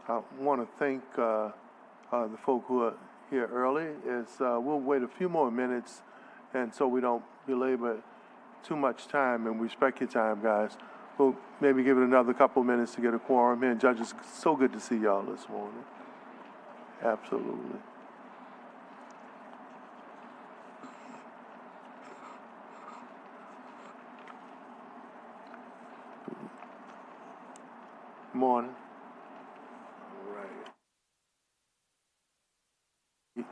I want to thank the folk who are here early. We'll wait a few more minutes, and so we don't belabor too much time and respect your time, guys. We'll maybe give it another couple minutes to get a quorum here. And judges, so good to see y'all this morning. Absolutely. Morning. All right.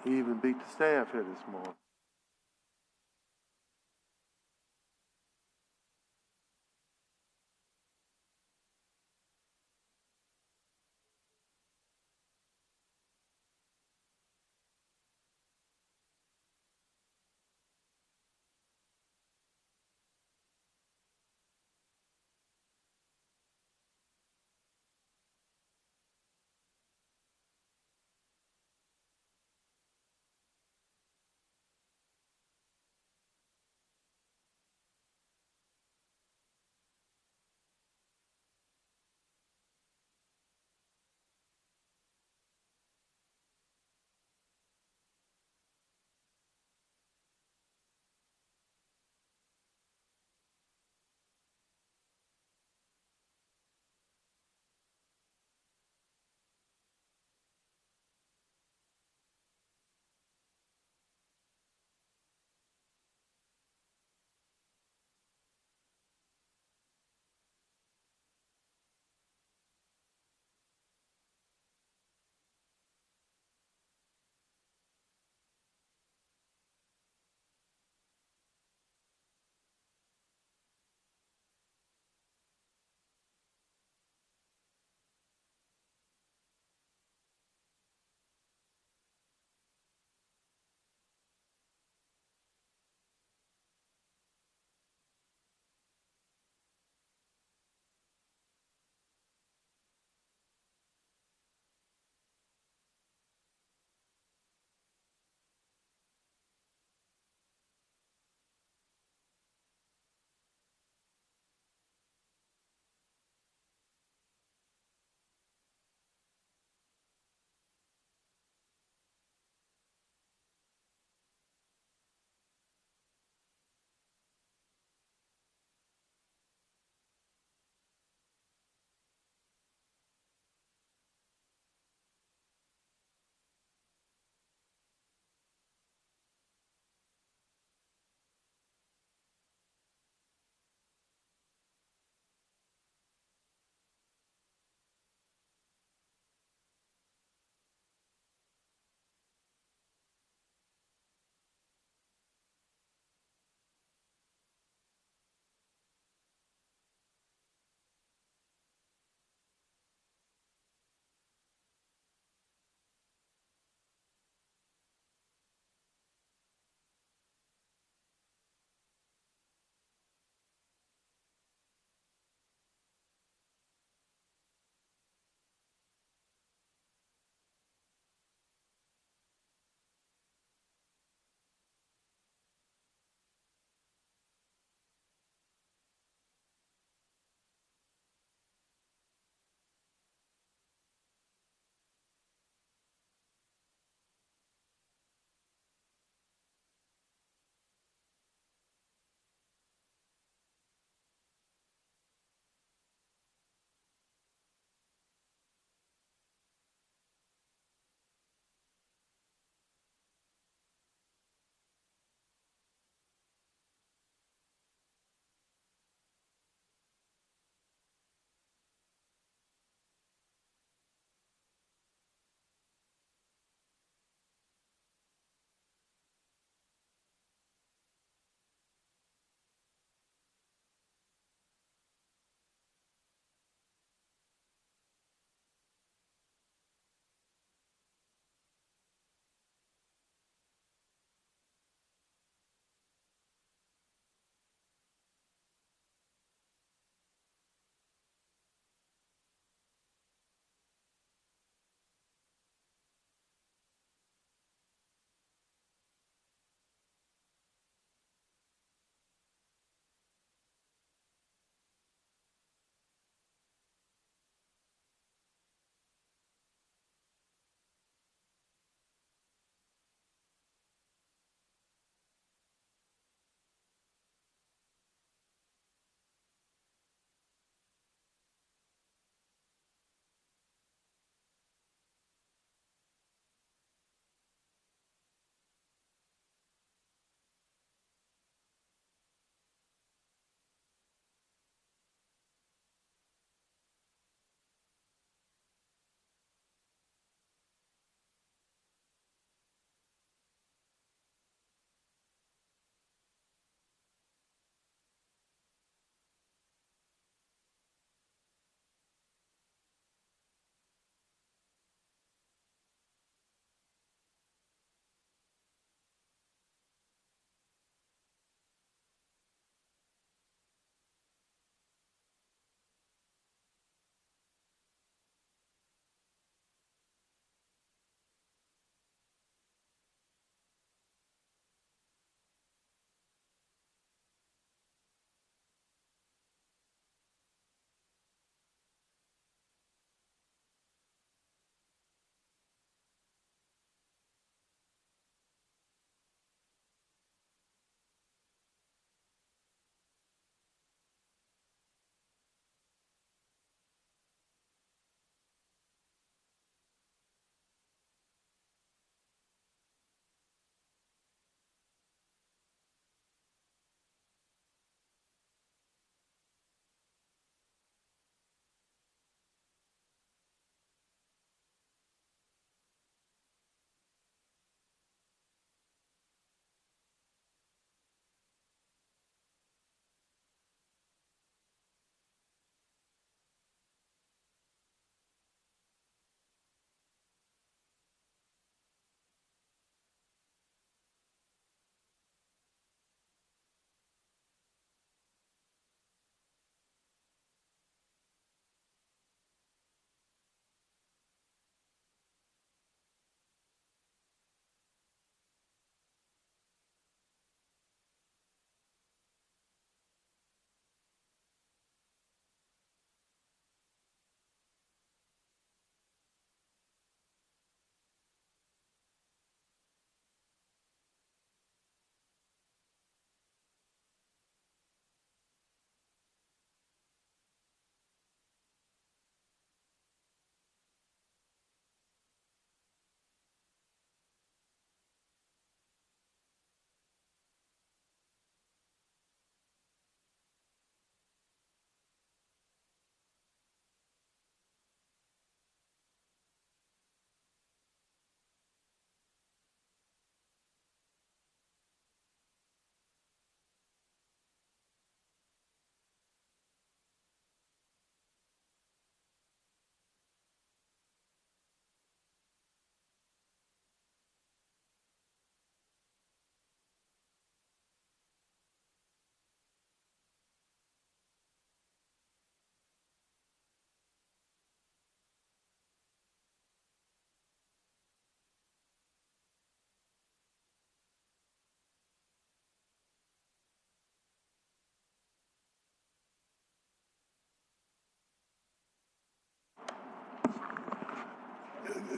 He even beat the staff here this morning.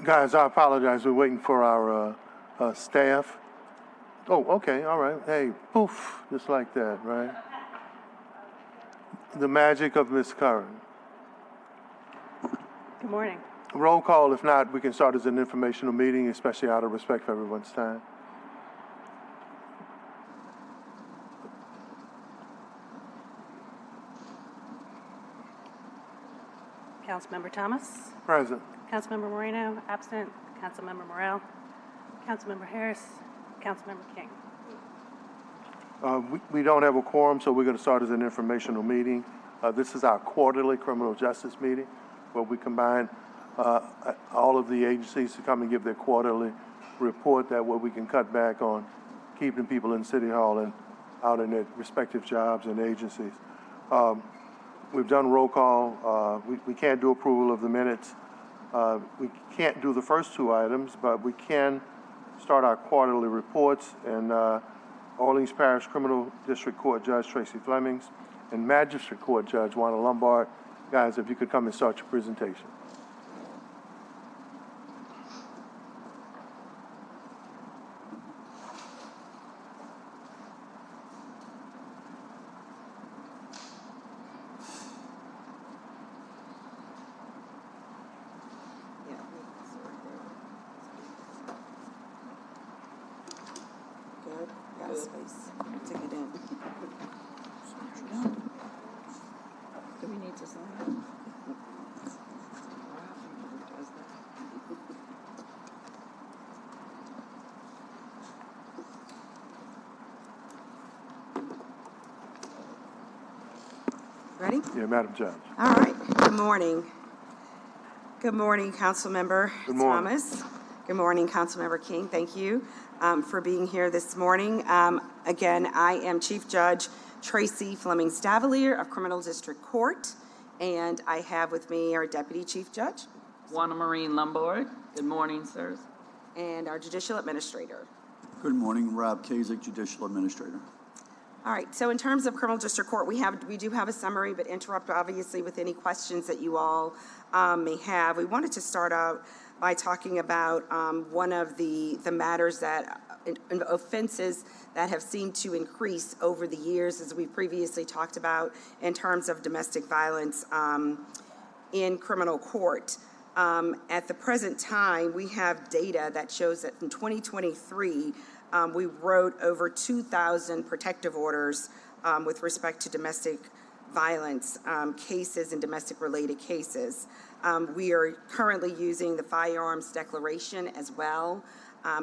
Guys, I apologize. We're waiting for our staff. Oh, okay, all right. Hey, poof, just like that, right? The magic of Miss Curran. Good morning. Roll call. If not, we can start as an informational meeting, especially out of respect for everyone's time. Councilmember Thomas. Present. Councilmember Moreno, absent. Councilmember Morrell. Councilmember Harris. Councilmember King. We don't have a quorum, so we're going to start as an informational meeting. This is our quarterly criminal justice meeting where we combine all of the agencies to come and give their quarterly report. That way we can cut back on keeping people in City Hall and out in their respective jobs and agencies. We've done roll call. We can't do approval of the minutes. We can't do the first two items, but we can start our quarterly reports. And Orleans Parish Criminal District Court Judge Tracy Flemings and Magistrate Court Judge Wanda Lombard. Guys, if you could come and start your presentation. Space to get in. Do we need to sign it? Ready? Yeah, Madam Judge. All right. Good morning. Good morning, Councilmember Thomas. Good morning, Councilmember King. Thank you for being here this morning. Again, I am Chief Judge Tracy Flemings Davalier of Criminal District Court, and I have with me our Deputy Chief Judge. Wanda Marine Lombard. Good morning, sirs. And our Judicial Administrator. Good morning, Rob Kasich, Judicial Administrator. All right, so in terms of Criminal District Court, we do have a summary, but interrupt obviously with any questions that you all may have. We wanted to start out by talking about one of the matters that offenses that have seemed to increase over the years, as we previously talked about, in terms of domestic violence in criminal court. At the present time, we have data that shows that in 2023, we wrote over 2,000 protective orders with respect to domestic violence cases and domestic-related cases. We are currently using the firearms declaration as well.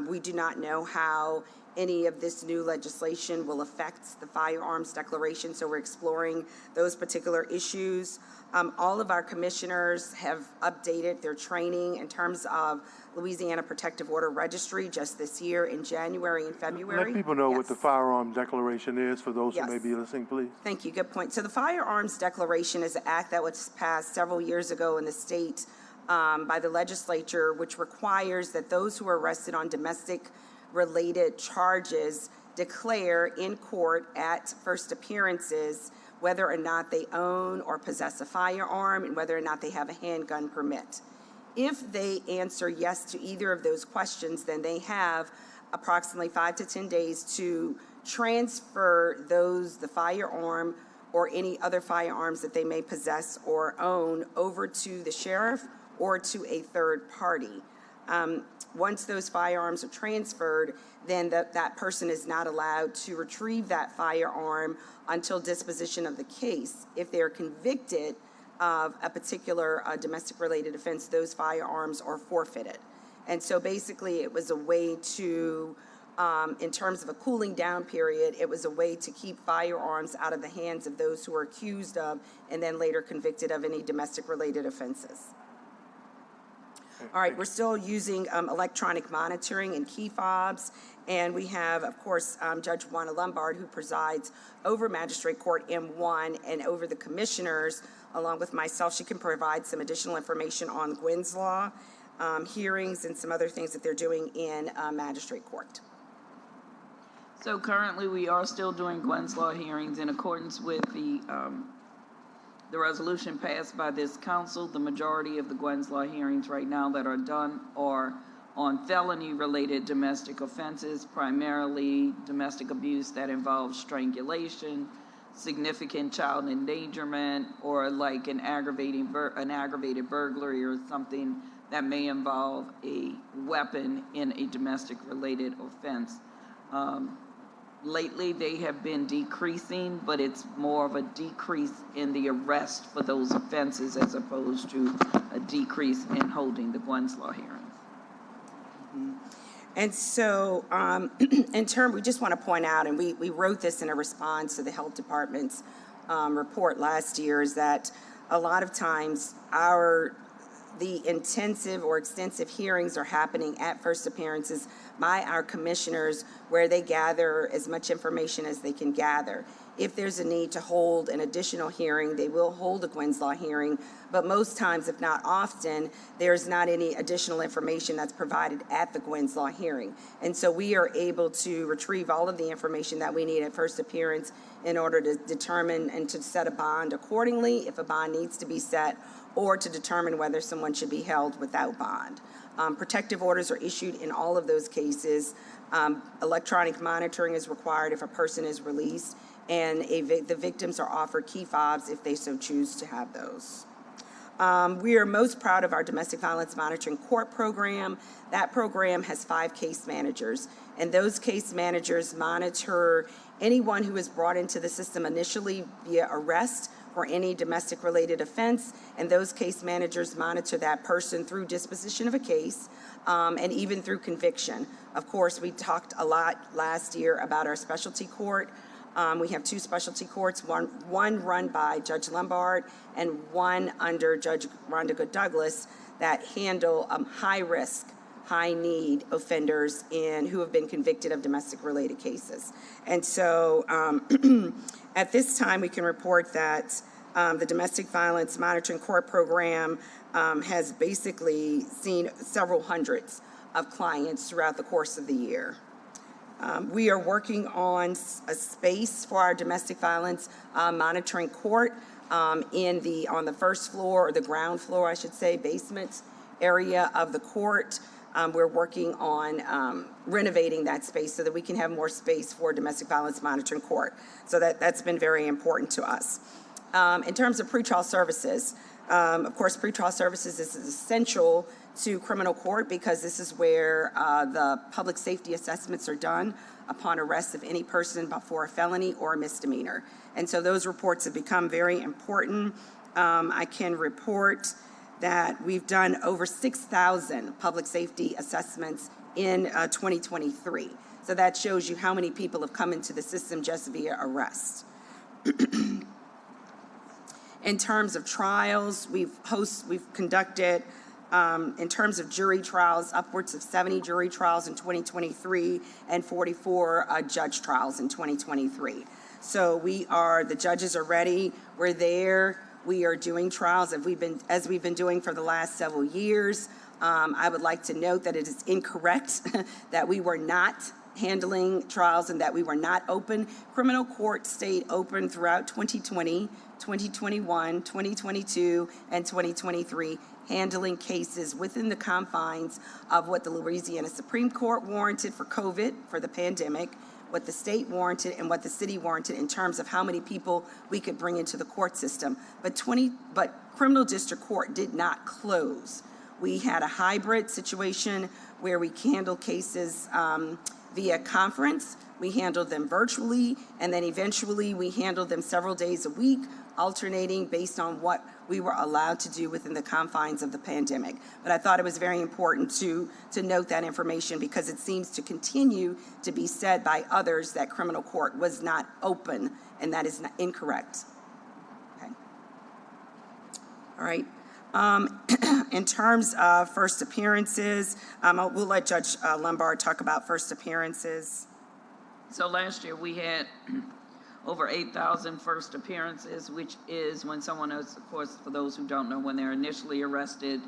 We do not know how any of this new legislation will affect the firearms declaration, so we're exploring those particular issues. All of our commissioners have updated their training in terms of Louisiana Protective Order Registry just this year in January and February. Let people know what the firearm declaration is for those who may be listening, please. Thank you. Good point. So the Firearms Declaration is an act that was passed several years ago in the state by the legislature, which requires that those who are arrested on domestic-related charges declare in court at first appearances whether or not they own or possess a firearm and whether or not they have a handgun permit. If they answer yes to either of those questions, then they have approximately 5 to 10 days to transfer the firearm or any other firearms that they may possess or own over to the sheriff or to a third party. Once those firearms are transferred, then that person is not allowed to retrieve that firearm until disposition of the case. If they are convicted of a particular domestic-related offense, those firearms are forfeited. And so basically it was a way to, in terms of a cooling down period, it was a way to keep firearms out of the hands of those who are accused of and then later convicted of any domestic-related offenses. All right, we're still using electronic monitoring and key fobs, and we have, of course, Judge Wanda Lombard, who presides over Magistrate Court M1 and over the commissioners, along with myself. She can provide some additional information on Gwynn's Law hearings and some other things that they're doing in Magistrate Court. So currently we are still doing Gwynn's Law hearings in accordance with the The resolution passed by this council. The majority of the Gwen's Law hearings right now that are done are on felony-related domestic offenses, primarily domestic abuse that involves strangulation, significant child endangerment, or like an aggravated burglary or something that may involve a weapon in a domestic-related offense. Lately, they have been decreasing, but it's more of a decrease in the arrest for those offenses as opposed to a decrease in holding the Gwen's Law hearings. And so, we just want to point out, and we wrote this in a response to the Health Department's report last year, is that a lot of times the intensive or extensive hearings are happening at first appearances by our commissioners, where they gather as much information as they can gather. If there's a need to hold an additional hearing, they will hold a Gwen's Law hearing, but most times, if not often, there's not any additional information that's provided at the Gwen's Law hearing. And so we are able to retrieve all of the information that we need at first appearance in order to determine and to set a bond accordingly, if a bond needs to be set, or to determine whether someone should be held without bond. Protective orders are issued in all of those cases. Electronic monitoring is required if a person is released, and the victims are offered key fobs if they so choose to have those. We are most proud of our Domestic Violence Monitoring Court program. That program has 5 case managers, and those case managers monitor anyone who is brought into the system initially via arrest for any domestic-related offense, and those case managers monitor that person through disposition of a case, and even through conviction. Of course, we talked a lot last year about our specialty court. We have 2 specialty courts, one run by Judge Lombard and one under Judge Rhonda Good Douglas, that handle high-risk, high-need offenders who have been convicted of domestic-related cases. And so at this time, we can report that the Domestic Violence Monitoring Court program has basically seen several hundreds of clients throughout the course of the year. We are working on a space for our domestic violence monitoring court on the first floor, or the ground floor, I should say, basement area of the court. We're working on renovating that space so that we can have more space for domestic violence monitoring court. So that's been very important to us. In terms of pretrial services, of course, pretrial services is essential to criminal court because this is where the public safety assessments are done upon arrest of any person for a felony or a misdemeanor. And so those reports have become very important. I can report that we've done over 6,000 public safety assessments in 2023. So that shows you how many people have come into the system just via arrest. In terms of trials, we've conducted, in terms of jury trials, upwards of 70 jury trials in 2023 and 44 judge trials in 2023. So the judges are ready, we're there, we are doing trials as we've been doing for the last several years. I would like to note that it is incorrect that we were not handling trials and that we were not open. Criminal court stayed open throughout 2020, 2021, 2022, and 2023, handling cases within the confines of what the Louisiana Supreme Court warranted for COVID, for the pandemic, what the state warranted and what the city warranted in terms of how many people we could bring into the court system. But criminal district court did not close. We had a hybrid situation where we handled cases via conference. We handled them virtually, and then eventually we handled them several days a week, alternating based on what we were allowed to do within the confines of the pandemic. But I thought it was very important to note that information because it seems to continue to be said by others that criminal court was not open, and that is incorrect. Okay. All right. In terms of first appearances, we'll let Judge Lombard talk about first appearances. So last year we had over 8,000 first appearances, which is when someone is, of course, for those who don't know, when they're initially arrested,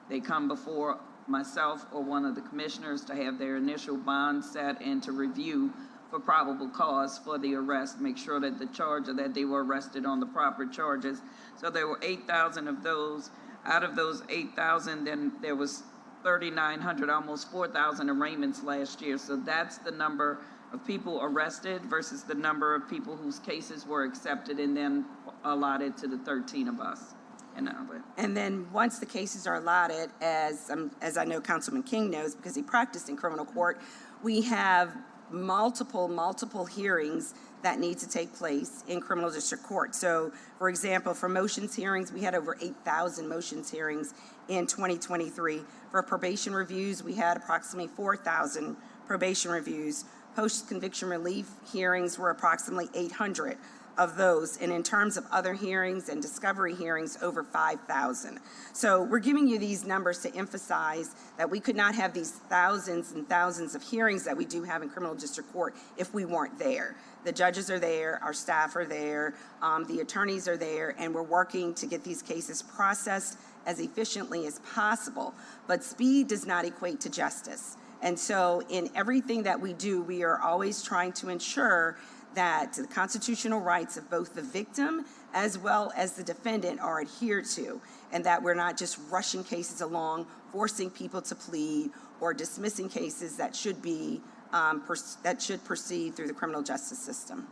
they come before myself or one of the commissioners to have their initial bond set and to review for probable cause for the arrest, make sure that that they were arrested on the proper charges. So there were 8,000 of those. Out of those 8,000, then there was 3,900, almost 4,000 arraignments last year. So that's the number of people arrested versus the number of people whose cases were accepted and then allotted to the 13 of us. And then once the cases are allotted, as I know Councilman King knows because he practiced in criminal court, we have multiple hearings that need to take place in criminal district court. So, for example, for motions hearings, we had over 8,000 motions hearings in 2023. For probation reviews, we had approximately 4,000 probation reviews. Post-conviction relief hearings were approximately 800 of those, and in terms of other hearings and discovery hearings, over 5,000. So we're giving you these numbers to emphasize that we could not have these thousands and thousands of hearings that we do have in criminal district court if we weren't there. The judges are there, our staff are there, the attorneys are there, and we're working to get these cases processed as efficiently as possible. But speed does not equate to justice. And so in everything that we do, we are always trying to ensure that the constitutional rights of both the victim as well as the defendant are adhered to, and that we're not just rushing cases along, forcing people to plead, or dismissing cases that should be that should proceed through the criminal justice system.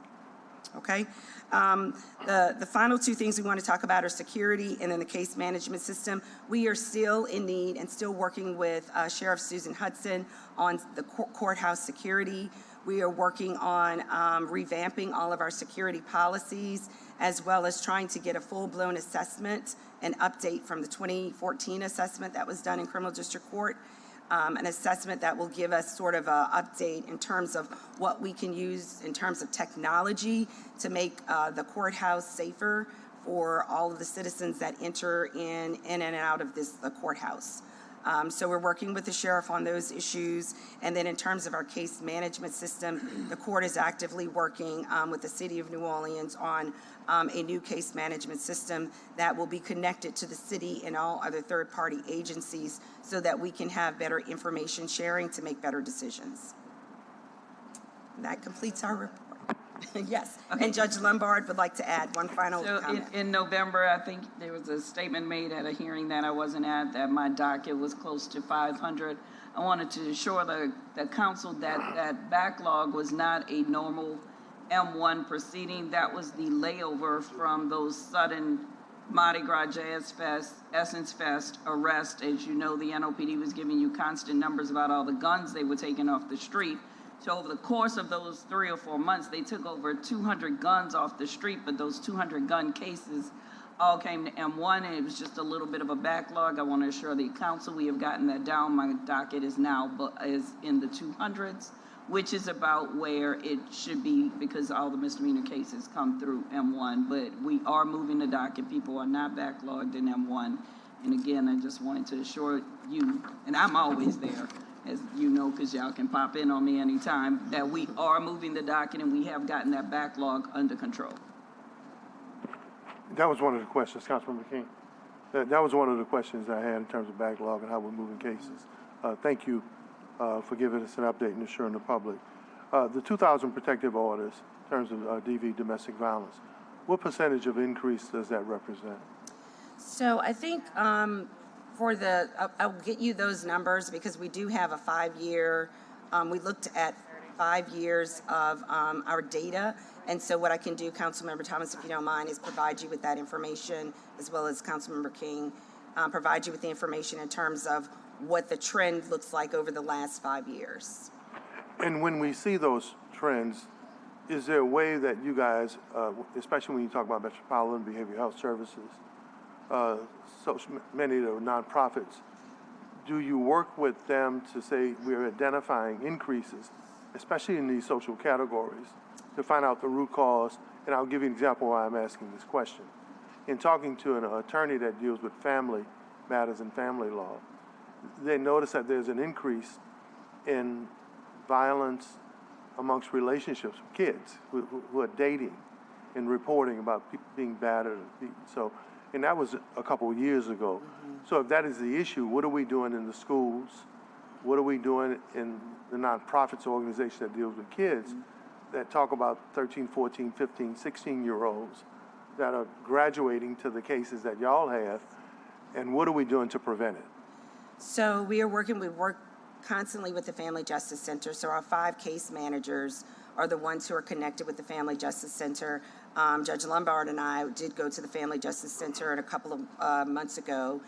Okay? The final two things we want to talk about are security and then the case management system. We are still in need and still working with Sheriff Susan Hudson on the courthouse security. We are working on revamping all of our security policies, as well as trying to get a full-blown assessment and update from the 2014 assessment that was done in criminal district court. An assessment that will give us sort of an update in terms of what we can use in terms of technology to make the courthouse safer for all of the citizens that enter in and out of the courthouse. So we're working with the sheriff on those issues. And then in terms of our case management system, the court is actively working with the city of New Orleans on a new case management system that will be connected to the city and all other third-party agencies so that we can have better information sharing to make better decisions. And that completes our report. Yes, okay. And Judge Lombard would like to add one final comment. In November, I think there was a statement made at a hearing that I wasn't at that my docket was close to 500. I wanted to assure the council that backlog was not a normal M1 proceeding. That was the layover from those sudden Mardi Gras Jazz Fest, Essence Fest arrest. As you know, the NOPD was giving you constant numbers about all the guns they were taking off the street. So over the course of those 3 or 4 months, they took over 200 guns off the street, but those 200 gun cases all came to M1, and it was just a little bit of a backlog. I want to assure the council we have gotten that down. My docket is now in the 200s, which is about where it should be because all the misdemeanor cases come through M1. But we are moving the docket. People are not backlogged in M1. And again, I just wanted to assure you, and I'm always there, as you know, because y'all can pop in on me anytime, that we are moving the docket and we have gotten that backlog under control. That was one of the questions, Councilmember King. That was one of the questions I had in terms of backlog and how we're moving cases. Thank you for giving us an update and assuring the public. The 2,000 protective orders in terms of DV, domestic violence, what percentage of increase does that represent? So I think I'll get you those numbers because we do have a 5-year, we looked at 5 years of our data. And so what I can do, Councilmember Thomas, if you don't mind, is provide you with that information, as well as Councilmember King, provide you with the information in terms of what the trend looks like over the last 5 years. And when we see those trends, is there a way that you guys, especially when you talk about Metropolitan Behavioral Health Services, so many of the nonprofits, do you work with them to say we're identifying increases, especially in these social categories, to find out the root cause? And I'll give you an example why I'm asking this question. In talking to an attorney that deals with family matters and family law, they notice that there's an increase in violence amongst relationships with kids who are dating and reporting about people being battered. So, and that was a couple of years ago. Mm-hmm. So if that is the issue, what are we doing in the schools? What are we doing in the nonprofits organization that deals with kids that talk about 13, 14, 15, 16-year-olds that are graduating to the cases that y'all have, and what are we doing to prevent it? So we work constantly with the Family Justice Center. So our 5 case managers are the ones who are connected with the Family Justice Center. Judge Lombard and I did go to the Family Justice Center a couple of months ago,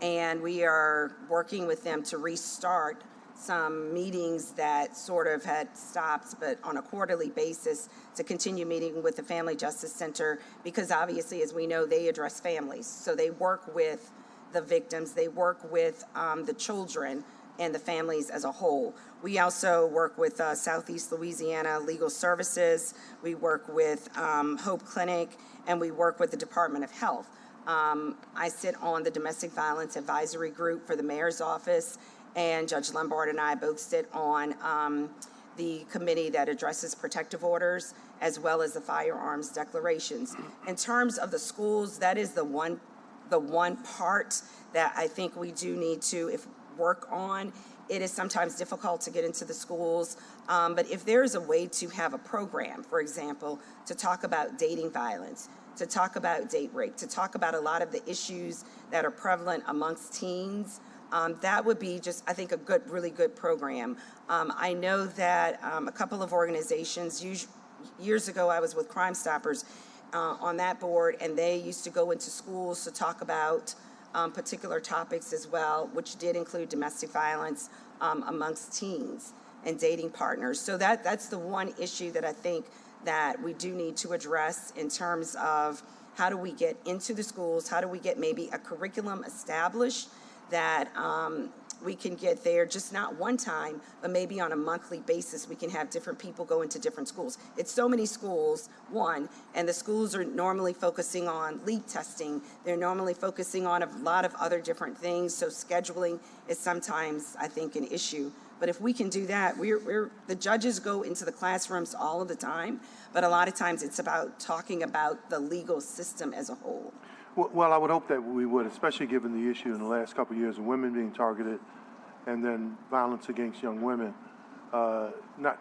and we are working with them to restart some meetings that sort of had stopped, but on a quarterly basis to continue meeting with the Family Justice Center, because obviously, as we know, they address families. So they work with the victims, they work with the children and the families as a whole. We also work with Southeast Louisiana Legal Services, we work with Hope Clinic, and we work with the Department of Health. I sit on the Domestic Violence Advisory Group for the Mayor's Office, and Judge Lombard and I both sit on the committee that addresses protective orders, as well as the firearms declarations. In terms of the schools, that is the one part that I think we do need to work on. It is sometimes difficult to get into the schools, but if there is a way to have a program, for example, to talk about dating violence, to talk about date rape, to talk about a lot of the issues that are prevalent amongst teens, that would be just, I think, a really good program. I know that a couple of organizations, years ago I was with Crime Stoppers on that board, and they used to go into schools to talk about particular topics as well, which did include domestic violence amongst teens and dating partners. So that's the one issue that I think that we do need to address in terms of how do we get into the schools, how do we get maybe a curriculum established that we can get there, just not one time, but maybe on a monthly basis, we can have different people go into different schools. It's so many schools, and the schools are normally focusing on leak testing. They're normally focusing on a lot of other different things, so scheduling is sometimes, I think, an issue. But if we can do that, the judges go into the classrooms all of the time, but a lot of times it's about talking about the legal system as a whole. Well, I would hope that we would, especially given the issue in the last couple of years of women being targeted and then violence against young women,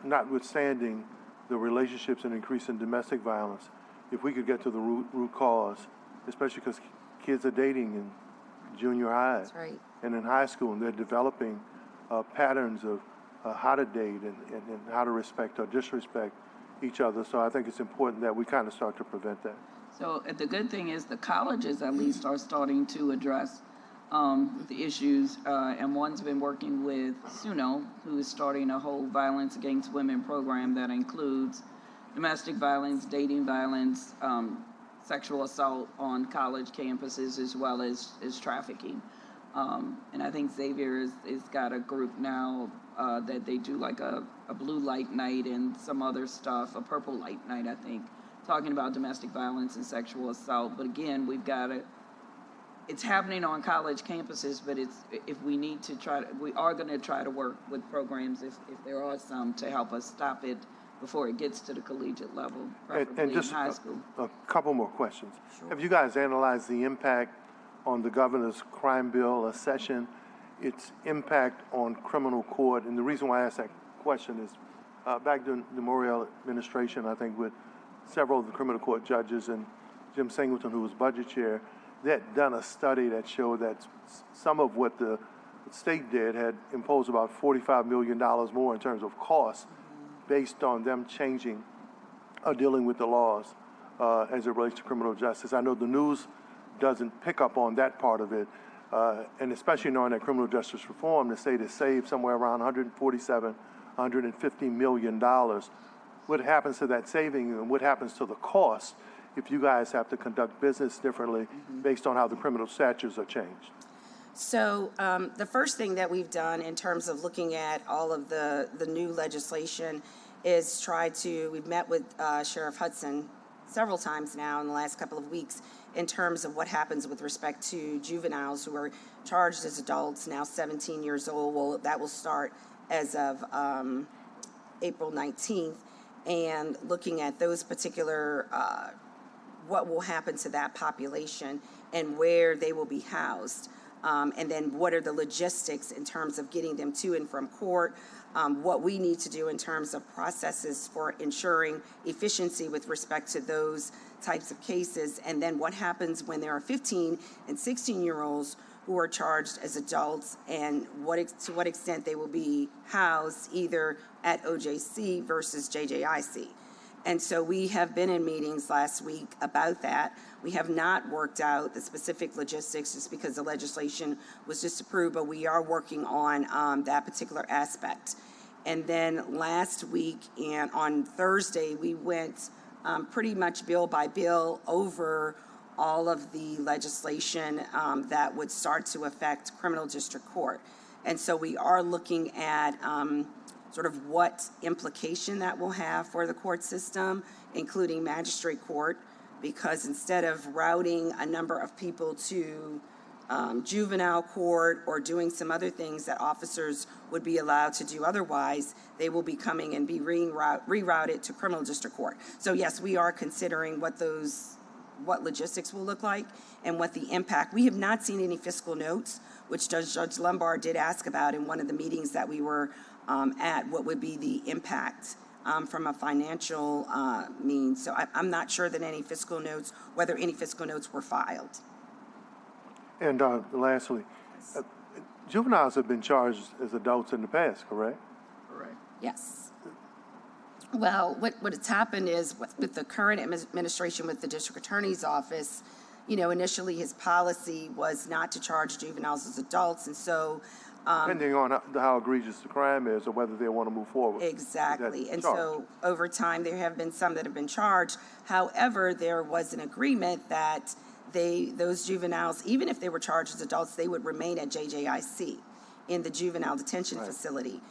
notwithstanding the relationships and increase in domestic violence. If we could get to the root cause, especially because kids are dating in junior high. That's right. And in high school, and they're developing patterns of how to date and how to respect or disrespect each other. So I think it's important that we kind of start to prevent that. So the good thing is the colleges at least are starting to address the issues, and one's been working with SUNO, who is starting a whole violence against women program that includes domestic violence, dating violence, sexual assault on college campuses, as well as trafficking. And I think Xavier has got a group now that they do like a blue light night and some other stuff, a purple light night, I think, talking about domestic violence and sexual assault. But again, it's happening on college campuses, but we are going to try to work with programs, if there are some, to help us stop it before it gets to the collegiate level, preferably and just in high school. A couple more questions. Sure. Have you guys analyzed the impact on the governor's crime bill accession, its impact on criminal court? And the reason why I asked that question is back during the Morrell administration, I think with several of the criminal court judges and Jim Singleton, who was budget chair, they had done a study that showed that some of what the state did had imposed about $45 million more in terms of costs based on them changing or dealing with the laws as it relates to criminal justice. I know the news doesn't pick up on that part of it, and especially knowing that criminal justice reform, the state has saved somewhere around $147, $150 million. What happens to that saving and what happens to the cost if you guys have to conduct business differently based on how the criminal statutes are changed? So the first thing that we've done in terms of looking at all of the new legislation is we've met with Sheriff Hudson several times now in the last couple of weeks in terms of what happens with respect to juveniles who are charged as adults, now 17 years old. Well, that will start as of April 19th, and looking at those particular what will happen to that population and where they will be housed. And then what are the logistics in terms of getting them to and from court? What we need to do in terms of processes for ensuring efficiency with respect to those types of cases. And then what happens when there are 15 and 16-year-olds who are charged as adults, and to what extent they will be housed either at OJC versus JJIC. And so we have been in meetings last week about that. We have not worked out the specific logistics just because the legislation was just approved, but we are working on that particular aspect. And then last week and on Thursday, we went pretty much bill by bill over all of the legislation that would start to affect criminal district court. And so we are looking at sort of what implication that will have for the court system, including magistrate court, because instead of routing a number of people to juvenile court or doing some other things that officers would be allowed to do otherwise, they will be coming and be rerouted to criminal district court. So yes, we are considering what logistics will look like and what the impact. We have not seen any fiscal notes, which Judge Lombard did ask about in one of the meetings that we were at, what would be the impact from a financial means. So I'm not sure that whether any fiscal notes were filed. And lastly, juveniles have been charged as adults in the past, correct? Correct. Yes. Well, what has happened is with the current administration with the district attorney's office, initially his policy was not to charge juveniles as adults, and so depending on how egregious the crime is or whether they want to move forward. Exactly. And so over time, there have been some that have been charged. However, there was an agreement that those juveniles, even if they were charged as adults, they would remain at JJIC in the juvenile detention facility.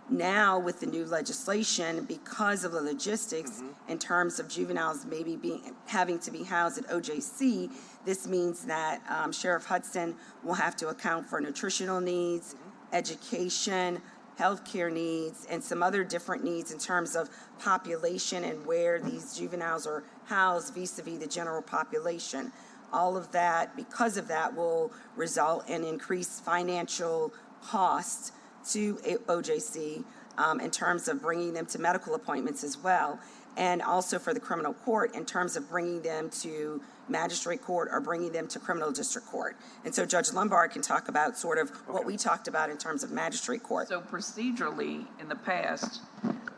Now, with the new legislation, because of the logistics in terms of juveniles maybe having to be housed at OJC, this means that Sheriff Hudson will have to account for nutritional needs, education, healthcare needs, and some other different needs in terms of population and where these juveniles are housed vis-a-vis the general population. All of that, because of that, will result in increased financial costs to OJC in terms of bringing them to medical appointments as well, and also for the criminal court in terms of bringing them to magistrate court or bringing them to criminal district court. And so Judge Lombard can talk about sort of what we talked about in terms of magistrate court. So procedurally, in the past,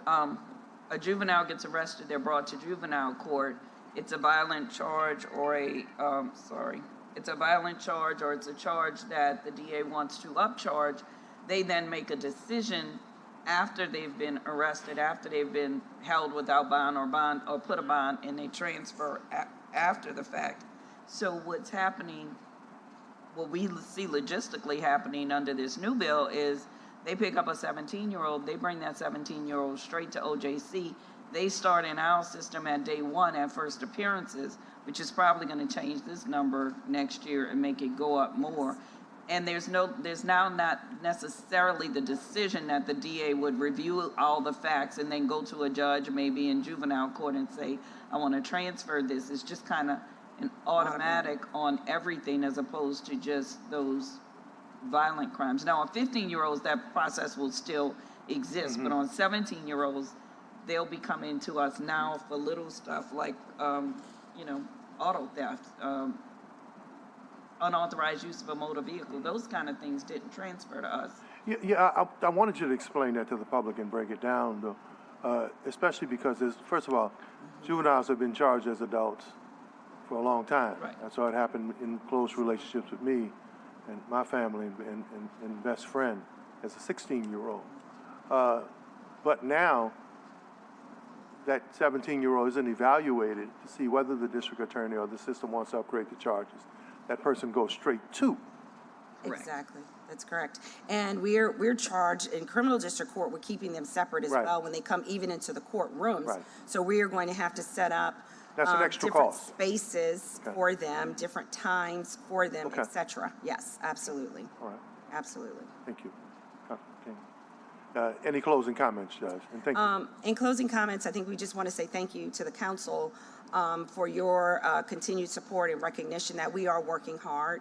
a juvenile gets arrested, they're brought to juvenile court. It's a violent charge or it's a violent charge or it's a charge that the DA wants to upcharge. They then make a decision after they've been arrested, after they've been held without bond or put a bond, and they transfer after the fact. So what's happening, what we see logistically happening under this new bill is they pick up a 17-year-old, they bring that 17-year-old straight to OJC. They start in our system at day one at first appearances, which is probably going to change this number next year and make it go up more. And there's now not necessarily the decision that the DA would review all the facts and then go to a judge maybe in juvenile court and say, I want to transfer this. It's just kind of an automatic on everything as opposed to just those violent crimes. Now, on 15-year-olds, that process will still exist, but on 17-year-olds, they'll be coming to us now for little stuff like, auto theft, unauthorized use of a motor vehicle. Those kind of things didn't transfer to us. I wanted you to explain that to the public and break it down, though, especially because, first of all, juveniles have been charged as adults for a long time. Right. That's how it happened in close relationships with me and my family and best friend as a 16-year-old. But now, that 17-year-old isn't evaluated to see whether the district attorney or the system wants to upgrade the charges. That person goes straight to. Correct. Exactly. That's correct. And we're charged in criminal district court, we're keeping them separate as well when they come even into the courtrooms. Right. So we are going to have to set up That's an extra different cost. spaces for them, different times for them, et cetera. Yes, absolutely. All right. Absolutely. Thank you. Okay. Any closing comments, Judge? And thank you. In closing comments, I think we just want to say thank you to the council for your continued support and recognition that we are working hard.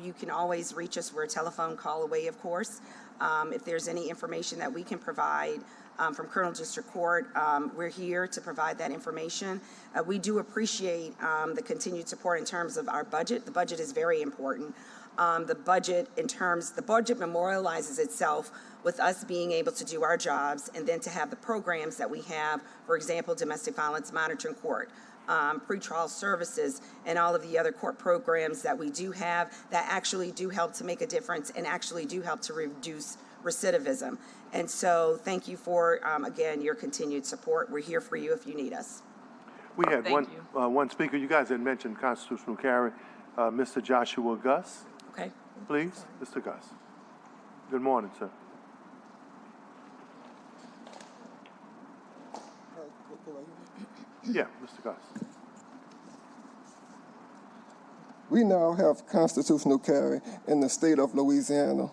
You can always reach us. We're a telephone call away, of course. If there's any information that we can provide from Colonel District Court, we're here to provide that information. We do appreciate the continued support in terms of our budget. The budget is very important. The budget memorializes itself with us being able to do our jobs and then to have the programs that we have, for example, Domestic Violence Monitoring Court, pretrial services, and all of the other court programs that we do have that actually do help to make a difference and actually do help to reduce recidivism. And so thank you for, again, your continued support. We're here for you if you need us. We had Thank one speaker. You guys had mentioned constitutional carry. Mr. Joshua Gus, Okay. please. Mr. Gus. Good morning, sir. Yeah, Mr. Gus. We now have constitutional carry in the state of Louisiana,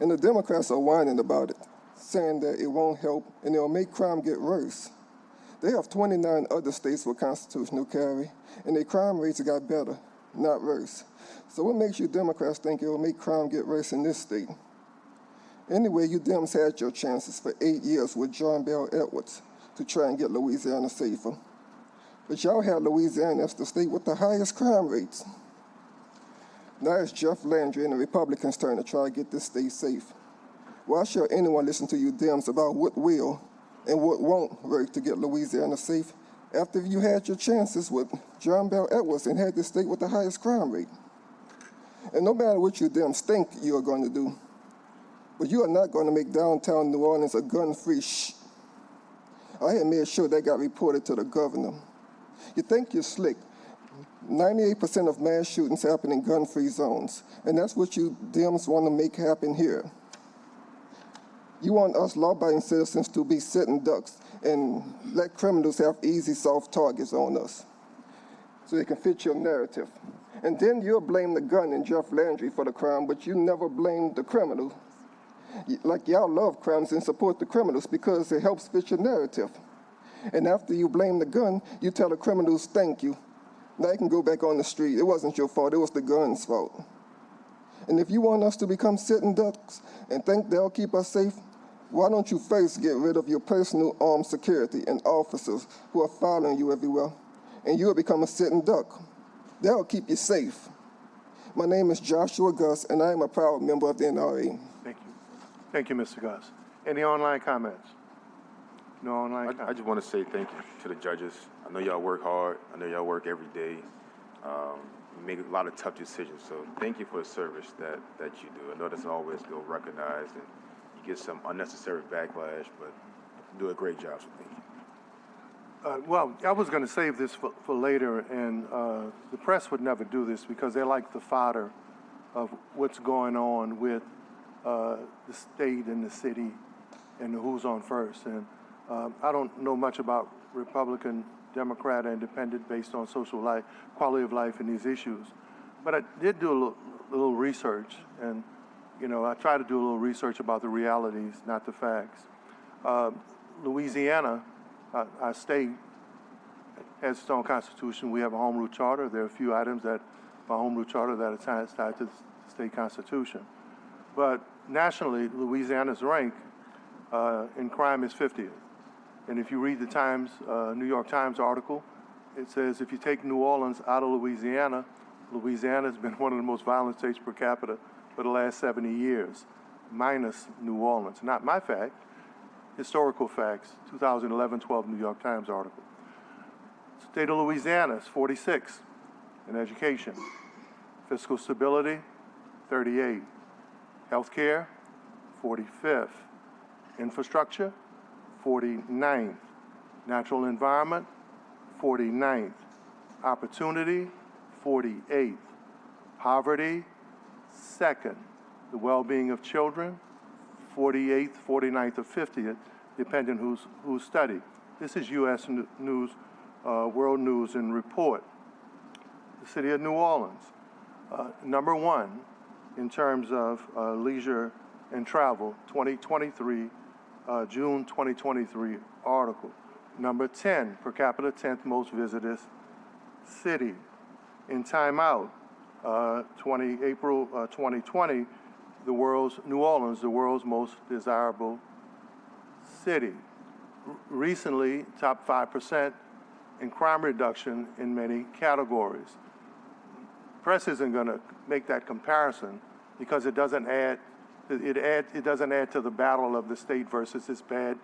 and the Democrats are whining about it, saying that it won't help and it'll make crime get worse. They have 29 other states with constitutional carry, and their crime rates got better, not worse. So what makes you Democrats think it will make crime get worse in this state? Anyway, you Dems had your chances for 8 years with John Bell Edwards to try and get Louisiana safer. But y'all had Louisiana as the state with the highest crime rates. Now it's Jeff Landry and the Republicans' turn to try to get this state safe. Why should anyone listen to you Dems about what will and what won't work to get Louisiana safe after you had your chances with John Bell Edwards and had the state with the highest crime rate? And no matter what you Dems think you are going to do, but you are not going to make downtown New Orleans a gun-free I had made sure that got reported to the governor. You think you're slick. 98% of mass shootings happen in gun-free zones, and that's what you Dems want to make happen here. You want us law-abiding citizens to be sitting ducks and let criminals have easy, soft targets on us so they can fit your narrative. And then you'll blame the gun and Jeff Landry for the crime, but you never blame the criminal. Like y'all love crimes and support the criminals because it helps fit your narrative. And after you blame the gun, you tell the criminals, thank you. Now you can go back on the street. It wasn't your fault, it was the gun's fault. And if you want us to become sitting ducks and think they'll keep us safe, why don't you first get rid of your personal armed security and officers who are following you everywhere, and you'll become a sitting duck. That'll keep you safe. My name is Joshua Gus, and I am a proud member of the NRA. Thank you. Thank you, Mr. Gus. Any online comments? No online comments? I just want to say thank you to the judges. I know y'all work hard. I know y'all work every day. You make a lot of tough decisions. So thank you for the service that you do. I know that's always go recognized, and you get some unnecessary backlash, but you do a great job, so thank you. Well, I was going to save this for later, and the press would never do this because they're like the fodder of what's going on with the state and the city and who's on first. And I don't know much about Republican, Democrat, or Independent based on social life, quality of life, and these issues. But I did do a little research, and I try to do a little research about the realities, not the facts. Louisiana, our state, has its own constitution. We have a home rule charter. There are a few items that our home rule charter that are tied to the state constitution. But nationally, Louisiana's rank in crime is 50th. And if you read the New York Times article, it says if you take New Orleans out of Louisiana, Louisiana's been one of the most violent states per capita for the last 70 years, minus New Orleans. Not my fact, historical facts, 2011-12 New York Times article. State of Louisiana is 46 in education. Fiscal stability, 38. Healthcare, 45th. Infrastructure, 49th. Natural environment, 49th. Opportunity, 48th. Poverty, 2nd. The well-being of children, 48th, 49th, or 50th, depending who's studied. This is U.S. News, World News and Report. The city of New Orleans, number 1 in terms of leisure and travel, 2023 June 2023 article. Number 10, per capita 10th most visited city. In Time Out, April 2020, New Orleans, the world's most desirable city. Recently, top 5% in crime reduction in many categories. Press isn't going to make that comparison because it doesn't add to the battle of the state versus this bad,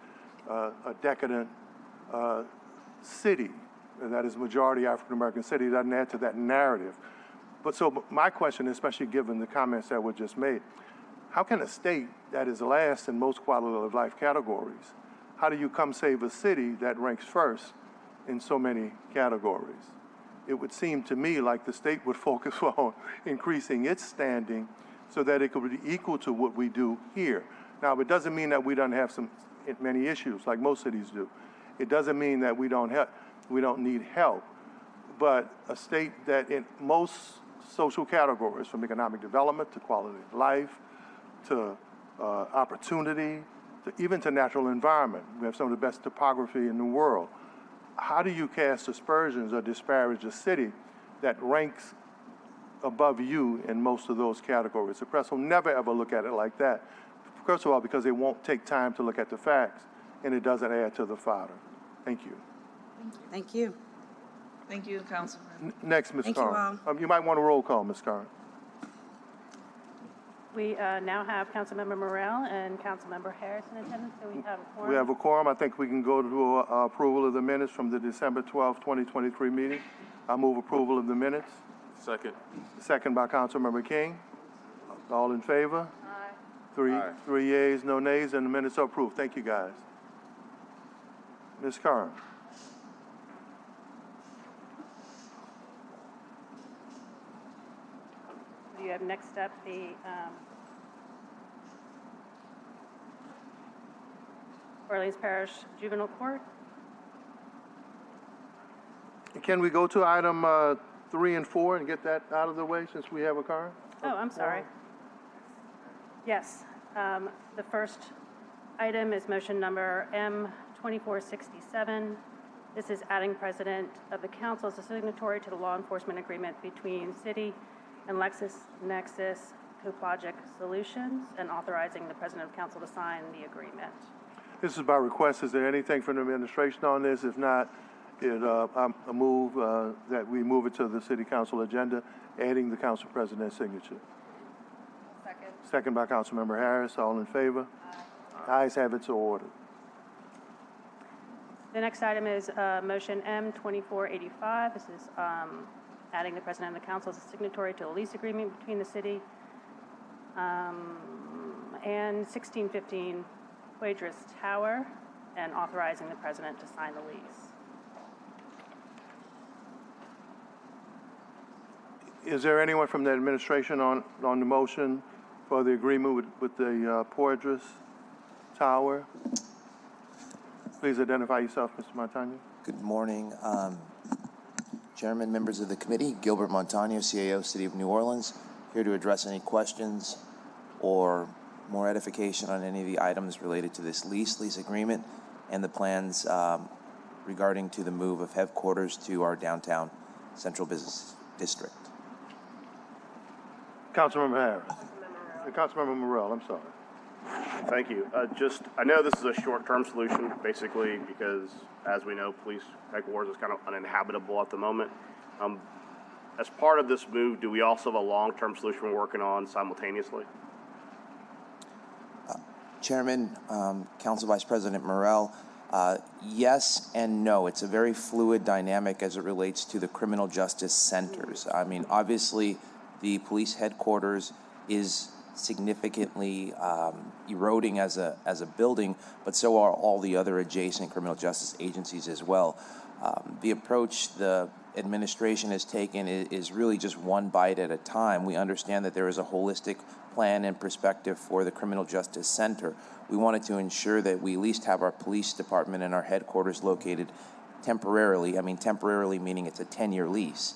a decadent city, and that is majority African American city. It doesn't add to that narrative. But my question, especially given the comments that were just made, how can a state that is last in most quality of life categories, how do you come save a city that ranks first in so many categories? It would seem to me like the state would focus on increasing its standing so that it could be equal to what we do here. Now, it doesn't mean that we don't have many issues like most cities do. It doesn't mean that we don't need help. But a state that in most social categories, from economic development to quality of life to opportunity, even to natural environment, we have some of the best topography in the world. How do you cast aspersions or disparage a city that ranks above you in most of those categories? The press will never ever look at it like that. First of all, because they won't take time to look at the facts, and it doesn't add to the fodder. Thank you. Thank you. Thank you, Councilman. Next, Ms. Thank you Carr. all. You might want a roll call, Ms. Carr. We now have Councilmember Morrell and Councilmember Harris in attendance, so we have a quorum. We have a quorum. I think we can go to approval of the minutes from the December 12, 2023 meeting. I move approval of the minutes. Second. Second by Councilmember King. All in favor? Aye. Three yeas, no nays, and the minutes are approved. Thank you, guys. Ms. Carr. You have next up the Orleans Parish Juvenile Court. Can we go to item 3 and 4 and get that out of the way since we have a car? Oh, I'm sorry. Yes. The first item is motion number M2467. This is adding President of the Council as a signatory to the law enforcement agreement between City and LexisNexis CoPlogic Solutions and authorizing the President of Council to sign the agreement. This is by request. Is there anything from the administration on this? If not, I move that we move it to the City Council agenda, adding the Council President's signature. Second. Second by Councilmember Harris. All in favor? Aye. Ayes have it, so ordered. The next item is motion M2485. This is adding the President of the Council as a signatory to a lease agreement between the City and 1615 Quadras Tower and authorizing the President to sign the lease. Is there anyone from the administration on the motion for the agreement with the Quadras Tower? Please identify yourself, Mr. Montano. Good morning, Chairman, members of the committee. Gilbert Montano, CAO, City of New Orleans, here to address any questions or more edification on any of the items related to this lease agreement and the plans regarding to the move of headquarters to our downtown central business district. Councilmember Harris. Councilmember Morrell, I'm sorry. Thank you. I know this is a short-term solution, basically, because, as we know, police headquarters is kind of uninhabitable at the moment. As part of this move, do we also have a long-term solution we're working on simultaneously? Chairman, Council Vice President Morrell, yes and no. It's a very fluid dynamic as it relates to the criminal justice centers. I mean, obviously, the police headquarters is significantly eroding as a building, but so are all the other adjacent criminal justice agencies as well. The approach the administration has taken is really just one bite at a time. We understand that there is a holistic plan and perspective for the Criminal Justice Center. We wanted to ensure that we at least have our police department and our headquarters located temporarily. I mean, temporarily meaning it's a 10-year lease.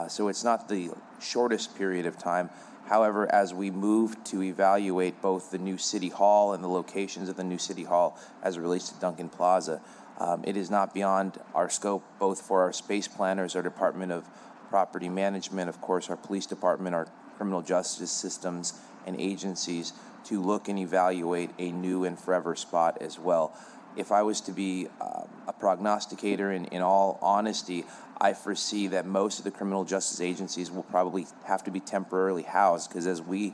So it's not the shortest period of time. However, as we move to evaluate both the new City Hall and the locations of the new City Hall as it relates to Duncan Plaza, it is not beyond our scope, both for our space planners, our Department of Property Management, of course, our police department, our criminal justice systems and agencies, to look and evaluate a new and forever spot as well. If I was to be a prognosticator, in all honesty, I foresee that most of the criminal justice agencies will probably have to be temporarily housed, because as we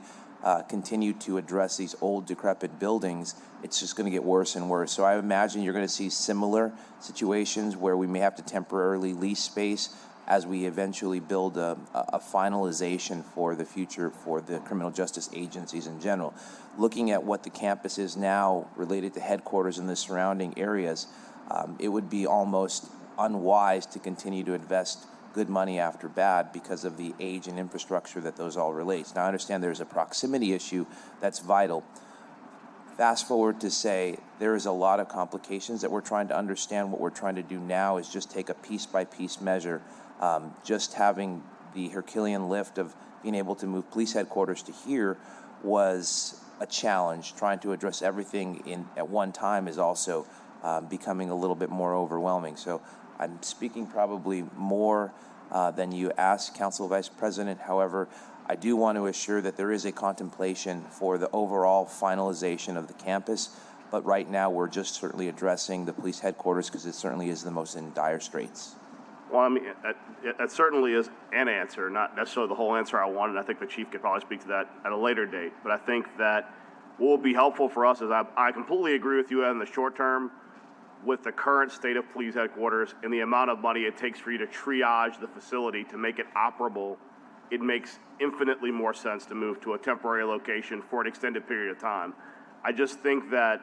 continue to address these old, decrepit buildings, it's just going to get worse and worse. So I imagine you're going to see similar situations where we may have to temporarily lease space as we eventually build a finalization for the future for the criminal justice agencies in general. Looking at what the campus is now related to headquarters in the surrounding areas, it would be almost unwise to continue to invest good money after bad because of the age and infrastructure that those all relates. Now, I understand there's a proximity issue that's vital. Fast forward to say there is a lot of complications that we're trying to understand. What we're trying to do now is just take a piece-by-piece measure. Just having the Herculean lift of being able to move police headquarters to here was a challenge. Trying to address everything at one time is also becoming a little bit more overwhelming. So I'm speaking probably more than you asked, Council Vice President. However, I do want to assure that there is a contemplation for the overall finalization of the campus. But right now, we're just certainly addressing the police headquarters because it certainly is the most in dire straits. Well, I mean, that certainly is an answer, not necessarily the whole answer I wanted. I think the chief could probably speak to that at a later date. But I think that what will be helpful for us is I completely agree with you in the short term with the current state of police headquarters and the amount of money it takes for you to triage the facility to make it operable. It makes infinitely more sense to move to a temporary location for an extended period of time. I just think that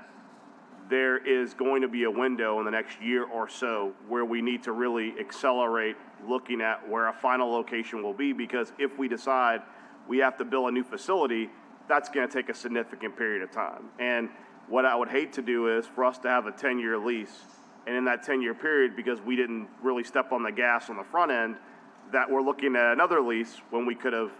there is going to be a window in the next year or so where we need to really accelerate looking at where a final location will be, because if we decide we have to build a new facility, that's going to take a significant period of time. And what I would hate to do is for us to have a 10-year lease, and in that 10-year period, because we didn't really step on the gas on the front end, that we're looking at another lease when we could have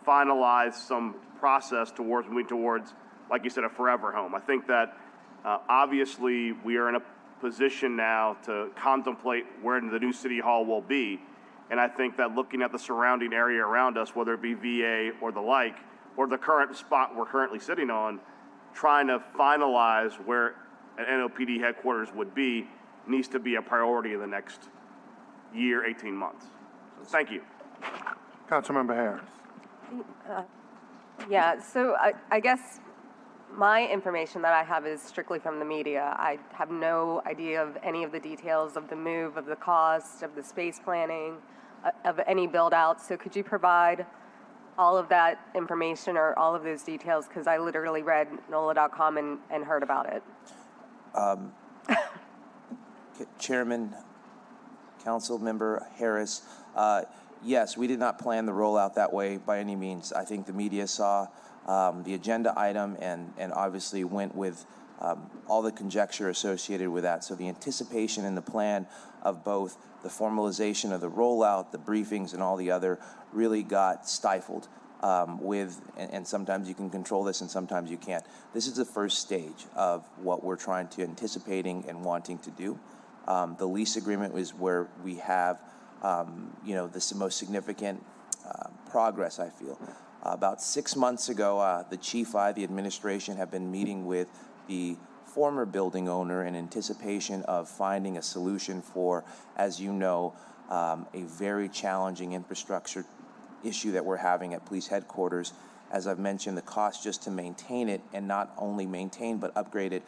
finalized some process towards moving towards, like you said, a forever home. I think that obviously we are in a position now to contemplate where the new City Hall will be. And I think that looking at the surrounding area around us, whether it be VA or the like, or the current spot we're currently sitting on, trying to finalize where an NOPD headquarters would be needs to be a priority in the next year, 18 months. So thank you. Councilmember Harris. Yeah, so I guess my information that I have is strictly from the media. I have no idea of any of the details of the move, of the cost, of the space planning, of any build out. So could you provide all of that information or all of those details? Because I literally read NOLA.com and heard about it. Chairman, Council Member Harris, yes, we did not plan the rollout that way by any means. I think the media saw the agenda item and obviously went with all the conjecture associated with that. So the anticipation and the plan of both the formalization of the rollout, the briefings, and all the other really got stifled and sometimes you can control this and sometimes you can't. This is the first stage of what we're trying to anticipating and wanting to do. The lease agreement is where we have, this most significant progress, I feel. About 6 months ago, the Chief the administration, have been meeting with the former building owner in anticipation of finding a solution for, as you know, a very challenging infrastructure issue that we're having at police headquarters. As I've mentioned, the cost just to maintain it, and not only maintain but upgrade it,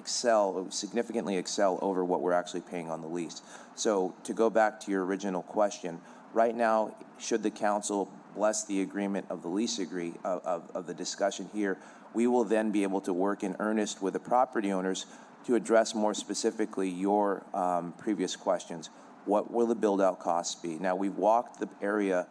significantly excel over what we're actually paying on the lease. So to go back to your original question, right now, should the council bless the agreement of the lease of the discussion here, we will then be able to work in earnest with the property owners to address more specifically your previous questions. What will the build-out costs be? Now, we've walked the area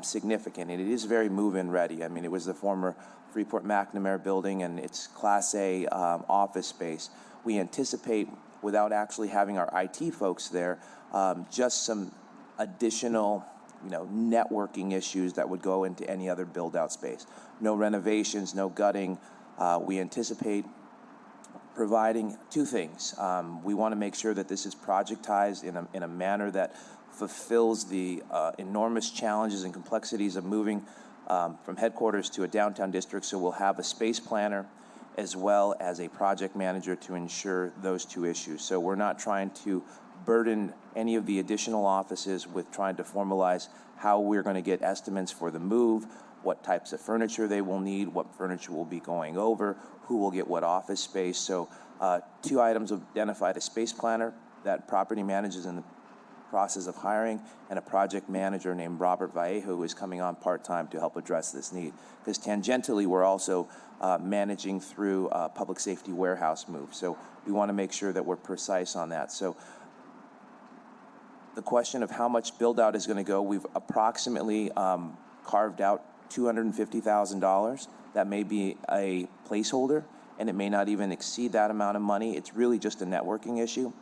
significant, and it is very move-in ready. I mean, it was the former Freeport McNamara building, and it's Class A office space. We anticipate without actually having our IT folks there, just some additional, networking issues that would go into any other build-out space. No renovations, no gutting. We anticipate providing two things. We want to make sure that this is projectized in a manner that fulfills the enormous challenges and complexities of moving from headquarters to a downtown district. So we'll have a space planner as well as a project manager to ensure those two issues. So we're not trying to burden any of the additional offices with trying to formalize how we're going to get estimates for the move, what types of furniture they will need, what furniture will be going over, who will get what office space. So two items identified: a space planner that property manages in the process of hiring, and a project manager named Robert Vallejo, who is coming on part-time to help address this need. Because tangentially, we're also managing through a public safety warehouse move. So we want to make sure that we're precise on that. So the question of how much build-out is going to go, we've approximately carved out $250,000. That may be a placeholder, and it may not even exceed that amount of money. It's really just a networking issue.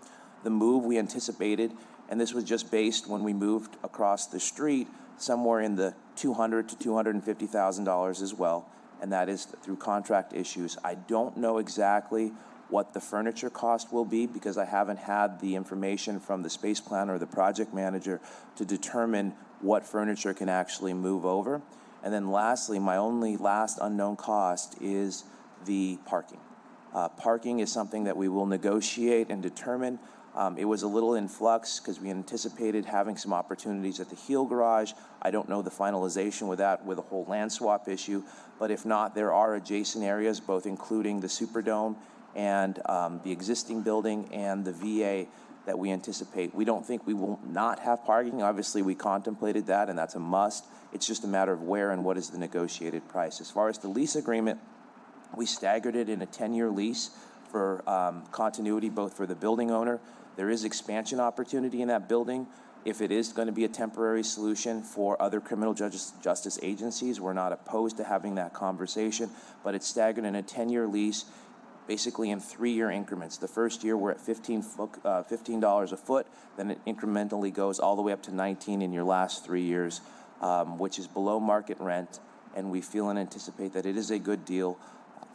The move we anticipated, and this was just based when we moved across the street, somewhere in the $200,000 to $250,000 as well, and that is through contract issues. I don't know exactly what the furniture cost will be because I haven't had the information from the space planner or the project manager to determine what furniture can actually move over. And then lastly, my only last unknown cost is the parking. Parking is something that we will negotiate and determine. It was a little in flux because we anticipated having some opportunities at the Heel Garage. I don't know the finalization with that, with a whole land swap issue, but if not, there are adjacent areas, both including the Superdome and the existing building and the VA that we anticipate. We don't think we will not have parking. Obviously, we contemplated that, and that's a must. It's just a matter of where and what is the negotiated price. As far as the lease agreement, we staggered it in a 10-year lease for continuity, both for the building owner. There is expansion opportunity in that building. If it is going to be a temporary solution for other criminal justice agencies, we're not opposed to having that conversation, but it's staggered in a 10-year lease, basically in 3-year increments. The first year we're at $15 a foot, then it incrementally goes all the way up to $19 in your last 3 years, which is below market rent, and we feel and anticipate that it is a good deal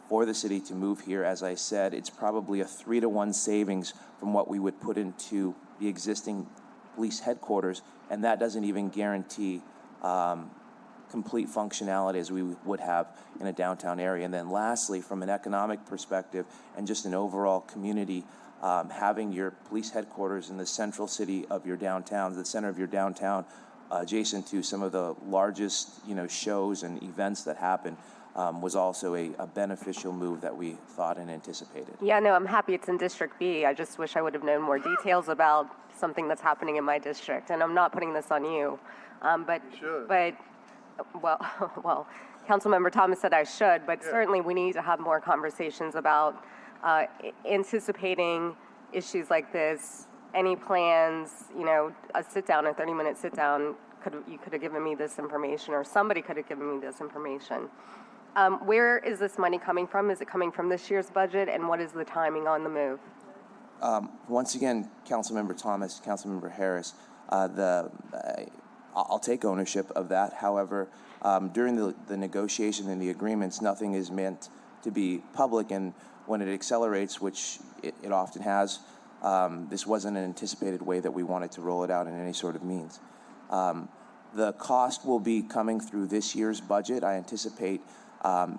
for the city to move here. As I said, it's probably a 3-to-1 savings from what we would put into the existing police headquarters, and that doesn't even guarantee complete functionality as we would have in a downtown area. And then lastly, from an economic perspective and just an overall community, having your police headquarters in the central city of your downtown, the center of your downtown, adjacent to some of the largest shows and events that happen, was also a beneficial move that we thought and anticipated. Yeah, no, I'm happy it's in District B. I just wish I would have known more details about something that's happening in my district. And I'm not putting this on you, but well, Councilmember Thomas said I should, but certainly we need to have more conversations about anticipating issues like this. Any plans, a sit-down, a 30-minute sit-down, you could have given me this information, or somebody could have given me this information. Where is this money coming from? Is it coming from this year's budget, and what is the timing on the move? Once again, Councilmember Thomas, Councilmember Harris, I'll take ownership of that. However, during the negotiation and the agreements, nothing is meant to be public, and when it accelerates, which it often has, this wasn't an anticipated way that we wanted to roll it out in any sort of means. The cost will be coming through this year's budget. I anticipate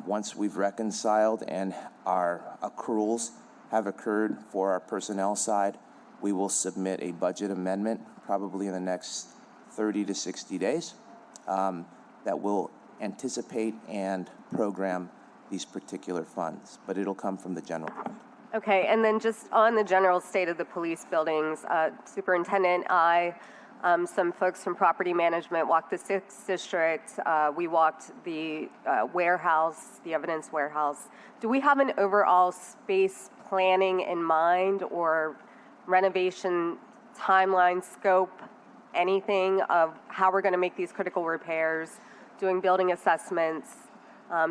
once we've reconciled and our accruals have occurred for our personnel side, we will submit a budget amendment probably in the next 30 to 60 days that will anticipate and program these particular funds, but it'll come from the general fund. Okay, and then just on the general state of the police buildings, Superintendent, some folks from property management walked the 6th District. We walked the warehouse, the evidence warehouse. Do we have an overall space planning in mind, or renovation timeline, scope, anything of how we're going to make these critical repairs, doing building assessments,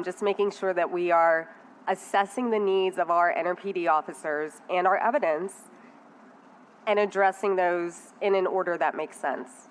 just making sure that we are assessing the needs of our NRPD officers and our evidence, and addressing those in an order that makes sense.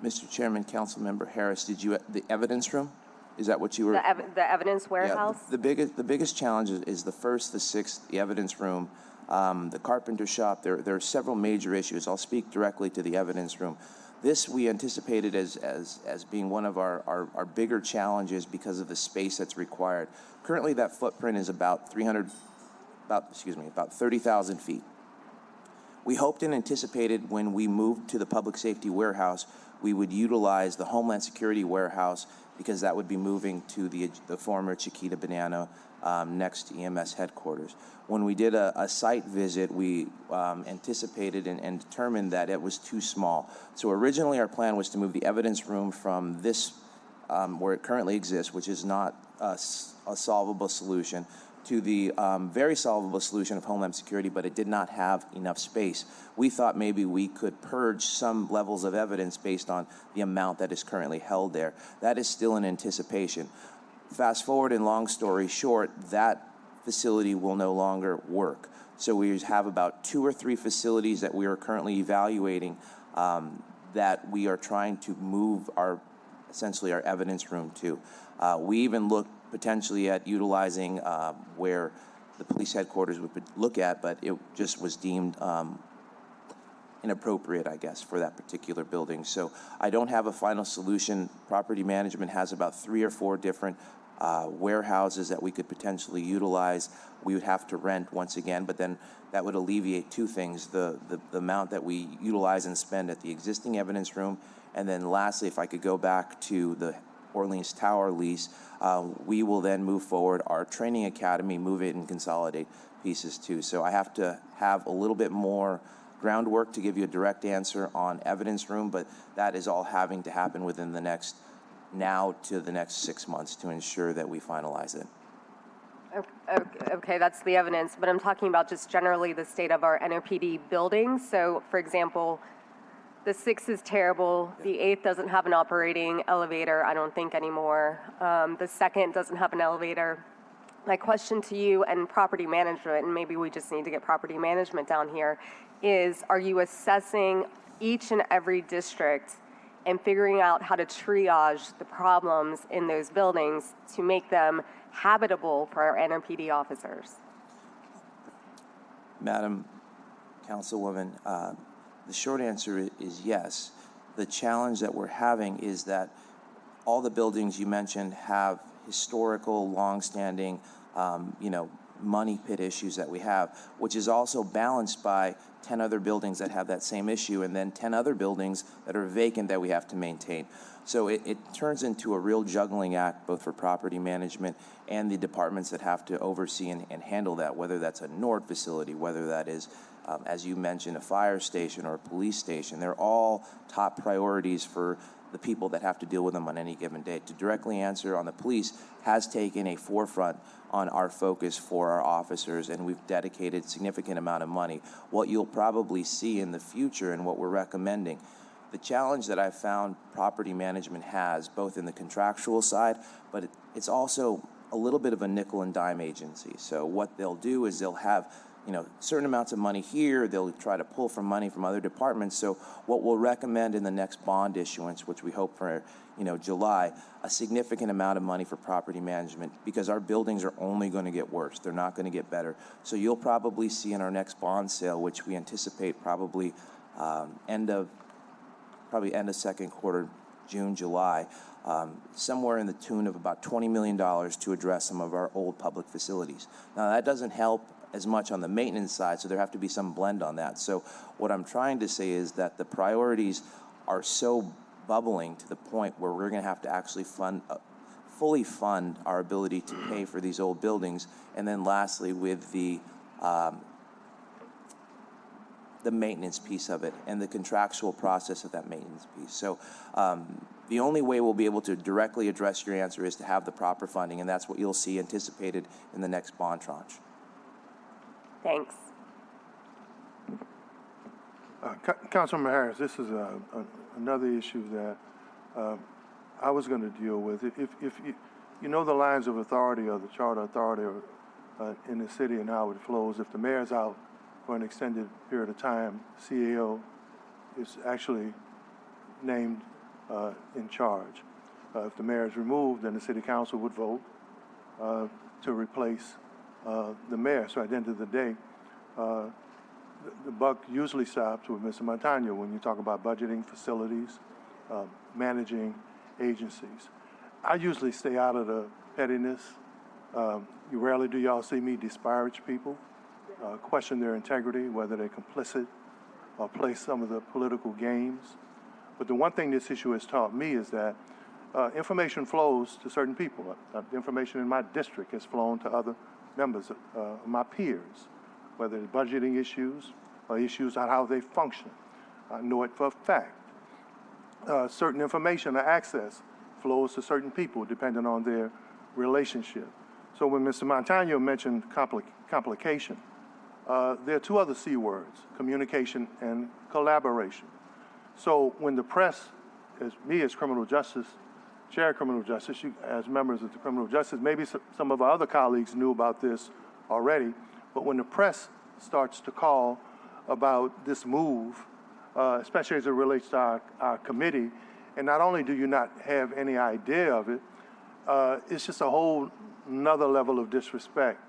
Mr. Chairman, Councilmember Harris, the evidence room? Is that what you were? The evidence warehouse? Yeah, the biggest challenge is the first, the sixth, the evidence room, the carpenter shop. There are several major issues. I'll speak directly to the evidence room. This we anticipated as being one of our bigger challenges because of the space that's required. Currently, that footprint is about 30,000 feet. We hoped and anticipated when we moved to the public safety warehouse, we would utilize the Homeland Security warehouse because that would be moving to the former Chiquita Banana next to EMS headquarters. When we did a site visit, we anticipated and determined that it was too small. So originally our plan was to move the evidence room from this, where it currently exists, which is not a solvable solution, to the very solvable solution of Homeland Security, but it did not have enough space. We thought maybe we could purge some levels of evidence based on the amount that is currently held there. That is still in anticipation. Fast forward, and long story short, that facility will no longer work. So we have about 2 or 3 facilities that we are currently evaluating that we are trying to move essentially our evidence room to. We even looked potentially at utilizing where the police headquarters would look at, but it just was deemed inappropriate, I guess, for that particular building. So I don't have a final solution. Property management has about 3 or 4 different warehouses that we could potentially utilize. We would have to rent once again, but then that would alleviate 2 things, the amount that we utilize and spend at the existing evidence room, and then lastly, if I could go back to the Orleans Tower lease, we will then move forward our training academy, move it and consolidate pieces too. So I have to have a little bit more groundwork to give you a direct answer on evidence room, but that is all having to happen within the next 6 months to ensure that we finalize it. Okay, that's the evidence, but I'm talking about just generally the state of our NOPD buildings. So, for example, the 6th is terrible. The 8th doesn't have an operating elevator, I don't think, anymore. The 2nd doesn't have an elevator. My question to you and property management, and maybe we just need to get property management down here, is are you assessing each and every district and figuring out how to triage the problems in those buildings to make them habitable for our NOPD officers? Madam Councilwoman, the short answer is yes. The challenge that we're having is that all the buildings you mentioned have historical, long-standing, money pit issues that we have, which is also balanced by 10 other buildings that have that same issue, and then 10 other buildings that are vacant that we have to maintain. So it turns into a real juggling act, both for property management and the departments that have to oversee and handle that, whether that's a NORD facility, whether that is, as you mentioned, a fire station or a police station. They're all top priorities for the people that have to deal with them on any given day. To directly answer on the police has taken a forefront on our focus for our officers, and we've dedicated a significant amount of money. What you'll probably see in the future and what we're recommending, the challenge that I've found property management has, both in the contractual side, but it's also a little bit of a nickel and dime agency. So what they'll do is they'll have certain amounts of money here, they'll try to pull from money from other departments. So what we'll recommend in the next bond issuance, which we hope for, July, a significant amount of money for property management, because our buildings are only going to get worse. They're not going to get better. So you'll probably see in our next bond sale, which we anticipate probably end of second quarter, June, July, somewhere in the tune of about $20 million to address some of our old public facilities. Now, that doesn't help as much on the maintenance side, so there have to be some blend on that. So what I'm trying to say is that the priorities are so bubbling to the point where we're going to have to actually fully fund our ability to pay for these old buildings, and then lastly with the maintenance piece of it and the contractual process of that maintenance piece. So the only way we'll be able to directly address your answer is to have the proper funding, and that's what you'll see anticipated in the next bond tranche. Thanks. Councilman Harris, this is another issue that I was going to deal with. If you know the lines of authority or the charter authority in the city and how it flows, if the mayor's out for an extended period of time, CAO is actually named in charge. If the mayor is removed, then the city council would vote to replace the mayor. So at the end of the day, the buck usually stops with Mr. Montano when you talk about budgeting, facilities, managing agencies. I usually stay out of the pettiness. You rarely do y'all see me disparage people, question their integrity, whether they're complicit or play some of the political games. But the one thing this issue has taught me is that information flows to certain people. Information in my district has flown to other members, my peers, whether it's budgeting issues or issues on how they function. I know it for a fact. Certain information or access flows to certain people depending on their relationship. So when Mr. Montano mentioned complication, there are two other C words, communication and collaboration. So when the press, as me as criminal justice, chair of criminal justice, you, as members of the criminal justice, maybe some of our other colleagues knew about this already, but when the press starts to call about this move, especially as it relates to our committee, and not only do you not have any idea of it, it's just a whole another level of disrespect,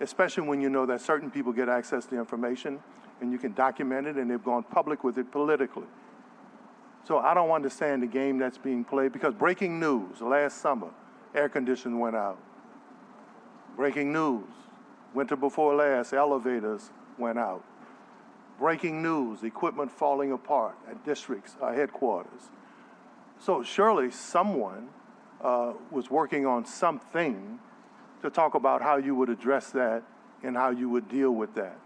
especially when you know that certain people get access to information and you can document it and they've gone public with it politically. So I don't understand the game that's being played because breaking news, last summer, air conditioning went out. Breaking news, winter before last, elevators went out. Breaking news, equipment falling apart at districts, headquarters. So surely someone was working on something to talk about how you would address that and how you would deal with that.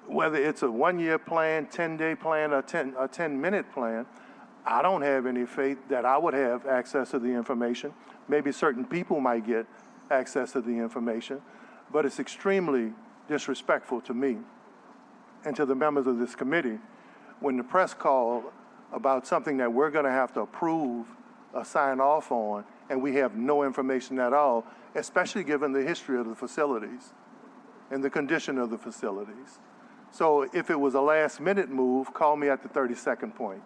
Whether it's a one-year plan, 10-day plan, or 10-minute plan, I don't have any faith that I would have access to the information. Maybe certain people might get access to the information, but it's extremely disrespectful to me and to the members of this committee when the press call about something that we're going to have to approve or sign off on, and we have no information at all, especially given the history of the facilities and the condition of the facilities. So if it was a last-minute move, call me at the 32nd point.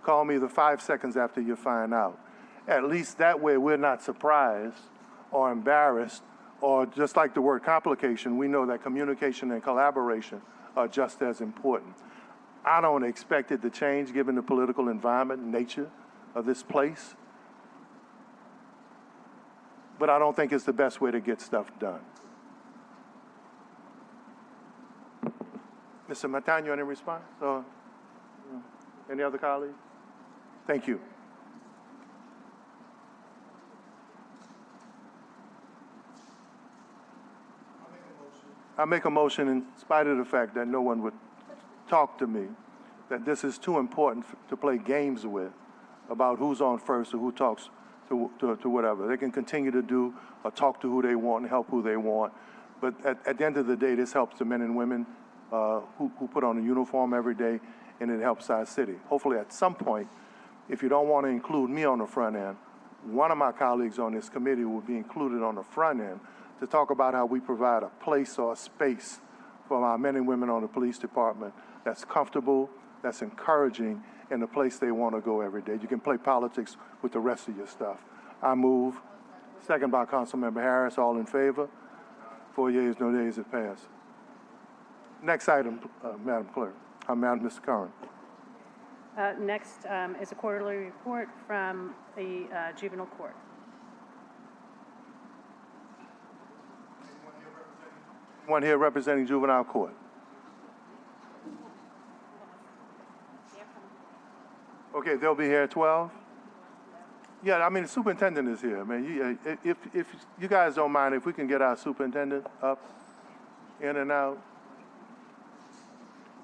Call me the 5 seconds after you find out. At least that way we're not surprised or embarrassed, or just like the word complication, we know that communication and collaboration are just as important. I don't expect it to change given the political environment and nature of this place, but I don't think it's the best way to get stuff done. Mr. Montano, any response? Or any other colleagues? Thank you. I make a motion in spite of the fact that no one would talk to me, that this is too important to play games with about who's on first or who talks to whatever. They can continue to do or talk to who they want and help who they want. But at the end of the day, this helps the men and women who put on a uniform every day, and it helps our city. Hopefully at some point, if you don't want to include me on the front end, one of my colleagues on this committee will be included on the front end to talk about how we provide a place or a space for our men and women on the police department that's comfortable, that's encouraging, and the place they want to go every day. You can play politics with the rest of your stuff. I move. Second by Councilmember Harris. All in favor? 4 yeas, no nays, it passed. Next item, Madam Clerk. Mr. Curran. Next is a quarterly report from the juvenile court. One here representing juvenile court. Okay, they'll be here at 12? Yeah, I mean, the superintendent is here, man. If you guys don't mind, if we can get our superintendent up, in and out.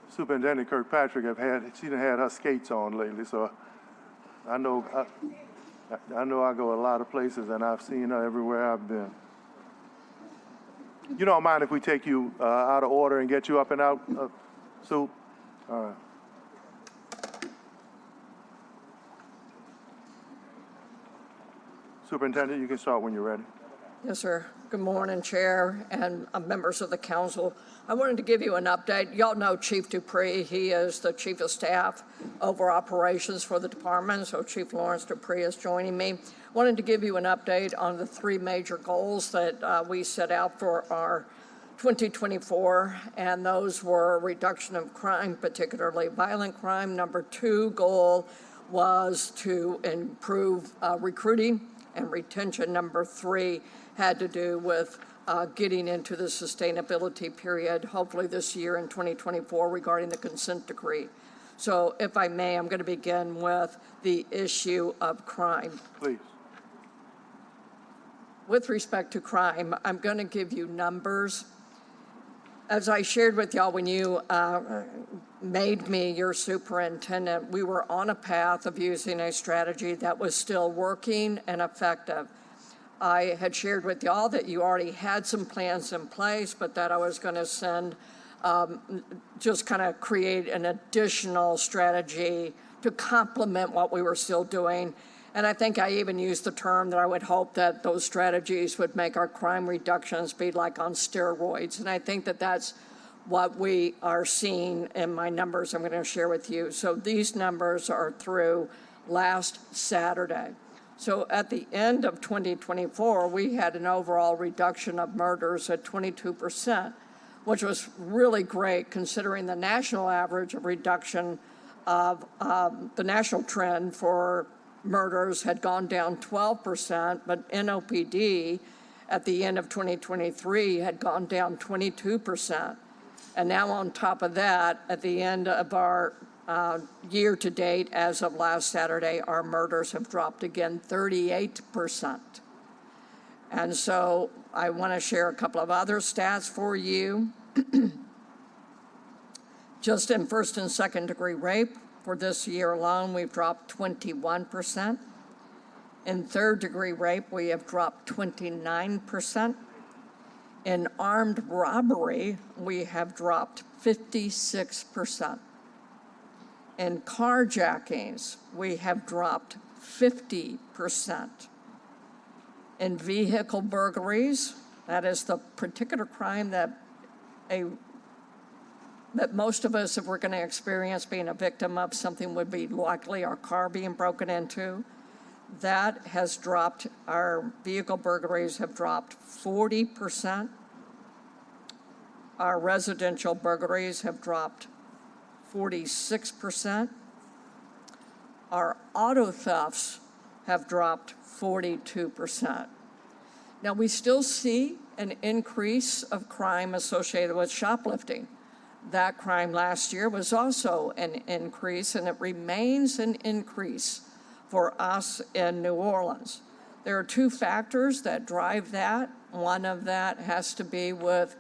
Superintendent Kirkpatrick she done had her skates on lately, so I know I go a lot of places and I've seen her everywhere I've been. You don't mind if we take you out of order and get you up and out, Sue? All right. Superintendent, you can start when you're ready. Yes, sir. Good morning, Chair and members of the council. I wanted to give you an update. Y'all know Chief Dupree. He is the Chief of Staff over operations for the department, so Chief Lawrence Dupree is joining me. Wanted to give you an update on the three major goals that we set out for our 2024, and those were reduction of crime, particularly violent crime. Number 2 goal was to improve recruiting and retention. Number 3 had to do with getting into the sustainability period, hopefully this year in 2024, regarding the consent decree. So if I may, I'm going to begin with the issue of crime. Please. With respect to crime, I'm going to give you numbers. As I shared with y'all when you made me your superintendent, we were on a path of using a strategy that was still working and effective. I had shared with y'all that you already had some plans in place, but that I was going to send, just kind of create an additional strategy to complement what we were still doing. And I think I even used the term that I would hope that those strategies would make our crime reductions be like on steroids. And I think that that's what we are seeing in my numbers I'm going to share with you. So these numbers are through last Saturday. So at the end of 2024, we had an overall reduction of murders at 22%, which was really great considering the national average of reduction of the national trend for murders had gone down 12%, but NOPD at the end of 2023 had gone down 22%. And now on top of that, at the end of our year to date, as of last Saturday, our murders have dropped again 38%. And so I want to share a couple of other stats for you. Just in first and second degree rape for this year alone, we've dropped 21%. In third degree rape, we have dropped 29%. In armed robbery, we have dropped 56%. In carjackings, we have dropped 50%. In vehicle burglaries, that is the particular crime that most of us, if we're going to experience being a victim of something, would be likely our car being broken into. That has dropped, our vehicle burglaries have dropped 40%. Our residential burglaries have dropped 46%. Our auto thefts have dropped 42%. Now, we still see an increase of crime associated with shoplifting. That crime last year was also an increase, and it remains an increase for us in New Orleans. There are two factors that drive that. One of that has to be with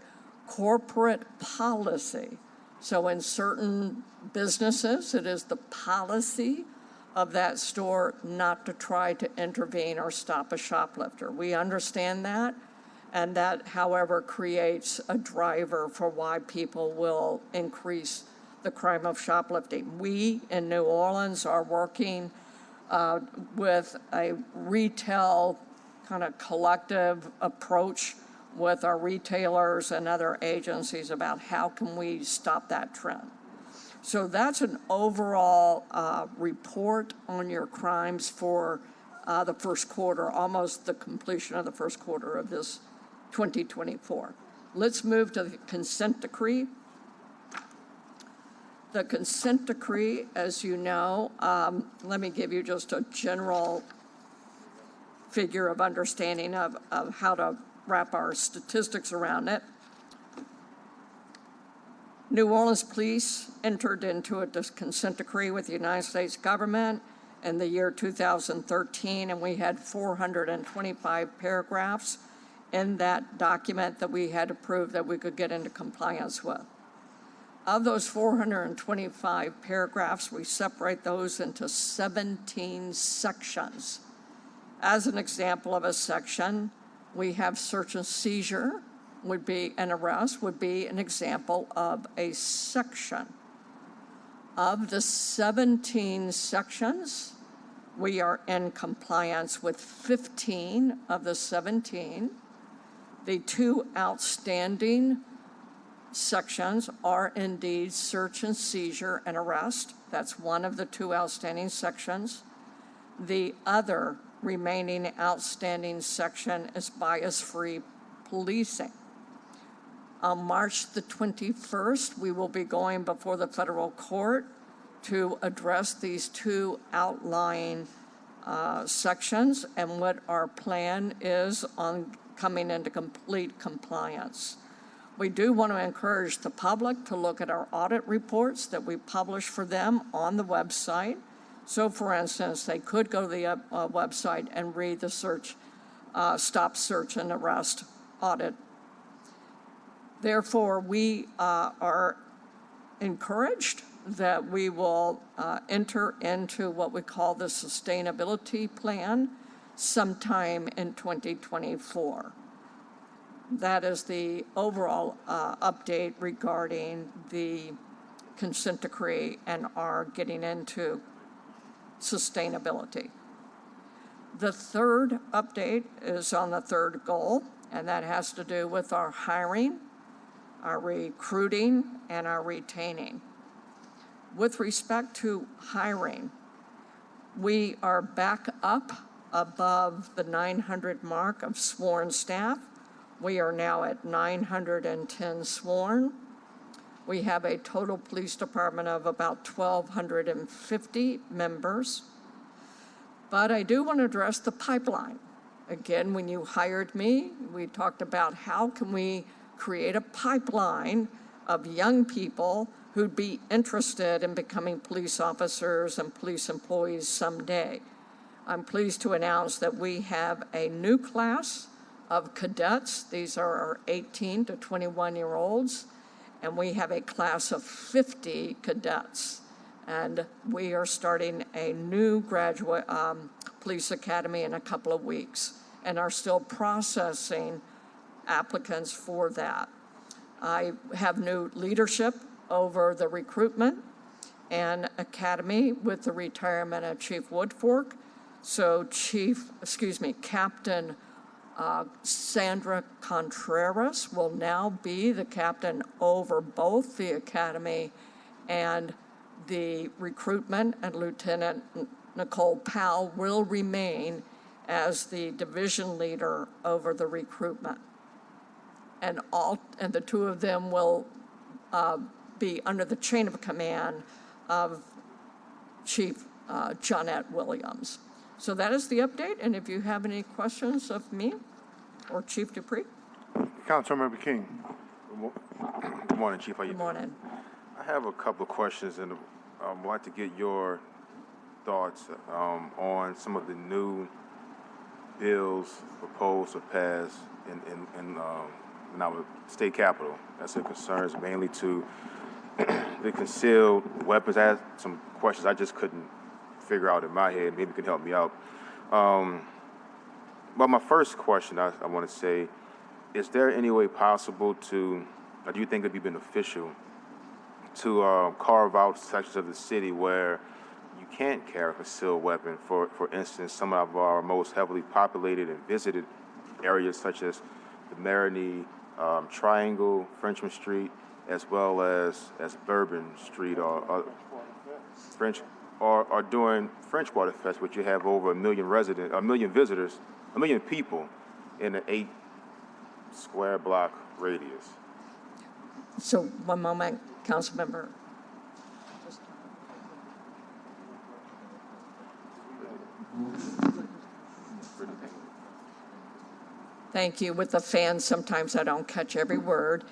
corporate policy. So in certain businesses, it is the policy of that store not to try to intervene or stop a shoplifter. We understand that, and that, however, creates a driver for why people will increase the crime of shoplifting. We in New Orleans are working with a retail kind of collective approach with our retailers and other agencies about how can we stop that trend. So that's an overall report on your crimes for the first quarter, almost the completion of the first quarter of this 2024. Let's move to the consent decree. The consent decree, as you know, let me give you just a general figure of understanding of how to wrap our statistics around it. New Orleans Police entered into a consent decree with the United States government in the year 2013, and we had 425 paragraphs in that document that we had to prove that we could get into compliance with. Of those 425 paragraphs, we separate those into 17 sections. As an example of a section, we have search and seizure would be an arrest, would be an example of a section. Of the 17 sections, we are in compliance with 15 of the 17. The two outstanding sections are indeed search and seizure and arrest. That's one of the two outstanding sections. The other remaining outstanding section is bias-free policing. On March the 21st, we will be going before the federal court to address these two outlying sections and what our plan is on coming into complete compliance. We do want to encourage the public to look at our audit reports that we publish for them on the website. So, for instance, they could go to the website and read the stop, search, and arrest audit. Therefore, we are encouraged that we will enter into what we call the sustainability plan sometime in 2024. That is the overall update regarding the consent decree and our getting into sustainability. The third update is on the third goal, and that has to do with our hiring, our recruiting, and our retaining. With respect to hiring, we are back up above the 900 mark of sworn staff. We are now at 910 sworn. We have a total police department of about 1,250 members. But I do want to address the pipeline. Again, when you hired me, we talked about how can we create a pipeline of young people who'd be interested in becoming police officers and police employees someday. I'm pleased to announce that we have a new class of cadets. These are our 18 to 21-year-olds, and we have a class of 50 cadets. And we are starting a new graduate police academy in a couple of weeks and are still processing applicants for that. I have new leadership over the recruitment and academy with the retirement of Chief Woodfork. So Captain Sandra Contreras will now be the captain over both the academy and the recruitment, and Lieutenant Nicole Powell will remain as the division leader over the recruitment. And the two of them will be under the chain of command of Chief Johnette Williams. So that is the update, and if you have any questions of me or Chief Dupree. Councilmember King. Good morning, Chief. How you Good doing? morning. I have a couple of questions, and I'd like to get your thoughts on some of the new bills proposed or passed in our state capitol. That's a concerns mainly to the concealed weapons. I had some questions I just couldn't figure out in my head. Maybe you can help me out. But my first question I want to say, is there any way possible to, or do you think it'd be beneficial to carve out sections of the city where you can't carry a concealed weapon? For instance, some of our most heavily populated and visited areas such as the Marigny Triangle, Frenchman Street, as well as Bourbon Street or during French Water Fest, which you have over 1 million visitors, 1 million people in an 8 square block radius. So one moment, council member. Thank you. With the fans, sometimes I don't catch every word.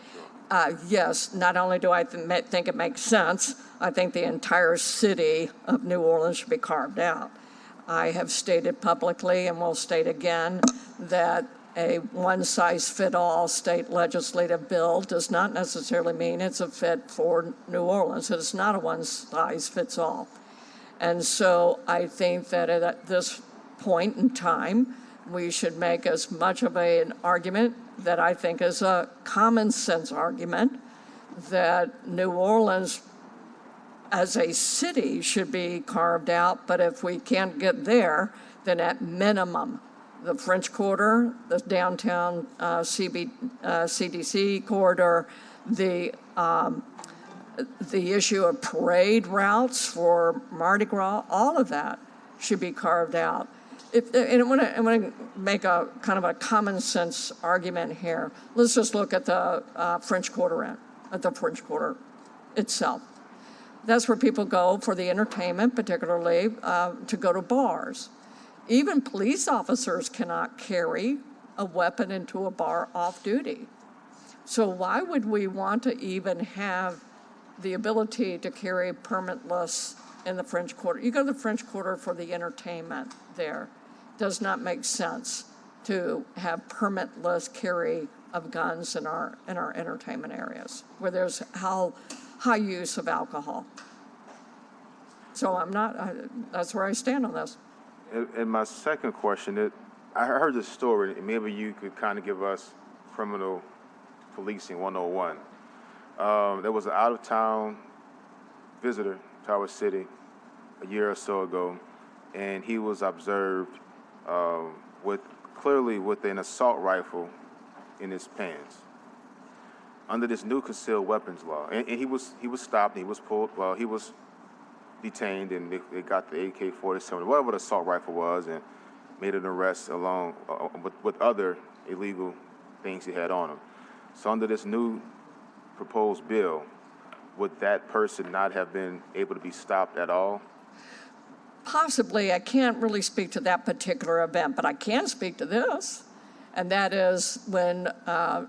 Yes, not only do I think it makes sense, I think the entire city of New Orleans should be carved out. I have stated publicly and will state again that a one-size-fit-all state legislative bill does not necessarily mean it's a fit for New Orleans. It is not a one-size-fits-all. And so I think that at this point in time, we should make as much of an argument that I think is a common sense argument that New Orleans as a city should be carved out, but if we can't get there, then at minimum, the French Quarter, the downtown CDC corridor, the issue of parade routes for Mardi Gras, all of that should be carved out. And I want to make a kind of a common sense argument here. Let's just look at the French Quarter itself. That's where people go for the entertainment, particularly to go to bars. Even police officers cannot carry a weapon into a bar off duty. So why would we want to even have the ability to carry permitless in the French Quarter? You go to the French Quarter for the entertainment there. Does not make sense to have permitless carry of guns in our entertainment areas where there's high use of alcohol. So that's where I stand on this. And my second question, I heard this story, and maybe you could kind of give us criminal policing 101. There was an out-of-town visitor to our city a year or so ago, and he was observed clearly with an assault rifle in his pants under this new concealed weapons law. And he was stopped, and he was pulled, well, he was detained, and they got the AK-47, whatever the assault rifle was, and made an arrest along with other illegal things he had on him. So under this new proposed bill, would that person not have been able to be stopped at all? Possibly. I can't really speak to that particular event, but I can speak to this. And that is when,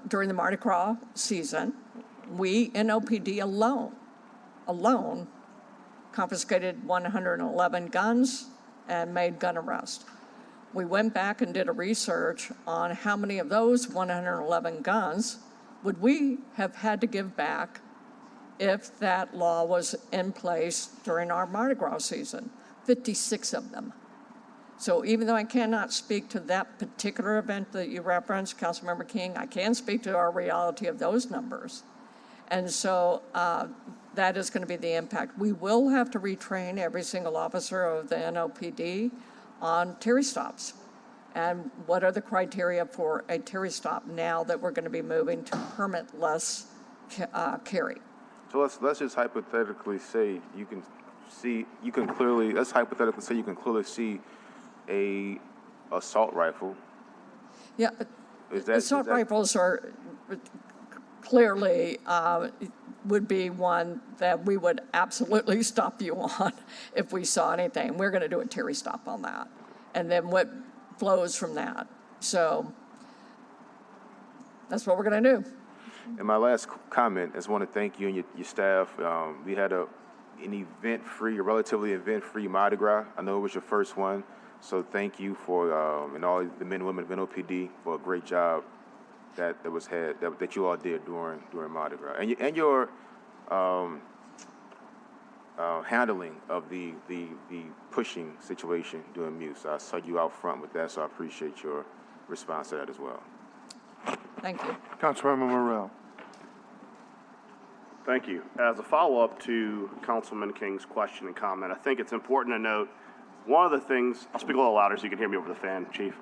during the Mardi Gras season, we, NOPD alone, confiscated 111 guns and made gun arrests. We went back and did a research on how many of those 111 guns would we have had to give back if that law was in place during our Mardi Gras season. 56 of them. So even though I cannot speak to that particular event that you referenced, Councilmember King, I can speak to our reality of those numbers. And so that is going to be the impact. We will have to retrain every single officer of the NOPD on Terry stops. And what are the criteria for a Terry stop now that we're going to be moving to permitless carry? So let's just hypothetically say you can clearly see a assault rifle. Yeah, assault rifles are clearly would be one that we would absolutely stop you on if we saw anything. We're going to do a Terry stop on that. And then what flows from that. So that's what we're going to do. And my last comment, I just want to thank you and your staff. We had a relatively event-free Mardi Gras. I know it was your first one, so thank you for and all the men and women of NOPD for a great job that you all did during Mardi Gras, and your handling of the pushing situation during Muse. I saw you out front with that, so I appreciate your response to that as well. Thank you. Councilmember Morrell. Thank you. As a follow-up to Councilman King's question and comment, I think it's important to note one of the things, I'll speak a little louder so you can hear me over the fan, Chief.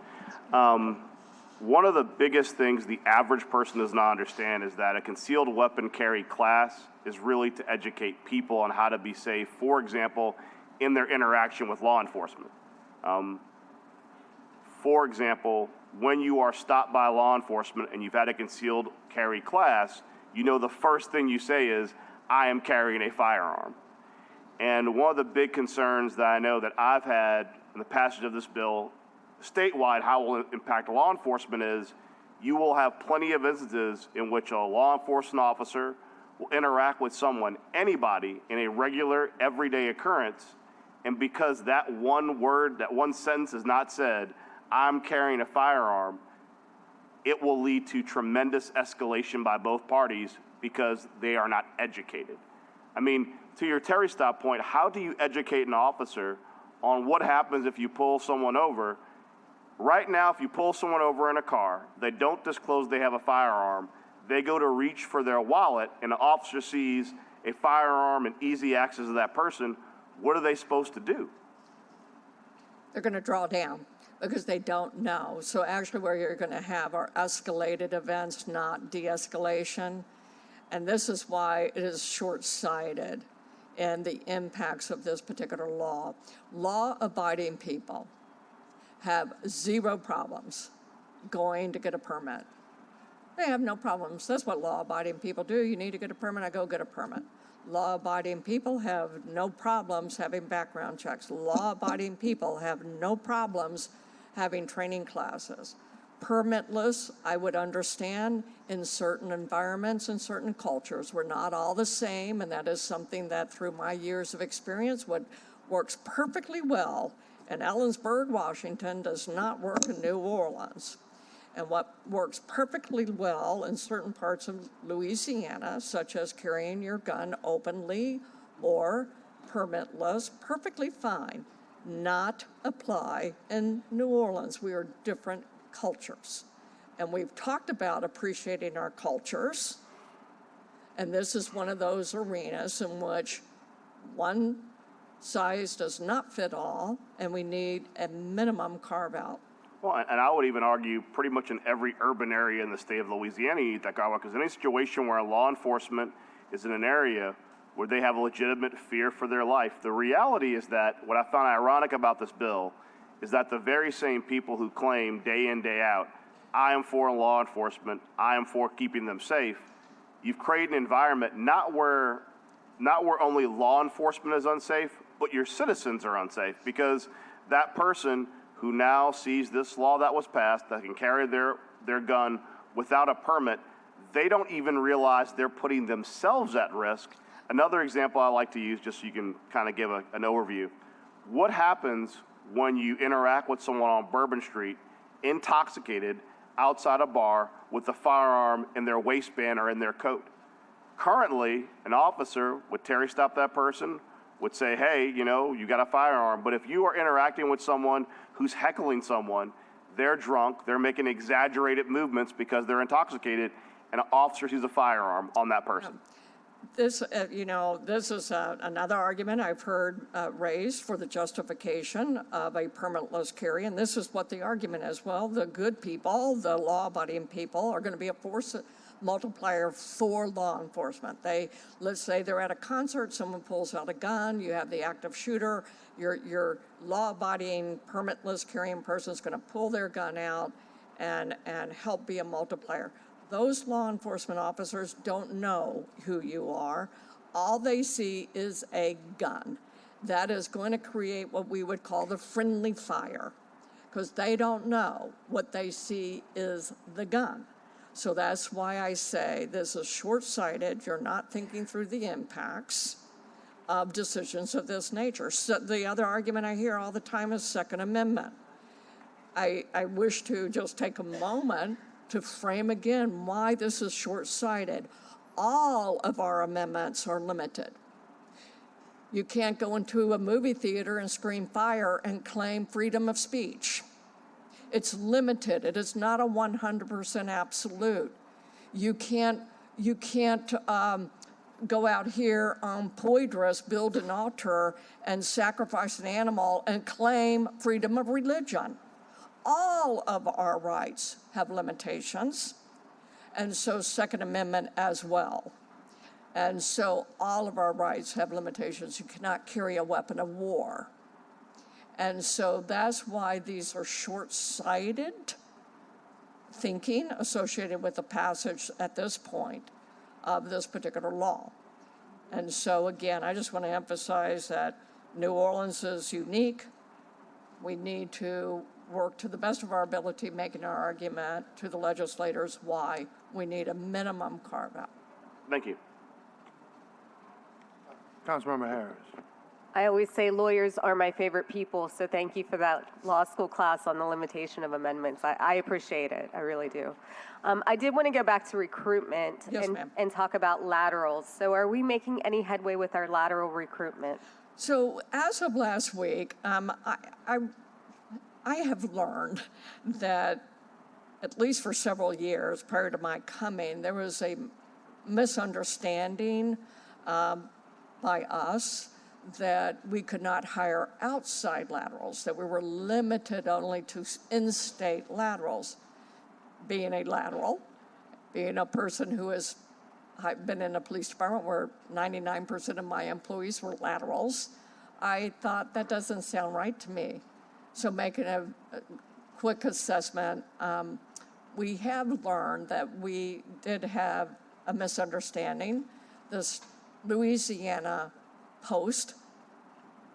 One of the biggest things the average person does not understand is that a concealed weapon carry class is really to educate people on how to be safe, for example, in their interaction with law enforcement. For example, when you are stopped by law enforcement and you've had a concealed carry class, you know the first thing you say is, I am carrying a firearm. And one of the big concerns that I know that I've had in the passage of this bill statewide, how it will impact law enforcement is you will have plenty of instances in which a law enforcement officer will interact with someone, anybody, in a regular, everyday occurrence, and because that one word, that one sentence is not said, I'm carrying a firearm, it will lead to tremendous escalation by both parties because they are not educated. I mean, to your Terry stop point, how do you educate an officer on what happens if you pull someone over? Right now, if you pull someone over in a car, they don't disclose they have a firearm, they go to reach for their wallet, and the officer sees a firearm and easy access to that person, what are they supposed to do? They're going to draw down. because they don't know. So actually where you're going to have are escalated events, not de-escalation. And this is why it is short-sighted in the impacts of this particular law. Law-abiding people have zero problems going to get a permit. They have no problems. That's what law-abiding people do. You need to get a permit, I go get a permit. Law-abiding people have no problems having background checks. Law-abiding people have no problems having training classes. Permitless, I would understand in certain environments and certain cultures. We're not all the same, and that is something that through my years of experience, what works perfectly well in Ellensburg, Washington, does not work in New Orleans. And what works perfectly well in certain parts of Louisiana, such as carrying your gun openly or permitless, perfectly fine, not apply in New Orleans. We are different cultures. And we've talked about appreciating our cultures. And this is one of those arenas in which one size does not fit all, and we need a minimum carve out. Well, and I would even argue pretty much in every urban area in the state of Louisiana, you need that carve out, because any situation where law enforcement is in an area where they have a legitimate fear for their life, the reality is that what I found ironic about this bill is that the very same people who claim day in, day out, I am for law enforcement, I am for keeping them safe, you've created an environment not where only law enforcement is unsafe, but your citizens are unsafe, because that person who now sees this law that was passed that can carry their gun without a permit, they don't even realize they're putting themselves at risk. Another example I like to use, just so you can kind of give an overview. What happens when you interact with someone on Bourbon Street, intoxicated, outside a bar, with a firearm in their waistband or in their coat? Currently, an officer would Terry stop that person, would say, hey, you got a firearm. But if you are interacting with someone who's heckling someone, they're drunk, they're making exaggerated movements because they're intoxicated, and an officer sees a firearm on that person. This, this is another argument I've heard raised for the justification of a permitless carry, and this is what the argument is. Well, the good people, the law-abiding people, are going to be a force multiplier for law enforcement. Let's say they're at a concert, someone pulls out a gun, you have the active shooter, your law-abiding, permitless carrying person is going to pull their gun out and help be a multiplier. Those law enforcement officers don't know who you are. All they see is a gun. That is going to create what we would call the friendly fire, because they don't know. What they see is the gun. So that's why I say this is short-sighted. You're not thinking through the impacts of decisions of this nature. So the other argument I hear all the time is Second Amendment. I wish to just take a moment to frame again why this is short-sighted. All of our amendments are limited. You can't go into a movie theater and scream fire and claim freedom of speech. It's limited. It is not a 100% absolute. You can't go out here on Poydras, build an altar, and sacrifice an animal and claim freedom of religion. All of our rights have limitations, and so Second Amendment as well. And so all of our rights have limitations. You cannot carry a weapon of war. And so that's why these are short-sighted thinking associated with the passage at this point of this particular law. And so again, I just want to emphasize that New Orleans is unique. We need to work to the best of our ability, making our argument to the legislators why we need a minimum carve-out. Thank you. Councilmember Harris. I always say lawyers are my favorite people, so thank you for that law school class on the limitation of amendments. I appreciate it. I really do. I did want to go back to recruitment and talk about laterals. So are we making any headway with our lateral recruitment? So as of last week, I have learned that at least for several years prior to my coming, there was a misunderstanding by us that we could not hire outside laterals, that we were limited only to in-state laterals. Being a lateral, being a person who has, I've been in a police department where 99% of my employees were laterals, I thought that doesn't sound right to me. So making a quick assessment, we have learned that we did have a misunderstanding. This Louisiana Post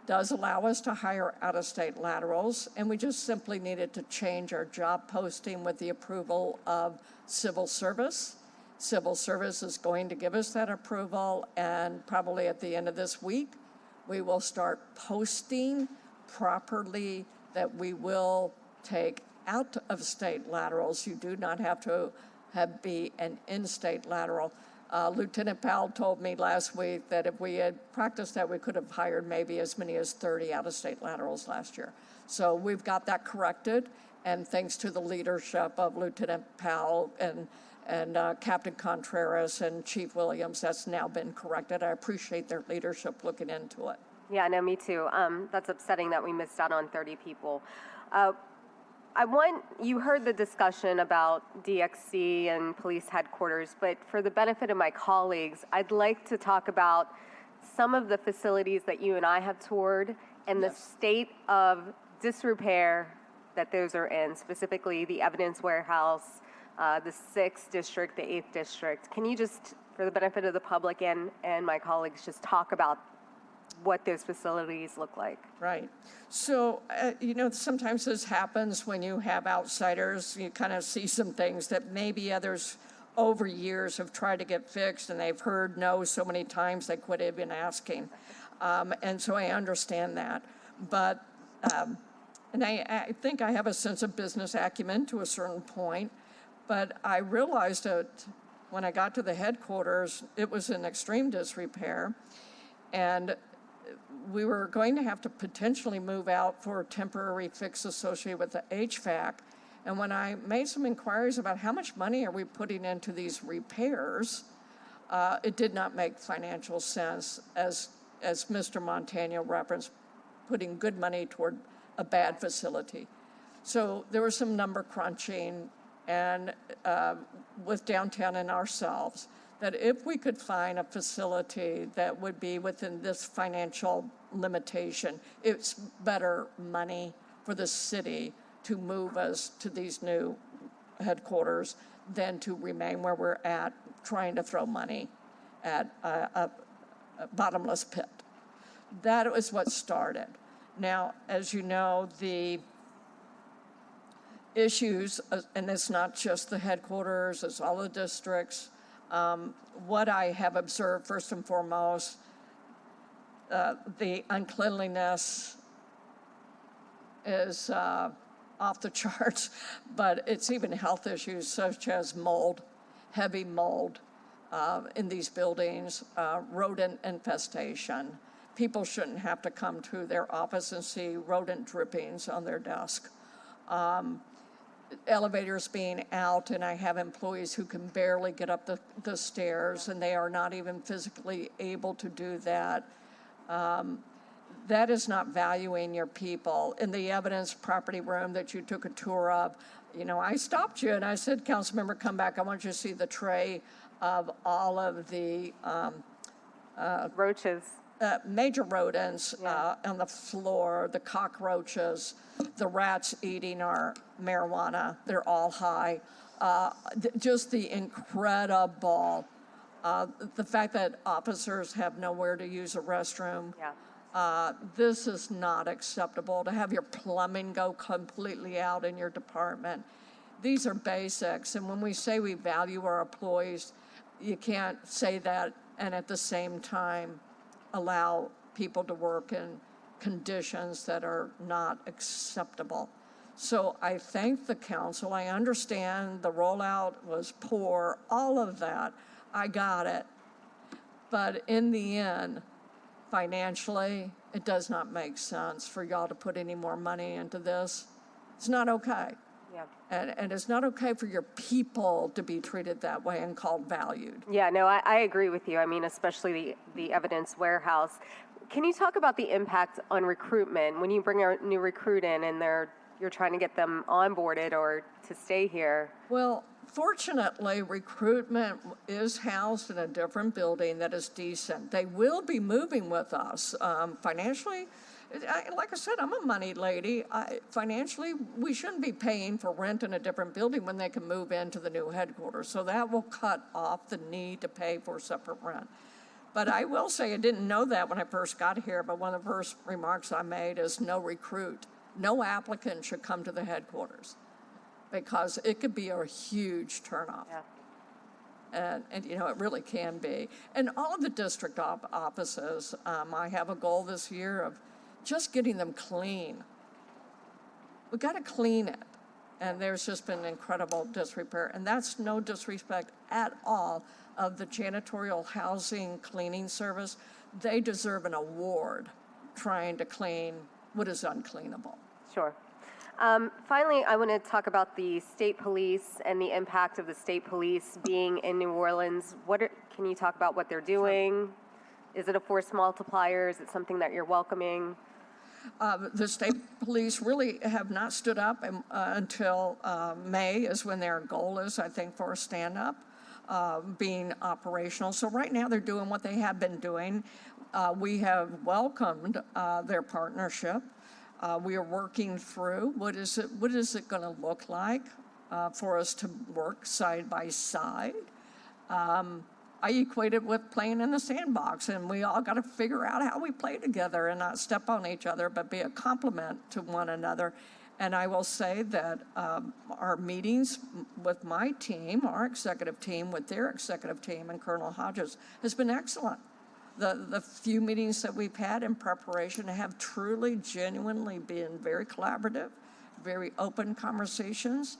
does allow us to hire out-of-state laterals, and we just simply needed to change our job posting with the approval of Civil Service. Civil Service is going to give us that approval, and probably at the end of this week, we will start posting properly that we will take out-of-state laterals. You do not have to be an in-state lateral. Lieutenant Powell told me last week that if we had practiced that, we could have hired maybe as many as 30 out-of-state laterals last year. So we've got that corrected, and thanks to the leadership of Lieutenant Powell and Captain Contreras and Chief Williams, that's now been corrected. I appreciate their leadership looking into it. Yeah, no, me too. That's upsetting that we missed out on 30 people. You heard the discussion about DXC and police headquarters, but for the benefit of my colleagues, I'd like to talk about some of the facilities that you and I have toured and the state of disrepair that those are in, specifically the evidence warehouse, the 6th district, the 8th district. Can you just, for the benefit of the public and my colleagues, just talk about what those facilities look like? Right. So, sometimes this happens when you have outsiders. You kind of see some things that maybe others over years have tried to get fixed, and they've heard no so many times they quit even asking. And so I understand that. But, and I think I have a sense of business acumen to a certain point, but I realized that when I got to the headquarters, it was in extreme disrepair, and we were going to have to potentially move out for a temporary fix associated with the HVAC. And when I made some inquiries about how much money are we putting into these repairs, it did not make financial sense, as Mr. Montano referenced, putting good money toward a bad facility. So there was some number crunching, and with downtown and ourselves, that if we could find a facility that would be within this financial limitation, it's better money for the city to move us to these new headquarters than to remain where we're at, trying to throw money at a bottomless pit. That was what started. Now, as you know, the issues, and it's not just the headquarters, it's all the districts. What I have observed, first and foremost, the uncleanliness is off the charts, but it's even health issues such as mold, heavy mold in these buildings, rodent infestation. People shouldn't have to come to their office and see rodent drippings on their desk. Elevators being out, and I have employees who can barely get up the stairs, and they are not even physically able to do that. That is not valuing your people. In the evidence property room that you took a tour of, I stopped you and I said, Councilmember, come back. I want you to see the tray of all of the roaches. Major rodents on the floor, the cockroaches, the rats eating our marijuana. They're all high. Just the incredible, the fact that officers have nowhere to use a restroom. This is not acceptable. To have your plumbing go completely out in your department. These are basics. And when we say we value our employees, you can't say that and at the same time allow people to work in conditions that are not acceptable. So I thank the council. I understand the rollout was poor, all of that. I got it. But in the end, financially, it does not make sense for y'all to put any more money into this. It's not okay. And it's not okay for your people to be treated that way and called valued. Yeah, no, I agree with you. I mean, especially the evidence warehouse. Can you talk about the impact on recruitment when you bring a new recruit in and you're trying to get them onboarded or to stay here? Well, fortunately, recruitment is housed in a different building that is decent. They will be moving with us. Financially, like I said, I'm a money lady. Financially, we shouldn't be paying for rent in a different building when they can move into the new headquarters. So that will cut off the need to pay for separate rent. But I will say I didn't know that when I first got here, but one of the first remarks I made is no applicant should come to the headquarters, because it could be a huge turnoff. Yeah. And you know, it really can be. And all of the district offices, I have a goal this year of just getting them clean. We got to clean it. And there's just been incredible disrepair. And that's no disrespect at all of the janitorial housing cleaning service. They deserve an award trying to clean what is uncleanable. Sure. Finally, I want to talk about the state police and the impact of the state police being in New Orleans. Can you talk about what they're doing? Is it a force multiplier? Is it something that you're welcoming? The state police really have not stood up until May is when their goal is, I think, for a stand-up, being operational. So right now they're doing what they have been doing. We have welcomed their partnership. We are working through what is it going to look like for us to work side by side. I equate it with playing in the sandbox, and we all got to figure out how we play together and not step on each other, but be a complement to one another. And I will say that our meetings with my team, our executive team, with their executive team and Colonel Hodges has been excellent. The few meetings that we've had in preparation have truly, genuinely been very collaborative, very open conversations,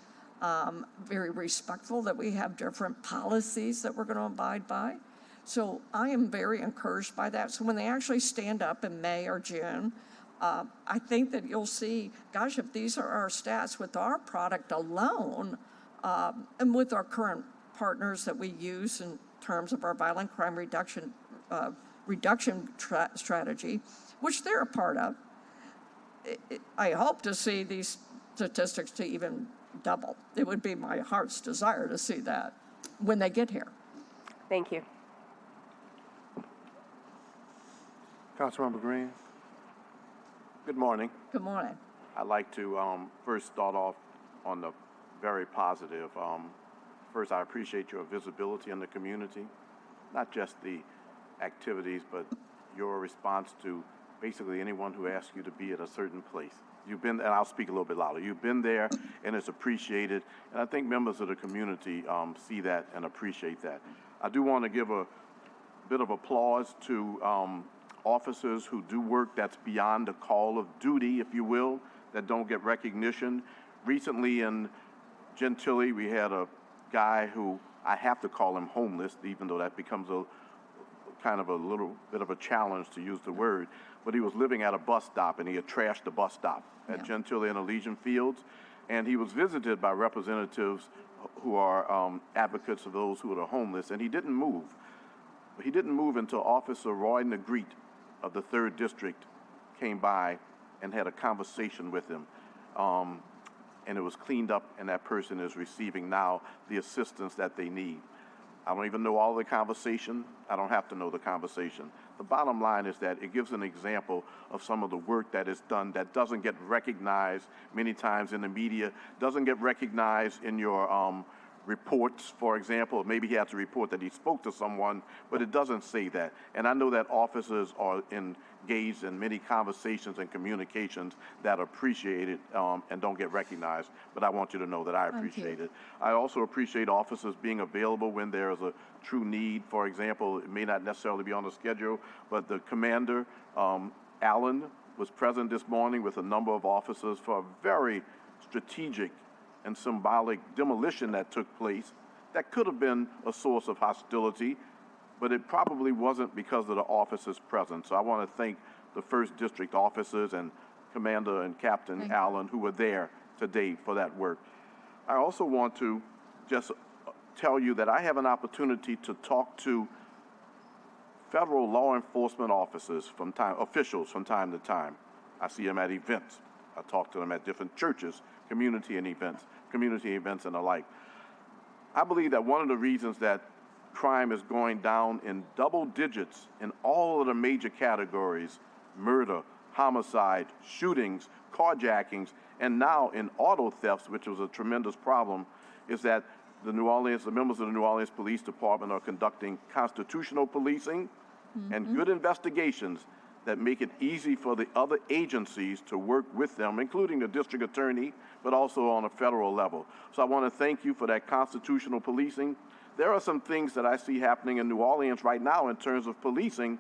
very respectful that we have different policies that we're going to abide by. So I am very encouraged by that. So when they actually stand up in May or June, I think that you'll see, gosh, if these are our stats with our product alone, and with our current partners that we use in terms of our violent crime reduction strategy, which they're a part of, I hope to see these statistics to even double. It would be my heart's desire to see that when they get here. Thank you. Councilmember Green. Good morning. Good morning. I'd like to first start off on the very positive. First, I appreciate your visibility in the community, not just the activities, but your response to basically anyone who asks you to be at a certain place. You've been, and I'll speak a little bit louder, you've been there and it's appreciated. And I think members of the community see that and appreciate that. I do want to give a bit of applause to officers who do work that's beyond the call of duty, if you will, that don't get recognition. Recently in Gentilly, we had a guy who, I have to call him homeless, even though that becomes a kind of a little bit of a challenge to use the word, but he was living at a bus stop and he had trashed the bus stop at Gentilly and Elysian Fields, and he was visited by representatives who are advocates of those who are homeless, and he didn't move. He didn't move until Officer Roy Negrete of the 3rd District came by and had a conversation with him. And it was cleaned up, and that person is receiving now the assistance that they need. I don't even know all the conversation. I don't have to know the conversation. The bottom line is that it gives an example of some of the work that is done that doesn't get recognized many times in the media, doesn't get recognized in your reports, for example. Maybe he has to report that he spoke to someone, but it doesn't say that. And I know that officers are engaged in many conversations and communications that are appreciated and don't get recognized, but I want you to know that I appreciate it. I also appreciate officers being available when there is a true need. For example, it may not necessarily be on the schedule, but the commander, Allen, was present this morning with a number of officers for a very strategic and symbolic demolition that took place that could have been a source of hostility, but it probably wasn't because of the officers present. So I want to thank the 1st District officers and Commander and Captain Allen who were there today for that work. I also want to just tell you that I have an opportunity to talk to federal law enforcement officers officials from time to time. I see them at events. I talk to them at different churches, community events and the like. I believe that one of the reasons that crime is going down in double digits in all of the major categories, murder, homicide, shootings, carjackings, and now in auto thefts, which was a tremendous problem, is that the members of the New Orleans Police Department are conducting constitutional policing and good investigations that make it easy for the other agencies to work with them, including the district attorney, but also on a federal level. So I want to thank you for that constitutional policing. There are some things that I see happening in New Orleans right now in terms of policing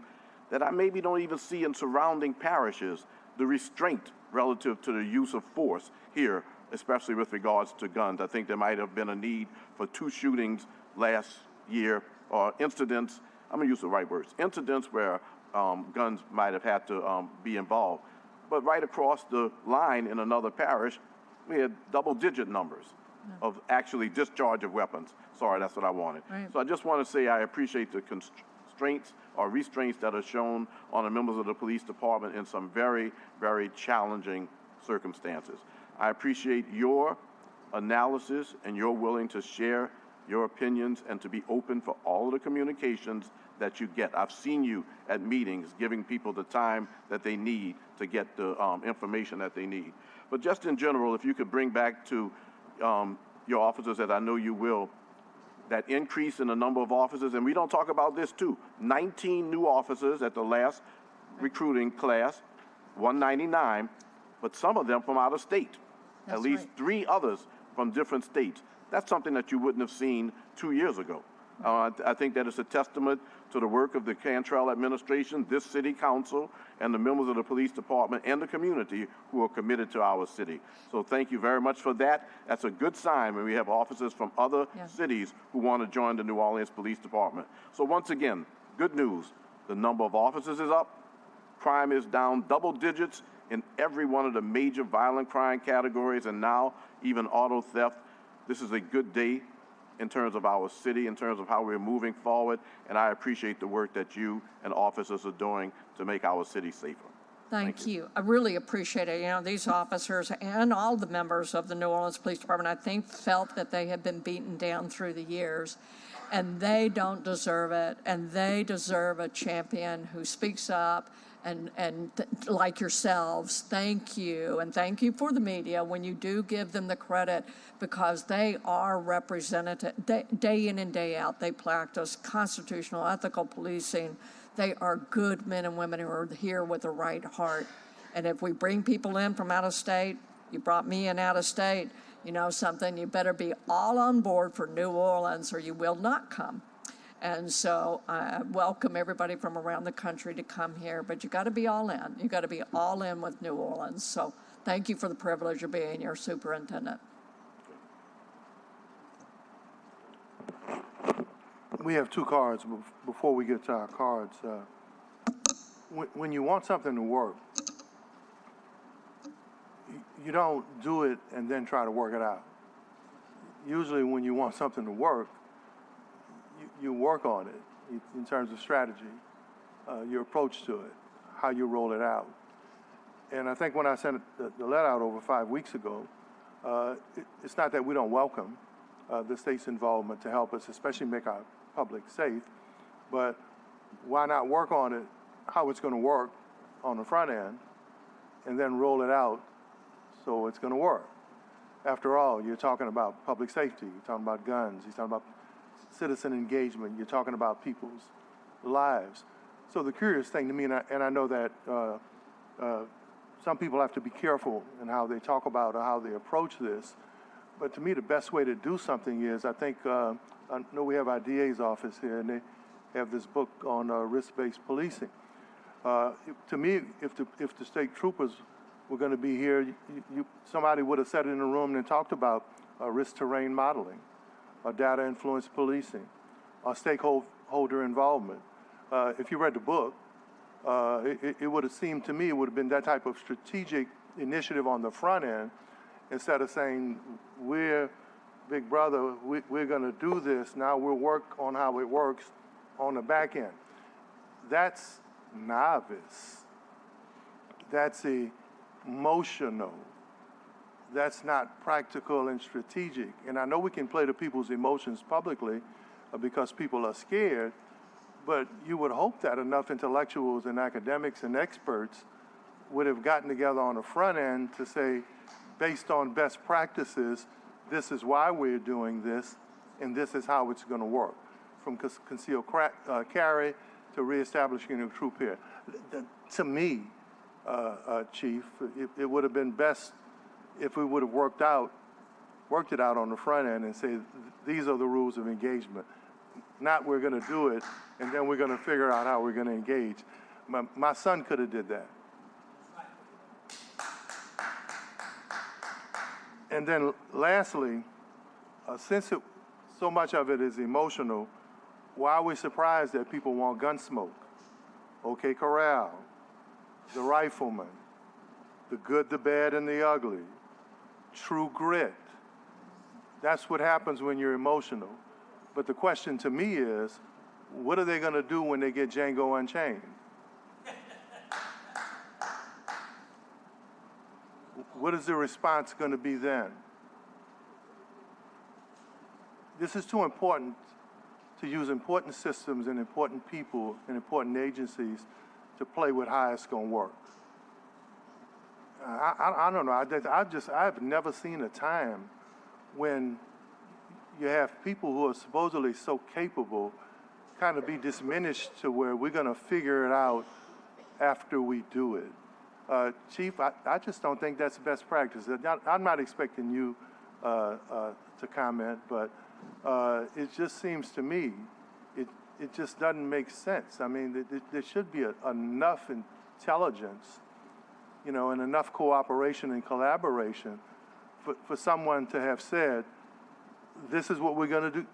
that I maybe don't even see in surrounding parishes. The restraint relative to the use of force here, especially with regards to guns. I think there might have been a need for 2 shootings last year, or incidents, I'm gonna use the right words, incidents where guns might have had to be involved. But right across the line in another parish, we had double-digit numbers of actually discharge of weapons. Sorry, that's what I wanted. Right. So I just want to say I appreciate the constraints or restraints that are shown on the members of the police department in some very, very challenging circumstances. I appreciate your analysis and your willing to share your opinions and to be open for all of the communications that you get. I've seen you at meetings giving people the time that they need to get the information that they need. But just in general, if you could bring back to your officers, as I know you will, that increase in the number of officers, and we don't talk about this too, 19 new officers at the last recruiting class, 199, but some of them from out of state. That's at least right. 3 others from different states. That's something that you wouldn't have seen 2 years ago. I think that is a testament to the work of the Cantrell administration, this city council, and the members of the police department and the community who are committed to our city. So thank you very much for that. That's a good sign when we have officers from other cities who want to join the New Orleans Police Department. So once again, good news. The number of officers is up. Crime is down double digits in every one of the major violent crime categories, and now even auto theft. This is a good day in terms of our city, in terms of how we're moving forward, and I appreciate the work that you and officers are doing to make our city safer. Thank you. I really appreciate it. You know, these officers and all the members of the New Orleans Police Department, I think, felt that they had been beaten down through the years, and they don't deserve it, and they deserve a champion who speaks up. And like yourselves, thank you. And thank you for the media when you do give them the credit, because they are represented day in and day out. They practice constitutional, ethical policing. They are good men and women who are here with the right heart. And if we bring people in from out of state, you brought me in out of state, you know something, you better be all on board for New Orleans or you will not come. And so I welcome everybody from around the country to come here, but you got to be all in. You got to be all in with New Orleans. So thank you for the privilege of being your superintendent. We have 2 cards before we get to our cards. When you want something to work, you don't do it and then try to work it out. Usually when you want something to work, you work on it in terms of strategy, your approach to it, how you roll it out. And I think when I sent the letter out over 5 weeks ago, it's not that we don't welcome the state's involvement to help us, especially make our public safe, but why not work on it, how it's going to work on the front end, and then roll it out so it's going to work. After all, you're talking about public safety, you're talking about guns, you're talking about citizen engagement, you're talking about people's lives. So the curious thing to me, and I know that some people have to be careful in how they talk about or how they approach this, but to me the best way to do something is, I think, I know we have our DA's office here and they have this book on risk-based policing. To me, if the state troopers were going to be here, somebody would have sat in the room and talked about risk terrain modeling, or data-influenced policing, or stakeholder involvement. If you read the book, it would have seemed to me it would have been that type of strategic initiative on the front end, instead of saying, we're Big Brother, we're going to do this, now we'll work on how it works on the back end. that's novice. That's emotional. That's not practical and strategic. And I know we can play to people's emotions publicly because people are scared, but you would hope that enough intellectuals and academics and experts would have gotten together on the front end to say, based on best practices, this is why we're doing this, and this is how it's going to work, from concealed carry to reestablishing a troop here. To me, Chief, it would have been best if we would have worked it out on the front end and say, these are the rules of engagement. Not we're going to do it, and then we're going to figure out how we're going to engage. My son could have did that. And then lastly, since so much of it is emotional, why are we surprised that people want Gunsmoke, OK Corral, The Rifleman, The Good, the Bad, and the Ugly, True Grit? That's what happens when you're emotional. But the question to me is, what are they going to do when they get Django Unchained? What is the response going to be then? This is too important to use important systems and important people and important agencies to play with how it's going to work. I don't know. I've never seen a time when you have people who are supposedly so capable kind of be diminished to where we're going to figure it out after we do it. Chief, I just don't think that's best practice. I'm not expecting you to comment, but it just seems to me, it just doesn't make sense. I mean, there should be enough intelligence, and enough cooperation and collaboration for someone to have said, this is what we're going to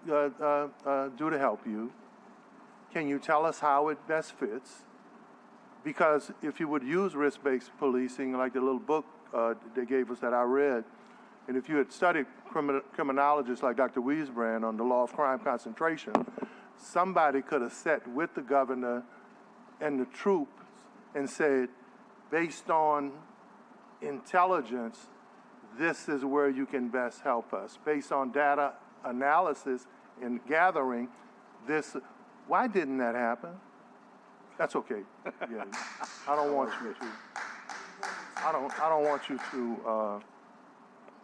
do to help you. Can you tell us how it best fits? Because if you would use risk-based policing, like the little book they gave us that I read, and if you had studied criminologists like Dr. Wiesbrand on the law of crime concentration, somebody could have sat with the governor and the troops and said, based on intelligence, this is where you can best help us. Based on data analysis and gathering, why didn't that happen? That's okay. Yeah, I don't want you to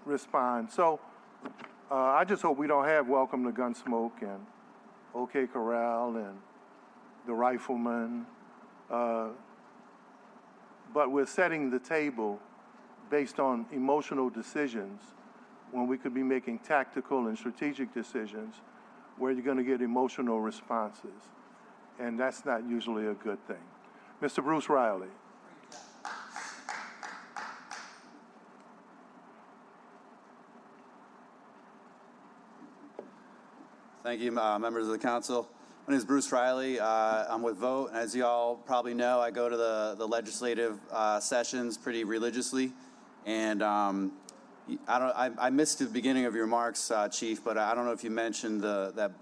respond. So I just hope we don't have Welcome to Gunsmoke and OK Corral and The Rifleman, but we're setting the table based on emotional decisions when we could be making tactical and strategic decisions where you're going to get emotional responses. And that's not usually a good thing. Mr. Bruce Riley. Thank you, members of the council. My name is Bruce Riley. I'm with VOTE. As you all probably know, I go to the legislative sessions pretty religiously. And I missed the beginning of your remarks, Chief, but I don't know if you mentioned that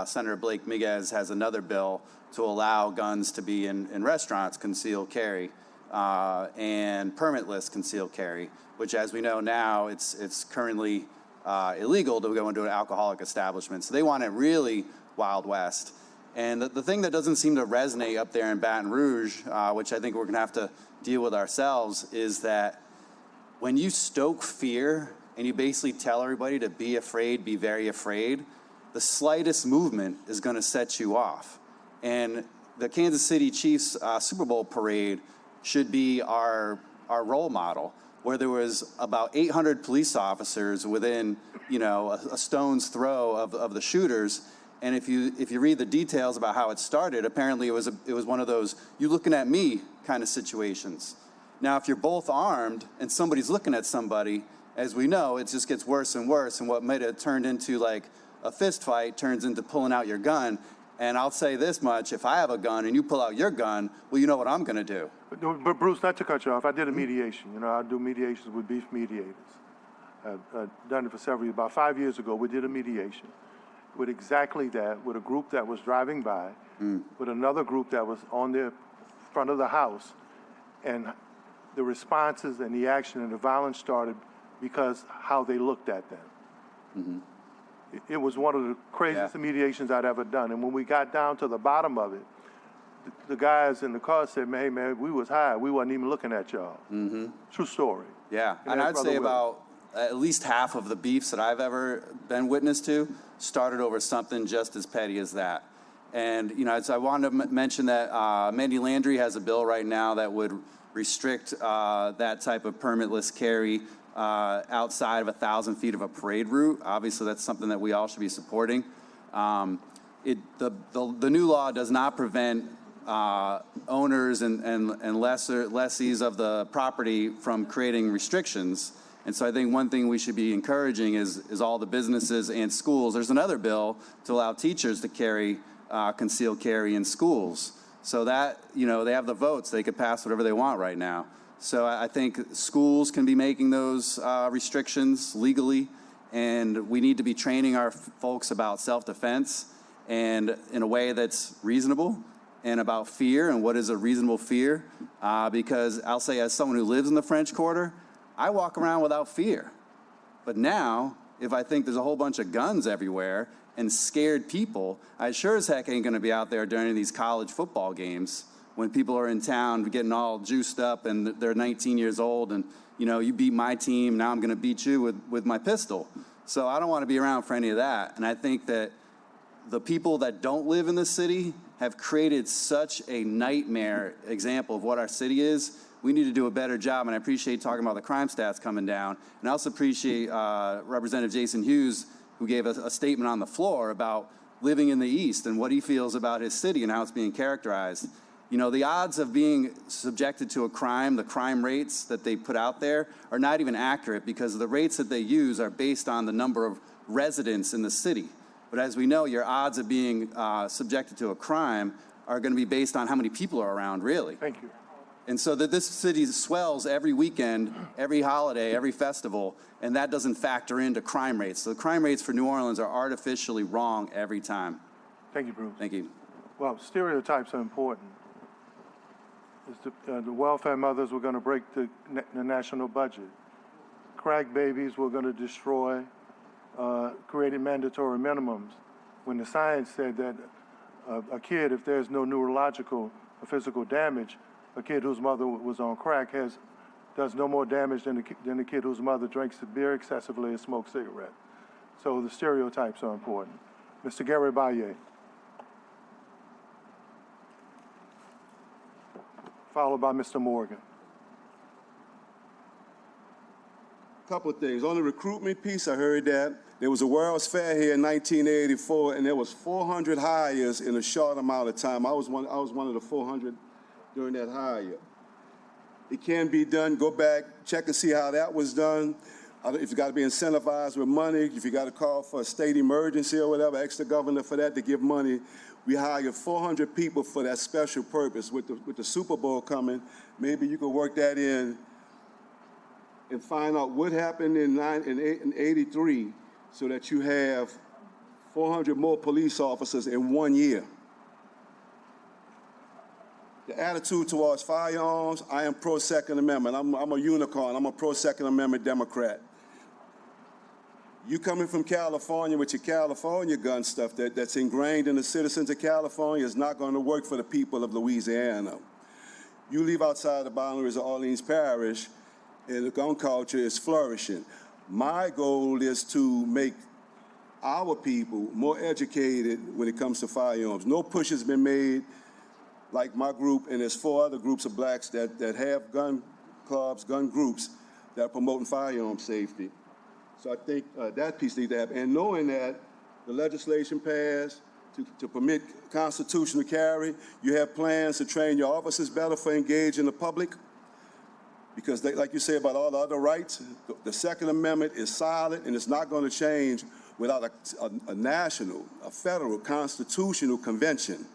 Senator Blake Miguez has another bill to allow guns to be in restaurants, concealed carry, and permitless concealed carry, which, as we know now, it's currently illegal to go into an alcoholic establishment. So they want it really Wild West. And the thing that doesn't seem to resonate up there in Baton Rouge, which I think we're going to have to deal with ourselves, is that when you stoke fear and you basically tell everybody to be afraid, be very afraid, the slightest movement is going to set you off. And the Kansas City Chiefs Super Bowl parade should be our role model, where there was about 800 police officers within, a stone's throw of the shooters. And if you read the details about how it started, apparently it was one of those "you looking at me" kind of situations. Now, if you're both armed and somebody's looking at somebody, as we know, it just gets worse and worse. And what might have turned into like a fist fight turns into pulling out your gun. And I'll say this much: if I have a gun and you pull out your gun, well, you know what I'm going to do. But Bruce, not to cut you off, I did a mediation. I do mediations with beef mediators. I've done it for several years. About 5 years ago, we did a mediation. with exactly that, with a group that was driving by, with another group that was on the front of the house, and the responses and the action and the violence started because how they looked at them. It was one of the craziest mediations I'd ever done. And when we got down to the bottom of it, the guys in the car said, "Man, hey, man, we was high. We wasn't even looking at y'all." True story. Yeah, and that's I'd Brother say Willie. about at least half of the beefs that I've ever been witness to started over something just as petty as that. And, you know, I wanted to mention that Mandy Landry has a bill right now that would restrict that type of permitless carry outside of 1,000 feet of a parade route. Obviously, that's something that we all should be supporting. The new law does not prevent owners and lessees of the property from creating restrictions. And so I think one thing we should be encouraging is all the businesses and schools. There's another bill to allow teachers to carry concealed carry in schools. So that, you know, they have the votes. They could pass whatever they want right now. So I think schools can be making those restrictions legally, and we need to be training our folks about self-defense and in a way that's reasonable, and about fear and what is a reasonable fear. Because I'll say, as someone who lives in the French Quarter, I walk around without fear. But now, if I think there's a whole bunch of guns everywhere and scared people, I sure as heck ain't gonna be out there during these college football games when people are in town getting all juiced up and they're 19 years old and, you know, you beat my team, now I'm gonna beat you with my pistol. So I don't wanna be around for any of that. And I think that the people that don't live in the city have created such a nightmare example of what our city is. We need to do a better job, and I appreciate talking about the crime stats coming down. And I also appreciate Representative Jason Hughes, who gave us a statement on the floor about living in the East and what he feels about his city and how it's being characterized. You know, the odds of being subjected to a crime, the crime rates that they put out there, are not even accurate because the rates that they use are based on the number of residents in the city. But as we know, your odds of being subjected to a crime are going to be based on how many people are around, really. Thank you. And so that this city swells every weekend, every holiday, every festival, and that doesn't factor into crime rates. So the crime rates for New Orleans are artificially wrong every time. Thank you, Bruce. Thank you. Well, stereotypes are important. The welfare mothers were going to break the national budget. Crack babies were going to destroy, creating mandatory minimums. When the science said that a kid, if there's no neurological or physical damage, a kid whose mother was on crack does no more damage than the kid whose mother drinks beer excessively and smokes cigarettes. So the stereotypes are important. Mr. Gary Baye. Followed by Mr. Morgan. Couple of things. On the recruitment piece, I heard that there was a World's Fair here in 1984, and there was 400 hires in a short amount of time. I was one of the 400 during that hire. It can be done. Go back, check and see how that was done. If you got to be incentivized with money, if you got to call for a state emergency or whatever, extra governor for that to give money. We hired 400 people for that special purpose. With the Super Bowl coming, maybe you could work that in and find out what happened in 83 so that you have 400 more police officers in 1 year. The attitude towards firearms, I am pro-Second Amendment. I'm a unicorn. I'm a pro-Second Amendment Democrat. You coming from California with your California gun stuff that's ingrained in the citizens of California is not going to work for the people of Louisiana. You leave outside the boundaries of Orleans Parish, and the gun culture is flourishing. My goal is to make our people more educated when it comes to firearms. No push has been made like my group, and there's 4 other groups of blacks that have gun clubs, gun groups that are promoting firearm safety. So I think that piece needs to happen. And knowing that the legislation passed to permit constitutional carry, you have plans to train your officers better for engaging the public. Because like you say about all the other rights, the Second Amendment is solid and it's not going to change without a national, a federal constitutional convention.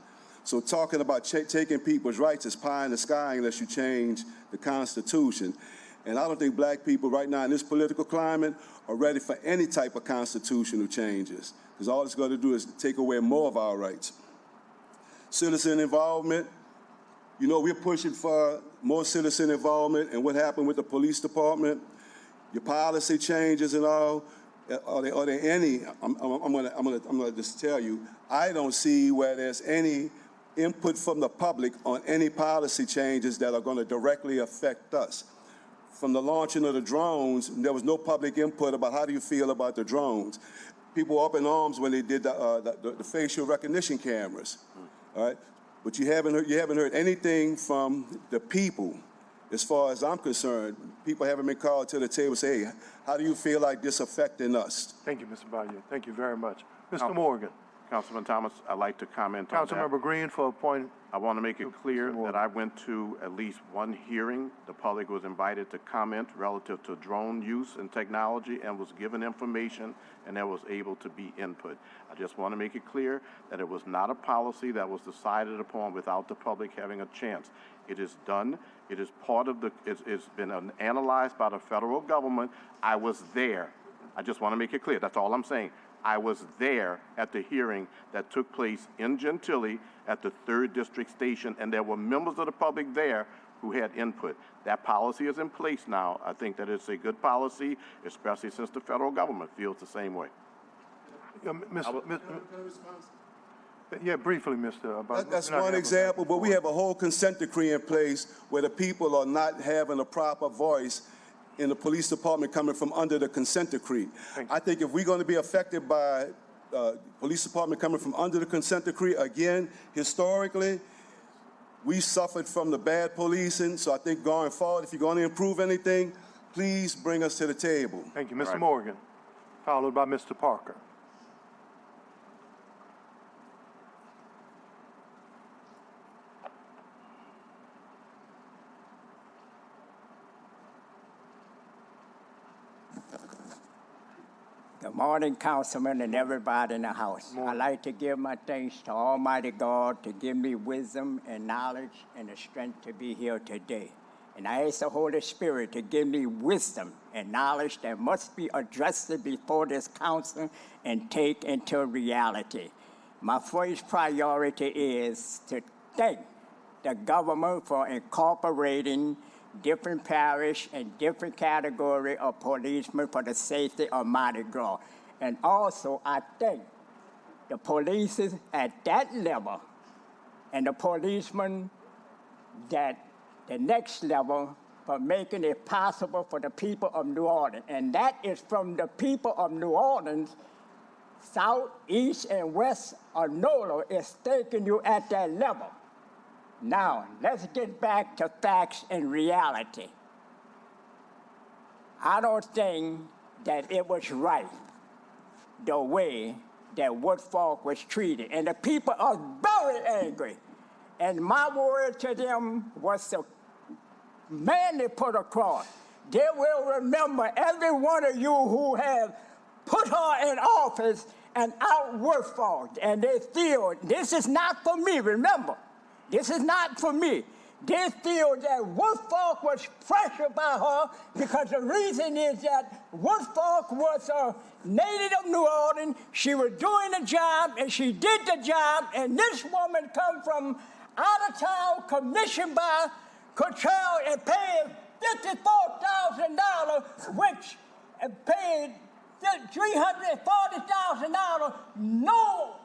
So talking about taking people's rights is pie in the sky unless you change the Constitution. And I don't think black people right now in this political climate are ready for any type of constitutional changes, because all it's going to do is take away more of our rights. Citizen involvement, you know, we're pushing for more citizen involvement, and what happened with the police department, your policy changes and all, are there any, I'm gonna just tell you, I don't see where there's any input from the public on any policy changes that are gonna directly affect us. From the launching of the drones, there was no public input about how do you feel about the drones. People were up in arms when they did the facial recognition cameras, all right? But you haven't heard anything from the people. As far as I'm concerned, people haven't been called to the table and say, hey, how do you feel like this affecting us? Thank you, Mr. Bayou. Thank you very much. Mr. Morgan. Councilman Thomas, I'd like to comment on that. Councilmember Green for a point. I want to make it clear that I went to at least one hearing. The public was invited to comment relative to drone use and technology and was given information, and there was able to be input. I just want to make it clear that it was not a policy that was decided upon without the public having a chance. It is done. It is part of it's been analyzed by the federal government. I was there. I just want to make it clear. That's all I'm saying. I was there at the hearing that took place in Gentilly at the 3rd District Station, and there were members of the public there who had input. That policy is in place now. I think that it's a good policy, especially since the federal government feels the same way. Yeah, briefly, Mr. That's one example, but we have a whole consent decree in place where the people are not having a proper voice in the police department coming from under the consent decree. I think if we're going to be affected by police department coming from under the consent decree, again, historically, we suffered from the bad policing, so I think going forward, if you're going to improve anything, please bring us to the table. Thank you. Mr. Morgan, followed by Mr. Parker. Good morning, Councilman, and everybody in the House. I'd like to give my thanks to Almighty God to give me wisdom and knowledge and the strength to be here today. And I ask the Holy Spirit to give me wisdom and knowledge that must be addressed before this council and take into reality. My first priority is to thank the government for incorporating different parish and different category of policemen for the safety of Mardi Gras. And also, I thank the police at that level and the policemen that the next level for making it possible for the people of New Orleans. And that is from the people of New Orleans, south, east, and west of NOLA is thanking you at that level. Now, let's get back to facts and reality. I don't think that it was right the way that Woodfork was treated. And the people are very angry. And my word to them was the man they put across. They will remember every one of you who have put her in office and out Woodfork. And they feel, this is not for me, remember. This is not for me. They feel that Woodfork was pressured by her because the reason is that Woodfork was a native of New Orleans. She was doing the job, and she did the job, and this woman come from out of town, commissioned by Cottrell, and paid $54,000, which paid $340,000. No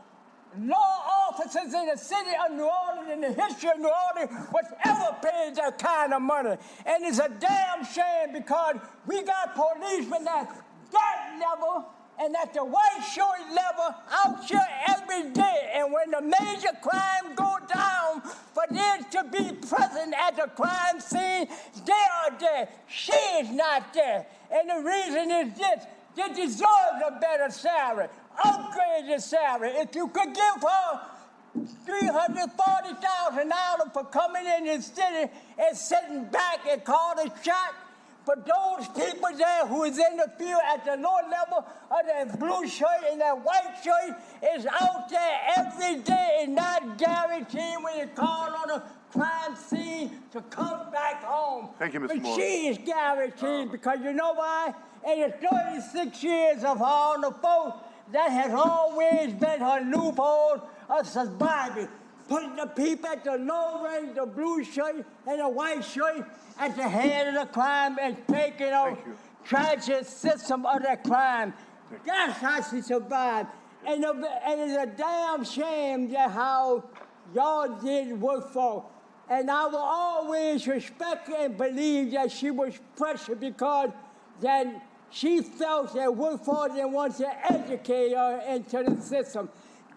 law officers in the city of New Orleans, in the history of New Orleans, was ever paid that kind of money. And it's a damn shame because we got policemen at that level and at the white shirt level out here every day. And when the major crime go down, for them to be present at the crime scene, they are there. She is not there. And the reason is this: they deserve a better salary. Upgrade the salary. If you could give her $340,000 for coming in the city and sitting back and calling a shot, but those people there who is in the field at the lower level of that blue shirt and that white shirt is out there every day and not guaranteed when you call on a crime scene to come back home. Thank you, Mr. But Moore. she is guaranteed because you know why? In the 36 years of all the folks, that has always been her loophole of surviving. Putting the people at the low range, the blue shirt and the white shirt at the head of the crime and taking on tragic system of that crime. That's how she survived. And it's a damn shame that how y'all did work for. And I will always respect and believe that she was pressured because that she felt that workforce didn't want to educate her into the system.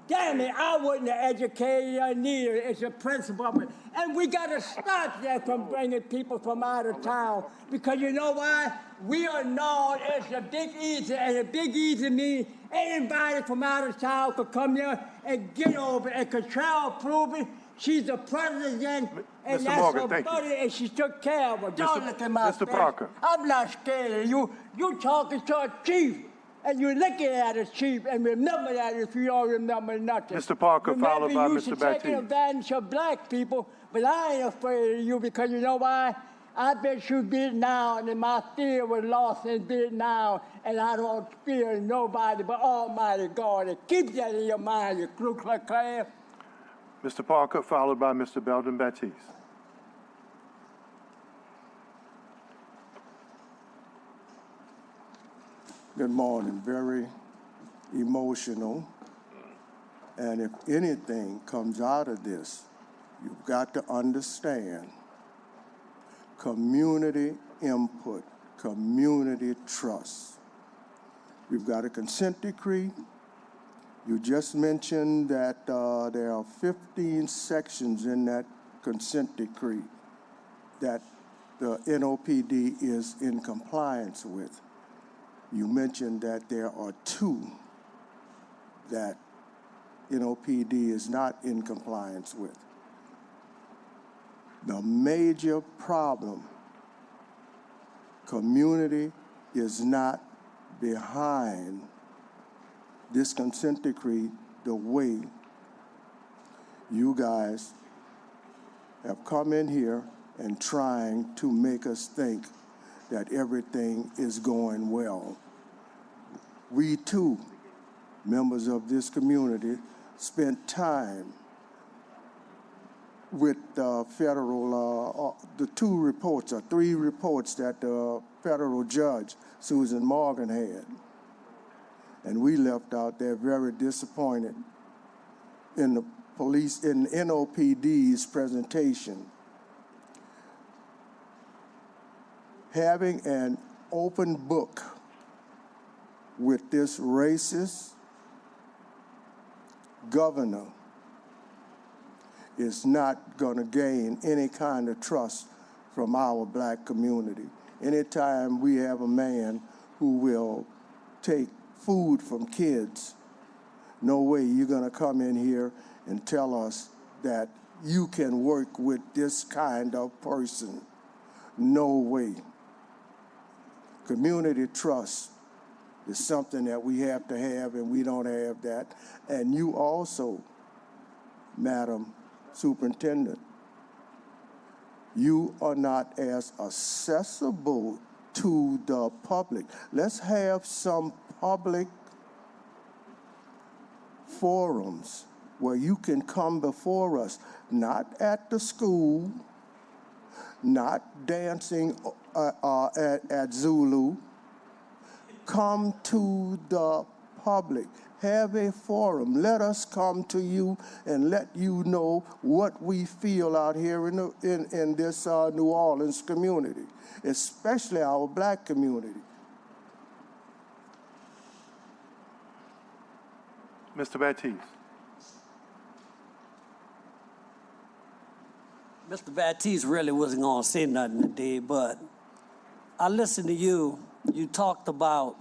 Damn it, I wouldn't have educated her neither as a principal. And we got to stop that from bringing people from out of town. Because you know why? We are known as the Big Easy, and the Big Easy means anybody from out of town could come here and get over it. And Control proven she's the president, and Mr. that's Morgan, her buddy, and she took care of her. Don't look at my Mr. face. Parker. I'm not scared of you. You talking to a chief. And you're looking at a chief, and remember that if you don't remember nothing. Mr. Parker, followed by you Mr. taking Batiste. advantage of black people, but I ain't afraid of you because you know why? I bet you Vietnam, and my fear was lost in Vietnam, and I don't fear nobody but Almighty God. And keep that in your mind, you Ku Klux Klan. Mr. Parker, followed by Mr. Belden Batiste. Good morning. Very emotional. And if anything comes out of this, you've got to understand community input, community trust. We've got a consent decree. You just mentioned that there are 15 sections in that consent decree that the NOPD is in compliance with. You mentioned that there are 2 that NOPD is not in compliance with. The major problem, community is not behind this consent decree the way you guys have come in here and trying to make us think that everything is going well. We too, members of this community, spent time with the federal, the 2 reports or 3 reports that the federal judge, Susan Morgan, had. And we left out there very disappointed in the police, in NOPD's presentation. Having an open book with this racist governor is not going to gain any kind of trust from our black community. Anytime we have a man who will take food from kids, no way you're going to come in here and tell us that you can work with this kind of person. No way. Community trust is something that we have to have, and we don't have that. And you also, Madam Superintendent, you are not as accessible to the public. Let's have some public forums where you can come before us, not at the school, not dancing at Zulu. Come to the public. Have a forum. Let us come to you and let you know what we feel out here in this New Orleans community, especially our black community. Mr. Batiste. Mr. Batiste really wasn't going to say nothing today, but I listened to you. You talked about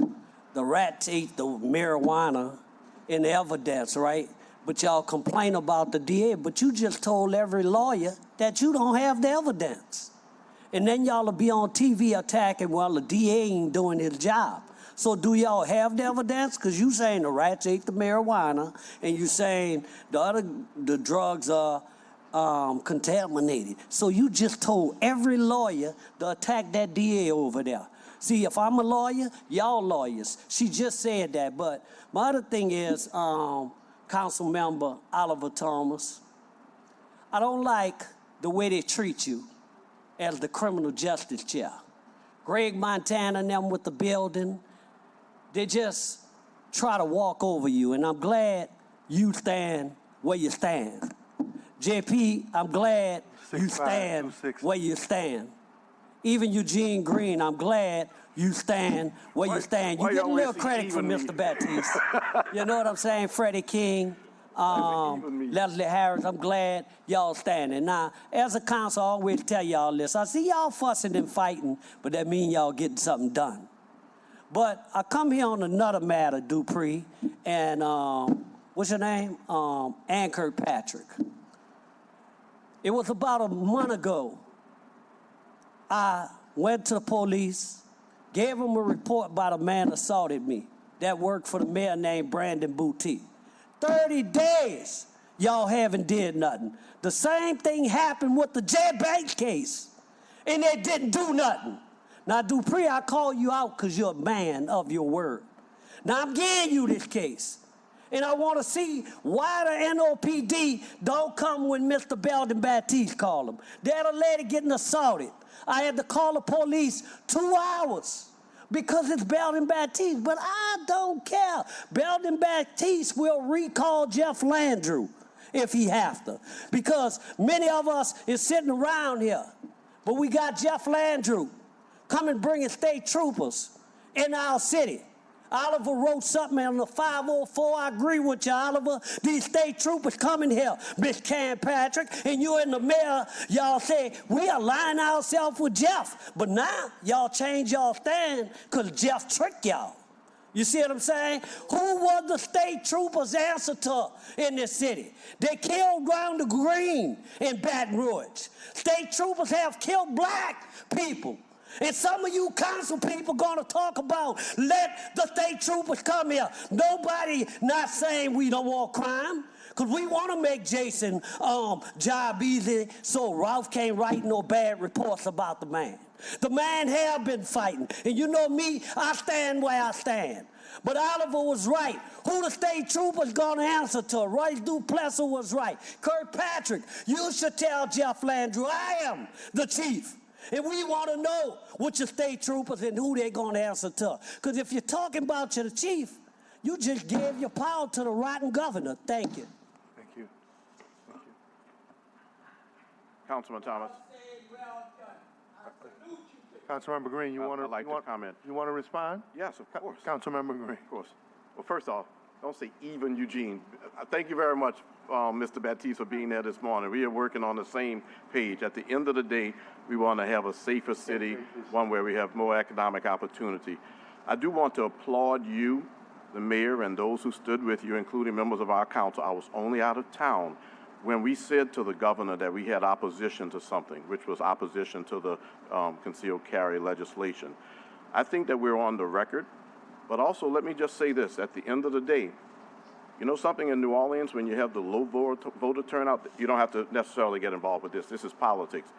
the rats ate the marijuana in the evidence, right? But y'all complain about the DA, but you just told every lawyer that you don't have the evidence. And then y'all will be on TV attacking while the DA ain't doing his job. So do y'all have the evidence? Because you saying the rats ate the marijuana, and you saying the drugs are contaminated. So you just told every lawyer to attack that DA over there. See, if I'm a lawyer, y'all lawyers. She just said that. But my other thing is, Council Member Oliver Thomas, I don't like the way they treat you as the criminal justice chair. Greg Montana and them with the building, they just try to walk over you, and I'm glad you stand where you stand. JP, I'm glad you stand where you stand. Even Eugene Green, I'm glad you stand where you stand. You get a little credit from Mr. Baptiste. You know what I'm saying? Freddie King, Leslie Harris, I'm glad y'all standing. Now, as a council, I always tell y'all this. I see y'all fussing and fighting, but that means y'all getting something done. But I come here on another matter, Dupree, and what's your name? Ann Kirkpatrick. It was about a month ago. I went to the police, gave them a report about a man assaulted me that worked for the mayor named Brandon Boutique. 30 days, y'all haven't did nothing. The same thing happened with the Jay Banks case, and they didn't do nothing. Now, Dupree, I call you out because you're a man of your word. Now, I'm giving you this case, and I want to see why the NOPD don't come when Mr. Belden Baptiste called them. They had a lady getting assaulted. I had to call the police 2 hours because it's Belden Baptiste, but I don't care. Belden Baptiste will recall Jeff Landrew if he have to, because many of us is sitting around here, but we got Jeff Landrew coming bringing state troopers in our city. Oliver wrote something on the 504. I agree with you, Oliver. These state troopers coming here, Miss Cam Patrick, and you and the mayor, y'all say, we align ourselves with Jeff. But now, y'all change y'all stand because Jeff tricked y'all. You see what I'm saying? Who was the state troopers' answer to in this city? They killed Rhonda Green in Baton Rouge. State troopers have killed black people. And some of you council people gonna talk about let the state troopers come here. Nobody not saying we don't want crime, because we want to make Jason job easy so Ralph can't write no bad reports about the man. The man have been fighting. And you know me, I stand where I stand. But Oliver was right. Who the state troopers gonna answer to? Royce Duplessis was right. Kirkpatrick, you should tell Jeff Landrew, I am the chief. And we want to know what your state troopers and who they're going to answer to. Because if you're talking about your chief, you just gave your power to the rotten governor. Thank you. Thank you. Thank you. Councilman Thomas. Councilmember Green, you want to like to comment? You want to respond? Yes, of course. Councilmember Green. Of course. Well, first off, don't say even Eugene. Thank you very much, Mr. Baptiste, for being there this morning. We are working on the same page. At the end of the day, we want to have a safer city, one where we have more economic opportunity. I do want to applaud you, the mayor, and those who stood with you, including members of our council. I was only out of town when we said to the governor that we had opposition to something, which was opposition to the concealed carry legislation. I think that we're on the record. But also, let me just say this, at the end of the day, you know something in New Orleans, when you have the low voter turnout, you don't have to necessarily get involved with this. This is politics.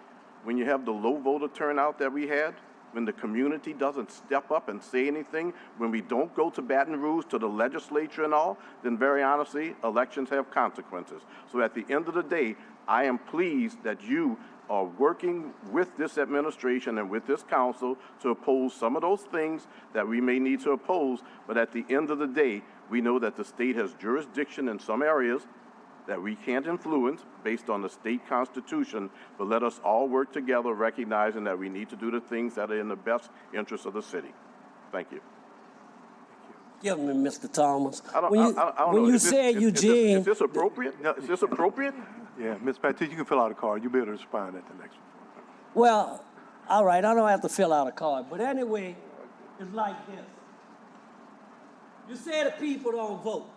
When you have the low voter turnout that we had, when the community doesn't step up and say anything, when we don't go to Baton Rouge, to the legislature and all, then very honestly, elections have consequences. So at the end of the day, I am pleased that you are working with this administration and with this council to oppose some of those things that we may need to oppose, but at the end of the day, we know that the state has jurisdiction in some areas that we can't influence based on the state constitution, but let us all work together recognizing that we need to do the things that are in the best interest of the city. Thank you. Give me, Mr. Thomas. I don't When know. you Is said this, Eugene... Is this appropriate? Is this appropriate? Yeah, Ms. Baptiste, you can fill out a card. You'll be able to respond at the next one. Well, all right, I don't have to fill out a card. But anyway, it's like this. You say the people don't vote.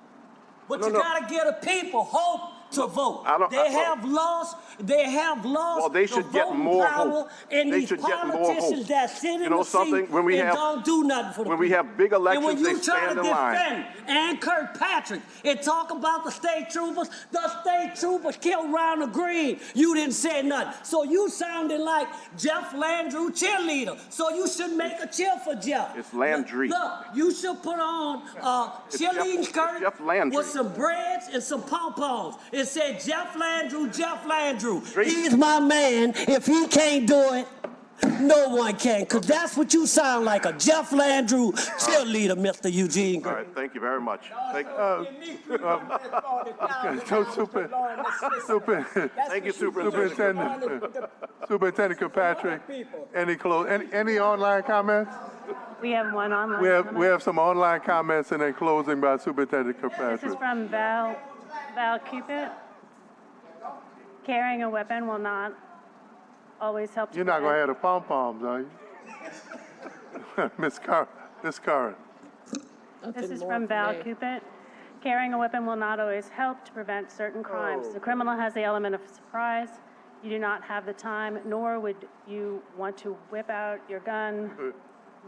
But you got to give the people hope to vote. I don't- They have lost. Well, they should the get voting more power, hope. and They these should get more politicians hope. that sit You in know the something? seat When we and have- don't do nothing for the when we people. have big elections, and when you they try stand to in line. defend Ann Kirkpatrick and talk about the state troopers killed Ronald Green, you didn't say nothing. So you sounded like Jeff Landrew cheerleader. So you should make a cheer for Jeff. It's Landry. Look, you should put on a It's cheerleading Jeff- skirt it's Jeff Landry. with some breads and some pom-poms. It said Jeff Landrew, Jeff Landrew. Straight- He's my man. If he can't do it, no one can. Because that's what you sound like, a Jeff Landrew cheerleader, Mr. Eugene. All right, thank you very much. Thank you, Superintendent Kirkpatrick, any online comments? We have one online We comment. have some online comments and then closing by Superintendent This is Kirkpatrick. from Val Cupid. Carrying a weapon will not always help to You're not gonna prevent- have the pom-poms, are you? Miss Curran. This is from Val Cupid. Carrying a weapon will not always help to prevent certain crimes. The criminal has the element of surprise. You do not have the time, nor would you want to whip out your gun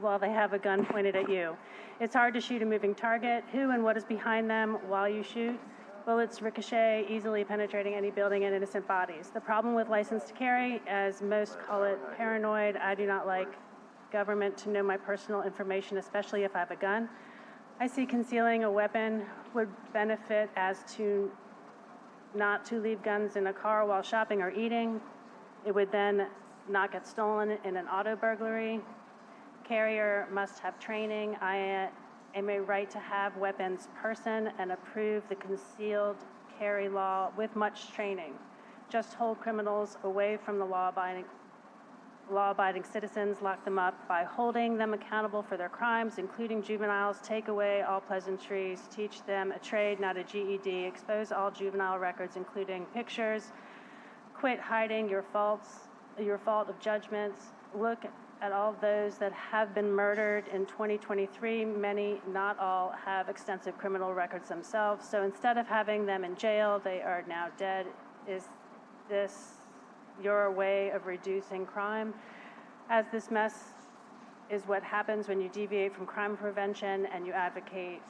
while they have a gun pointed at you. It's hard to shoot a moving target. Who and what is behind them while you shoot? Bullets ricochet, easily penetrating any building and innocent bodies. The problem with license to carry, as most call it paranoid, I do not like government to know my personal information, especially if I have a gun. I see concealing a weapon would benefit as to not to leave guns in a car while shopping or eating. It would then not get stolen in an auto burglary. Carrier must have training. I am a right to have weapons person and approve the concealed carry law with much training. Just hold criminals away from the law-abiding citizens, lock them up by holding them accountable for their crimes, including juveniles, take away all pleasantries, teach them a trade, not a GED, expose all juvenile records, including pictures, quit hiding your fault of judgments, look at all those that have been murdered in 2023. Many, not all, have extensive criminal records themselves. So instead of having them in jail, they are now dead. Is this your way of reducing crime? As this mess is what happens when you deviate from crime prevention and you advocate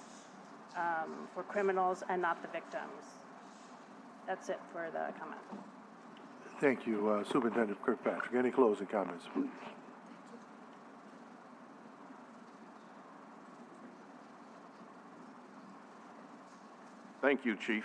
for criminals and not the victims. That's it for the comment. Thank you, Superintendent Kirkpatrick. Any closing comments, please? Thank you, Chief.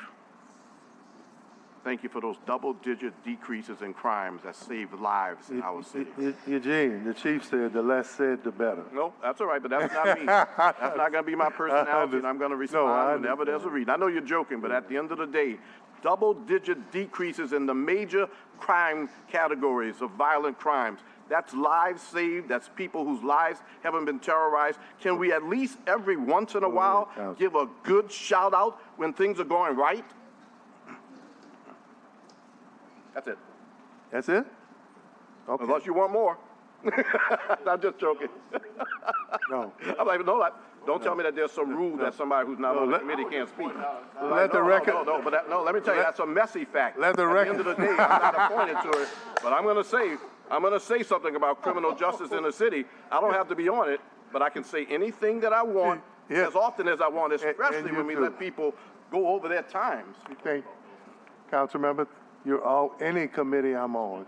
Thank you for those double-digit decreases in crimes that save lives in our city. Eugene, the chief said the less said, the better. No, that's all right, but that's not me. That's not going to be my personality, and I'm going to respond whenever there's a reason. I know you're joking, but at the end of the day, double-digit decreases in the major crime categories of violent crimes. That's lives saved. That's people whose lives haven't been terrorized. Can we at least every once in a while give a good shout out when things are going right? That's it. That's it? Okay. Unless you want more. I'm just joking. No. I'm like, no, don't tell me that there's some rule that somebody who's not on the committee can't speak. Let the record. Let me tell you, that's a messy fact. Let the record. At the end of the day, I'm not appointed to it, but I'm going to say something about criminal justice in the city. I don't have to be on it, but I can say anything that I want as often as I want, especially when we let people go over their times. Okay. Council member, you're all any committee I'm on.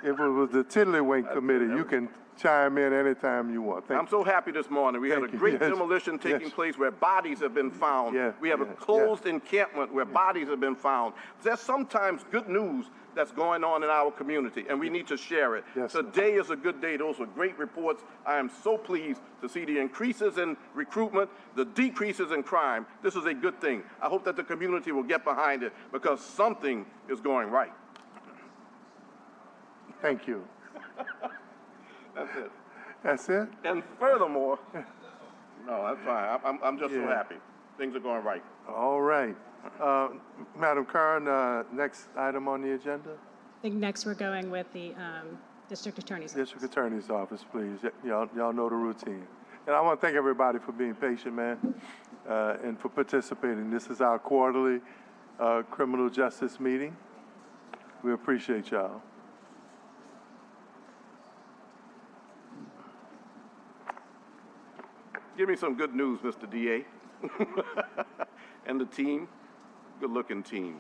If it was the Tiddlywink committee, you can chime in anytime you want. I'm so happy this morning. We had a great demolition taking place where bodies have been found. We have a closed encampment where bodies have been found. There's sometimes good news that's going on in our community, and we need to share it. Today is a good day. Those were great reports. I am so pleased to see the increases in recruitment, the decreases in crime. This is a good thing. I hope that the community will get behind it because something is going right. Thank you. That's it. That's it? And furthermore, no, that's fine. I'm just so happy. Things are going right. All right. Madam Curran, next item on the agenda? I think next we're going with the District Attorney's Office. District Attorney's Office, please. Y'all know the routine. And I want to thank everybody for being patient, man, and for participating. This is our quarterly criminal justice meeting. We appreciate y'all. Give me some good news, Mr. DA. And the team, good-looking team.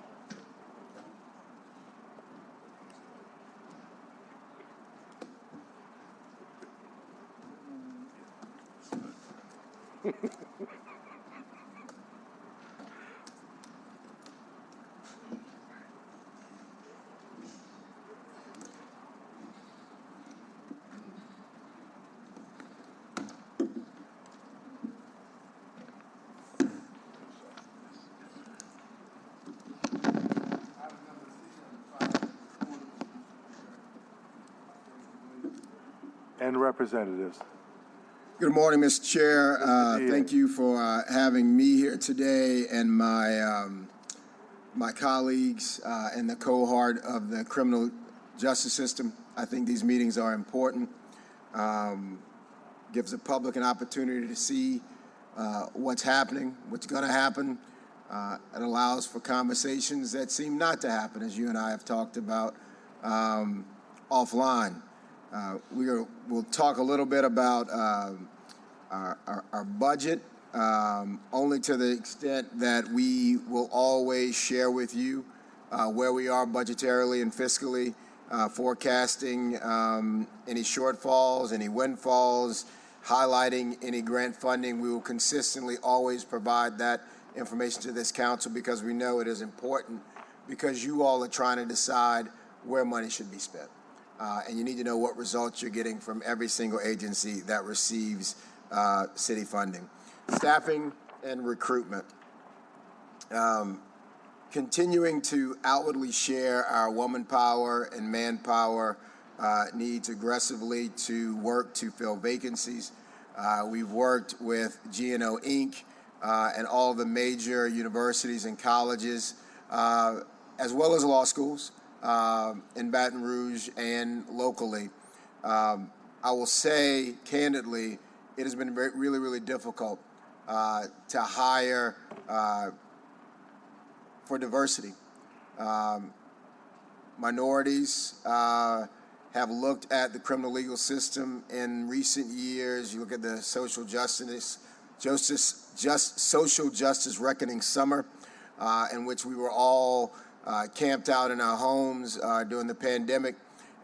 And representatives. Good morning, Mr. Chair. Thank you for having me here today and my colleagues and the cohort of the criminal justice system. I think these meetings are important. Gives the public an opportunity to see what's happening, what's going to happen. It allows for conversations that seem not to happen, as you and I have talked about offline. We'll talk a little bit about our budget, only to the extent that we will always share with you where we are budgetarily and fiscally, forecasting any shortfalls, any windfalls, highlighting any grant funding. We will consistently always provide that information to this council because we know it is important, because you all are trying to decide where money should be spent. And you need to know what results you're getting from every single agency that receives city funding. Staffing and recruitment. Continuing to outwardly share our woman power and manpower needs aggressively to work to fill vacancies. We've worked with GNO Inc. And all the major universities and colleges, as well as law schools, in Baton Rouge and locally. I will say candidly, it has been really, really difficult to hire for diversity. Minorities have looked at the criminal legal system in recent years. You look at the social justice reckoning summer, in which we were all camped out in our homes during the pandemic,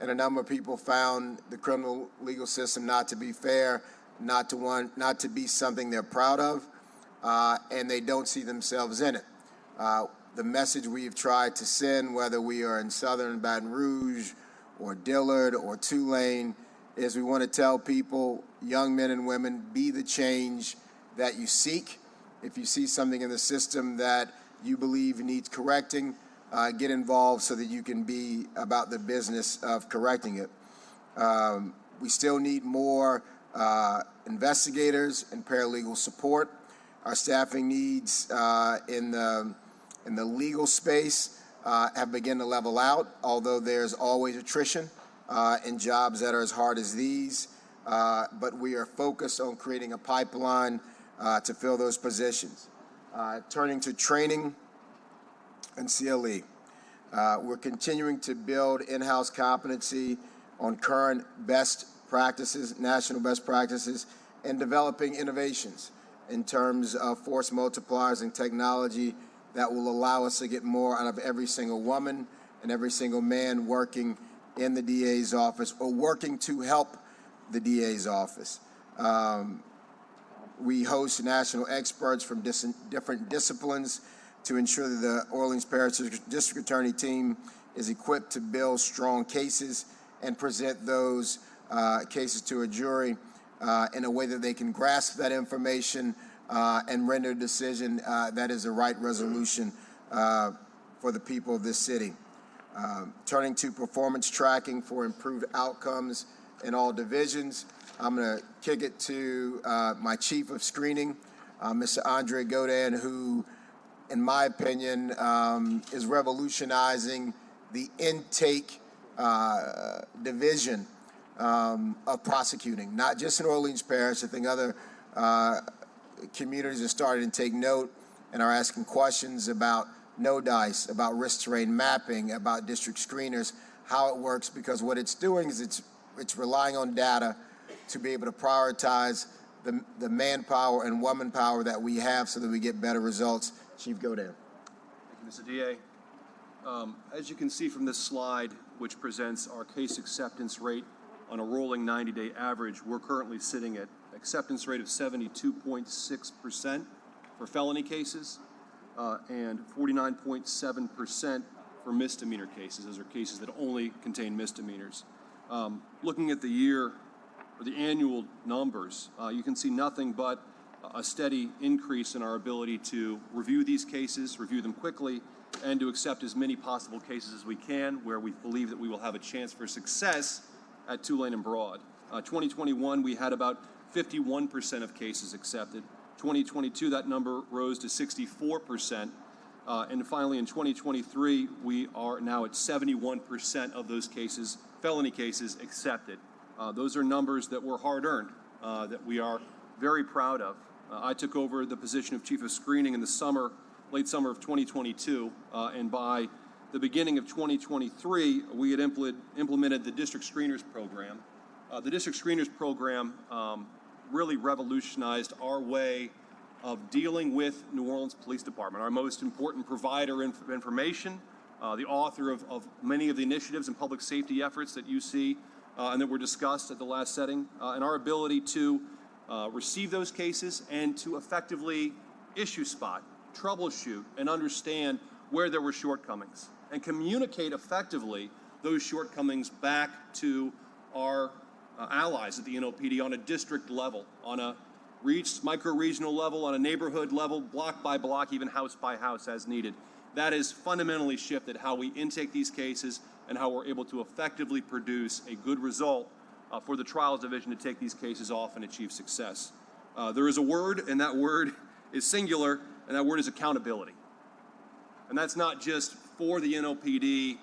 and a number of people found the criminal legal system not to be fair, not to be something they're proud of, and they don't see themselves in it. The message we've tried to send, whether we are in Southern Baton Rouge or Dillard or Tulane, is we want to tell people, young men and women, be the change that you seek. If you see something in the system that you believe needs correcting, get involved so that you can be about the business of correcting it. We still need more investigators and paralegal support. Our staffing needs in the legal space have begun to level out, although there's always attrition in jobs that are as hard as these. But we are focused on creating a pipeline to fill those positions. Turning to training and CLE. We're continuing to build in-house competency on current best practices, national best practices, and developing innovations in terms of force multipliers and technology that will allow us to get more out of every single woman and every single man working in the DA's office or working to help the DA's office. We host national experts from different disciplines to ensure that the Orleans Parish District Attorney team is equipped to build strong cases and present those cases to a jury in a way that they can grasp that information and render a decision that is the right resolution for the people of this city. Turning to performance tracking for improved outcomes in all divisions, I'm going to kick it to my chief of screening, Mr. Andre Godin, who, in my opinion, is revolutionizing the intake division of prosecuting, not just in Orleans Parish. I think other communities are starting to take note and are asking questions about no dice, about risk terrain mapping, about district screeners, how it works, because what it's doing is it's relying on data to be able to prioritize the manpower and woman power that we have so that we get better results. Chief Godin. Thank you, Mr. DA. As you can see from this slide, which presents our case acceptance rate on a rolling 90-day average, we're currently sitting at acceptance rate of 72.6% for felony cases and 49.7% for misdemeanor cases. Those are cases that only contain misdemeanors. Looking at the year or the annual numbers, you can see nothing but a steady increase in our ability to review these cases, review them quickly, and to accept as many possible cases as we can where we believe that we will have a chance for success at Tulane and Broad. 2021, we had about 51% of cases accepted. 2022, that number rose to 64%. And finally, in 2023, we are now at 71% of those cases, felony cases, accepted. Those are numbers that were hard-earned, that we are very proud of. I took over the position of Chief of Screening in the late summer of 2022, and by the beginning of 2023, we had implemented the District Screeners Program. The District Screeners Program really revolutionized our way of dealing with New Orleans Police Department, our most important provider of information, the author of many of the initiatives and public safety efforts that you see and that were discussed at the last setting, and our ability to receive those cases and to effectively issue spot, troubleshoot, and understand where there were shortcomings and communicate effectively those shortcomings back to our allies at the NOPD on a district level, on a micro-regional level, on a neighborhood level, block by block, even house by house as needed. That has fundamentally shifted how we intake these cases and how we're able to effectively produce a good result for the Trials Division to take these cases off and achieve success. There is a word, and that word is singular, and that word is accountability. And that's not just for the NOPD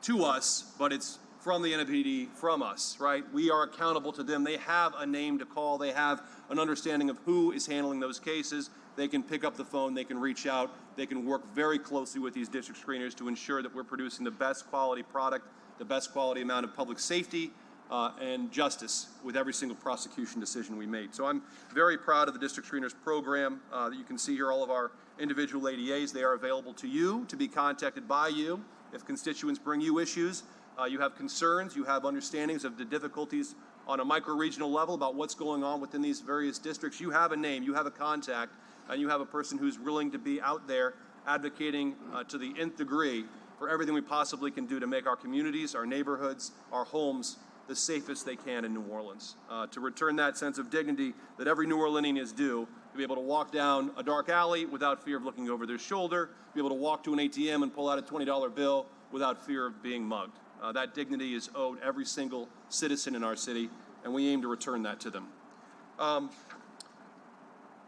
to us, but it's from the NOPD from us, right? We are accountable to them. They have a name to call. They have an understanding of who is handling those cases. They can pick up the phone. They can reach out. They can work very closely with these district screeners to ensure that we're producing the best quality product, the best quality amount of public safety and justice with every single prosecution decision we made. So I'm very proud of the District Screeners Program. You can see here all of our individual ADAs. They are available to you, to be contacted by you. If constituents bring you issues, you have concerns, you have understandings of the difficulties on a micro-regional level about what's going on within these various districts, you have a name, you have a contact, and you have a person who's willing to be out there advocating to the nth degree for everything we possibly can do to make our communities, our neighborhoods, our homes the safest they can in New Orleans. To return that sense of dignity that every New Orleanian is due, to be able to walk down a dark alley without fear of looking over their shoulder, be able to walk to an ATM and pull out a $20 bill without fear of being mugged. That dignity is owed every single citizen in our city, and we aim to return that to them.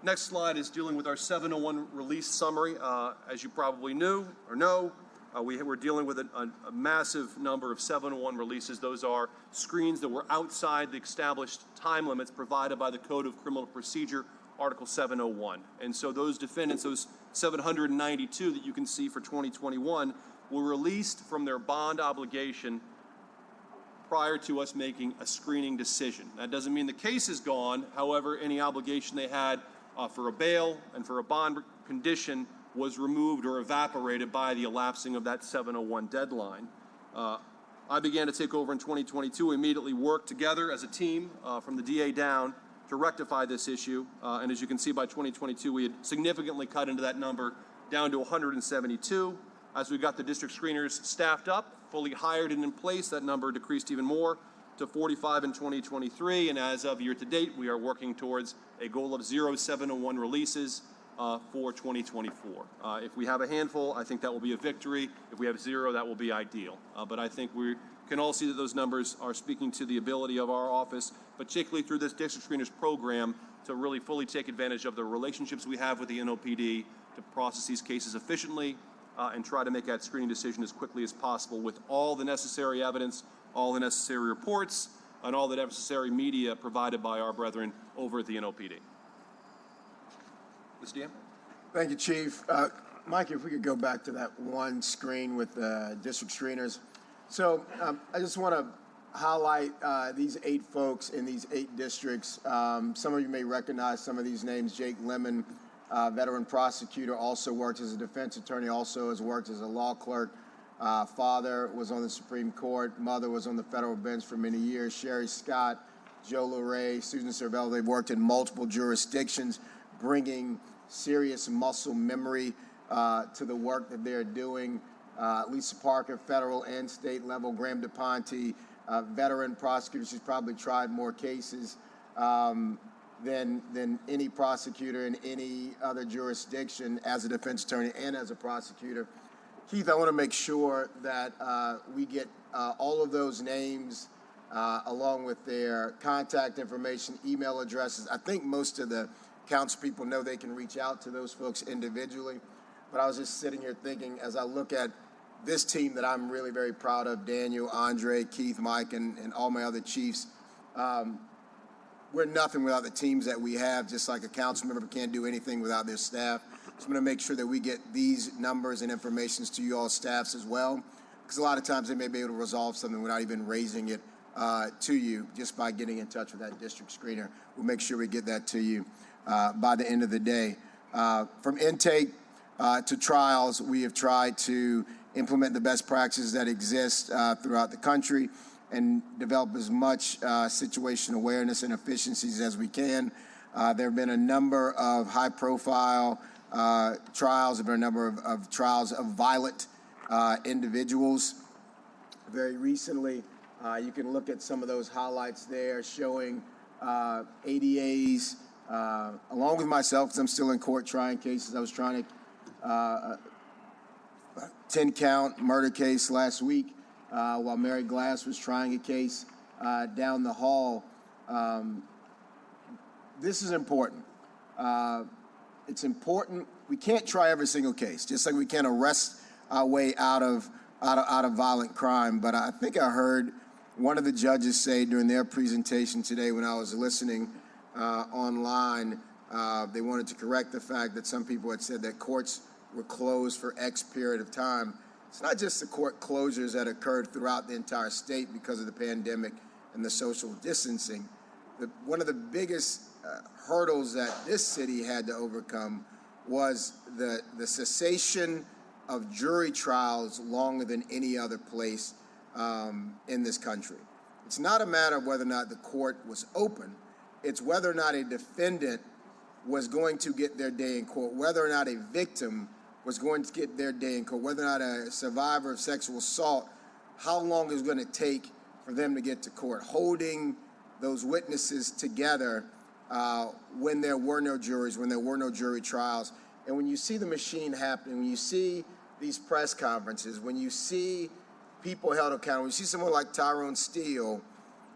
Next slide is dealing with our 701 release summary. As you probably knew or know, we're dealing with a massive number of 701 releases. Those are screens that were outside the established time limits provided by the Code of Criminal Procedure, Article 701. And so those defendants, those 792 that you can see for 2021, were released from their bond obligation prior to us making a screening decision. That doesn't mean the case is gone. However, any obligation they had for a bail and for a bond condition was removed or evaporated by the elapsing of that 701 deadline. I began to take over in 2022. We immediately worked together as a team from the DA down to rectify this issue. And as you can see, by 2022, we had significantly cut into that number down to 172. As we got the district screeners staffed up, fully hired and in place, that number decreased even more to 45 in 2023. And as of year to date, we are working towards a goal of 0 701 releases for 2024. If we have a handful, I think that will be a victory. If we have 0, that will be ideal. But I think we can all see that those numbers are speaking to the ability of our office, particularly through this District Screeners Program, to really fully take advantage of the relationships we have with the NOPD to process these cases efficiently and try to make that screening decision as quickly as possible with all the necessary evidence, all the necessary reports, and all the necessary media provided by our brethren over at the NOPD. Mr. Dean? Thank you, Chief. Mike, if we could go back to that one screen with the district screeners. So I just want to highlight these 8 folks in these 8 districts. Some of you may recognize some of these names. Jake Lemon, veteran prosecutor, also worked as a defense attorney, also has worked as a law clerk. Father was on the Supreme Court. Mother was on the federal bench for many years. Sherry Scott, Joe LaRae, Susan Cervello, they've worked in multiple jurisdictions, bringing serious muscle memory to the work that they're doing. Lisa Parker, federal and state level. Graham DePonte, veteran prosecutor. She's probably tried more cases than any prosecutor in any other jurisdiction as a defense attorney and as a prosecutor. Keith, I want to make sure that we get all of those names along with their contact information, email addresses. I think most of the council people know they can reach out to those folks individually. But I was just sitting here thinking, as I look at this team that I'm really very proud of, Daniel, Andre, Keith, Mike, and all my other chiefs, we're nothing without the teams that we have, just like a council member can't do anything without their staff. So I'm going to make sure that we get these numbers and information to you all staffs as well, because a lot of times they may be able to resolve something without even raising it to you just by getting in touch with that district screener. We'll make sure we get that to you by the end of the day. From intake to trials, we have tried to implement the best practices that exist throughout the country and develop as much situation awareness and efficiencies as we can. There have been a number of high-profile trials. There have been a number of trials of violent individuals. Very recently, you can look at some of those highlights there showing ADAs, along with myself, because I'm still in court trying cases. I was trying to 10-count murder case last week while Mary Glass was trying a case down the hall. This is important. It's important. We can't try every single case, just like we can't arrest our way out of violent crime. But I think I heard one of the judges say during their presentation today when I was listening online, they wanted to correct the fact that some people had said that courts were closed for X period of time. It's not just the court closures that occurred throughout the entire state because of the pandemic and the social distancing. One of the biggest hurdles that this city had to overcome was the cessation of jury trials longer than any other place in this country. It's not a matter of whether or not the court was open. It's whether or not a defendant was going to get their day in court, whether or not a victim was going to get their day in court, whether or not a survivor of sexual assault, how long it was going to take for them to get to court, holding those witnesses together when there were no juries, when there were no jury trials. And when you see the machine happening, when you see these press conferences, when you see people held accountable, when you see someone like Tyrone Steele,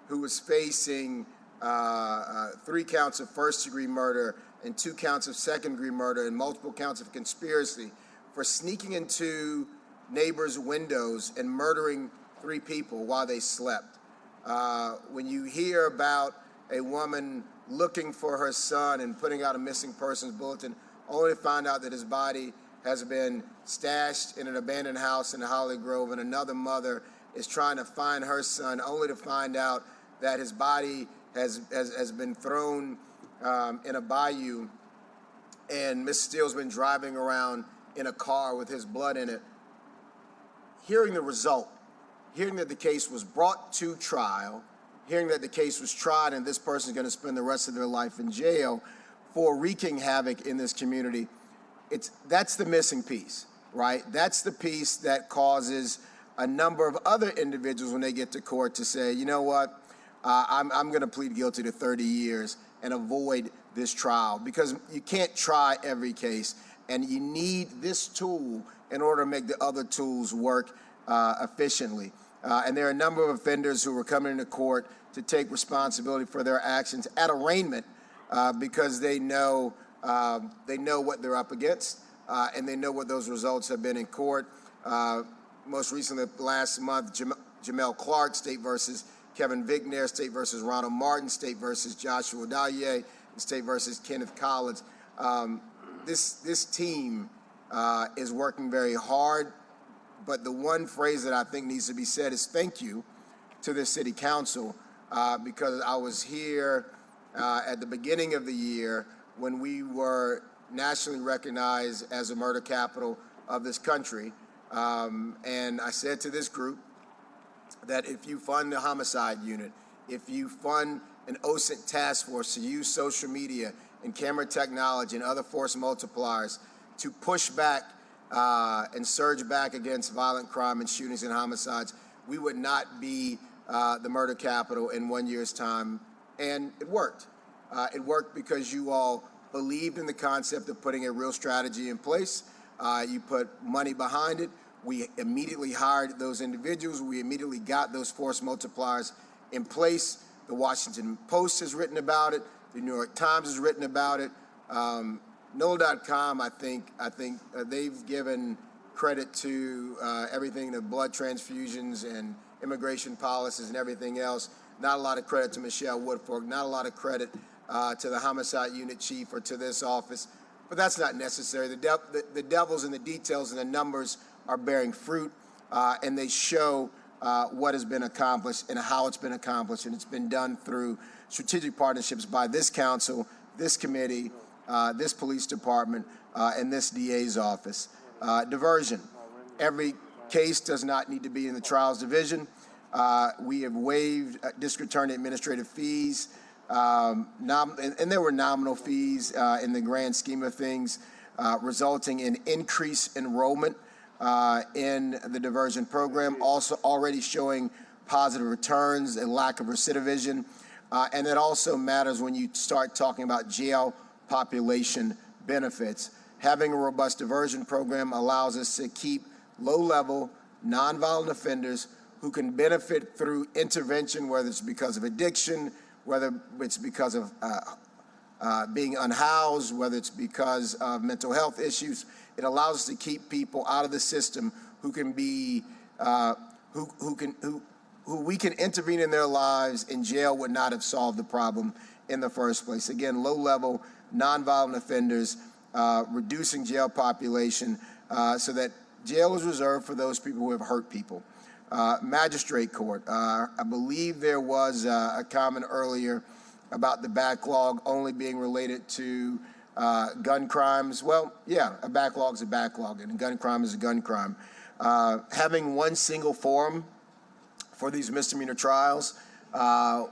who was facing 3 counts of first-degree murder and 2 counts of second-degree murder and multiple counts of conspiracy for sneaking into neighbors' windows and murdering 3 people while they slept. When you hear about a woman looking for her son and putting out a missing persons bulletin, only to find out that his body has been stashed in an abandoned house in Holly Grove, and another mother is trying to find her son, only to find out that his body has been thrown in a bayou, and Mr. Steele's been driving around in a car with his blood in it. Hearing the result, hearing that the case was brought to trial, hearing that the case was tried and this person is going to spend the rest of their life in jail for wreaking havoc in this community, that's the missing piece, right? That's the piece that causes a number of other individuals when they get to court to say, you know what, I'm going to plead guilty to 30 years and avoid this trial, because you can't try every case, and you need this tool in order to make the other tools work efficiently. And there are a number of offenders who are coming into court to take responsibility for their actions at arraignment because they know what they're up against, and they know what those results have been in court. Most recently, last month, Jamel Clark, State versus Kevin Vigner, State versus Ronald Martin, State versus Joshua Dallier, and State versus Kenneth Collins. This team is working very hard. But the one phrase that I think needs to be said is thank you to the city council, because I was here at the beginning of the year when we were nationally recognized as a murder capital of this country. And I said to this group that if you fund the homicide unit, if you fund an OSINT task force to use social media and camera technology and other force multipliers to push back and surge back against violent crime and shootings and homicides, we would not be the murder capital in 1 year's time. And it worked. It worked because you all believed in the concept of putting a real strategy in place. You put money behind it. We immediately hired those individuals. We immediately got those force multipliers in place. The Washington Post has written about it. The New York Times has written about it. NOLA.com, I think they've given credit to everything, the blood transfusions and immigration policies and everything else. Not a lot of credit to Michelle Woodfork. Not a lot of credit to the homicide unit chief or to this office. But that's not necessary. The devil's in the details, and the numbers are bearing fruit, and they show what has been accomplished and how it's been accomplished. And it's been done through strategic partnerships by this council, this committee, this police department, and this DA's office. Diversion. Every case does not need to be in the trials division. We have waived district attorney administrative fees, and there were nominal fees in the grand scheme of things, resulting in increased enrollment in the diversion program, also already showing positive returns and lack of recidivism. And it also matters when you start talking about jail population benefits. Having a robust diversion program allows us to keep low-level, nonviolent offenders who can benefit through intervention, whether it's because of addiction, whether it's because of being unhoused, whether it's because of mental health issues. It allows us to keep people out of the system who can be, who we can intervene in their lives, and jail would not have solved the problem in the first place. Again, low-level, nonviolent offenders, reducing jail population so that jail is reserved for those people who have hurt people. Magistrate court. I believe there was a comment earlier about the backlog only being related to gun crimes. Well, yeah, a backlog is a backlog, and a gun crime is a gun crime. Having one single forum for these misdemeanor trials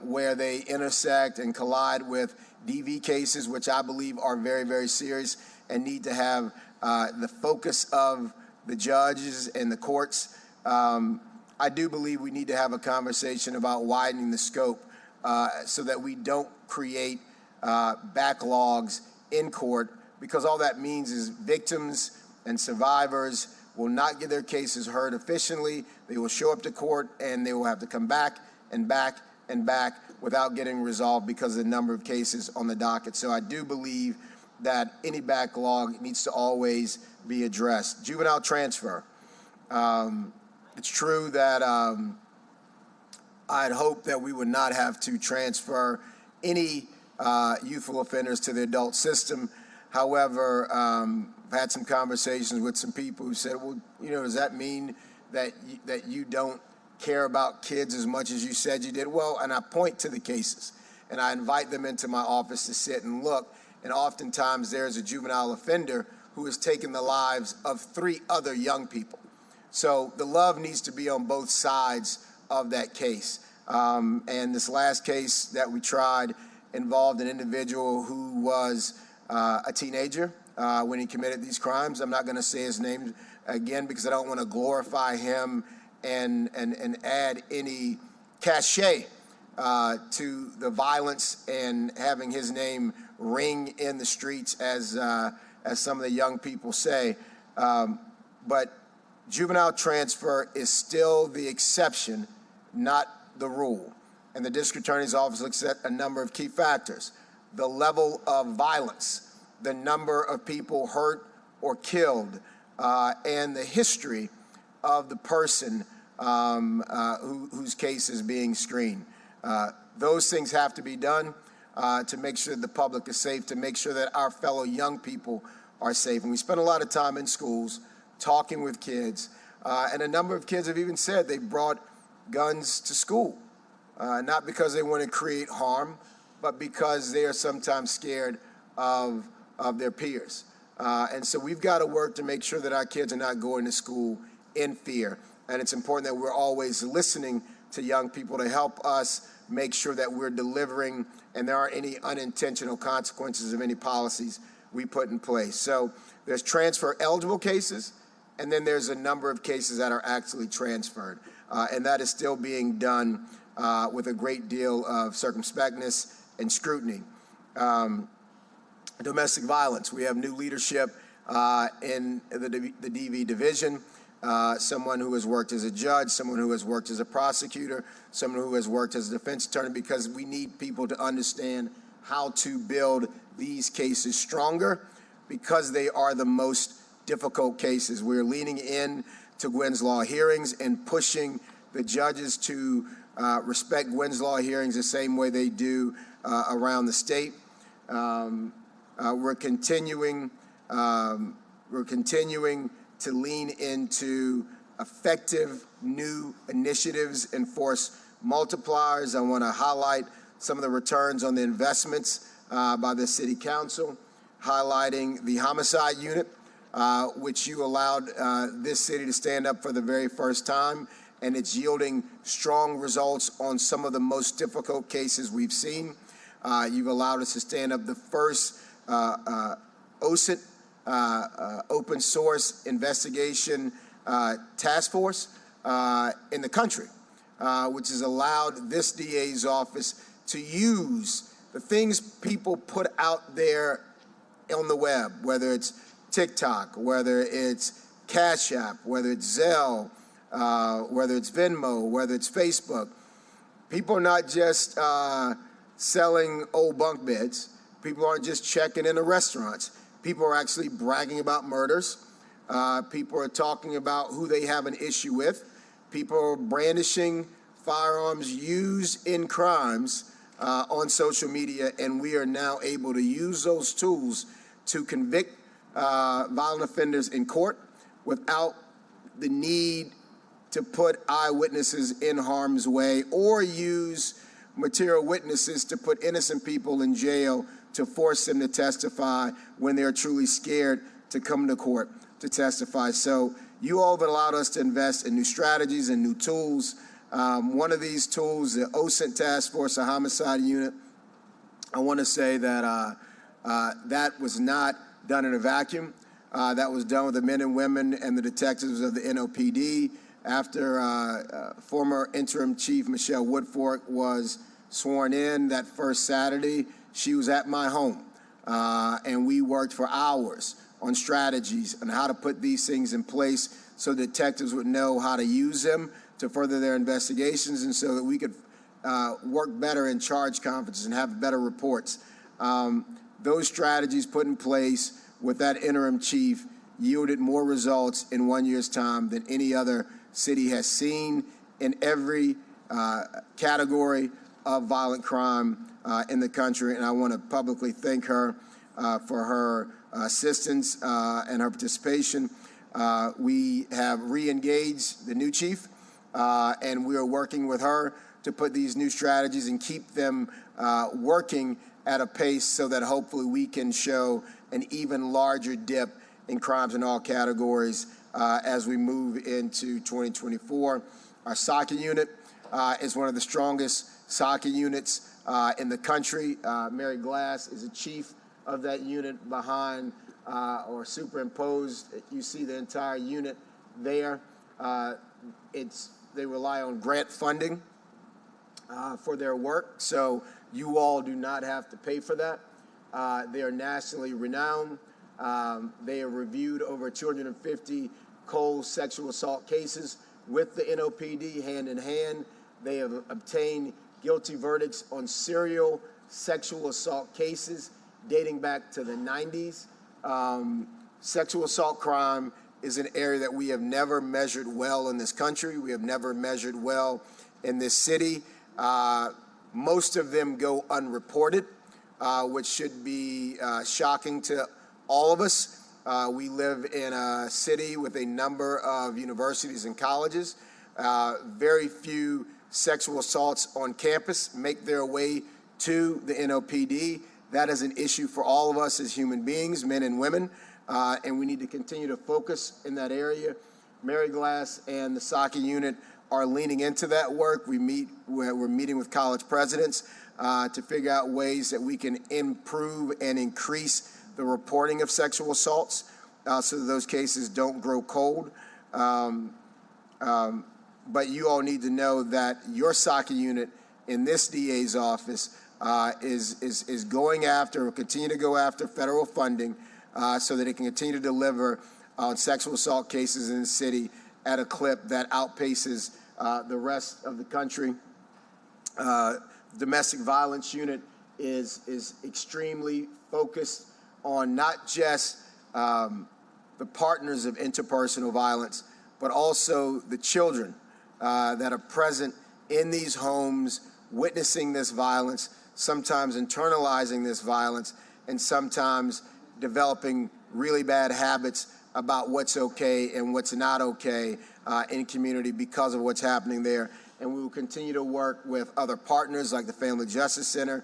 where they intersect and collide with DV cases, which I believe are very, very serious and need to have the focus of the judges and the courts. I do believe we need to have a conversation about widening the scope so that we don't create backlogs in court, because all that means is victims and survivors will not get their cases heard efficiently. They will show up to court and they will have to come back and back and back without getting resolved because of the number of cases on the docket. So I do believe that any backlog needs to always be addressed. Juvenile transfer. It's true that I'd hope that we would not have to transfer any youthful offenders to the adult system. However, I've had some conversations with some people who said, well, you know, does that mean that you don't care about kids as much as you said you did? Well, and I point to the cases, and I invite them into my office to sit and look, and oftentimes there's a juvenile offender who has taken the lives of 3 other young people. So the love needs to be on both sides of that case. And this last case that we tried involved an individual who was a teenager when he committed these crimes. I'm not going to say his name again because I don't want to glorify him and add any cachet to the violence and having his name ring in the streets, as some of the young people say. But juvenile transfer is still the exception, not the rule. And the district attorney's office looks at a number of key factors: the level of violence, the number of people hurt or killed, and the history of the person whose case is being screened. Those things have to be done to make sure the public is safe, to make sure that our fellow young people are safe. And we spend a lot of time in schools talking with kids, and a number of kids have even said they brought guns to school, not because they want to create harm, but because they are sometimes scared of their peers. And so we've got to work to make sure that our kids are not going to school in fear. And it's important that we're always listening to young people to help us make sure that we're delivering and there aren't any unintentional consequences of any policies we put in place. So there's transfer eligible cases, and then there's a number of cases that are actually transferred. And that is still being done with a great deal of circumspectness and scrutiny. Domestic violence, we have new leadership in the DV division. Someone who has worked as a judge, someone who has worked as a prosecutor, someone who has worked as a defense attorney, because we need people to understand how to build these cases stronger, because they are the most difficult cases. We're leaning in to Gwen's Law hearings and pushing the judges to respect Gwen's Law hearings the same way they do around the state. We're continuing to lean into effective new initiatives and force multipliers. I want to highlight some of the returns on the investments by the City Council, highlighting the homicide unit, which you allowed this city to stand up for the very first time, and it's yielding strong results on some of the most difficult cases we've seen. You've allowed us to stand up the first OSINT, open source investigation task force in the country, which has allowed this DA's office to use the things people put out there on the web, whether it's TikTok, whether it's Cash App, whether it's Zelle, whether it's Venmo, whether it's Facebook. People are not just selling old bunk beds. People aren't just checking into restaurants. People are actually bragging about murders. People are talking about who they have an issue with. People are brandishing firearms used in crimes on social media, and we are now able to use those tools to convict violent offenders in court without the need to put eyewitnesses in harm's way or use material witnesses to put innocent people in jail to force them to testify when they're truly scared to come to court to testify. So you all have allowed us to invest in new strategies and new tools. One of these tools, the OSINT Task Force, the Homicide Unit, I want to say that that was not done in a vacuum. That was done with the men and women and the detectives of the NOPD. After former interim chief Michelle Woodfork was sworn in that first Saturday, she was at my home, and we worked for hours on strategies on how to put these things in place so detectives would know how to use them to further their investigations, and so that we could work better in charge conferences and have better reports. Those strategies put in place with that interim chief yielded more results in 1 year's time than any other city has seen in every category of violent crime in the country. And I want to publicly thank her for her assistance and her participation. We have re-engaged the new chief, and we are working with her to put these new strategies and keep them working at a pace so that hopefully we can show an even larger dip in crimes in all categories as we move into 2024. Our SOCA unit is one of the strongest SOCA units in the country. Mary Glass is a chief of that unit behind or superimposed. You see the entire unit there. They rely on grant funding for their work, so you all do not have to pay for that. They are nationally renowned. They have reviewed over 250 cold sexual assault cases with the NOPD hand in hand. They have obtained guilty verdicts on serial sexual assault cases dating back to the 90s. Sexual assault crime is an area that we have never measured well in this country. We have never measured well in this city. Most of them go unreported, which should be shocking to all of us. We live in a city with a number of universities and colleges. Very few sexual assaults on campus make their way to the NOPD. That is an issue for all of us as human beings, men and women, and we need to continue to focus in that area. Mary Glass and the SACA unit are leaning into that work. We're meeting with college presidents to figure out ways that we can improve and increase the reporting of sexual assaults so that those cases don't grow cold. But you all need to know that your SACA unit in this DA's office is going after, or continue to go after federal funding so that it can continue to deliver on sexual assault cases in the city at a clip that outpaces the rest of the country. Domestic violence unit is extremely focused on not just the partners of interpersonal violence, but also the children that are present in these homes, witnessing this violence, sometimes internalizing this violence, and sometimes developing really bad habits about what's okay and what's not okay in community because of what's happening there. And we will continue to work with other partners like the Family Justice Center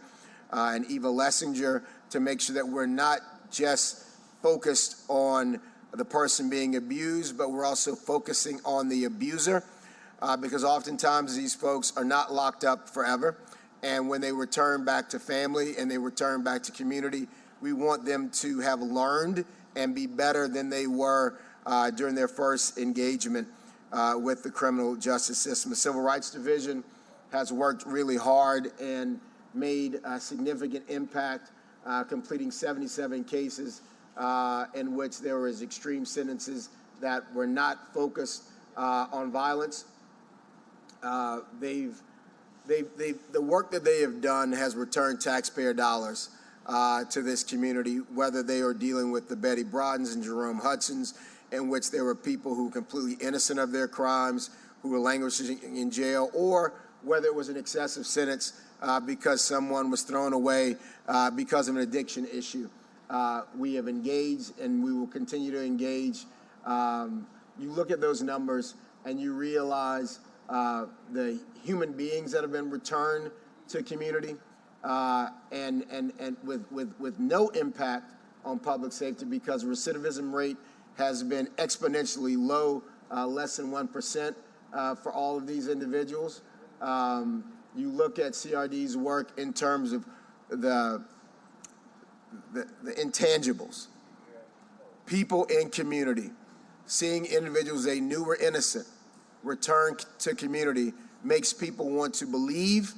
and Eva Lessinger to make sure that we're not just focused on the person being abused, but we're also focusing on the abuser because oftentimes these folks are not locked up forever. And when they return back to family and they return back to community, we want them to have learned and be better than they were during their first engagement with the criminal justice system. The Civil Rights Division has worked really hard and made a significant impact, completing 77 cases in which there was extreme sentences that were not focused on violence. The work that they have done has returned taxpayer dollars to this community, whether they are dealing with the Betty Broadens and Jerome Hudsons, in which there were people who were completely innocent of their crimes, who were languishing in jail, or whether it was an excessive sentence because someone was thrown away because of an addiction issue. We have engaged and we will continue to engage. You look at those numbers and you realize the human beings that have been returned to community and with no impact on public safety because recidivism rate has been exponentially low, less than 1% for all of these individuals. You look at CRD's work in terms of the intangibles. People in community, seeing individuals they knew were innocent return to community makes people want to believe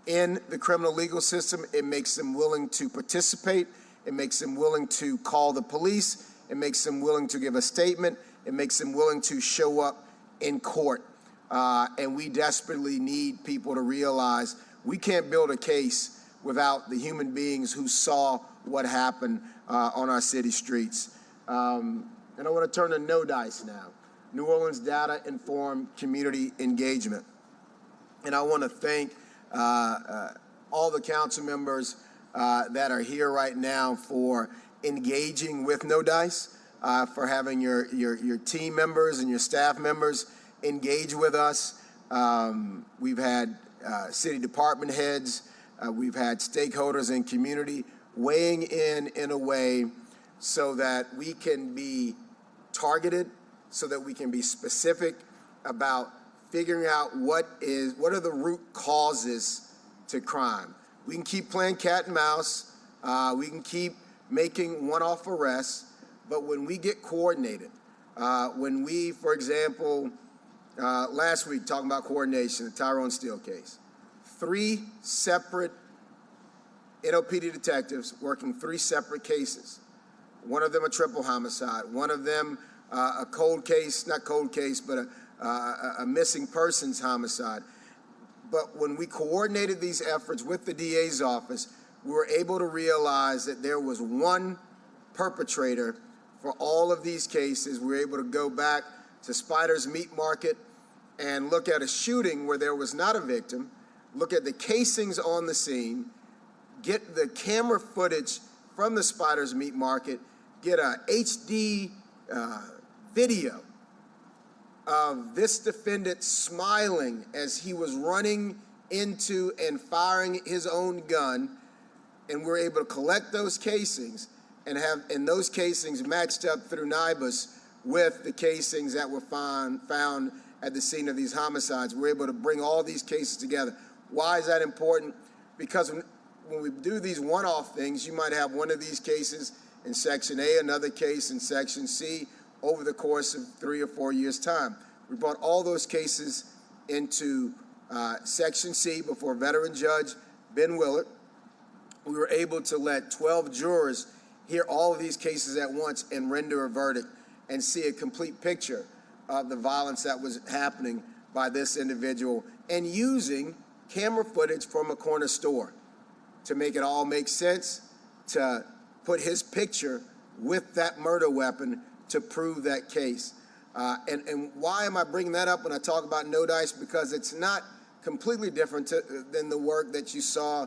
in the criminal legal system. It makes them willing to participate. It makes them willing to call the police. It makes them willing to give a statement. It makes them willing to show up in court. And we desperately need people to realize we can't build a case without the human beings who saw what happened on our city streets. And I want to turn to No Dice now, New Orleans Data Informed Community Engagement. And I want to thank all the council members that are here right now for engaging with No Dice, for having your team members and your staff members engage with us. We've had city department heads, we've had stakeholders in community weighing in a way so that we can be targeted, so that we can be specific about figuring out what are the root causes to crime. We can keep playing cat and mouse, we can keep making one-off arrests, but when we get coordinated, when we, for example, last week talking about coordination, the Tyrone Steele case, 3 separate NOPD detectives working 3 separate cases. One of them a triple homicide, one of them a cold case, not cold case, but a missing persons homicide. But when we coordinated these efforts with the DA's office, we were able to realize that there was one perpetrator for all of these cases. We were able to go back to Spider's Meat Market and look at a shooting where there was not a victim, look at the casings on the scene, get the camera footage from the Spider's Meat Market, get a HD video of this defendant smiling as he was running into and firing his own gun, and we're able to collect those casings and those casings matched up through NIBUS with the casings that were found at the scene of these homicides. We're able to bring all these cases together. Why is that important? Because when we do these one-off things, you might have one of these cases in Section A, another case in Section C, over the course of 3 or 4 years' time. We brought all those cases into Section C before veteran judge Ben Willard. We were able to let 12 jurors hear all of these cases at once and render a verdict and see a complete picture of the violence that was happening by this individual, and using camera footage from a corner store to make it all make sense, to put his picture with that murder weapon to prove that case. And why am I bringing that up when I talk about No Dice? Because it's not completely different than the work that you saw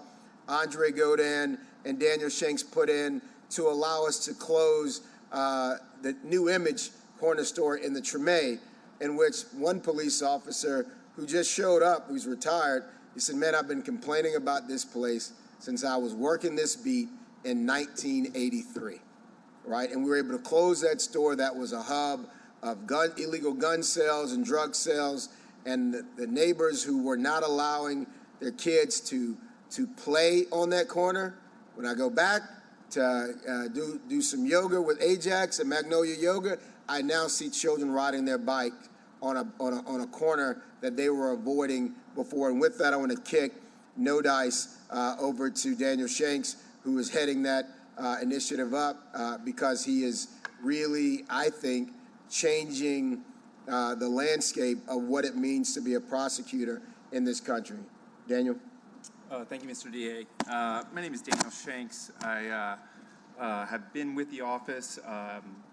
Andre Godin and Daniel Shanks put in to allow us to close the New Image corner store in the Treme, in which one police officer who just showed up, who's retired, he said, "Man, I've been complaining about this place since I was working this beat in 1983, right?" And we were able to close that store that was a hub of illegal gun sales and drug sales, and the neighbors who were not allowing their kids to play on that corner. When I go back to do some yoga with Ajax and Magnolia Yoga, I now see children riding their bike on a corner that they were avoiding before. And with that, I want to kick No Dice over to Daniel Shanks, who is heading that initiative up because he is really, I think, changing the landscape of what it means to be a prosecutor in this country. Daniel? Thank you, Mr. DA. My name is Daniel Shanks. I have been with the office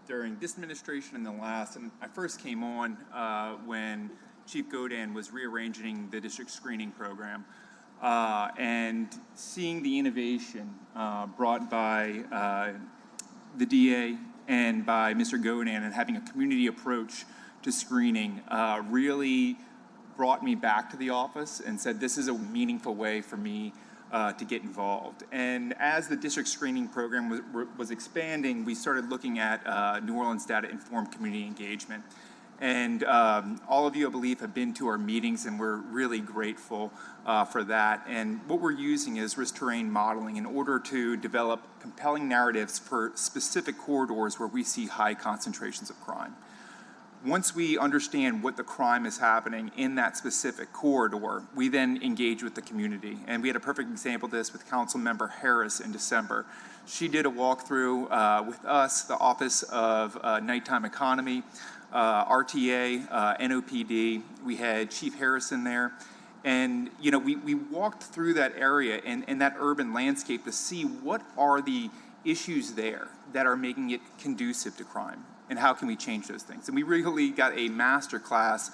during this administration and the last, and I first came on when Chief Godin was rearranging the district screening program, and seeing the innovation brought by the DA and by Mr. Godin, and having a community approach to screening really brought me back to the office and said, this is a meaningful way for me to get involved. And as the district screening program was expanding, we started looking at New Orleans data-informed community engagement. And all of you, I believe, have been to our meetings, and we're really grateful for that. And what we're using is risk terrain modeling in order to develop compelling narratives for specific corridors where we see high concentrations of crime. Once we understand what the crime is happening in that specific corridor, we then engage with the community. And we had a perfect example of this with Councilmember Harris in December. She did a walkthrough with us, the Office of Nighttime Economy, RTA, NOPD. We had Chief Harrison there. And, you know, we walked through that area and that urban landscape to see what are the issues there that are making it conducive to crime, and how can we change those things. And we really got a master class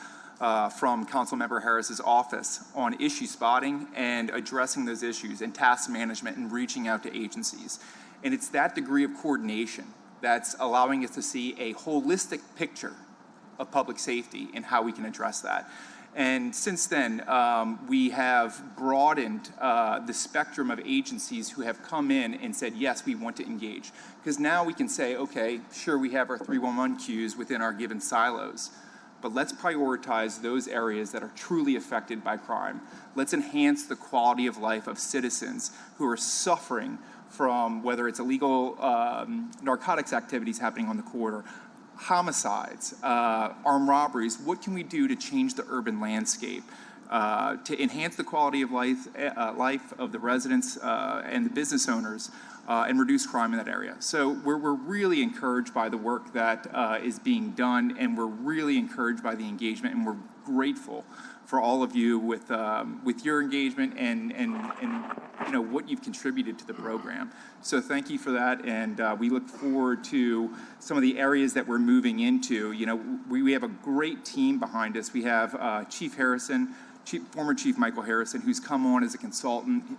from Councilmember Harris's office on issue spotting and addressing those issues and task management and reaching out to agencies. And it's that degree of coordination that's allowing us to see a holistic picture of public safety and how we can address that. And since then, we have broadened the spectrum of agencies who have come in and said, yes, we want to engage. Because now we can say, okay, sure, we have our 311 queues within our given silos, but let's prioritize those areas that are truly affected by crime. Let's enhance the quality of life of citizens who are suffering from whether it's illegal narcotics activities happening on the corridor, homicides, armed robberies. What can we do to change the urban landscape to enhance the quality of life of the residents and the business owners and reduce crime in that area? So we're really encouraged by the work that is being done, and we're really encouraged by the engagement, and we're grateful for all of you with your engagement and you know what you've contributed to the program. So thank you for that, and we look forward to some of the areas that we're moving into. You know, we have a great team behind us. We have Chief Harrison, former Chief Michael Harrison, who's come on as a consultant.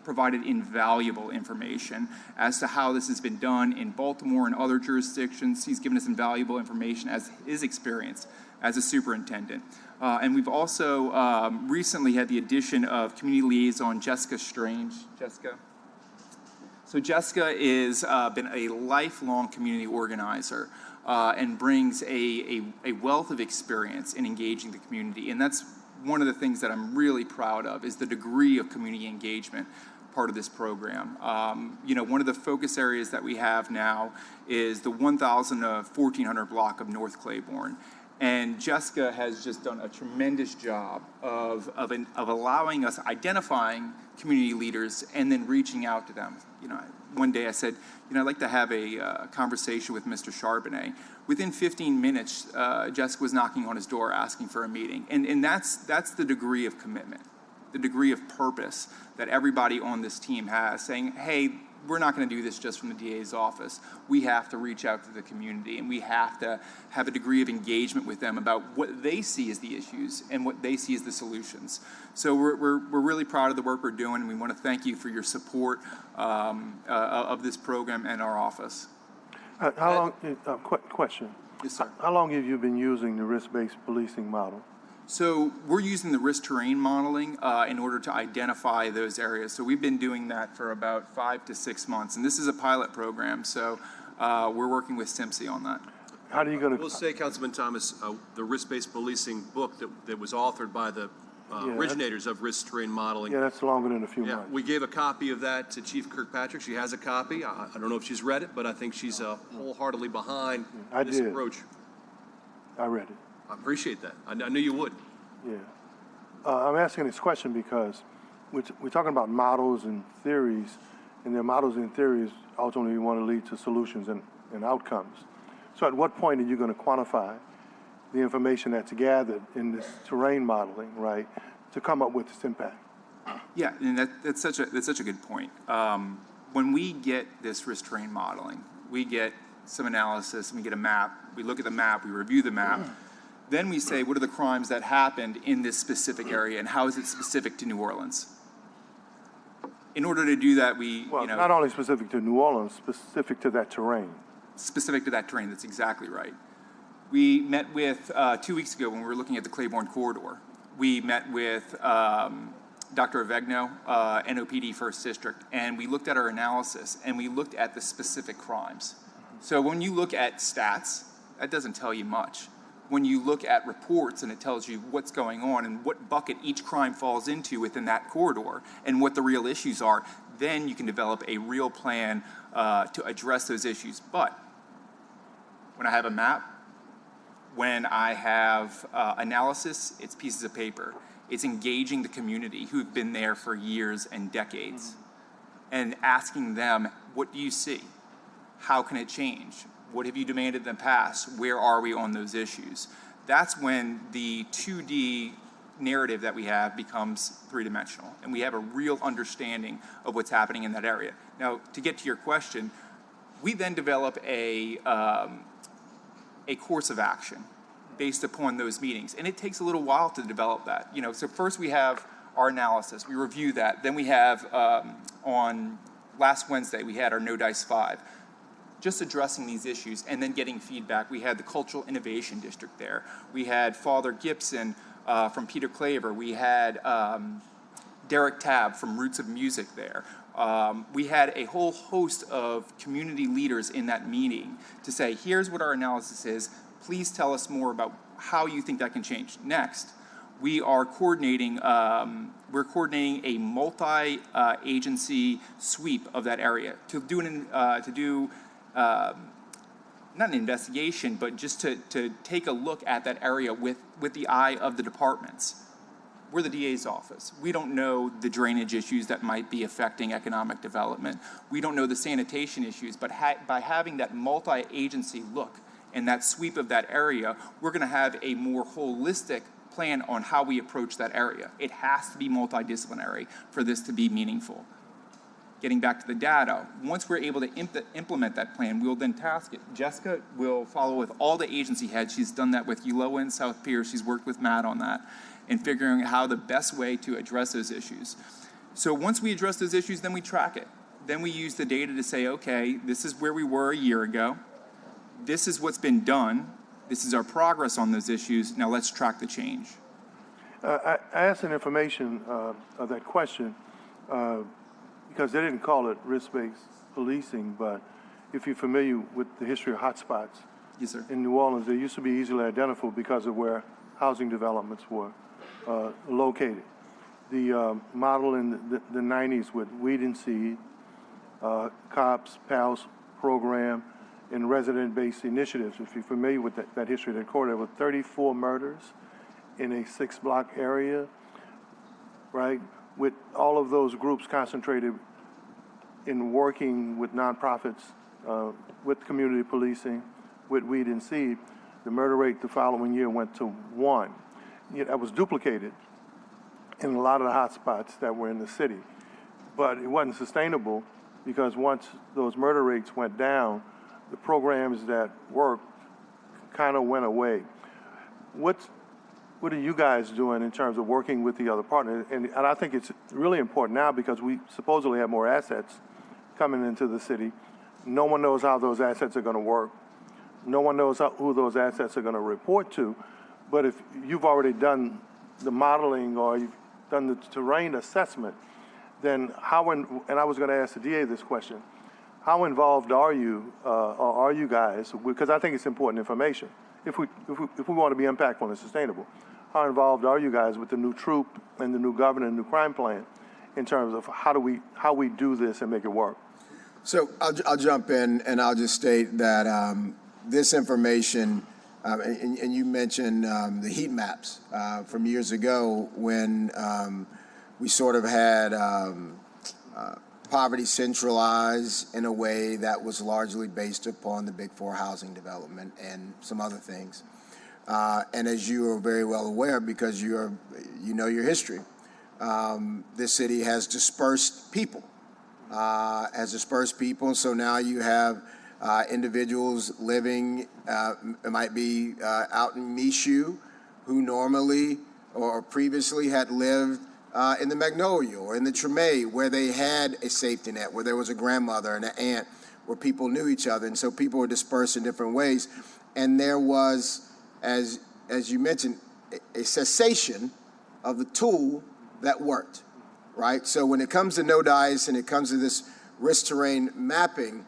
provided invaluable information as to how this has been done in Baltimore and other jurisdictions. He's given us invaluable information as his experience as a superintendent. And we've also recently had the addition of community liaison Jessica Strange. Jessica? So Jessica is been a lifelong community organizer and brings a wealth of experience in engaging the community. And that's one of the things that I'm really proud of, is the degree of community engagement part of this program. One of the focus areas that we have now is the 1,000 to 1,400 block of North Claiborne. And Jessica has just done a tremendous job of allowing us, identifying community leaders and then reaching out to them. One day I said, I'd like to have a conversation with Mr. Charbonnet. Within 15 minutes, Jessica was knocking on his door asking for a meeting. And that's the degree of commitment, the degree of purpose that everybody on this team has, saying, hey, we're not going to do this just from the DA's office. We have to reach out to the community, and we have to have a degree of engagement with them about what they see as the issues and what they see as the solutions. So we're really proud of the work we're doing, and we want to thank you for your support of this program and our office. How long, question. Yes, sir. How long have you been using the risk-based policing model? So we're using the risk terrain modeling in order to identify those areas. So we've been doing that for about 5 to 6 months. And this is a pilot program, so we're working with SIMSI on that. How are you going to... We'll say, Councilman Thomas, the risk-based policing book that was authored by the originators of risk terrain modeling. Yeah, that's longer than a few months. We gave a copy of that to Chief Kirkpatrick. She has a copy. I don't know if she's read it, but I think she's wholeheartedly behind this approach. I read it. I appreciate that. I knew you would. Yeah. I'm asking this question because we're talking about models and theories, and their models and theories ultimately want to lead to solutions and outcomes. So at what point are you going to quantify the information that's gathered in this terrain modeling, right, to come up with this impact? Yeah, and that's such a good point. When we get this risk terrain modeling, we get some analysis, and we get a map. We look at the map, we review the map. Then we say, what are the crimes that happened in this specific area, and how is it specific to New Orleans? In order to do that, not only specific to New Orleans, specific to that terrain. Specific to that terrain, that's exactly right. We met with, 2 weeks ago when we were looking at the Claiborne corridor, we met with Dr. Avegno, NOPD First District, and we looked at our analysis, and we looked at the specific crimes. So when you look at stats, that doesn't tell you much. When you look at reports and it tells you what's going on and what bucket each crime falls into within that corridor and what the real issues are, then you can develop a real plan to address those issues. But when I have a map, when I have analysis, it's pieces of paper. It's engaging the community who've been there for years and decades and asking them, what do you see? How can it change? What have you demanded in the past? Where are we on those issues? That's when the 2D narrative that we have becomes three-dimensional, and we have a real understanding of what's happening in that area. Now, to get to your question, we then develop a course of action based upon those meetings, and it takes a little while to develop that. So first we have our analysis, we review that, then we have on last Wednesday we had our No Dice 5. Just addressing these issues and then getting feedback. We had the Cultural Innovation District there. We had Father Gibson from Peter Claver. We had Derek Tabb from Roots of Music there. We had a whole host of community leaders in that meeting to say, here's what our analysis is. Please tell us more about how you think that can change. Next, we are coordinating a multi-agency sweep of that area to do not an investigation, but just to take a look at that area with the eye of the departments. We're the DA's office. We don't know the drainage issues that might be affecting economic development. We don't know the sanitation issues, but by having that multi-agency look and that sweep of that area, we're going to have a more holistic plan on how we approach that area. It has to be multidisciplinary for this to be meaningful. Getting back to the data, once we're able to implement that plan, we'll then task it. Jessica will follow with all the agency heads. She's done that with ULOA and South Pier. She's worked with Matt on that and figuring out how the best way to address those issues. So once we address those issues, then we track it. Then we use the data to say, okay, this is where we were a year ago. This is what's been done. This is our progress on those issues. Now let's track the change. I asked an information of that question because they didn't call it risk-based policing, but if you're familiar with the history of hotspots, yes, sir. In New Orleans, they used to be easily identifiable because of where housing developments were located. The model in the 90s with Weed and Seed, COPS, PALS program, and resident-based initiatives. If you're familiar with that history, they recorded there were 34 murders in a 6-block area, right? With all of those groups concentrated in working with nonprofits, with community policing, with Weed and Seed, the murder rate the following year went to 1. That was duplicated in a lot of the hotspots that were in the city. But it wasn't sustainable because once those murder rates went down, the programs that worked kind of went away. What are you guys doing in terms of working with the other partners? And I think it's really important now because we supposedly have more assets coming into the city. No one knows how those assets are going to work. No one knows who those assets are going to report to. But if you've already done the modeling or you've done the terrain assessment, then how, and I was going to ask the DA this question, how involved are you, or are you guys, because I think it's important information, if we want to be impactful and sustainable, how involved are you guys with the new troop and the new governor and new crime plan in terms of how we do this and make it work? So I'll jump in and I'll just state that this information, and you mentioned the heat maps from years ago when we sort of had poverty centralized in a way that was largely based upon the Big Four housing development and some other things. And as you are very well aware, because you know your history, this city has dispersed people. So now you have individuals living, it might be out in Michoud, who normally or previously had lived in the Magnolia or in the Treme, where they had a safety net, where there was a grandmother and an aunt, where people knew each other, and so people were dispersed in different ways. And there was, as you mentioned, a cessation of the tool that worked, right? So when it comes to no dice and it comes to this risk terrain mapping,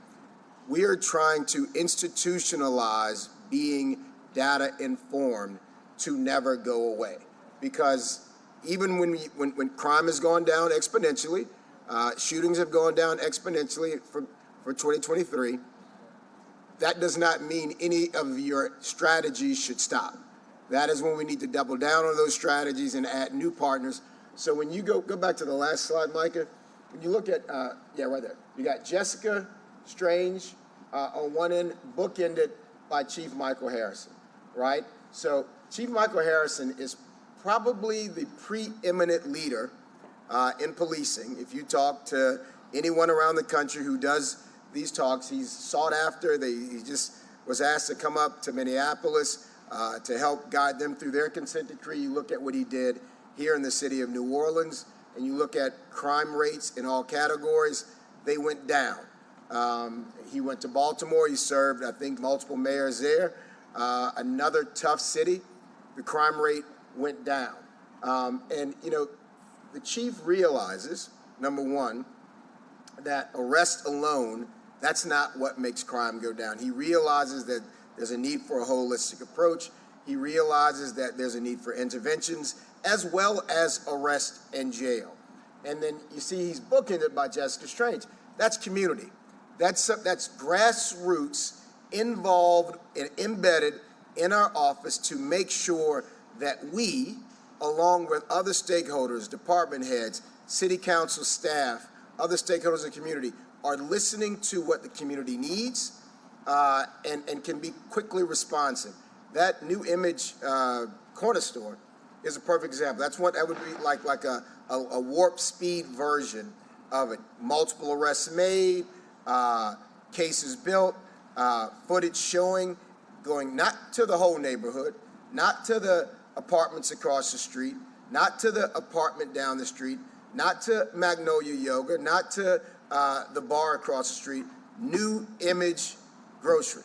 we are trying to institutionalize being data informed to never go away, because even when crime has gone down exponentially, shootings have gone down exponentially for 2023, that does not mean any of your strategies should stop. That is when we need to double down on those strategies and add new partners. So when you go back to the last slide, Micah, when you look at, yeah, right there, you got Jessica Strange on one end, bookended by Chief Michael Harrison, right? So Chief Michael Harrison is probably the preeminent leader in policing. If you talk to anyone around the country who does these talks, he's sought after. He just was asked to come up to Minneapolis to help guide them through their consent decree. You look at what he did here in the city of New Orleans, and you look at crime rates in all categories, they went down. He went to Baltimore. He served, I think, multiple mayors there. Another tough city, the crime rate went down. And, you know, the chief realizes, number one, that arrest alone, that's not what makes crime go down. He realizes that there's a need for a holistic approach. He realizes that there's a need for interventions as well as arrest and jail. And then you see he's bookended by Jessica Strange. That's community. That's grassroots involved and embedded in our office to make sure that we, along with other stakeholders, department heads, city council staff, other stakeholders in the community, are listening to what the community needs and can be quickly responsive. That new image corner store is a perfect example. That would be like a warp speed version of it. Multiple arrests made, cases built, footage showing, going not to the whole neighborhood, not to the apartments across the street, not to the apartment down the street, not to Magnolia Yoga, not to the bar across the street, New Image Grocery.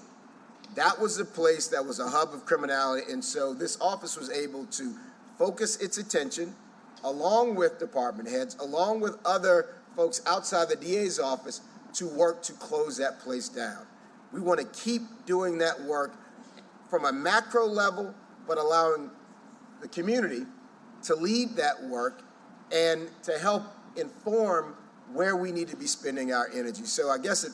That was the place that was a hub of criminality, and so this office was able to focus its attention, along with department heads, along with other folks outside the DA's office, to work to close that place down. We want to keep doing that work from a macro level, but allowing the community to lead that work and to help inform where we need to be spending our energy. So I guess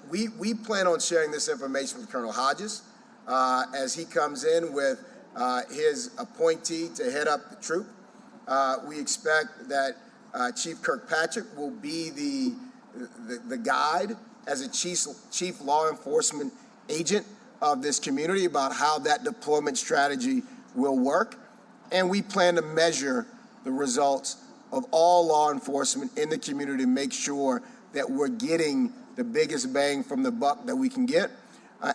we plan on sharing this information with Colonel Hodges as he comes in with his appointee to head up the troop. We expect that Chief Kirkpatrick will be the guide as a chief law enforcement agent of this community about how that deployment strategy will work. And we plan to measure the results of all law enforcement in the community to make sure that we're getting the biggest bang from the buck that we can get,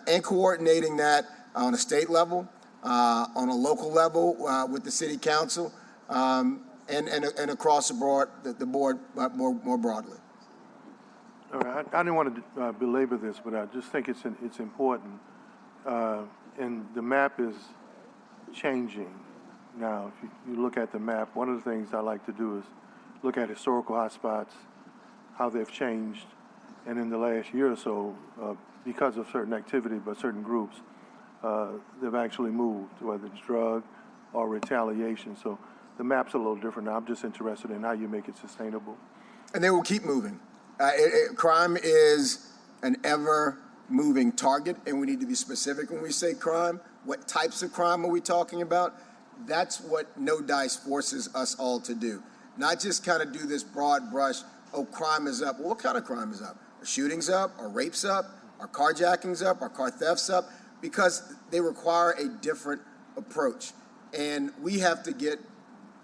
and coordinating that on a state level, on a local level with the city council, and across the board more broadly. All right, I didn't want to belabor this, but I just think it's important. And the map is changing now. If you look at the map, one of the things I like to do is look at historical hotspots, how they've changed, and in the last year or so, because of certain activity by certain groups, they've actually moved, whether it's drug or retaliation. So the map's a little different now. I'm just interested in how you make it sustainable. And they will keep moving. Crime is an ever-moving target, and we need to be specific when we say crime. What types of crime are we talking about? That's what No Dice forces us all to do. Not just kind of do this broad brush, oh, crime is up. Well, what kind of crime is up? Are shootings up? Are rapes up? Are carjackings up? Are car thefts up? Because they require a different approach. And we have to get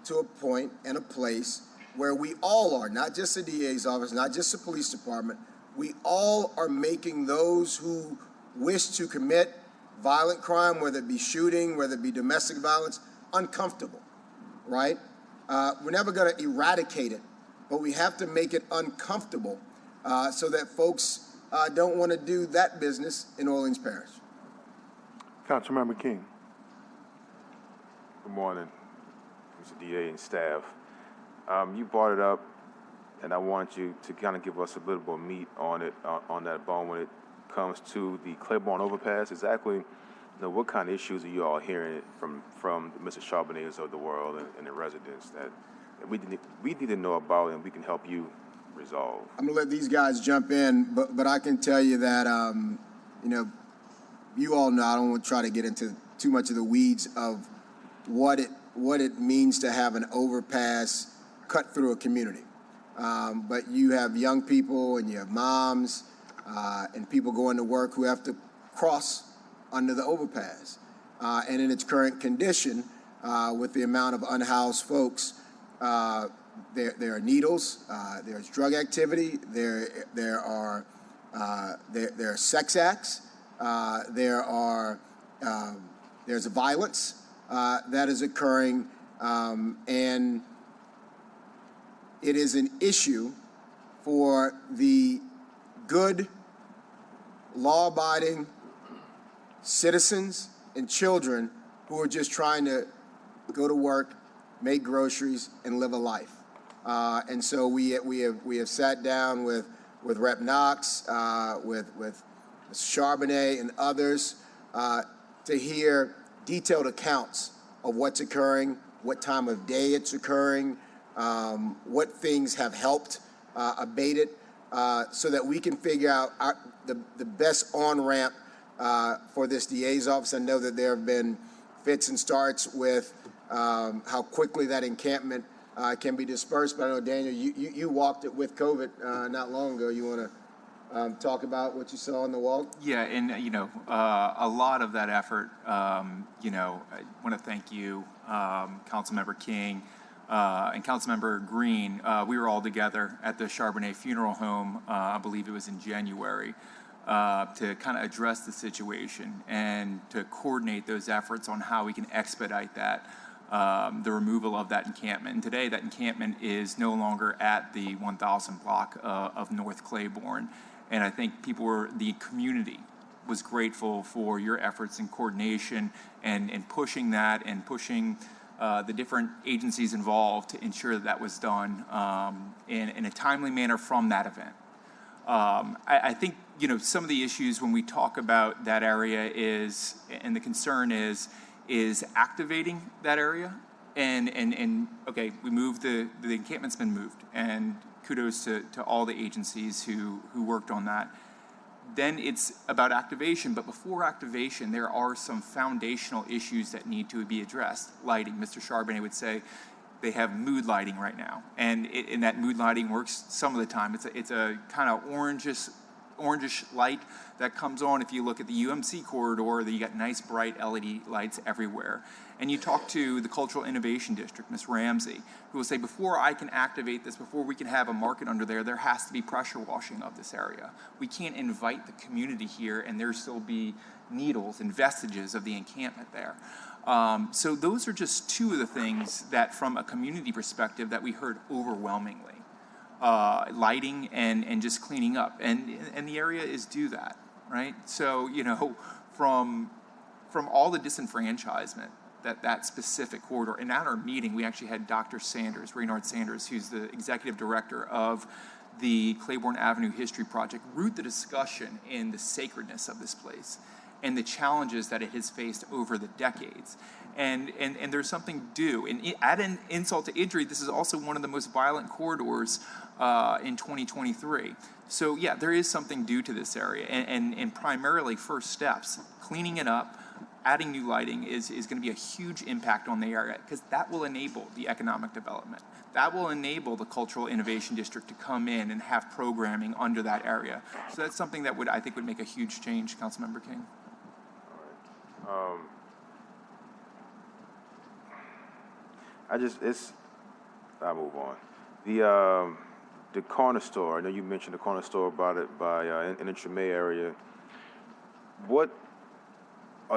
to a point and a place where we all are, not just the DA's office, not just the police department, we all are making those who wish to commit violent crime, whether it be shooting, whether it be domestic violence, uncomfortable, right? We're never going to eradicate it, but we have to make it uncomfortable so that folks don't want to do that business in Orleans Parish. Councilmember King. Good morning, Mr. DA and staff. You brought it up, and I want you to kind of give us a little more meat on it, on that bone when it comes to the Claiborne overpass. Exactly, what kind of issues are you all hearing from Mr. Charbonnets of the world and the residents that we need to know about and we can help you resolve? I'm gonna let these guys jump in, but I can tell you that you all know I don't want to try to get into too much of the weeds of what it means to have an overpass cut through a community. But you have young people and you have moms and people going to work who have to cross under the overpass. And in its current condition, with the amount of unhoused folks, there are needles, there's drug activity, there are sex acts, there's violence that is occurring, and it is an issue for the good, law-abiding citizens and children who are just trying to go to work, make groceries, and live a life. And so we have sat down with Rep. Knox, with Charbonnet and others to hear detailed accounts of what's occurring, what time of day it's occurring, what things have helped abate it, so that we can figure out the best on-ramp for this DA's office. I know that there have been fits and starts with how quickly that encampment can be dispersed. But I know, Daniel, you walked it with COVID not long ago. You want to talk about what you saw on the walk? Yeah, and a lot of that effort, I want to thank you, Councilmember King, and Councilmember Green. We were all together at the Charbonnet Funeral Home, I believe it was in January, to kind of address the situation and to coordinate those efforts on how we can expedite that. the removal of that encampment. And today, that encampment is no longer at the 1000 block of North Claiborne. And I think the community was grateful for your efforts and coordination and pushing that and pushing the different agencies involved to ensure that that was done in a timely manner from that event. I think, some of the issues when we talk about that area and the concern is activating that area. And okay, we moved, the encampment's been moved, and kudos to all the agencies who worked on that. Then it's about activation, but before activation, there are some foundational issues that need to be addressed. Lighting, Mr. Charbonnet would say they have mood lighting right now, and that mood lighting works some of the time. It's a kind of orangish light that comes on. If you look at the UMC corridor, you got nice bright LED lights everywhere. And you talk to the Cultural Innovation District, Ms. Ramsey, who will say, before I can activate this, before we can have a market under there has to be pressure washing of this area. We can't invite the community here and there still be needles and vestiges of the encampment there. So those are just two of the things that, from a community perspective, that we heard overwhelmingly. Lighting and just cleaning up. And the area is due that, right? So, from all the disenfranchisement that specific corridor. And at our meeting, we actually had Dr. Sanders, Raynard Sanders, who's the executive director of the Claiborne Avenue History Project, root the discussion in the sacredness of this place and the challenges that it has faced over the decades. And there's something due. And add an insult to injury, this is also one of the most violent corridors in 2023. So yeah, there is something due to this area. And primarily first steps, cleaning it up, adding new lighting is going to be a huge impact on the area, because that will enable the economic development. That will enable the Cultural Innovation District to come in and have programming under that area. So that's something that I think would make a huge change, Councilmember King. All right. I'll move on. The corner store, I know you mentioned the corner store by in the Tremé area. What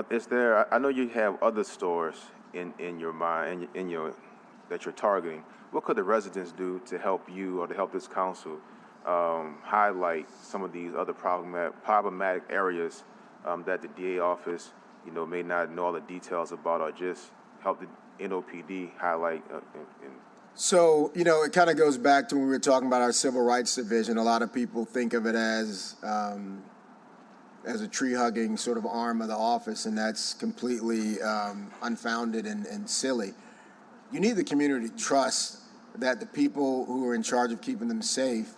is there? I know you have other stores in your mind, that you're targeting. What could the residents do to help you or to help this council highlight some of these other problematic areas that the DA office, may not know all the details about, or just help the NOPD highlight? So, it kind of goes back to when we were talking about our Civil Rights Division. A lot of people think of it as a tree-hugging sort of arm of the office, and that's completely unfounded and silly. You need the community to trust that the people who are in charge of keeping them safe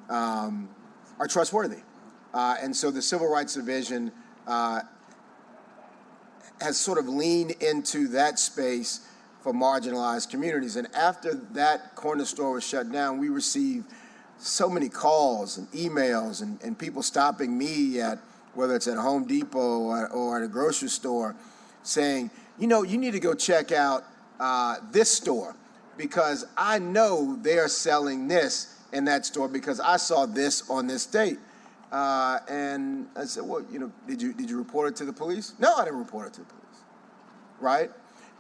are trustworthy. And so the Civil Rights Division has sort of leaned into that space for marginalized communities. And after that corner store was shut down, we received so many calls and emails and people stopping me at, whether it's at Home Depot or at a grocery store, saying, you need to go check out this store, because I know they're selling this in that store because I saw this on this date. And I said, well, did you report it to the police? No, I didn't report it to the police, right?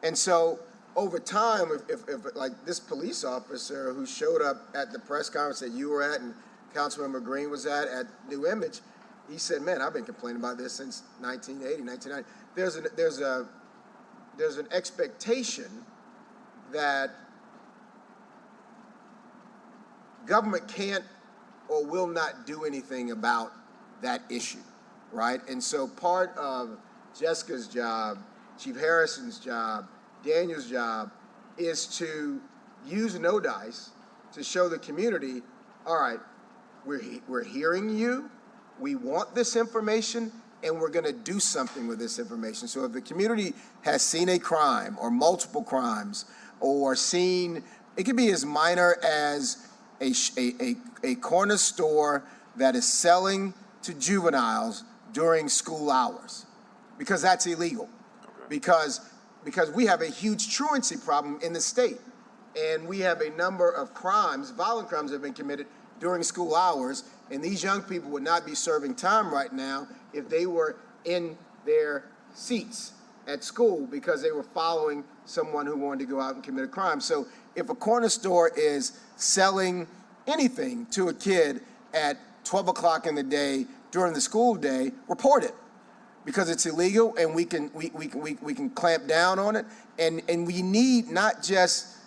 And so over time, if like this police officer who showed up at the press conference that you were at and Councilmember Green was at New Image, he said, man, I've been complaining about this since 1980, 1990. There's an expectation that government can't or will not do anything about that issue, right? And so part of Jessica's job, Chief Harrison's job, Daniel's job is to use No Dice to show the community, all right, we're hearing you, we want this information, and we're going to do something with this information. So if the community has seen a crime or multiple crimes, or seen, it could be as minor as a corner store that is selling to juveniles during school hours, because that's illegal. Because we have a huge truancy problem in the state, and we have a number of crimes, violent crimes that have been committed during school hours, and these young people would not be serving time right now if they were in their seats. at school because they were following someone who wanted to go out and commit a crime. So if a corner store is selling anything to a kid at 12 o'clock in the day during the school day, report it, because it's illegal, and we can clamp down on it. And we need not just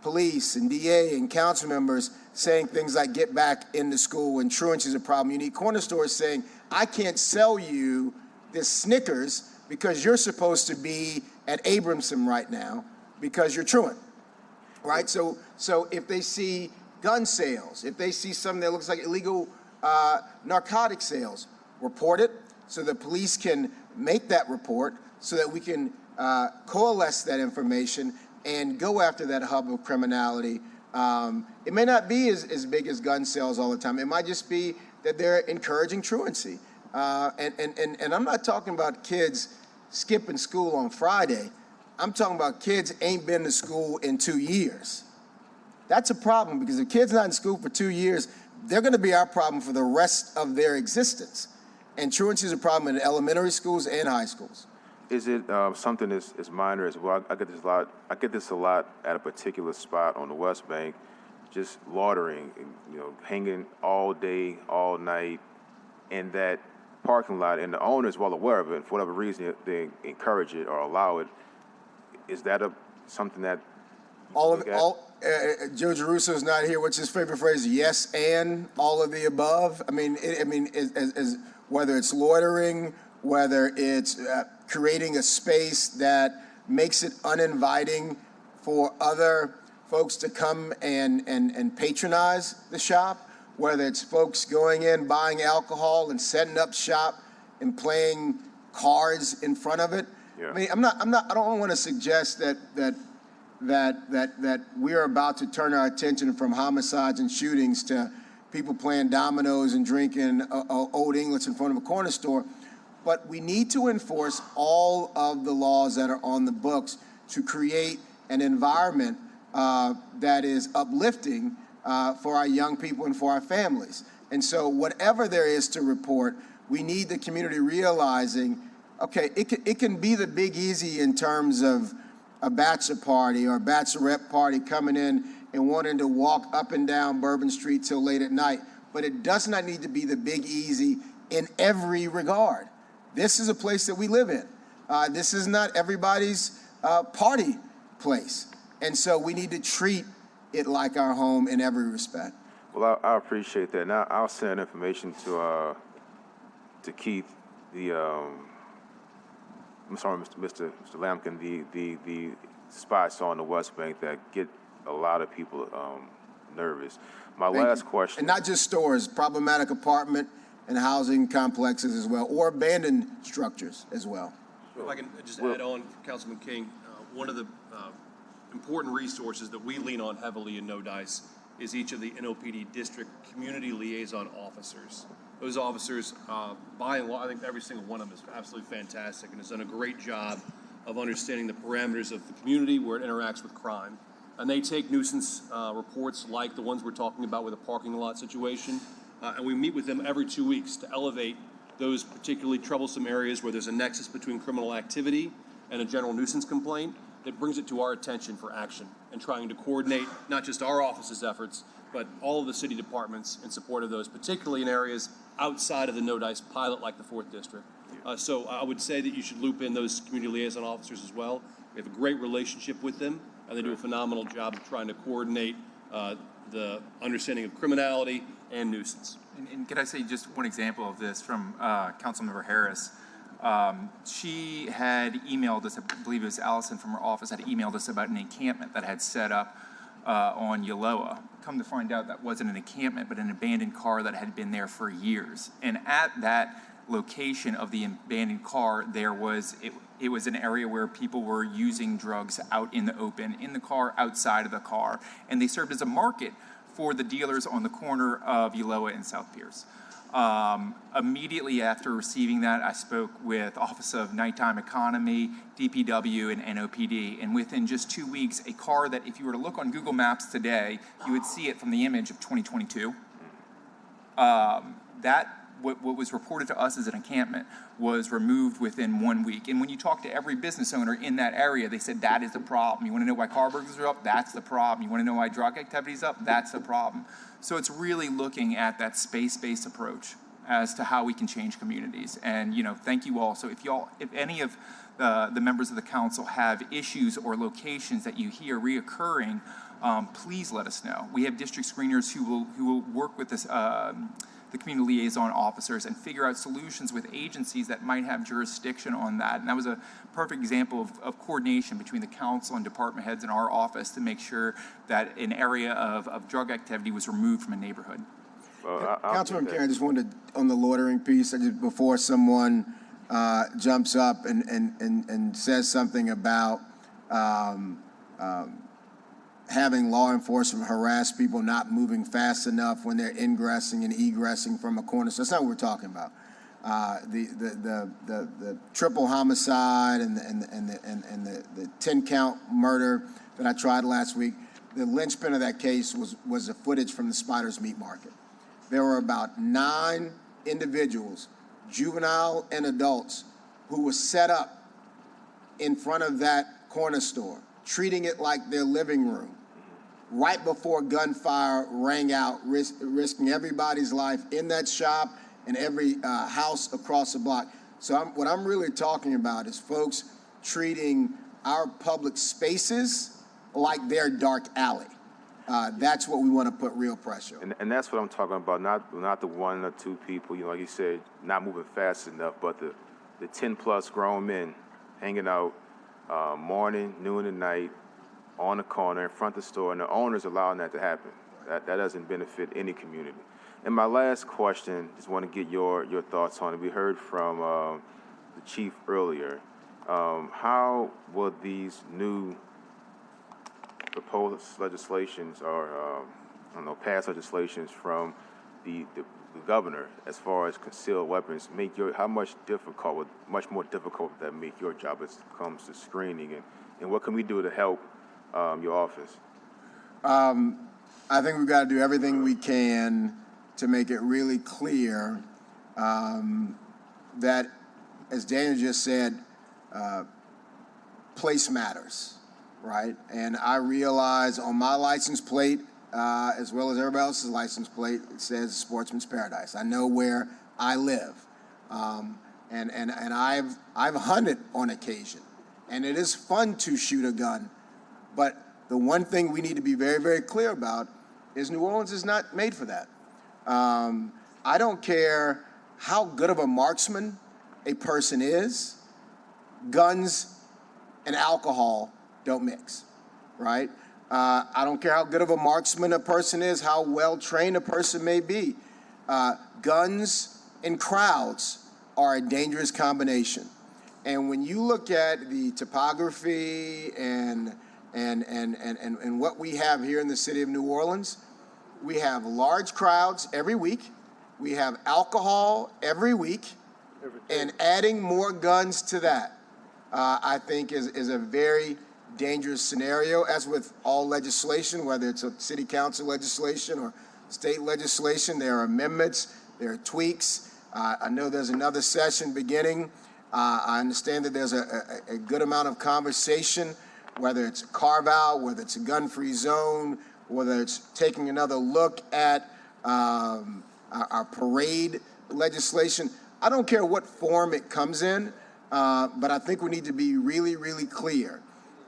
police and DA and council members saying things like get back into school and truancy is a problem. You need corner stores saying, I can't sell you this Snickers because you're supposed to be at Abramson right now because you're truant, right? So if they see gun sales, if they see something that looks like illegal narcotic sales, report it so the police can make that report so that we can coalesce that information and go after that hub of criminality. It may not be as big as gun sales all the time. It might just be that they're encouraging truancy. And I'm not talking about kids skipping school on Friday. I'm talking about kids ain't been to school in 2 years. That's a problem, because if kids not in school for 2 years, they're going to be our problem for the rest of their existence. And truancy is a problem in elementary schools and high schools. Is it something as minor as well? I get this a lot at a particular spot on the West Bank, just loitering, hanging all day, all night, in that parking lot, and the owner is well aware of it. And for whatever reason, they encourage it or allow it. Is that something that Joe Giarrusso is not here. What's his favorite phrase? Yes, and all of the above. I mean, whether it's loitering, whether it's creating a space that makes it uninviting for other folks to come and patronize the shop, whether it's folks going in, buying alcohol and setting up shop and playing cards in front of it. Yeah. I mean, I don't want to suggest that we're about to turn our attention from homicides and shootings to people playing dominoes and drinking Old English in front of a corner store. But we need to enforce all of the laws that are on the books to create an environment that is uplifting for our young people and for our families. And so whatever there is to report, we need the community realizing, okay, it can be the Big Easy in terms of a bachelor party or a bachelorette party coming in and wanting to walk up and down Bourbon Street till late at night, but it does not need to be the Big Easy in every regard. This is a place that we live in. This is not everybody's party place. And so we need to treat it like our home in every respect. Well, I appreciate that. Now I'll send information to Keith, I'm sorry, Mr. Lampkin, the spots on the West Bank that get a lot of people nervous. My last question. And not just stores, problematic apartment and housing complexes as well, or abandoned structures as well. If I can just add on, Councilman King, one of the important resources that we lean on heavily in No Dice is each of the NOPD district community liaison officers. Those officers, by and large, I think every single one of them is absolutely fantastic and has done a great job of understanding the parameters of the community where it interacts with crime. And they take nuisance reports like the ones we're talking about with a parking lot situation, and we meet with them every 2 weeks to elevate those particularly troublesome areas where there's a nexus between criminal activity and a general nuisance complaint that brings it to our attention for action and trying to coordinate not just our office's efforts, but all of the city departments in support of those, particularly in areas outside of the No Dice pilot like the 4th District. So I would say that you should loop in those community liaison officers as well. We have a great relationship with them, and they do a phenomenal job of trying to coordinate the understanding of criminality and nuisance. And could I say just one example of this from Councilmember Harris? She had emailed us, I believe it was Allison from her office, had emailed us about an encampment that had set up on Yoloa. Come to find out that wasn't an encampment, but an abandoned car that had been there for years. And at that location of the abandoned car, there was, it was an area where people were using drugs out in the open, in the car, outside of the car. And they served as a market for the dealers on the corner of Yoloa and South Pierce. Immediately after receiving that, I spoke with Office of Nighttime Economy, DPW, and NOPD, and within just 2 weeks, a car that if you were to look on Google Maps today, you would see it from the image of 2022. That what was reported to us as an encampment was removed within 1 week. And when you talk to every business owner in that area, they said that is the problem. You want to know why car burglars are up? That's the problem. You want to know why drug activity is up? That's the problem. So it's really looking at that space-based approach as to how we can change communities. And, thank you all. So if any of the members of the council have issues or locations that you hear reoccurring, please let us know. We have district screeners who will work with this, the community liaison officers and figure out solutions with agencies that might have jurisdiction on that. And that was a perfect example of coordination between the council and department heads in our office to make sure that an area of drug activity was removed from a neighborhood. Councilman Karen, I just wanted to, on the loitering piece, before someone jumps up and says something about having law enforcement harass people not moving fast enough when they're ingressing and egressing from a corner. So that's not what we're talking about. The triple homicide and the 10-count murder that I tried last week, the linchpin of that case was the footage from the Spiders Meat Market. There were about 9 individuals, juvenile and adults, who were set up in front of that corner store, treating it like their living room, right before gunfire rang out, risking everybody's life in that shop and every house across the block. So what I'm really talking about is folks treating our public spaces like their dark alley. That's what we want to put real pressure on. And that's what I'm talking about, not the 1 or 2 people, like you said, not moving fast enough, but the 10-plus grown men hanging out morning, noon, and night on the corner in front of the store, and the owner's allowing that to happen. That doesn't benefit any community. And my last question, just want to get your thoughts on it. We heard from the chief earlier. How will these new proposed legislations or past legislations from the governor as far as concealed weapons much more difficult would that make your job as it comes to screening, and what can we do to help your office? I think we've got to do everything we can to make it really clear that, as Daniel just said, place matters, right? And I realize on my license plate, as well as everybody else's license plate, it says Sportsman's Paradise. I know where I live, and I've hunted on occasion, and it is fun to shoot a gun. But the one thing we need to be very, very clear about is New Orleans is not made for that. I don't care how good of a marksman a person is, guns and alcohol don't mix, right? I don't care how good of a marksman a person is, how well trained a person may be. Guns and crowds are a dangerous combination. And when you look at the topography and what we have here in the city of New Orleans, we have large crowds every week. We have alcohol every week, and adding more guns to that, I think is a very dangerous scenario, as with all legislation, whether it's a city council legislation or state legislation. There are amendments, there are tweaks. I know there's another session beginning. I understand that there's a good amount of conversation, whether it's a carve-out, whether it's a gun-free zone, whether it's taking another look at our parade legislation. I don't care what form it comes in, but I think we need to be really, really clear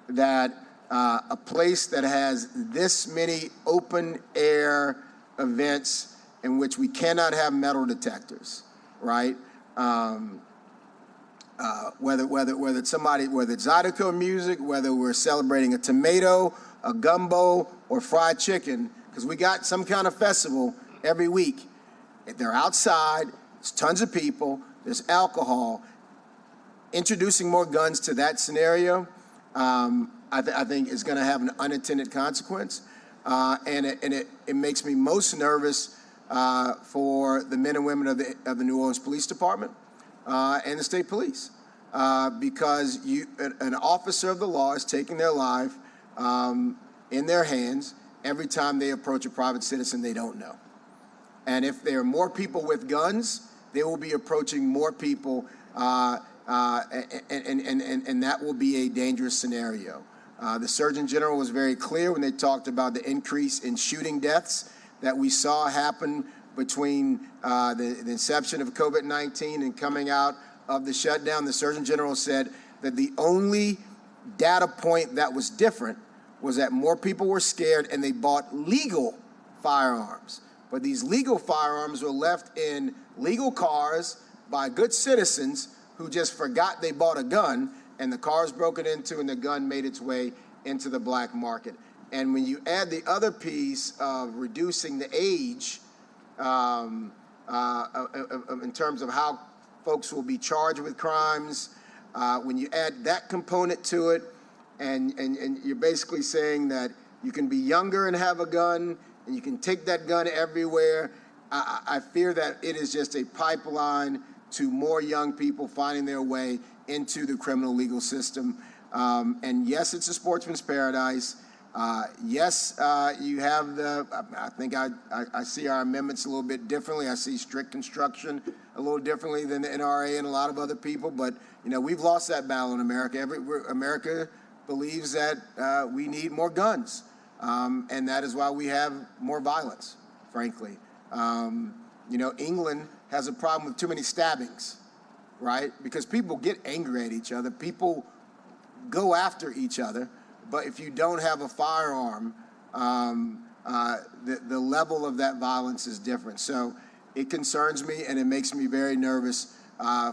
that a place that has this many open-air events in which we cannot have metal detectors, right? Whether it's Zydeco music, whether we're celebrating a tomato, a gumbo, or fried chicken, because we got some kind of festival every week. They're outside, there's tons of people, there's alcohol. Introducing more guns to that scenario, I think is going to have an unintended consequence, and it makes me most nervous for the men and women of the New Orleans Police Department and the state police, because an officer of the law is taking their life in their hands every time they approach a private citizen they don't know. And if there are more people with guns, they will be approaching more people, and that will be a dangerous scenario. The Surgeon General was very clear when they talked about the increase in shooting deaths that we saw happen between the inception of COVID-19 and coming out of the shutdown. The Surgeon General said that the only data point that was different was that more people were scared and they bought legal firearms. But these legal firearms were left in legal cars by good citizens who just forgot they bought a gun, and the car was broken into and the gun made its way into the black market. And when you add the other piece of reducing the age in terms of how folks will be charged with crimes, when you add that component to it, and you're basically saying that you can be younger and have a gun, and you can take that gun everywhere, I fear that it is just a pipeline to more young people finding their way into the criminal legal system. And yes, it's a sportsman's paradise. Yes, you have I think I see our amendments a little bit differently. I see strict construction a little differently than the NRA and a lot of other people, but we've lost that battle in America. America believes that we need more guns, and that is why we have more violence, frankly. England has a problem with too many stabbings, right? Because people get angry at each other. People go after each other. But if you don't have a firearm, the level of that violence is different. So it concerns me, and it makes me very nervous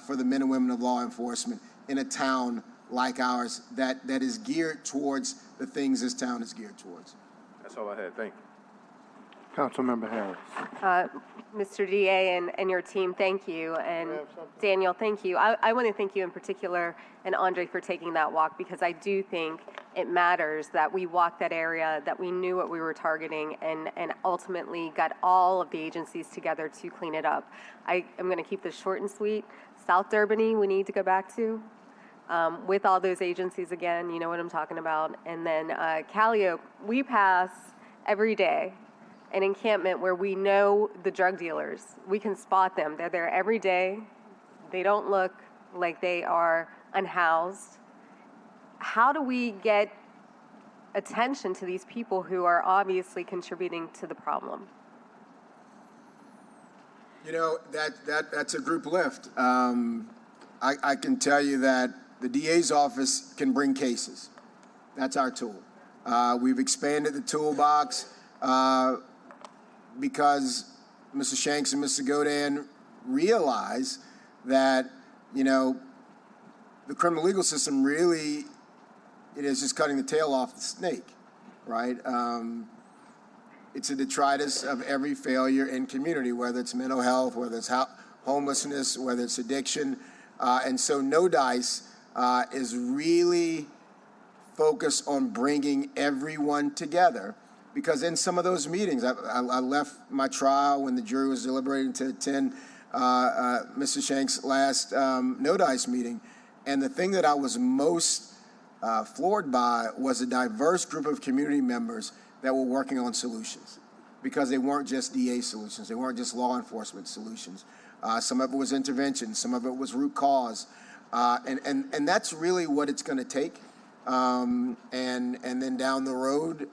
for the men and women of law enforcement in a town like ours that is geared towards the things this town is geared towards. That's all I had. Thank you. Councilmember Harris. Mr. DA and your team, thank you. And Daniel, thank you. I want to thank you in particular, and Andre, for taking that walk, because I do think it matters that we walked that area, that we knew what we were targeting, and ultimately got all of the agencies together to clean it up. I am going to keep this short and sweet. South Durbany, we need to go back to with all those agencies again. You know what I'm talking about. And then Calliope, we pass every day an encampment where we know the drug dealers. We can spot them. They're there every day. They don't look like they are unhoused. How do we get attention to these people who are obviously contributing to the problem? That's a group lift. I can tell you that the DA's office can bring cases. That's our tool. We've expanded the toolbox because Mr. Shanks and Mr. Godin realize that, the criminal legal system really, it is just cutting the tail off the snake, right? It's a detritus of every failure in community, whether it's mental health, whether it's homelessness, whether it's addiction. And so No Dice is really focused on bringing everyone together. Because in some of those meetings, I left my trial when the jury was deliberating to attend Mr. Shanks' last No Dice meeting. And the thing that I was most floored by was a diverse group of community members that were working on solutions. Because they weren't just DA solutions. They weren't just law enforcement solutions. Some of it was intervention. Some of it was root cause. And that's really what it's going to take. And then down the road,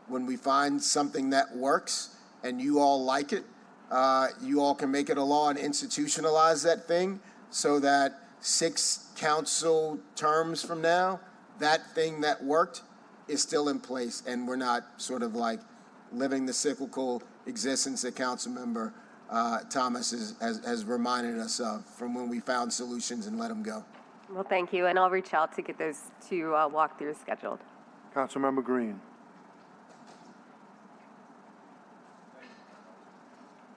when we find something that works and you all like it, you all can make it a law and institutionalize that thing so that 6 council terms from now, that thing that worked is still in place, and we're not sort of like living the cyclical existence that Councilmember Thomas has reminded us of from when we found solutions and let them go. Well, thank you, and I'll reach out to get those 2 walkthroughs scheduled. Councilmember Green.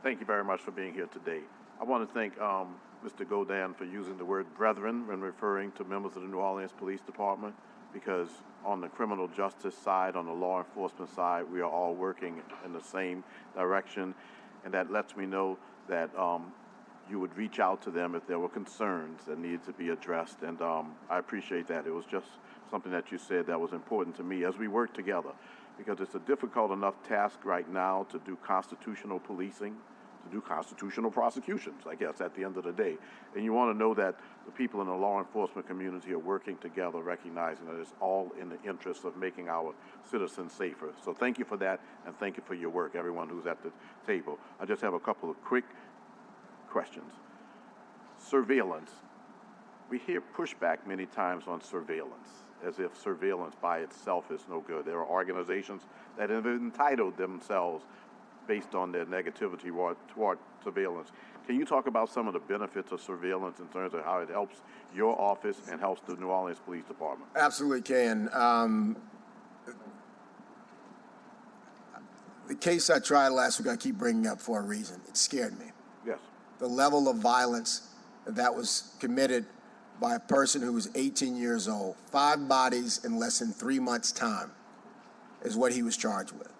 Thank you very much for being here today. I want to thank Mr. Godin for using the word brethren when referring to members of the New Orleans Police Department, because on the criminal justice side, on the law enforcement side, we are all working in the same direction, and that lets me know that you would reach out to them if there were concerns that needed to be addressed, and I appreciate that. It was just something that you said that was important to me as we work together, because it's a difficult enough task right now to do constitutional policing, to do constitutional prosecutions, I guess, at the end of the day. And you want to know that the people in the law enforcement community are working together, recognizing that it's all in the interest of making our citizens safer. So thank you for that, and thank you for your work, everyone who's at the table. I just have a couple of quick questions. Surveillance. We hear pushback many times on surveillance, as if surveillance by itself is no good. There are organizations that have entitled themselves based on their negativity toward surveillance. Can you talk about some of the benefits of surveillance in terms of how it helps your office and helps the New Orleans Police Department? Absolutely can. The case I tried last week, I keep bringing up for a reason. It scared me. Yes. The level of violence that was committed by a person who was 18 years old, 5 bodies in less than 3 months' time, is what he was charged with.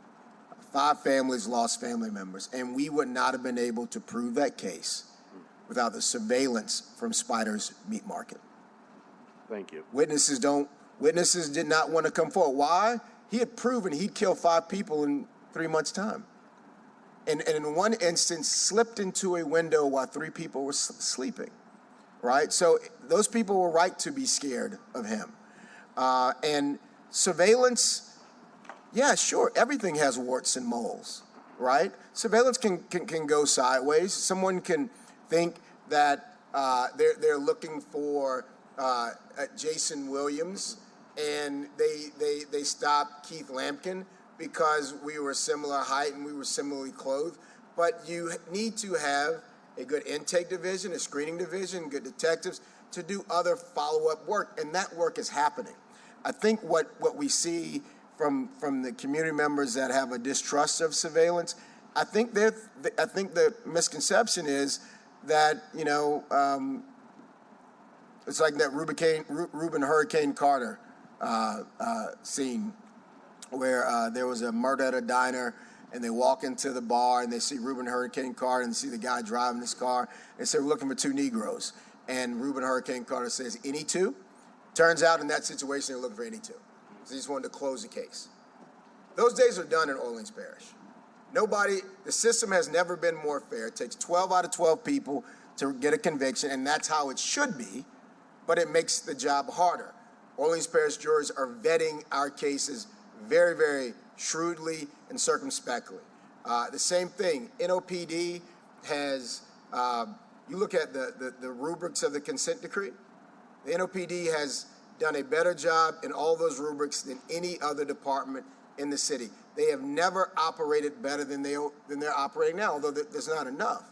5 families lost family members, and we would not have been able to prove that case without the surveillance from Spider's Meat Market. Thank you. Witnesses did not want to come forward. Why? He had proven he'd killed 5 people in 3 months' time. And in one instance, slipped into a window while 3 people were sleeping, right? So those people were right to be scared of him. And surveillance, yeah, sure, everything has warts and moles, right? Surveillance can go sideways. Someone can think that they're looking for Jason Williams, and they stopped Keith Lampkin because we were similar height and we were similarly clothed. But you need to have a good intake division, a screening division, good detectives to do other follow-up work, and that work is happening. I think what we see from the community members that have a distrust of surveillance, I think the misconception is that, it's like that Reuben Hurricane Carter scene where there was a murder at a diner, and they walk into the bar and they see Reuben Hurricane Carter and they see the guy driving his car and say, "We're looking for 2 Negroes." And Reuben Hurricane Carter says, "Any 2?" Turns out in that situation, they're looking for any 2. So they just wanted to close the case. Those days are done in Orleans Parish. The system has never been more fair. It takes 12 out of 12 people to get a conviction, and that's how it should be, but it makes the job harder. Orleans Parish jurors are vetting our cases very, very shrewdly and circumspectly. The same thing, NOPD has, you look at the rubrics of the consent decree, the NOPD has done a better job in all those rubrics than any other department in the city. They have never operated better than they're operating now, although there's not enough.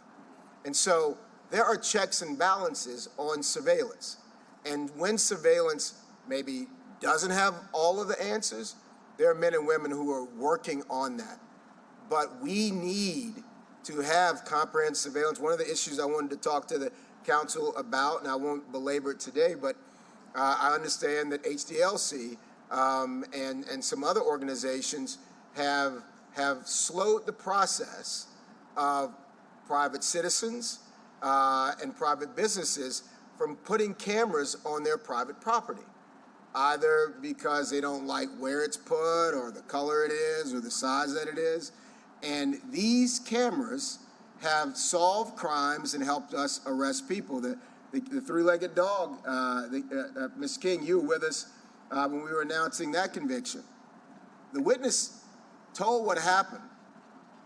And so there are checks and balances on surveillance. And when surveillance maybe doesn't have all of the answers, there are men and women who are working on that. But we need to have comprehensive surveillance. One of the issues I wanted to talk to the council about, and I won't belabor it today, but I understand that HDLC and some other organizations have slowed the process of private citizens and private businesses from putting cameras on their private property, either because they don't like where it's put or the color it is or the size that it is. And these cameras have solved crimes and helped us arrest people. The 3-legged dog, Ms. King, you were with us when we were announcing that conviction. The witness told what happened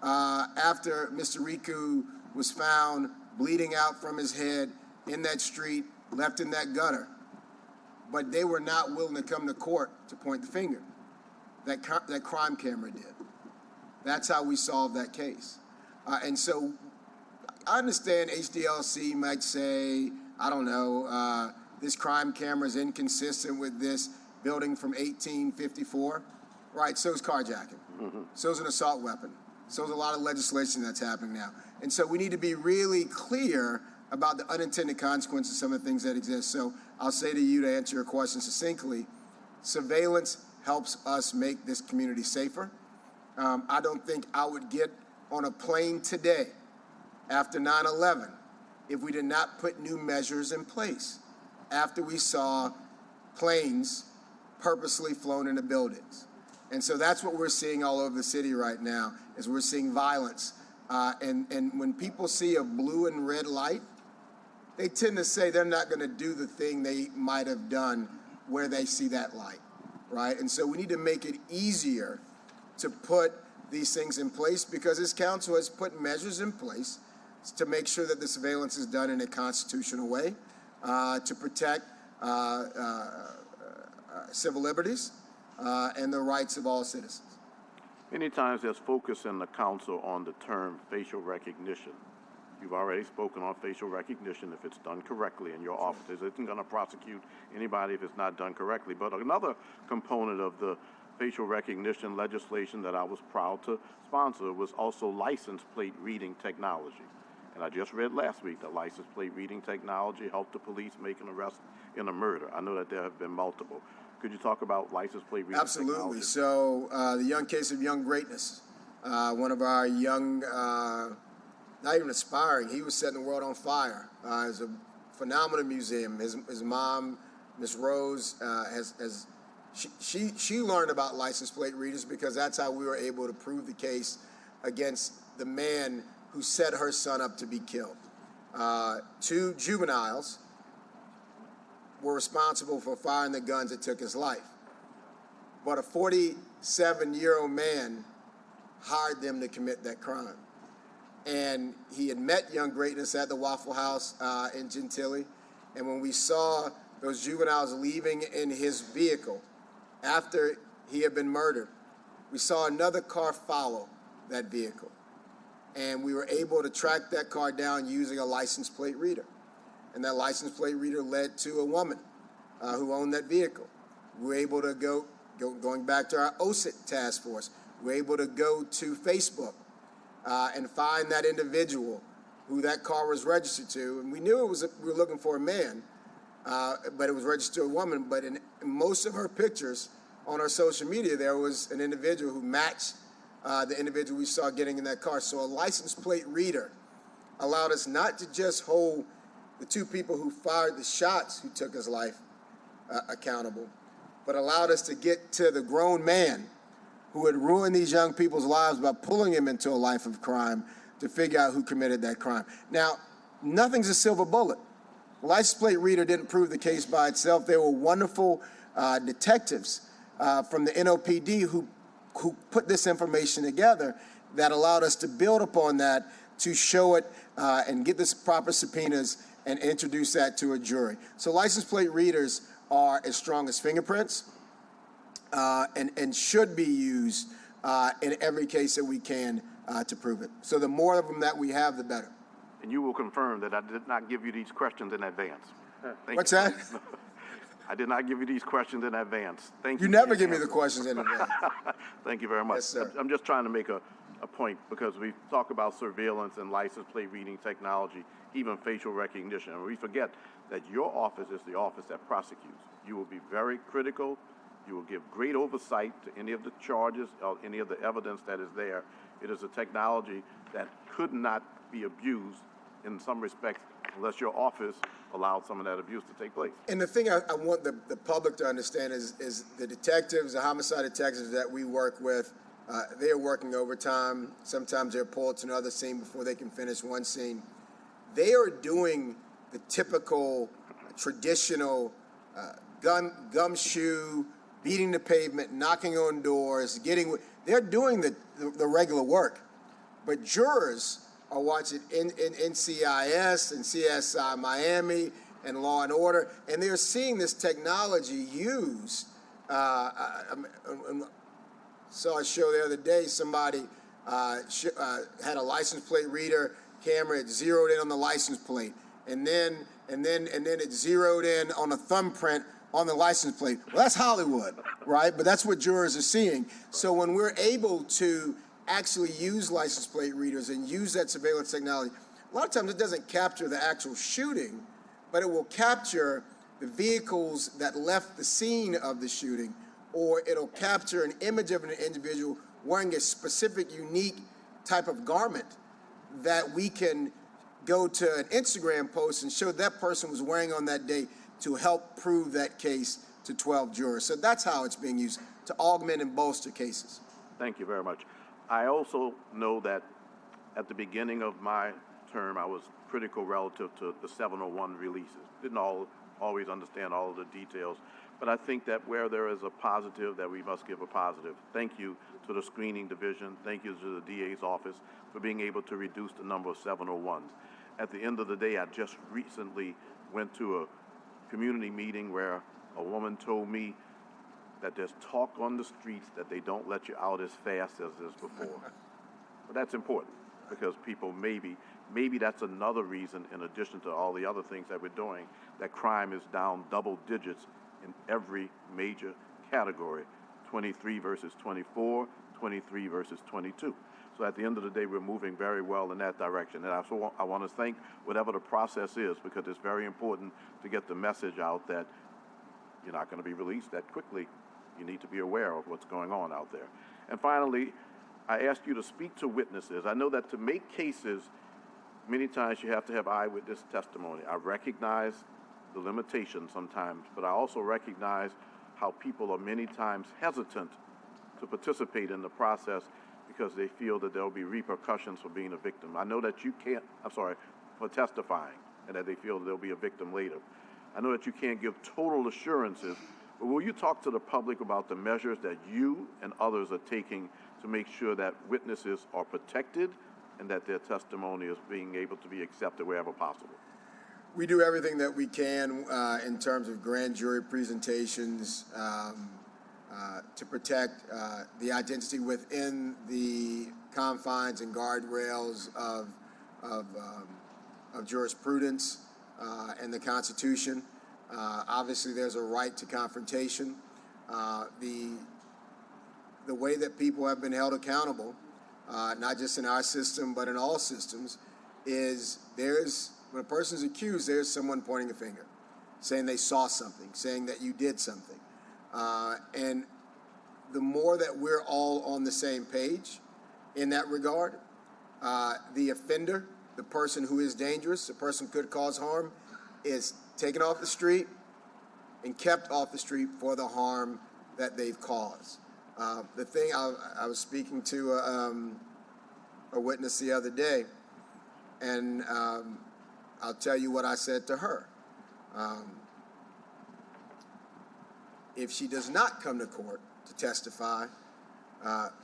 after Mr. Riku was found bleeding out from his head in that street, left in that gutter. But they were not willing to come to court to point the finger. That crime camera did. That's how we solved that case. And so I understand HDLC might say, I don't know, this crime camera is inconsistent with this building from 1854. Right, so is carjacking. So is an assault weapon. So is a lot of legislation that's happening now. And so we need to be really clear about the unintended consequences of some of the things that exist. So I'll say to you, to answer your question succinctly, surveillance helps us make this community safer. I don't think I would get on a plane today after 9/11 if we did not put new measures in place after we saw planes purposely flown into buildings. And so that's what we're seeing all over the city right now, is we're seeing violence And when people see a blue and red light, they tend to say they're not going to do the thing they might have done where they see that light, right? And so we need to make it easier to put these things in place, because this council has put measures in place to make sure that the surveillance is done in a constitutional way, to protect civil liberties and the rights of all citizens. Many times there's focus in the council on the term facial recognition. You've already spoken on facial recognition. If it's done correctly in your office, it isn't going to prosecute anybody if it's not done correctly. But another component of the facial recognition legislation that I was proud to sponsor was also license plate reading technology. And I just read last week that license plate reading technology helped the police make an arrest in a murder. I know that there have been multiple. Could you talk about license plate reading Absolutely. technology? So the young case of Young Greatness, one of our young, not even aspiring, he was setting the world on fire. It's a phenomenal museum. His mom, Miss Rose, she learned about license plate readers because that's how we were able to prove the case against the man who set her son up to be killed. 2 juveniles were responsible for firing the guns that took his life. But a 47-year-old man hired them to commit that crime. And he had met Young Greatness at the Waffle House in Gentilly. And when we saw those juveniles leaving in his vehicle after he had been murdered, we saw another car follow that vehicle. And we were able to track that car down using a license plate reader. And that license plate reader led to a woman who owned that vehicle. We were able to going back to our OSIT task force, we were able to go to Facebook and find that individual who that car was registered to. And we knew we were looking for a man, but it was registered to a woman. But in most of her pictures on our social media, there was an individual who matched the individual we saw getting in that car. So a license plate reader allowed us not to just hold the 2 people who fired the shots who took his life accountable, but allowed us to get to the grown man who had ruined these young people's lives by pulling them into a life of crime to figure out who committed that crime. Now, nothing's a silver bullet. The license plate reader didn't prove the case by itself. There were wonderful detectives from the NOPD who put this information together that allowed us to build upon that, to show it and get the proper subpoenas and introduce that to a jury. So license plate readers are as strong as fingerprints and should be used in every case that we can to prove it. So the more of them that we have, the better. And you will confirm that I did not give you these questions in advance. What's that? I did not give you these questions in advance. Thank you. You never give me the questions in advance. Thank you very much. Yes, sir. I'm just trying to make a point, because we talk about surveillance and license plate reading technology, even facial recognition, and we forget that your office is the office that prosecutes. You will be very critical. You will give great oversight to any of the charges or any of the evidence that is there. It is a technology that could not be abused in some respects unless your office allowed some of that abuse to take place. And the thing I want the public to understand is the detectives, the homicide detectives that we work with, they are working overtime. Sometimes they're pulled to another scene before they can finish one scene. They are doing the typical, traditional gumshoe, beating the pavement, knocking on doors, they're doing the regular work. But jurors are watching NCIS and CSI Miami and Law and Order, and they're seeing this technology used. Saw a show the other day, somebody had a license plate reader camera, it zeroed in on the license plate, and then it zeroed in on a thumbprint on the license plate. Well, that's Hollywood, right? But that's what jurors are seeing. So when we're able to actually use license plate readers and use that surveillance technology, a lot of times it doesn't capture the actual shooting, but it will capture the vehicles that left the scene of the shooting, or it'll capture an image of an individual wearing a specific, unique type of garment that we can go to an Instagram post and show that person was wearing on that day to help prove that case to 12 jurors. So that's how it's being used, to augment and bolster cases. Thank you very much. I also know that At the beginning of my term, I was critical relative to the 701 releases. Didn't always understand all of the details, but I think that where there is a positive, that we must give a positive. Thank you to the screening division. Thank you to the DA's office for being able to reduce the number of 701s. At the end of the day, I just recently went to a community meeting where a woman told me that there's talk on the streets that they don't let you out as fast as this before. But that's important because people maybe that's another reason, in addition to all the other things that we're doing, that crime is down double digits in every major category, 23 versus 24, 23 versus 22. So at the end of the day, we're moving very well in that direction. And I want to thank whatever the process is, because it's very important to get the message out that you're not going to be released that quickly. You need to be aware of what's going on out there. And finally, I asked you to speak to witnesses. I know that to make cases, many times you have to have eyewitness testimony. I recognize the limitations sometimes, but I also recognize how people are many times hesitant to participate in the process because they feel that there will be repercussions for being a victim. I know that you can't, for testifying, and that they feel that there'll be a victim later. I know that you can't give total assurances, but will you talk to the public about the measures that you and others are taking to make sure that witnesses are protected and that their testimony is being able to be accepted wherever possible? We do everything that we can in terms of grand jury presentations to protect the identity within the confines and guardrails of jurisprudence and the Constitution. Obviously, there's a right to confrontation. The way that people have been held accountable, not just in our system, but in all systems, is when a person's accused, there's someone pointing a finger, saying they saw something, saying that you did something. And the more that we're all on the same page in that regard, the offender, the person who is dangerous, the person who could cause harm, is taken off the street and kept off the street for the harm that they've caused. The thing, I was speaking to a witness the other day, and I'll tell you what I said to her. If she does not come to court to testify,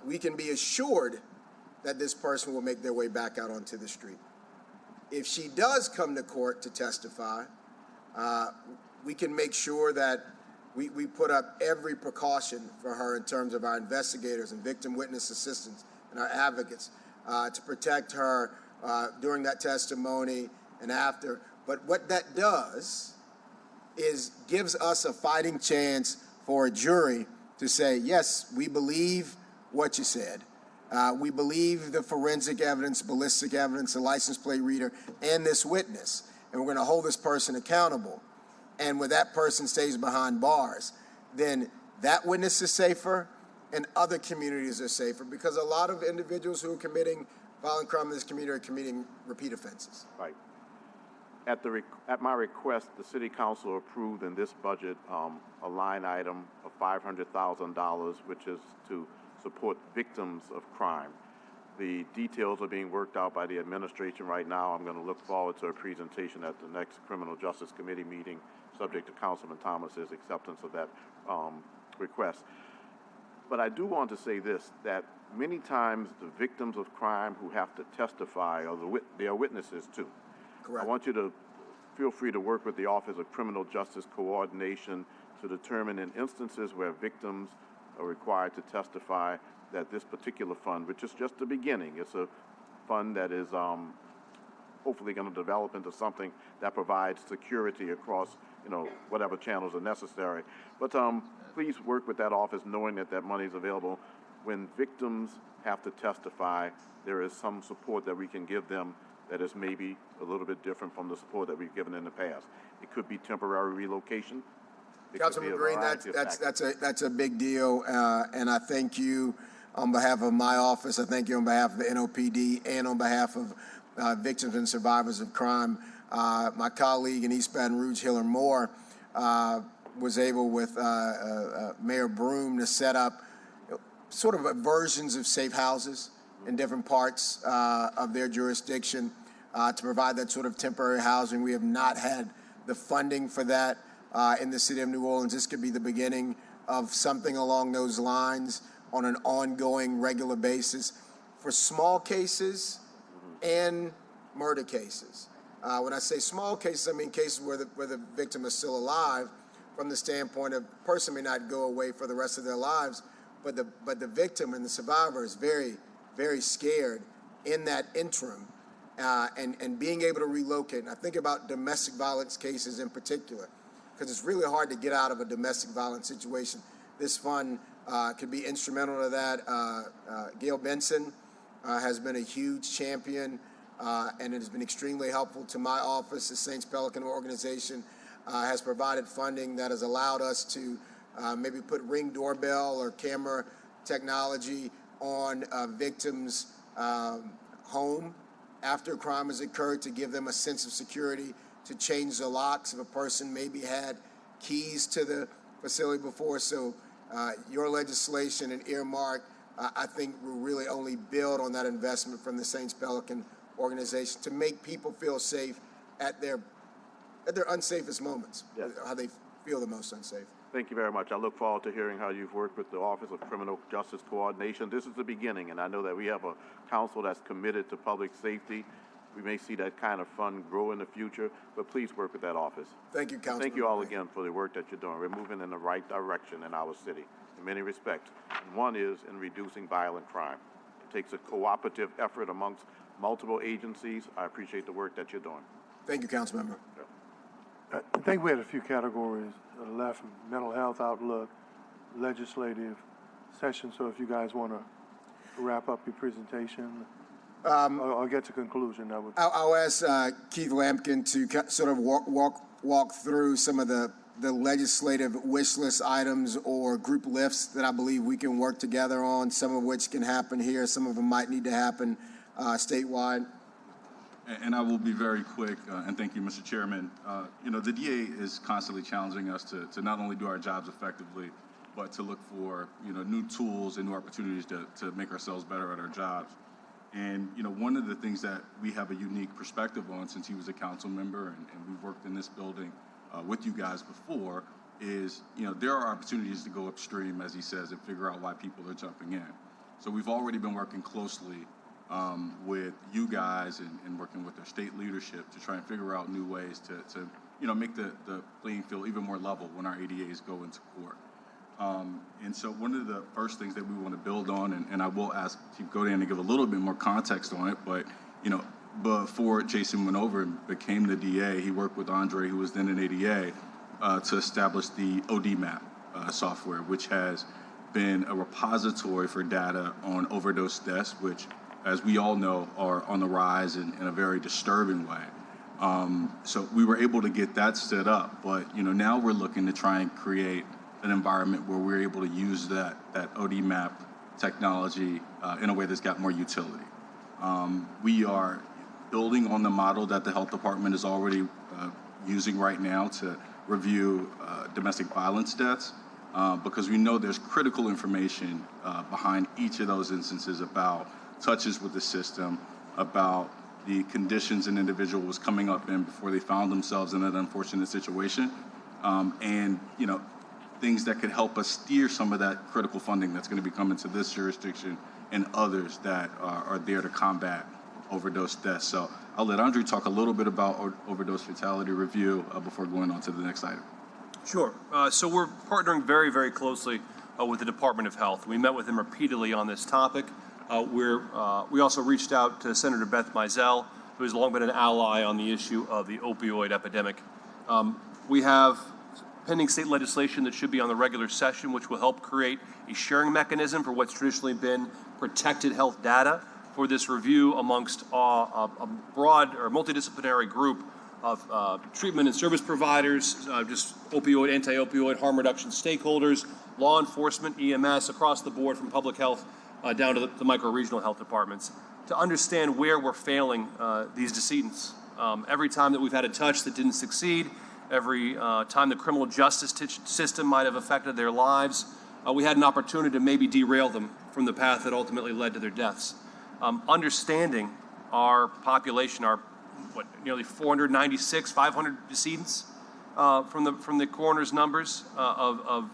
we can be assured that this person will make their way back out onto the street. If she does come to court to testify, we can make sure that we put up every precaution for her in terms of our investigators and victim witness assistants and our advocates to protect her during that testimony and after. But what that does is gives us a fighting chance for a jury to say, yes, we believe what you said. We believe the forensic evidence, ballistic evidence, the license plate reader, and this witness. And we're going to hold this person accountable. And when that person stays behind bars, then that witness is safer and other communities are safer, because a lot of individuals who are committing violent crime in this community are committing repeat offenses. Right. At my request, the City Council approved in this budget a line item of $500,000, which is to support victims of crime. The details are being worked out by the administration right now. I'm going to look forward to a presentation at the next Criminal Justice Committee meeting, subject to Councilman Thomas's acceptance of that request. But I do want to say this, that many times the victims of crime who have to testify they are witnesses too. Correct. I want you to feel free to work with the Office of Criminal Justice Coordination to determine in instances where victims are required to testify that this particular fund, which is just the beginning, it's a fund that is hopefully going to develop into something that provides security across, whatever channels are necessary. But please work with that office, knowing that that money is available. When victims have to testify, there is some support that we can give them that is maybe a little bit different from the support that we've given in the past. It could be temporary relocation. Councilman Green, that's a big deal, and I thank you on behalf of my office. I thank you on behalf of the NOPD and on behalf of victims and survivors of crime. My colleague in East Baton Rouge, Hiller Moore, was able with Mayor Broom to set up sort of versions of safe houses in different parts of their jurisdiction to provide that sort of temporary housing. We have not had the funding for that in the city of New Orleans. This could be the beginning of something along those lines on an ongoing, regular basis for small cases and murder cases. When I say small cases, I mean cases where the victim is still alive, from the standpoint of the person may not go away for the rest of their lives, but the victim and the survivor is very, very scared in that interim, and being able to relocate. And I think about domestic violence cases in particular, because it's really hard to get out of a domestic violence situation. This fund could be instrumental to that. Gail Benson has been a huge champion, and it has been extremely helpful to my office. The Saints Pelican organization has provided funding that has allowed us to maybe put Ring doorbell or camera technology on a victim's home after a crime has occurred, to give them a sense of security, to change the locks if a person maybe had keys to the facility before. So your legislation and earmark, I think, will really only build on that investment from the Saints Pelican organization to make people feel safe at their unsafest moments, Yes. how they feel the most unsafe. Thank you very much. I look forward to hearing how you've worked with the Office of Criminal Justice Coordination. This is the beginning, and I know that we have a council that's committed to public safety. We may see that kind of fund grow in the future, but please work with that office. Thank you, Councilman. Thank you all again for the work that you're doing. We're moving in the right direction in our city in many respects. And one is in reducing violent crime. It takes a cooperative effort amongst multiple agencies. I appreciate the work that you're doing. Thank you, Councilmember. I think we had a few categories left: mental health outlook, legislative session. So if you guys want to wrap up your presentation or get to conclusion, that would. I'll ask Keith Lampkin to sort of walk through some of the legislative wish list items or group lifts that I believe we can work together on, some of which can happen here, some of them might need to happen statewide. And I will be very quick, and thank you, Mr. Chairman. The DA is constantly challenging us to not only do our jobs effectively, but to look for, new tools and new opportunities to make ourselves better at our jobs. And, one of the things that we have a unique perspective on, since he was a council member and we've worked in this building with you guys before, is, there are opportunities to go upstream, as he says, and figure out why people are jumping in. So we've already been working closely with you guys and working with their state leadership to try and figure out new ways to make the playing field even more level when our ADAs go into court. And so one of the first things that we want to build on, and I will ask Chief Godin to give a little bit more context on it, but, before Jason went over and became the DA, he worked with Andre, who was then an ADA, to establish the ODMAP software, which has been a repository for data on overdose deaths, which, as we all know, are on the rise in a very disturbing way. So we were able to get that set up, but now we're looking to try and create an environment where we're able to use that ODMAP technology in a way that's got more utility. We are building on the model that the health department is already using right now to review domestic violence deaths, because we know there's critical information behind each of those instances about touches with the system, about the conditions an individual was coming up in before they found themselves in an unfortunate situation, and things that could help us steer some of that critical funding that's going to be coming to this jurisdiction and others that are there to combat overdose deaths. So I'll let Andre talk a little bit about overdose fatality review before going on to the next item. Sure. So we're partnering very, very closely with the Department of Health. We met with them repeatedly on this topic. We also reached out to Senator Beth Mizell, who has long been an ally on the issue of the opioid epidemic. We have pending state legislation that should be on the regular session, which will help create a sharing mechanism for what's traditionally been protected health data for this review amongst a broad or multidisciplinary group of treatment and service providers, just opioid, anti-opioid, harm reduction stakeholders, law enforcement, EMS, across the board from public health down to the micro-regional health departments, to understand where we're failing these decedents. Every time that we've had a touch that didn't succeed, every time the criminal justice system might have affected their lives, we had an opportunity to maybe derail them from the path that ultimately led to their deaths. understanding our population, our nearly 496, 500 decedents from the coroner's numbers of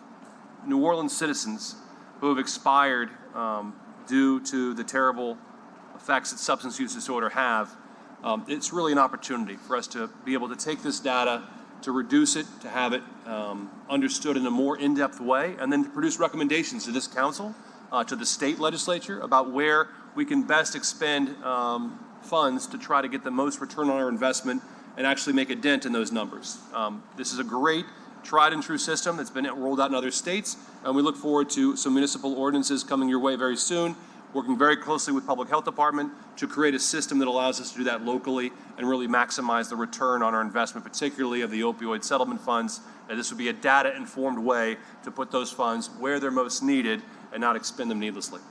New Orleans citizens who have expired due to the terrible effects that substance use disorder have. It's really an opportunity for us to be able to take this data, to reduce it, to have it understood in a more in-depth way, and then to produce recommendations to this council, to the state legislature, about where we can best expend funds to try to get the most return on our investment and actually make a dent in those numbers. This is a great tried and true system that's been rolled out in other states, and we look forward to some municipal ordinances coming your way very soon, working very closely with Public Health Department to create a system that allows us to do that locally and really maximize the return on our investment, particularly of the opioid settlement funds. And this would be a data-informed way to put those funds where they're most needed and not expend them needlessly.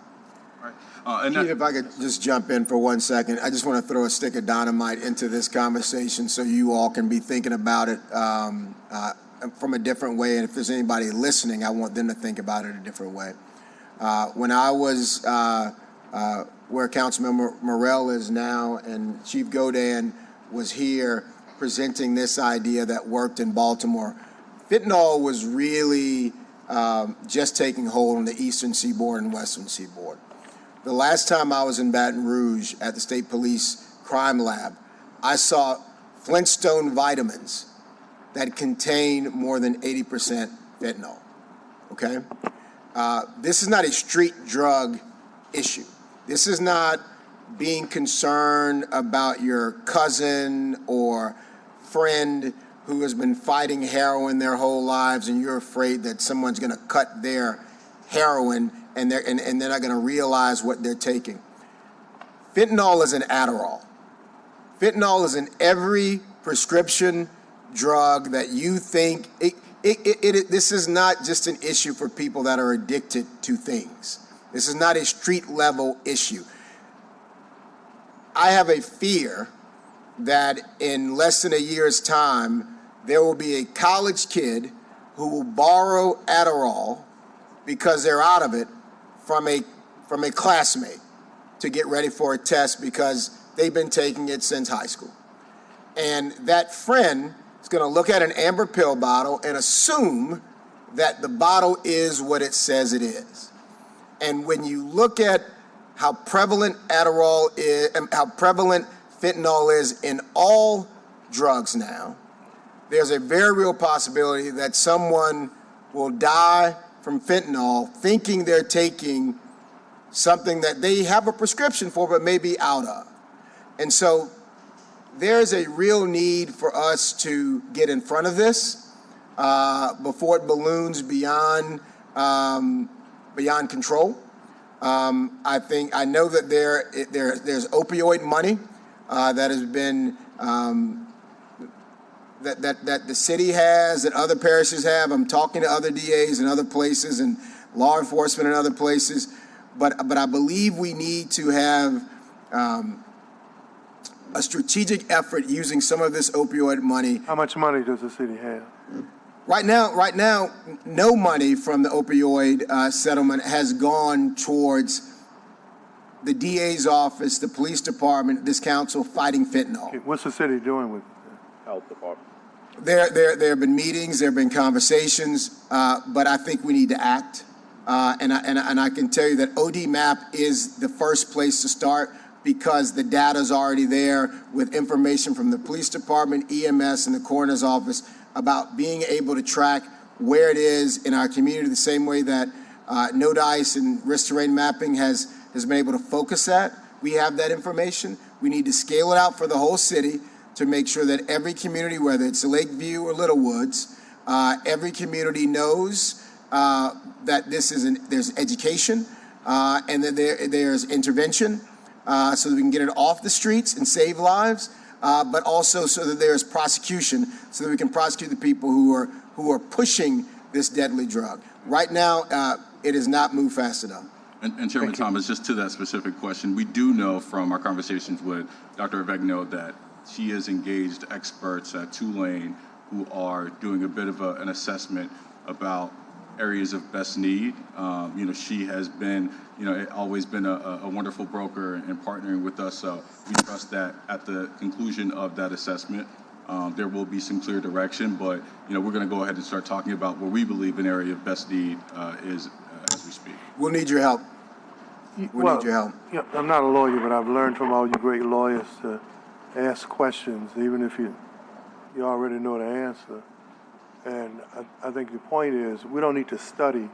Keith, if I could just jump in for 1 second, I just want to throw a stick of dynamite into this conversation so you all can be thinking about it from a different way. And if there's anybody listening, I want them to think about it a different way. When I was where Councilmember Morell is now, and Chief Godin was here presenting this idea that worked in Baltimore, fentanyl was really just taking hold on the eastern seaboard and western seaboard. The last time I was in Baton Rouge at the State Police Crime Lab, I saw Flintstone vitamins that contain more than 80% fentanyl, okay? This is not a street drug issue. This is not being concerned about your cousin or friend who has been fighting heroin their whole lives and you're afraid that someone's gonna cut their heroin and they're not gonna realize what they're taking. Fentanyl is an Adderall. Fentanyl is in every prescription drug that you think, this is not just an issue for people that are addicted to things. This is not a street level issue. I have a fear that in less than a year's time, there will be a college kid who will borrow Adderall because they're out of it from a classmate to get ready for a test because they've been taking it since high school. And that friend is going to look at an amber pill bottle and assume that the bottle is what it says it is. And when you look at how prevalent Adderall is, and how prevalent fentanyl is in all drugs now, there's a very real possibility that someone will die from fentanyl thinking they're taking something that they have a prescription for but may be out of. And so there's a real need for us to get in front of this before it balloons beyond control. I know that there's opioid money that has been that the city has, that other parishes have. I'm talking to other DAs in other places and law enforcement in other places, but I believe we need to have a strategic effort using some of this opioid money. How much money does the city have? Right now, no money from the opioid settlement has gone towards the DA's office, the police department, this council fighting fentanyl. Okay, what's the city doing with it? Health department. There have been meetings, there have been conversations, but I think we need to act. And I can tell you that ODMAP is the first place to start because the data's already there with information from the police department, EMS, and the coroner's office about being able to track where it is in our community, the same way that NODICE and risk terrain mapping has been able to focus that. We have that information. We need to scale it out for the whole city to make sure that every community, whether it's Lakeview or Little Woods, every community knows that there's education and that there's intervention so that we can get it off the streets and save lives, but also so that there's prosecution so that we can prosecute the people who are pushing this deadly drug. Right now, it has not moved fast enough. And Chairman Thomas, just to that specific question, we do know from our conversations with Dr. Avegno that she has engaged experts at Tulane who are doing a bit of an assessment about areas of best need. She has been, always been a wonderful broker and partnering with us. So we trust that at the conclusion of that assessment, there will be some clear direction. But, we're going to go ahead and start talking about where we believe an area of best need is as we speak. We'll need your help. We'll need your help. Yeah, I'm not a lawyer, but I've learned from all you great lawyers to ask questions, even if you already know the answer. And I think the point is we don't need to study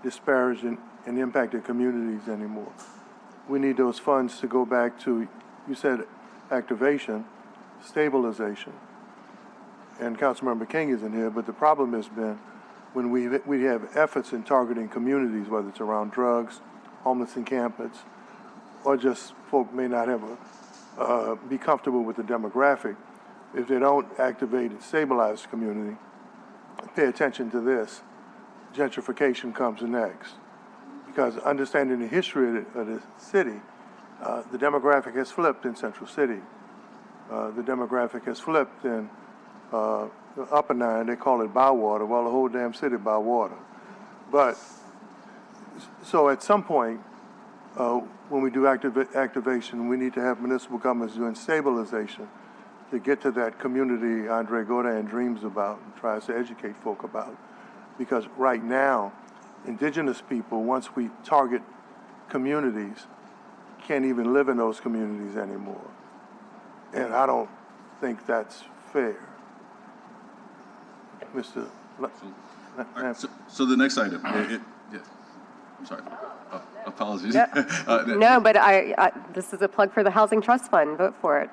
disparaged and impacted communities anymore. We need those funds to go back to, you said activation, stabilization. And Councilmember King isn't here, but the problem has been when we have efforts in targeting communities, whether it's around drugs, homeless encampments, or just folk may not have be comfortable with the demographic. If they don't activate and stabilize the community, pay attention to this. Gentrification comes next. Because understanding the history of the city, the demographic has flipped in Central City. The demographic has flipped in the Upper Nine. They call it Bywater. Well, the whole damn city Bywater. But so at some point, when we do activation, we need to have municipal governments doing stabilization to get to that community Andre Godin dreams about and tries to educate folk about. Because right now, indigenous people, once we target communities, can't even live in those communities anymore. And I don't think that's fair. Mr. So the next item, yeah, I'm sorry. Apologies. No, but this is a plug for the Housing Trust Fund. Vote for it.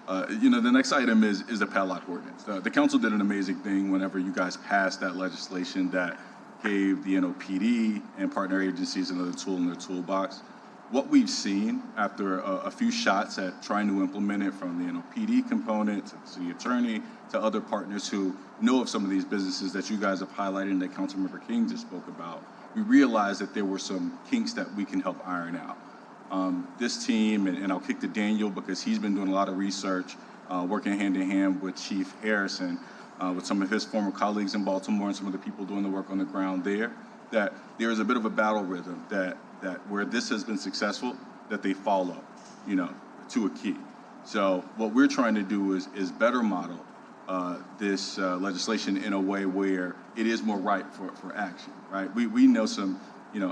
The next item is the padlock ordinance. The council did an amazing thing whenever you guys passed that legislation that gave the NOPD and partner agencies another tool in their toolbox. What we've seen after a few shots at trying to implement it, from the NOPD component to the city attorney to other partners who know of some of these businesses that you guys have highlighted and that Councilmember King just spoke about, we realized that there were some kinks that we can help iron out. This team, and I'll kick to Daniel because he's been doing a lot of research, working hand in hand with Chief Harrison, with some of his former colleagues in Baltimore and some of the people doing the work on the ground there, that there is a bit of a battle rhythm that where this has been successful, that they follow, to a key. So what we're trying to do is better model this legislation in a way where it is more ripe for action, right? We know some,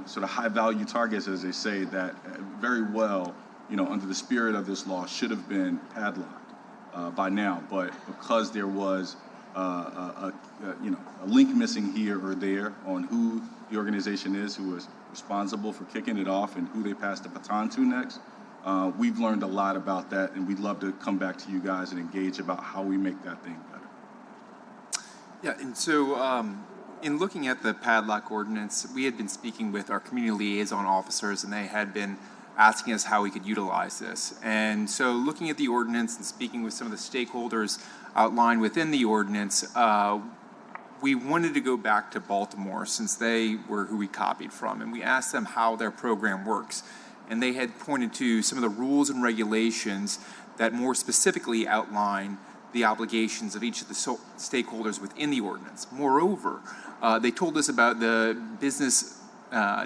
sort of high value targets, as they say, that very well, under the spirit of this law should have been padlocked by now. But because there was a link missing here or there on who the organization is who is responsible for kicking it off and who they pass the baton to next, we've learned a lot about that, and we'd love to come back to you guys and engage about how we make that thing better. Yeah, and so in looking at the padlock ordinance, we had been speaking with our community liaison officers, and they had been asking us how we could utilize this. And so looking at the ordinance and speaking with some of the stakeholders outlined within the ordinance, we wanted to go back to Baltimore since they were who we copied from, and we asked them how their program works. And they had pointed to some of the rules and regulations that more specifically outline the obligations of each of the stakeholders within the ordinance. Moreover, they told us about the business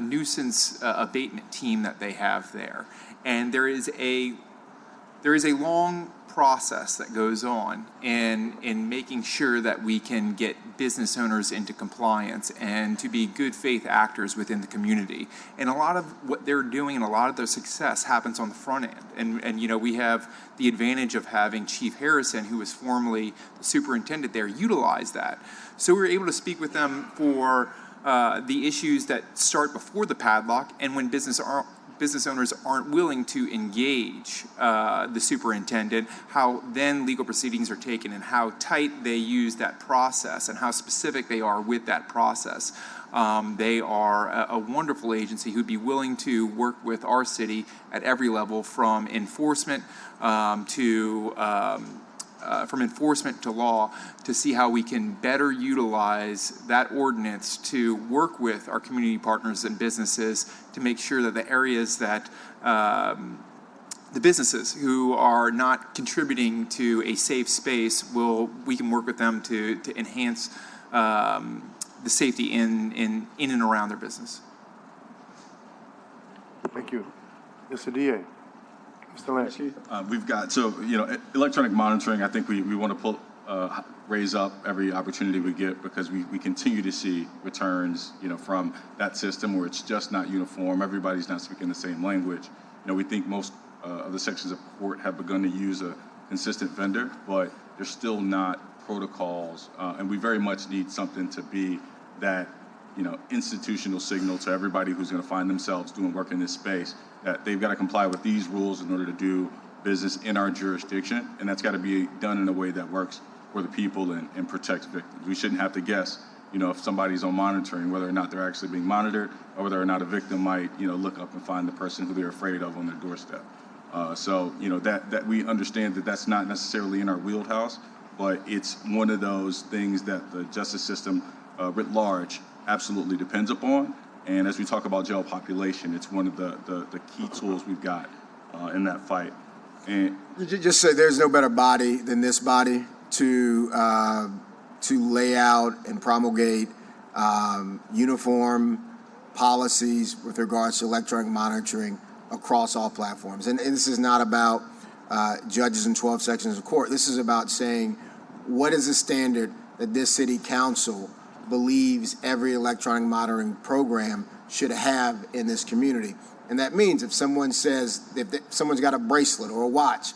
nuisance abatement team that they have there. And there is a long process that goes on in making sure that we can get business owners into compliance and to be good faith actors within the community. And a lot of what they're doing and a lot of their success happens on the front end. And we have the advantage of having Chief Harrison, who was formerly the superintendent there, utilize that. So we were able to speak with them for the issues that start before the padlock, and when business owners aren't willing to engage the superintendent, how then legal proceedings are taken and how tight they use that process and how specific they are with that process. They are a wonderful agency who'd be willing to work with our city at every level, from enforcement to law, to see how we can better utilize that ordinance to work with our community partners and businesses to make sure that the areas that the businesses who are not contributing to a safe space, we can work with them to enhance the safety in and around their business. Thank you. Mr. DA. Mr. Lansky. We've got, so, electronic monitoring, I think we want to raise up every opportunity we get, because we continue to see returns, from that system where it's just not uniform. Everybody's not speaking the same language. We think most of the sections of court have begun to use a consistent vendor, but there's still not protocols, and we very much need something to be that, institutional signal to everybody who's going to find themselves doing work in this space, that they've got to comply with these rules in order to do business in our jurisdiction, and that's got to be done in a way that works for the people and protects victims. We shouldn't have to guess, if somebody's on monitoring, whether or not they're actually being monitored, or whether or not a victim might, look up and find the person who they're afraid of on their doorstep. So that we understand that that's not necessarily in our wheelhouse, but it's one of those things that the justice system writ large absolutely depends upon. And as we talk about jail population, it's one of the key tools we've got in that fight. And just say there's no better body than this body to lay out and promulgate uniform policies with regards to electronic monitoring across all platforms. And this is not about judges in 12 sections of court. This is about saying, what is the standard that this city council believes every electronic monitoring program should have in this community? And that means if someone says, if someone's got a bracelet or a watch,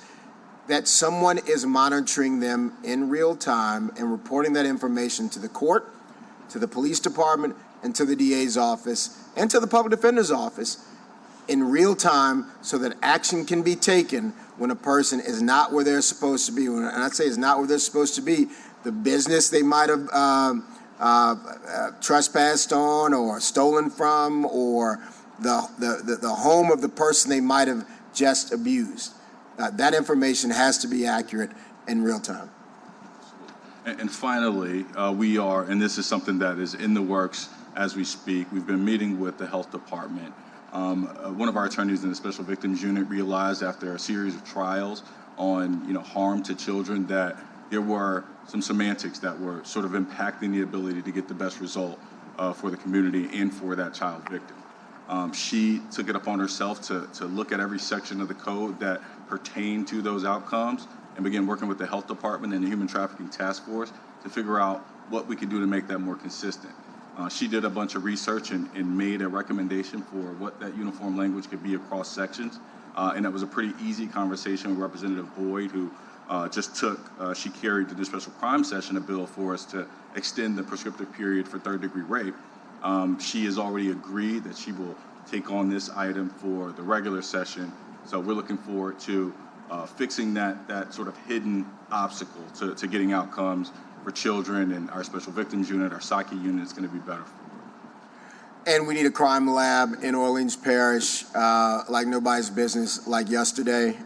that someone is monitoring them in real time and reporting that information to the court, to the police department, and to the DA's office, and to the public defender's office in real time, so that action can be taken when a person is not where they're supposed to be. And I say is not where they're supposed to be, the business they might have trespassed on or stolen from, or the home of the person they might have just abused. That information has to be accurate in real time. And finally, we are, and this is something that is in the works as we speak, we've been meeting with the health department. One of our attorneys in the Special Victims Unit realized after a series of trials on harm to children that there were some semantics that were sort of impacting the ability to get the best result for the community and for that child victim. She took it upon herself to look at every section of the code that pertained to those outcomes and began working with the health department and the Human Trafficking Task Force to figure out what we could do to make that more consistent. She did a bunch of research and made a recommendation for what that uniform language could be across sections. And it was a pretty easy conversation with Representative Boyd, who she carried to the special crime session a bill for us to extend the prescriptive period for third-degree rape. She has already agreed that she will take on this item for the regular session. So we're looking forward to fixing that sort of hidden obstacle to getting outcomes for children, and our Special Victims Unit, our SACI unit is going to be better. And we need a crime lab in Orleans Parish like nobody's business, like yesterday.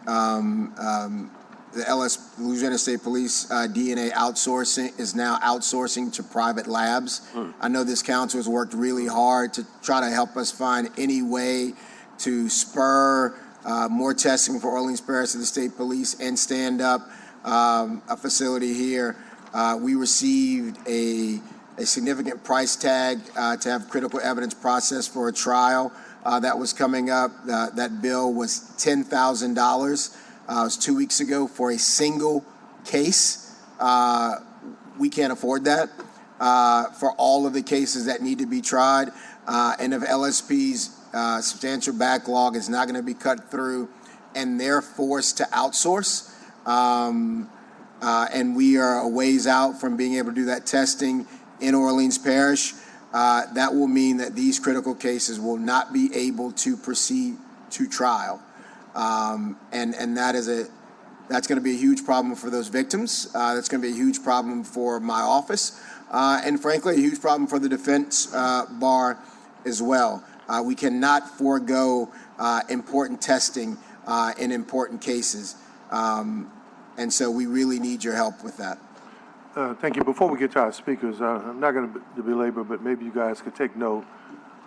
The Louisiana State Police DNA outsourcing is now outsourcing to private labs. I know this council has worked really hard to try to help us find any way to spur more testing for Orleans Parish of the State Police and stand up a facility here. We received a significant price tag to have critical evidence processed for a trial that was coming up. That bill was $10,000. It was 2 weeks ago for a single case. We can't afford that for all of the cases that need to be tried. And if LSP's substantial backlog is not going to be cut through and they're forced to outsource, and we are a ways out from being able to do that testing in Orleans Parish, that will mean that these critical cases will not be able to proceed to trial. And that's going to be a huge problem for those victims. That's going to be a huge problem for my office, and frankly, a huge problem for the defense bar as well. We cannot forego important testing in important cases. And so we really need your help with that. Thank you. Before we get to our speakers, I'm not going to belabor, but maybe you guys could take note.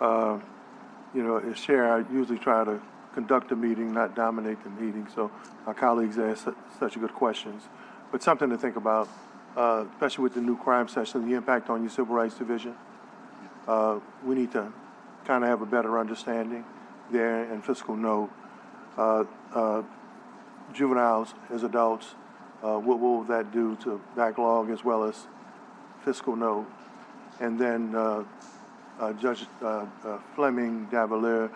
As chair, I usually try to conduct a meeting, not dominate the meeting, so our colleagues ask such good questions. But something to think about, especially with the new crime session, the impact on your civil rights division. we need to kind of have a better understanding there and fiscal note. Juveniles as adults, what will that do to backlog as well as fiscal note? And then Judge Fleming Davalier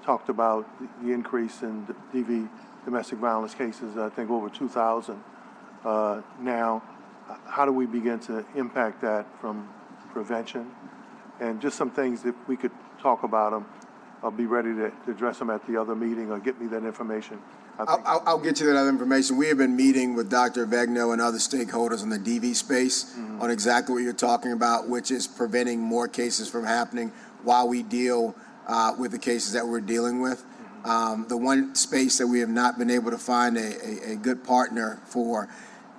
talked about the increase in DV, domestic violence cases, I think over 2,000 now. How do we begin to impact that from prevention? And just some things, if we could talk about them, I'll be ready to address them at the other meeting or get me that information. I'll get you that other information. We have been meeting with Dr. Vegno and other stakeholders in the DV space on exactly what you're talking about, which is preventing more cases from happening while we deal with the cases that we're dealing with. The one space that we have not been able to find a good partner for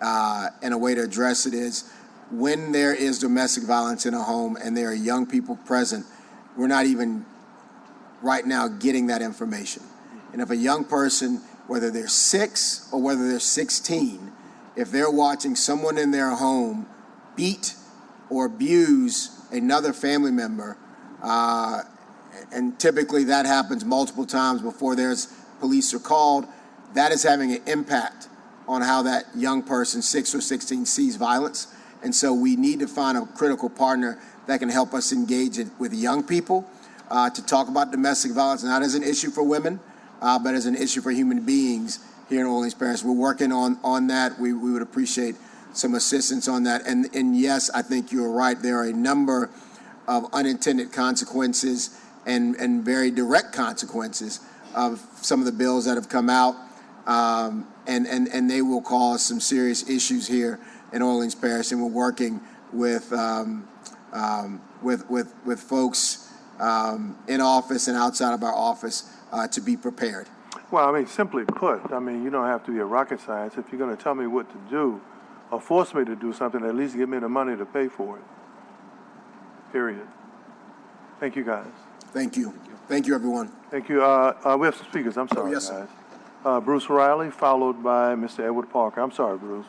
and a way to address it is when there is domestic violence in a home and there are young people present, we're not even right now getting that information. And if a young person, whether they're 6 or whether they're 16, if they're watching someone in their home beat or abuse another family member, and typically that happens multiple times before police are called, that is having an impact on how that young person, 6 or 16, sees violence. And so we need to find a critical partner that can help us engage with young people to talk about domestic violence, not as an issue for women, but as an issue for human beings here in Orleans Parish. We're working on that. We would appreciate some assistance on that. And yes, I think you're right. There are a number of unintended consequences and very direct consequences of some of the bills that have come out, and they will cause some serious issues here in Orleans Parish. And we're working with folks in office and outside of our office to be prepared. Well, I mean, simply put, I mean, you don't have to be a rocket science. If you're going to tell me what to do or force me to do something, at least give me the money to pay for it. Period. Thank you, guys. Thank you. Thank you, everyone. Thank you. We have some speakers. I'm sorry, yes, guys. sir. Bruce Riley, followed by Mr. Edward Parker. I'm sorry, Bruce.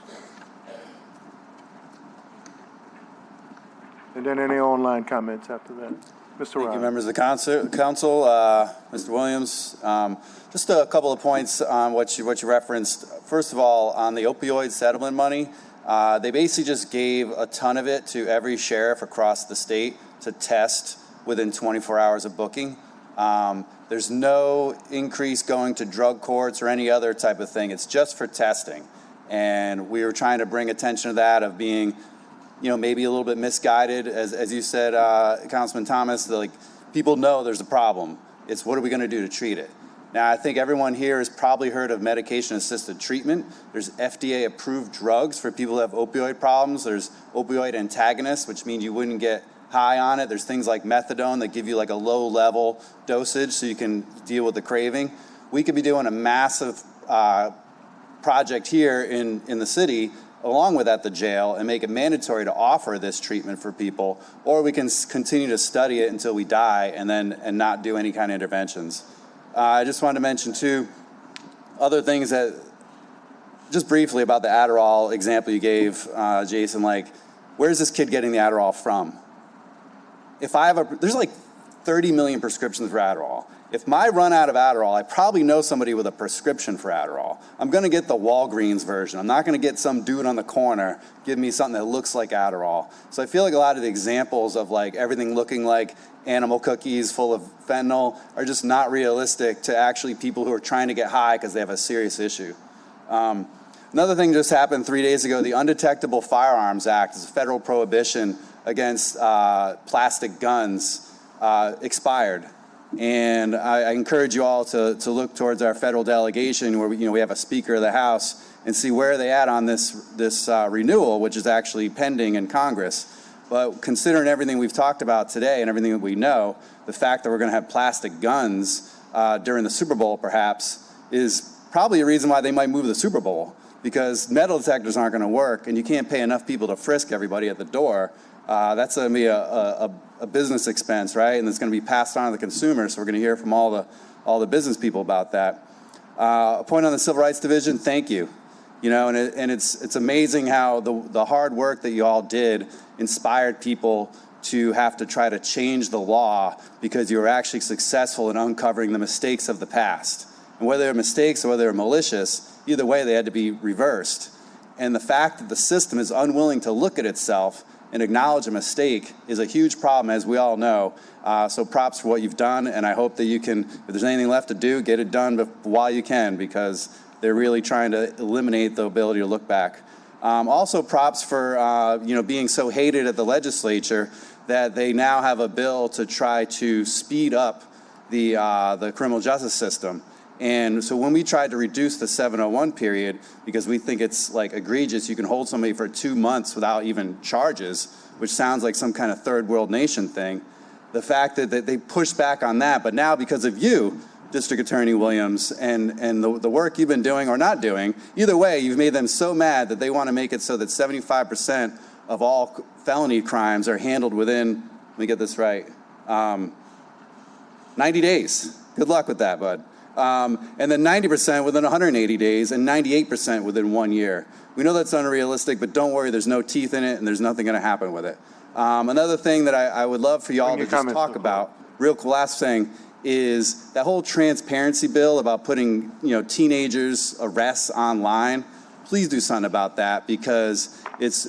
And then any online comments after that. Mr. Riley. Thank you, members of the council. Mr. Williams, just a couple of points on what you referenced. First of all, on the opioid settlement money, they basically just gave a ton of it to every sheriff across the state to test within 24 hours of booking. There's no increase going to drug courts or any other type of thing. It's just for testing. And we were trying to bring attention to that of being, maybe a little bit misguided. As you said, Councilman Thomas, people know there's a problem. It's what are we going to do to treat it? Now, I think everyone here has probably heard of medication-assisted treatment. There's FDA-approved drugs for people who have opioid problems. There's opioid antagonists, which means you wouldn't get high on it. There's things like methadone that give you like a low-level dosage so you can deal with the craving. We could be doing a massive project here in the city, along with at the jail, and make it mandatory to offer this treatment for people, or we can continue to study it until we die and not do any kind of interventions. I just wanted to mention two other things that, just briefly about the Adderall example you gave, Jason, where's this kid getting the Adderall from? There's like 30 million prescriptions for Adderall. If I run out of Adderall, I probably know somebody with a prescription for Adderall. I'm going to get the Walgreens version. I'm not going to get some dude on the corner give me something that looks like Adderall. So I feel like a lot of the examples of everything looking like animal cookies full of fentanyl are just not realistic to actually people who are trying to get high because they have a serious issue. Another thing just happened 3 days ago. The Undetectable Firearms Act is a federal prohibition against plastic guns expired. And I encourage you all to look towards our federal delegation where we have a Speaker of the House and see where they at on this renewal, which is actually pending in Congress. But considering everything we've talked about today and everything that we know, the fact that we're going to have plastic guns during the Super Bowl perhaps is probably a reason why they might move the Super Bowl, because metal detectors aren't going to work and you can't pay enough people to frisk everybody at the door. That's going to be a business expense, right? And it's going to be passed on to the consumer. So we're going to hear from all the business people about that. A point on the Civil Rights Division, thank you. And it's amazing how the hard work that you all did inspired people to have to try to change the law because you were actually successful in uncovering the mistakes of the past. And whether they're mistakes or whether they're malicious, either way they had to be reversed. And the fact that the system is unwilling to look at itself and acknowledge a mistake is a huge problem, as we all know. So props for what you've done, and I hope that you can, if there's anything left to do, get it done while you can, because they're really trying to eliminate the ability to look back. Also props for being so hated at the legislature that they now have a bill to try to speed up the criminal justice system. And so when we tried to reduce the 701 period, because we think it's like egregious, you can hold somebody for 2 months without even charges, which sounds like some kind of third world nation thing. The fact that they pushed back on that, but now because of you, District Attorney Williams, and the work you've been doing or not doing, either way, you've made them so mad that they want to make it so that 75% of all felony crimes are handled within, let me get this right, 90 days. Good luck with that, bud. And then 90% within 180 days and 98% within 1 year. We know that's unrealistic, but don't worry, there's no teeth in it and there's nothing going to happen with it. Another thing that I would love for y'all to just talk about, real last thing, is that whole transparency bill about putting teenagers' arrests online. Please do something about that, because it's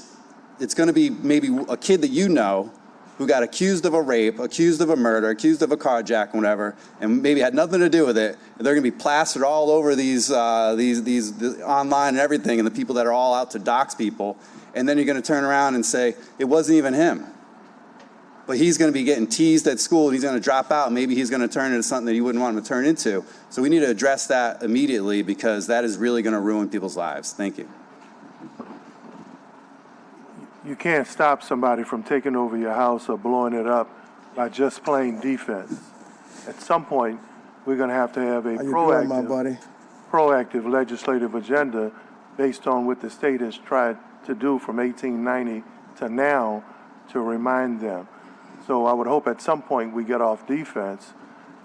going to be maybe a kid that you know who got accused of a rape, accused of a murder, accused of a carjacking, whatever, and maybe had nothing to do with it. And they're going to be plastered all over these online and everything, and the people that are all out to dox people. And then you're going to turn around and say it wasn't even him. But he's going to be getting teased at school, and he's going to drop out. Maybe he's going to turn into something that you wouldn't want him to turn into. So we need to address that immediately, because that is really going to ruin people's lives. Thank you. You can't stop somebody from taking over your house or blowing it up by just playing defense. At some point, we're going to have a proactive legislative agenda based on what the state has tried to do from 1890 to now to remind them. So I would hope at some point we get off defense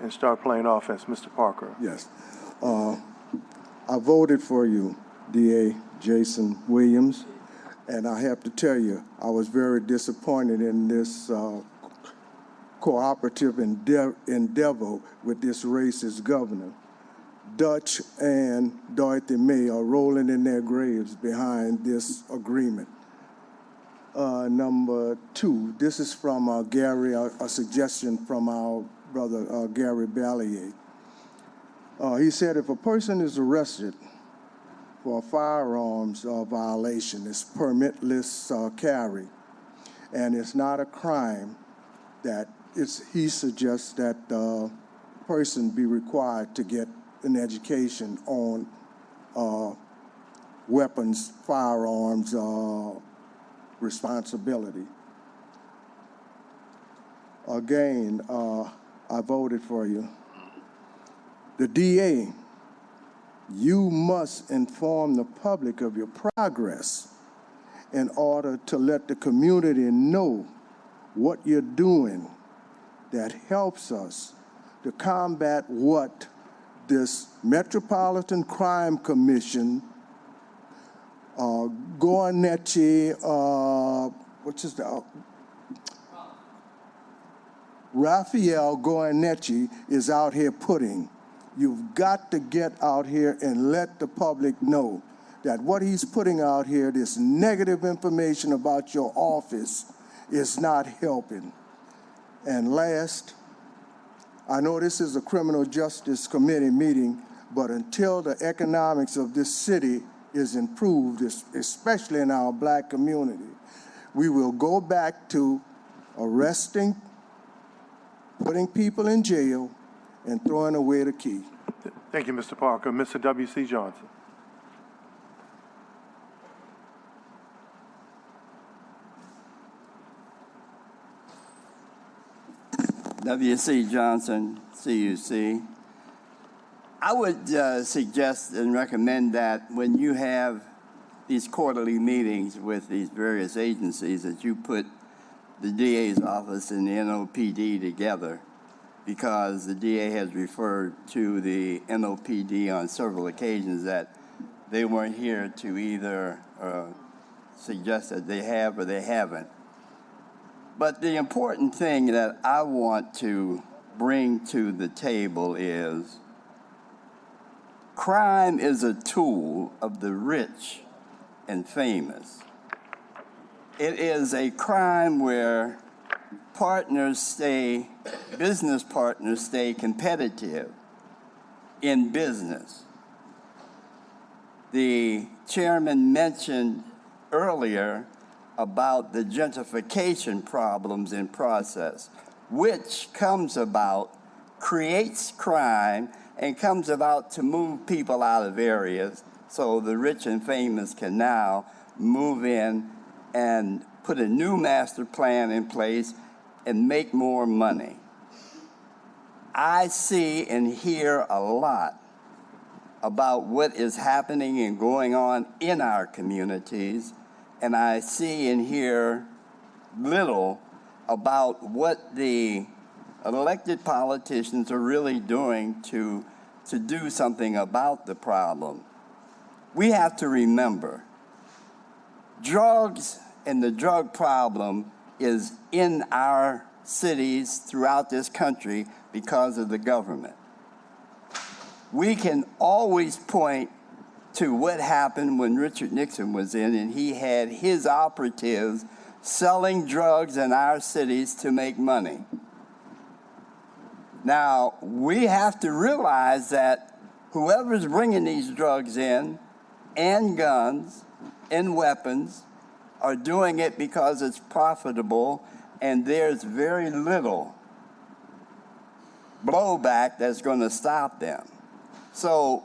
and start playing offense. Mr. Parker. Yes. I voted for you, DA Jason Williams. And I have to tell you, I was very disappointed in this cooperative endeavor with this racist governor. Dutch and Dorothy May are rolling in their graves behind this agreement. Number 2, this is from Gary, a suggestion from our brother Gary Ballier. He said, if a person is arrested for a firearms violation, it's permitless carry, and it's not a crime, that he suggests that the person be required to get an education on weapons, firearms responsibility. Again, I voted for you. The DA, you must inform the public of your progress in order to let the community know what you're doing that helps us to combat what this Metropolitan Crime Commission, Goyeneche, Raphael Goyeneche is out here putting. You've got to get out here and let the public know that what he's putting out here, this negative information about your office, is not helping. And last, I know this is a Criminal Justice Committee meeting, but until the economics of this city is improved, especially in our black community, we will go back to arresting, putting people in jail, and throwing away the key. Thank you, Mr. Parker. Mr. W.C. Johnson. W.C. Johnson, CUC. I would suggest and recommend that when you have these quarterly meetings with these various agencies, that you put the DA's office and the NOPD together, because the DA has referred to the NOPD on several occasions that they weren't here to either suggest that they have or they haven't. But the important thing that I want to bring to the table is crime is a tool of the rich and famous. It is a crime where business partners stay competitive in business. The chairman mentioned earlier about the gentrification problems in process, which creates crime and comes about to move people out of areas so the rich and famous can now move in and put a new master plan in place and make more money. I see and hear a lot about what is happening and going on in our communities, and I see and hear little about what the elected politicians are really doing to do something about the problem. We have to remember, drugs and the drug problem is in our cities throughout this country because of the government. We can always point to what happened when Richard Nixon was in and he had his operatives selling drugs in our cities to make money. Now, we have to realize that whoever's bringing these drugs in and guns and weapons are doing it because it's profitable and there's very little blowback that's going to stop them. So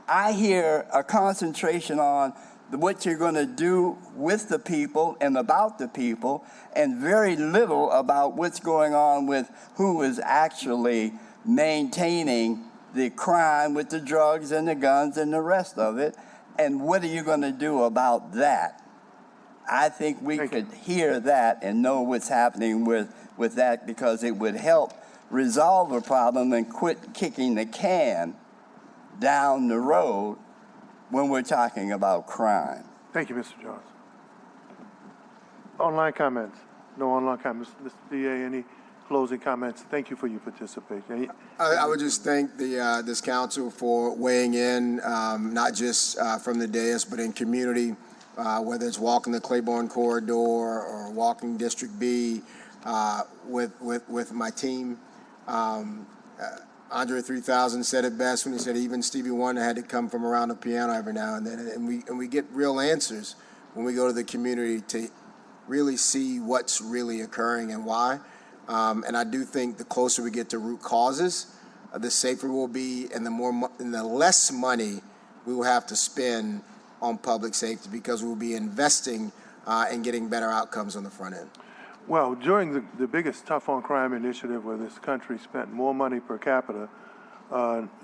I hear a concentration on what you're going to do with the people and about the people, and very little about what's going on with who is actually maintaining the crime with the drugs and the guns and the rest of it, and what are you going to do about that? I think we could hear that and know what's happening with that, because it would help resolve a problem and quit kicking the can down the road when we're talking about crime. Thank you, Mr. Johnson. Online comments? No online comments. Mr. DA, any closing comments? Thank you for your participation. I would just thank this council for weighing in, not just from the dais, but in community, whether it's walking the Claiborne corridor or walking District B with my team. Andre 3000 said it best when he said even Stevie Wonder had to come from around the piano every now and then, and we get real answers when we go to the community to really see what's really occurring and why. And I do think the closer we get to root causes, the safer we'll be, and the less money we will have to spend on public safety, because we'll be investing and getting better outcomes on the front end. Well, during the biggest Tough on Crime initiative, where this country spent more money per capita,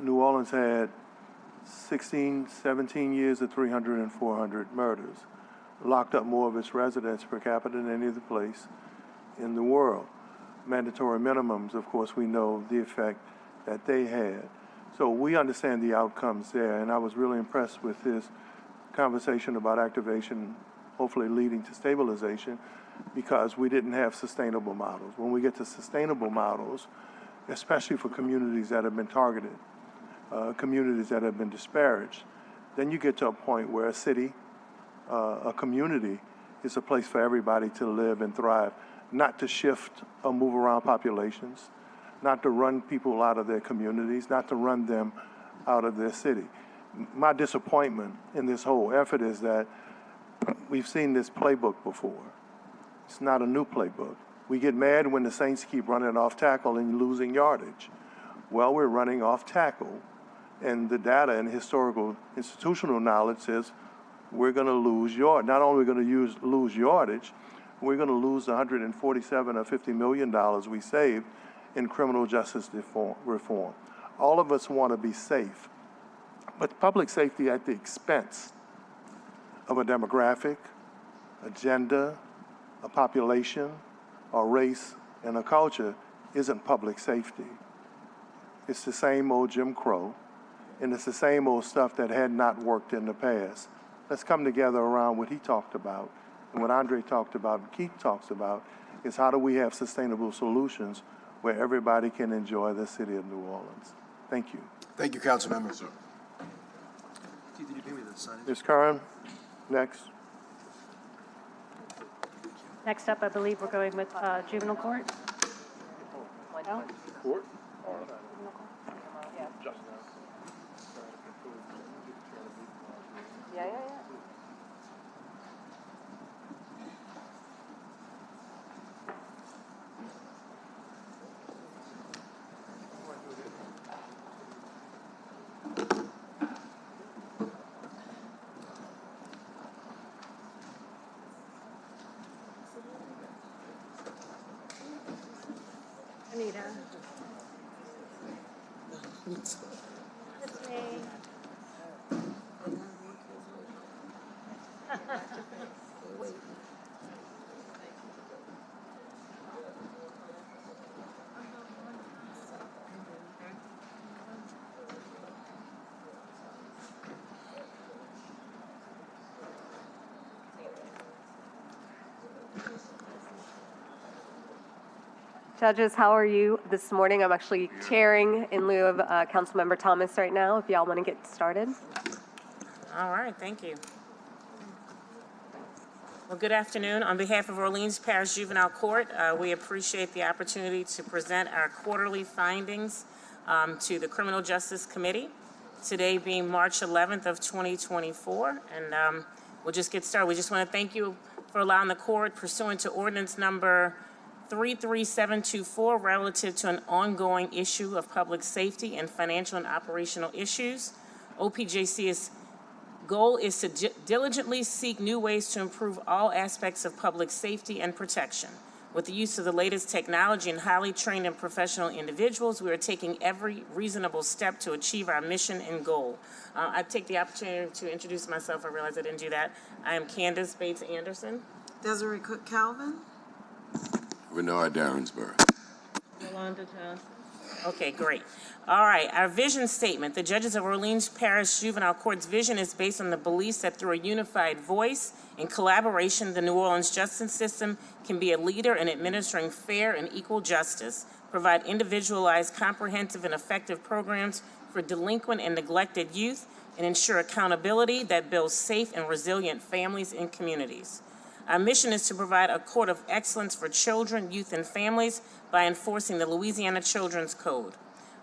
New Orleans had 16, 17 years of 300 and 400 murders, locked up more of its residents per capita than any other place in the world. Mandatory minimums, of course, we know the effect that they had. So we understand the outcomes there, and I was really impressed with his conversation about activation, hopefully leading to stabilization, because we didn't have sustainable models. When we get to sustainable models, especially for communities that have been targeted, communities that have been disparaged, then you get to a point where a city, a community, is a place for everybody to live and thrive, not to shift or move around populations, not to run people out of their communities, not to run them out of their city. My disappointment in this whole effort is that we've seen this playbook before. It's not a new playbook. We get mad when the Saints keep running off tackle and losing yardage. Well, we're running off tackle, and the data and historical institutional knowledge says we're going to lose yardage. Not only are we going to lose yardage, we're going to lose $147 or $50 million we saved in criminal justice reform. All of us want to be safe, but public safety at the expense of a demographic, a gender, a population, a race, and a culture isn't public safety. It's the same old Jim Crow, and it's the same old stuff that had not worked in the past. Let's come together around what he talked about, and what Andre talked about, and Keith talks about, is how do we have sustainable solutions where everybody can enjoy the city of New Orleans. Thank you. Thank you, Councilmember. Ms. Curran, next. Next up, I believe we're going with juvenile court. No? Court? Yeah. Anita. That's me. Judges, how are you this morning? I'm actually chairing in lieu of Councilmember Thomas right now, if y'all want to get started. All right, thank you. Well, good afternoon. On behalf of Orleans Parish Juvenile Court, we appreciate the opportunity to present our quarterly findings to the Criminal Justice Committee, today being March 11th of 2024. And we'll just get started. We just want to thank you for allowing the court, pursuant to ordinance number 33724, relative to an ongoing issue of public safety and financial and operational issues. OPJC's goal is to diligently seek new ways to improve all aspects of public safety and protection. With the use of the latest technology and highly trained and professional individuals, we are taking every reasonable step to achieve our mission and goal. I take the opportunity to introduce myself. I realize I didn't do that. I am Candace Bates Anderson. Desiree Cook Calvin. Renard Darrensburg. Yolanda Johnson. Okay, great. All right, our vision statement. The judges of Orleans Parish Juvenile Court's vision is based on the beliefs that through a unified voice and collaboration, the New Orleans justice system can be a leader in administering fair and equal justice, provide individualized, comprehensive, and effective programs for delinquent and neglected youth, and ensure accountability that builds safe and resilient families and communities. Our mission is to provide a court of excellence for children, youth, and families by enforcing the Louisiana Children's Code.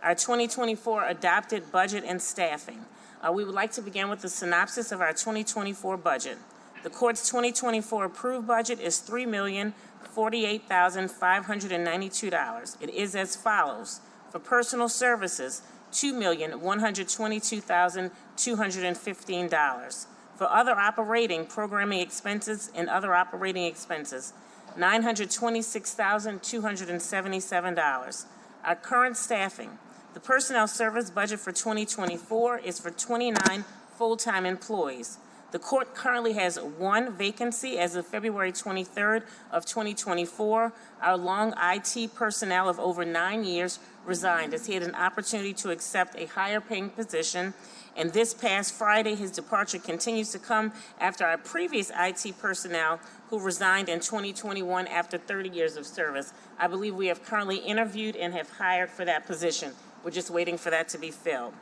Our 2024 adopted budget and staffing. We would like to begin with the synopsis of our 2024 budget. The court's 2024 approved budget is $3,048,592. It is as follows. For personal services, $2,122,215. For other operating, programming expenses, and other operating expenses, $926,277. Our current staffing. The personnel service budget for 2024 is for 29 full-time employees. The court currently has one vacancy as of February 23rd of 2024. Our long IT personnel of over 9 years resigned as he had an opportunity to accept a higher paying position. And this past Friday, his departure continues to come after our previous IT personnel who resigned in 2021 after 30 years of service. I believe we have currently interviewed and have hired for that position. We're just waiting for that to be filled.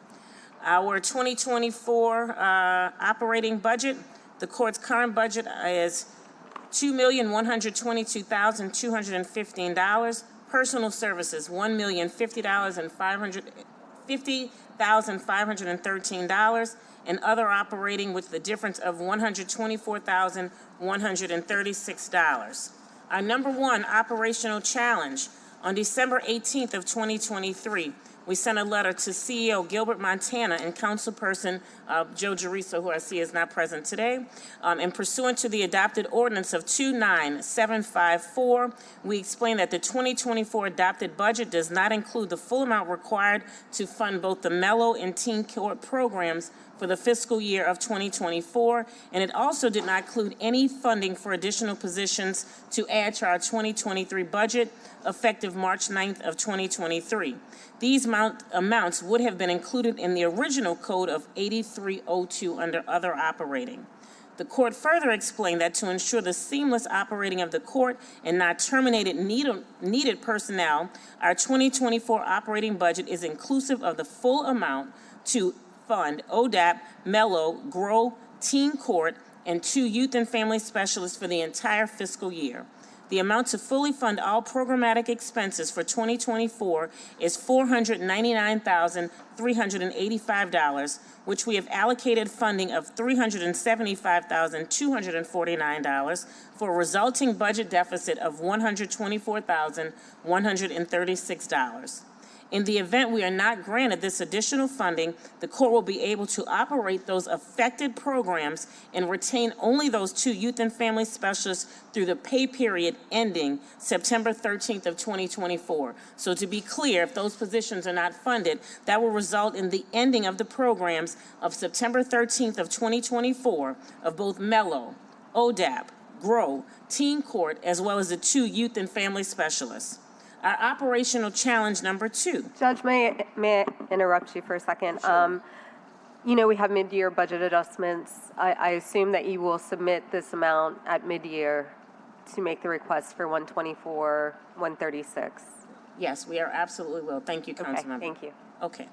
Our 2024 operating budget, the court's current budget is $2,122,215. Personal services, $1,050,513, and other operating with the difference of $124,136. Our number one operational challenge, on December 18th of 2023, we sent a letter to CEO Gilbert Montana and Councilperson Joe Geriso, who I see is not present today. And pursuant to the adopted ordinance of 29754, we explain that the 2024 adopted budget does not include the full amount required to fund both the Mellow and Teen Court programs for the fiscal year of 2024, and it also did not include any funding for additional positions to add to our 2023 budget effective March 9th of 2023. These amounts would have been included in the original code of 8302 under other operating. The court further explained that to ensure the seamless operating of the court and not terminated needed personnel, our 2024 operating budget is inclusive of the full amount to fund ODAP, Mello, GROW, Teen Court, and 2 youth and family specialists for the entire fiscal year. The amount to fully fund all programmatic expenses for 2024 is $499,385, which we have allocated funding of $375,249 for a resulting budget deficit of $124,136. In the event we are not granted this additional funding, the court will be able to operate those affected programs and retain only those 2 youth and family specialists through the pay period ending September 13th of 2024. So to be clear, if those positions are not funded, that will result in the ending of the programs of September 13th of 2024 of both Mello, ODAP, GROW, Teen Court, as well as the 2 youth and family specialists. Our operational challenge number 2. Judge, may I interrupt you for a second? Sure. You know, we have mid-year budget adjustments. I assume that you will submit this amount at mid-year to make the request for 124, 136. Yes, we are absolutely will. Thank you, Councilmember. Okay, thank you. Okay.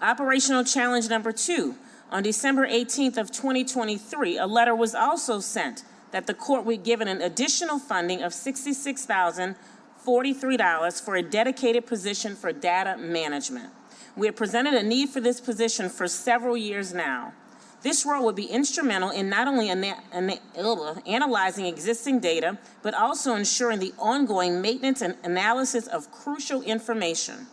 Operational challenge number 2. On December 18th of 2023, a letter was also sent that the court would give an additional funding of $66,043 for a dedicated position for data management. We have presented a need for this position for several years now. This role would be instrumental in not only analyzing existing data, but also ensuring the ongoing maintenance and analysis of crucial information.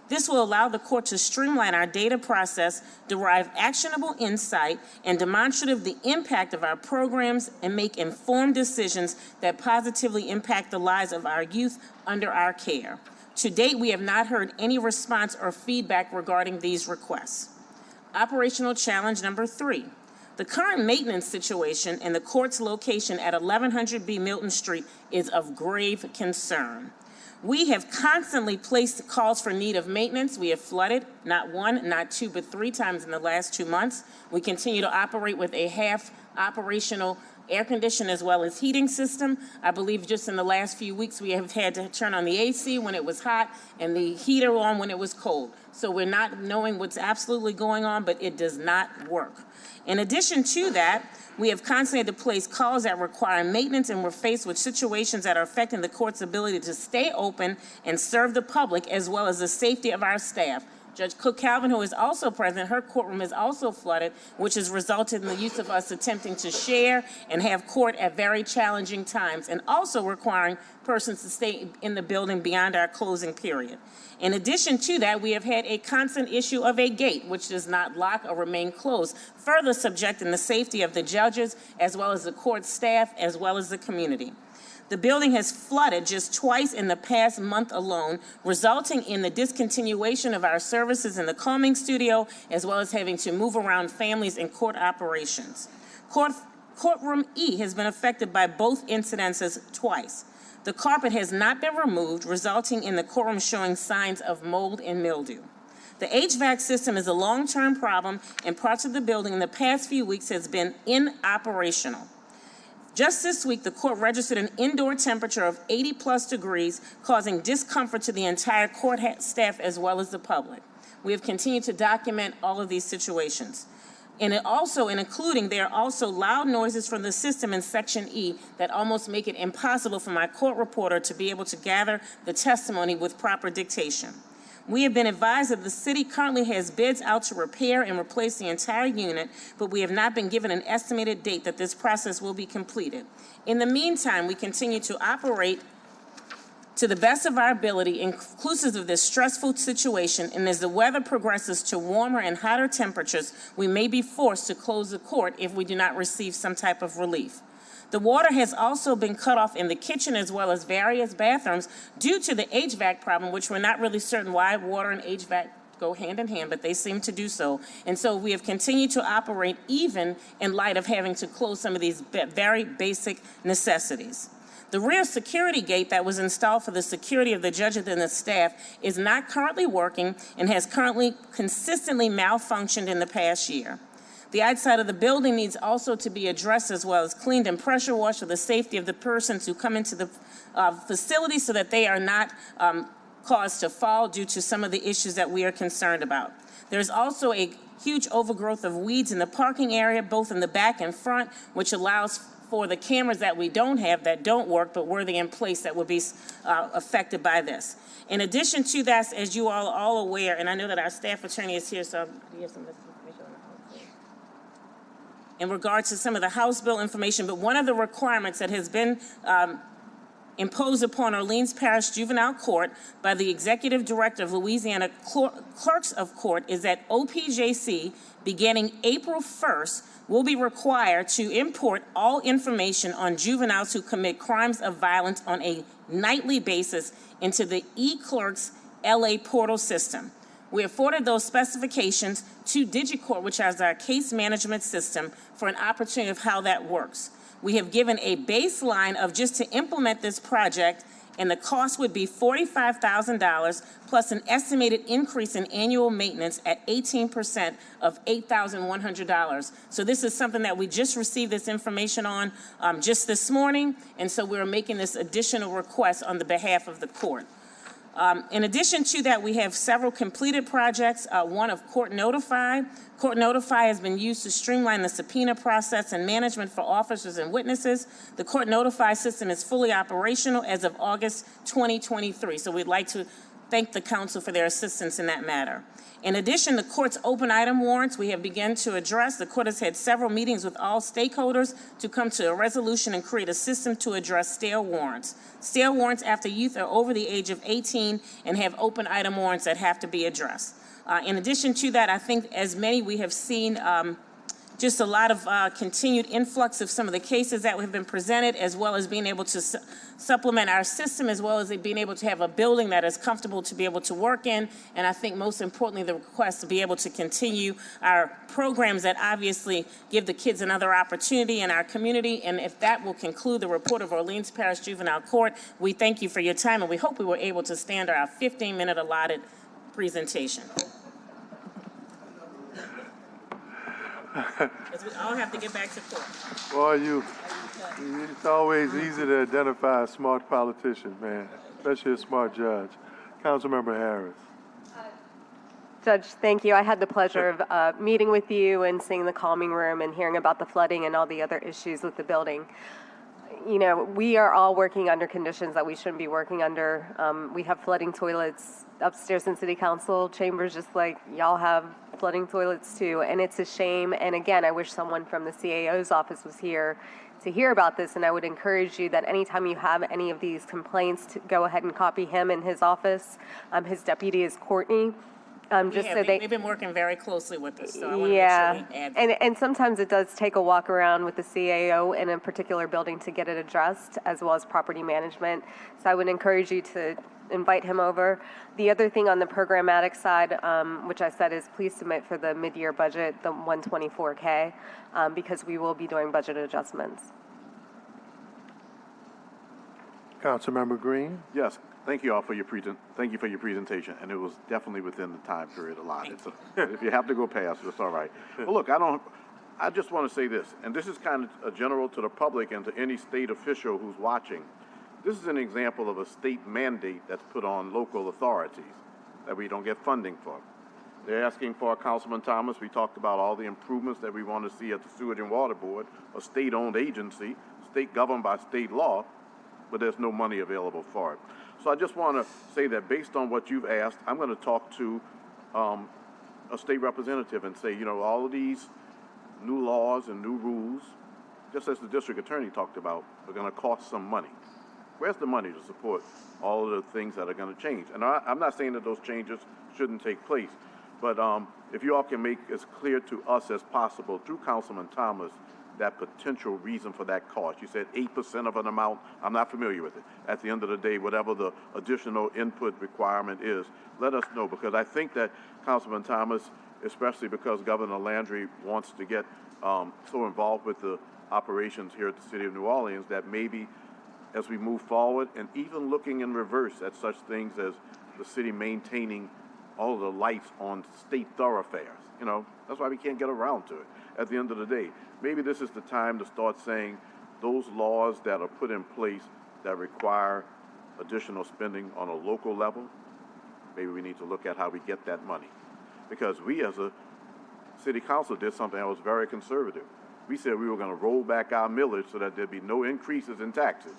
This will allow the court to streamline our data process, derive actionable insight, and demonstrative the impact of our programs and make informed decisions that positively impact the lives of our youth under our care. To date, we have not heard any response or feedback regarding these requests. Operational challenge number 3. The current maintenance situation in the court's location at 1100B Milton Street is of grave concern. We have constantly placed calls for need of maintenance. We have flooded not 1, not 2, but 3 times in the last 2 months. We continue to operate with a half operational air conditioning as well as heating system. I believe just in the last few weeks we have had to turn on the AC when it was hot and the heater on when it was cold. So we're not knowing what's absolutely going on, but it does not work. In addition to that, we have constantly had to place calls that require maintenance, and we're faced with situations that are affecting the court's ability to stay open and serve the public, as well as the safety of our staff. Judge Cook Calvin, who is also present, her courtroom is also flooded, which has resulted in the use of us attempting to share and have court at very challenging times, and also requiring persons to stay in the building beyond our closing period. In addition to that, we have had a constant issue of a gate, which does not lock or remain closed, further subjecting the safety of the judges, as well as the court staff, as well as the community. The building has flooded just twice in the past month alone, resulting in the discontinuation of our services in the calming studio, as well as having to move around families in court operations. Courtroom E has been affected by both incidences twice. The carpet has not been removed, resulting in the courtroom showing signs of mold and mildew. The HVAC system is a long-term problem, and parts of the building in the past few weeks has been inoperational. Just this week, the court registered an indoor temperature of 80+ degrees, causing discomfort to the entire court staff as well as the public. We have continued to document all of these situations. And there are also loud noises from the system in Section E that almost make it impossible for my court reporter to be able to gather the testimony with proper dictation. We have been advised that the city currently has bids out to repair and replace the entire unit, but we have not been given an estimated date that this process will be completed. In the meantime, we continue to operate to the best of our ability, inclusive of this stressful situation, and as the weather progresses to warmer and hotter temperatures, we may be forced to close the court if we do not receive some type of relief. The water has also been cut off in the kitchen as well as various bathrooms due to the HVAC problem, which we're not really certain why water and HVAC go hand in hand, but they seem to do so. And so we have continued to operate even in light of having to close some of these very basic necessities. The rear security gate that was installed for the security of the judges and the staff is not currently working and has currently consistently malfunctioned in the past year. The outside of the building needs also to be addressed as well as cleaned and pressure washed for the safety of the persons who come into the facility so that they are not caused to fall due to some of the issues that we are concerned about. There's also a huge overgrowth of weeds in the parking area, both in the back and front, which allows for the cameras that we don't have that don't work, but were they in place that would be affected by this. In addition to that, as you all are all aware, and I know that our staff attorney is here, so we have some information on the House bill. In regards to some of the House bill information, but one of the requirements that has been imposed upon Orleans Parish Juvenile Court by the Executive Director of Louisiana Clerks of Court is that OPJC, beginning April 1st, will be required to import all information on juveniles who commit crimes of violence on a nightly basis into the eClerks LA portal system. We afforded those specifications to DigiCourt, which has our case management system, for an opportunity of how that works. We have given a baseline of just to implement this project, and the cost would be $45,000 plus an estimated increase in annual maintenance at 18% of $8,100. So this is something that we just received this information on just this morning, and so we're making this additional request on the behalf of the court. In addition to that, we have several completed projects. One of Court Notify. Court Notify has been used to streamline the subpoena process and management for officers and witnesses. The Court Notify system is fully operational as of August 2023. So we'd like to thank the council for their assistance in that matter. In addition, the court's open item warrants we have begun to address. The court has had several meetings with all stakeholders to come to a resolution and create a system to address stale warrants. Stale warrants after youth are over the age of 18 and have open item warrants that have to be addressed. In addition to that, I think as many we have seen just a lot of continued influx of some of the cases that have been presented, as well as being able to supplement our system, as well as being able to have a building that is comfortable to be able to work in. And I think most importantly, the request to be able to continue our programs that obviously give the kids another opportunity in our community. And if that will conclude the report of Orleans Parish Juvenile Court, we thank you for your time, and we hope we were able to stand our 15-minute allotted presentation. Because we all have to get back to court. Boy, it's always easy to identify a smart politician, man, especially a smart judge. Councilmember Harris. Judge, thank you. I had the pleasure of meeting with you and seeing the calming room and hearing about the flooding and all the other issues with the building. You know, we are all working under conditions that we shouldn't be working under. We have flooding toilets upstairs in City Council chambers, just like y'all have flooding toilets too, and it's a shame. And again, I wish someone from the CAO's office was here to hear about this, and I would encourage you that anytime you have any of these complaints, to go ahead and copy him in his office. His deputy is Courtney. We've been working very closely with this, so I want to make sure we add. And sometimes it does take a walk around with the CAO in a particular building to get it addressed, as well as property management. So I would encourage you to invite him over. The other thing on the programmatic side, which I said is please submit for the mid-year budget, the 124K, because we will be doing budget adjustments. Councilmember Green. Yes, thank you all for your presentation, and it was definitely within the time period allotted. So if you have to go past, it's all right. Well, look, I just want to say this, and this is kind of a general to the public and to any state official who's watching. This is an example of a state mandate that's put on local authorities that we don't get funding for. They're asking for, Councilman Thomas, we talked about all the improvements that we want to see at the Sewage and Water Board, a state-owned agency, state governed by state law, but there's no money available for it. So I just want to say that based on what you've asked, I'm going to talk to a state representative and say, you know, all of these new laws and new rules, just as the district attorney talked about, are going to cost some money. Where's the money to support all of the things that are going to change? And I'm not saying that those changes shouldn't take place, but if you all can make as clear to us as possible through Councilman Thomas that potential reason for that cost. You said 8% of an amount. I'm not familiar with it. At the end of the day, whatever the additional input requirement is, let us know, because I think that Councilman Thomas, especially because Governor Landry wants to get so involved with the operations here at the City of New Orleans, that maybe as we move forward and even looking in reverse at such things as the city maintaining all of the lights on state thoroughfares, you know, that's why we can't get around to it. at the end of the day. Maybe this is the time to start saying those laws that are put in place that require additional spending on a local level, maybe we need to look at how we get that money. Because we as a city council did something that was very conservative. We said we were going to roll back our millage so that there'd be no increases in taxes.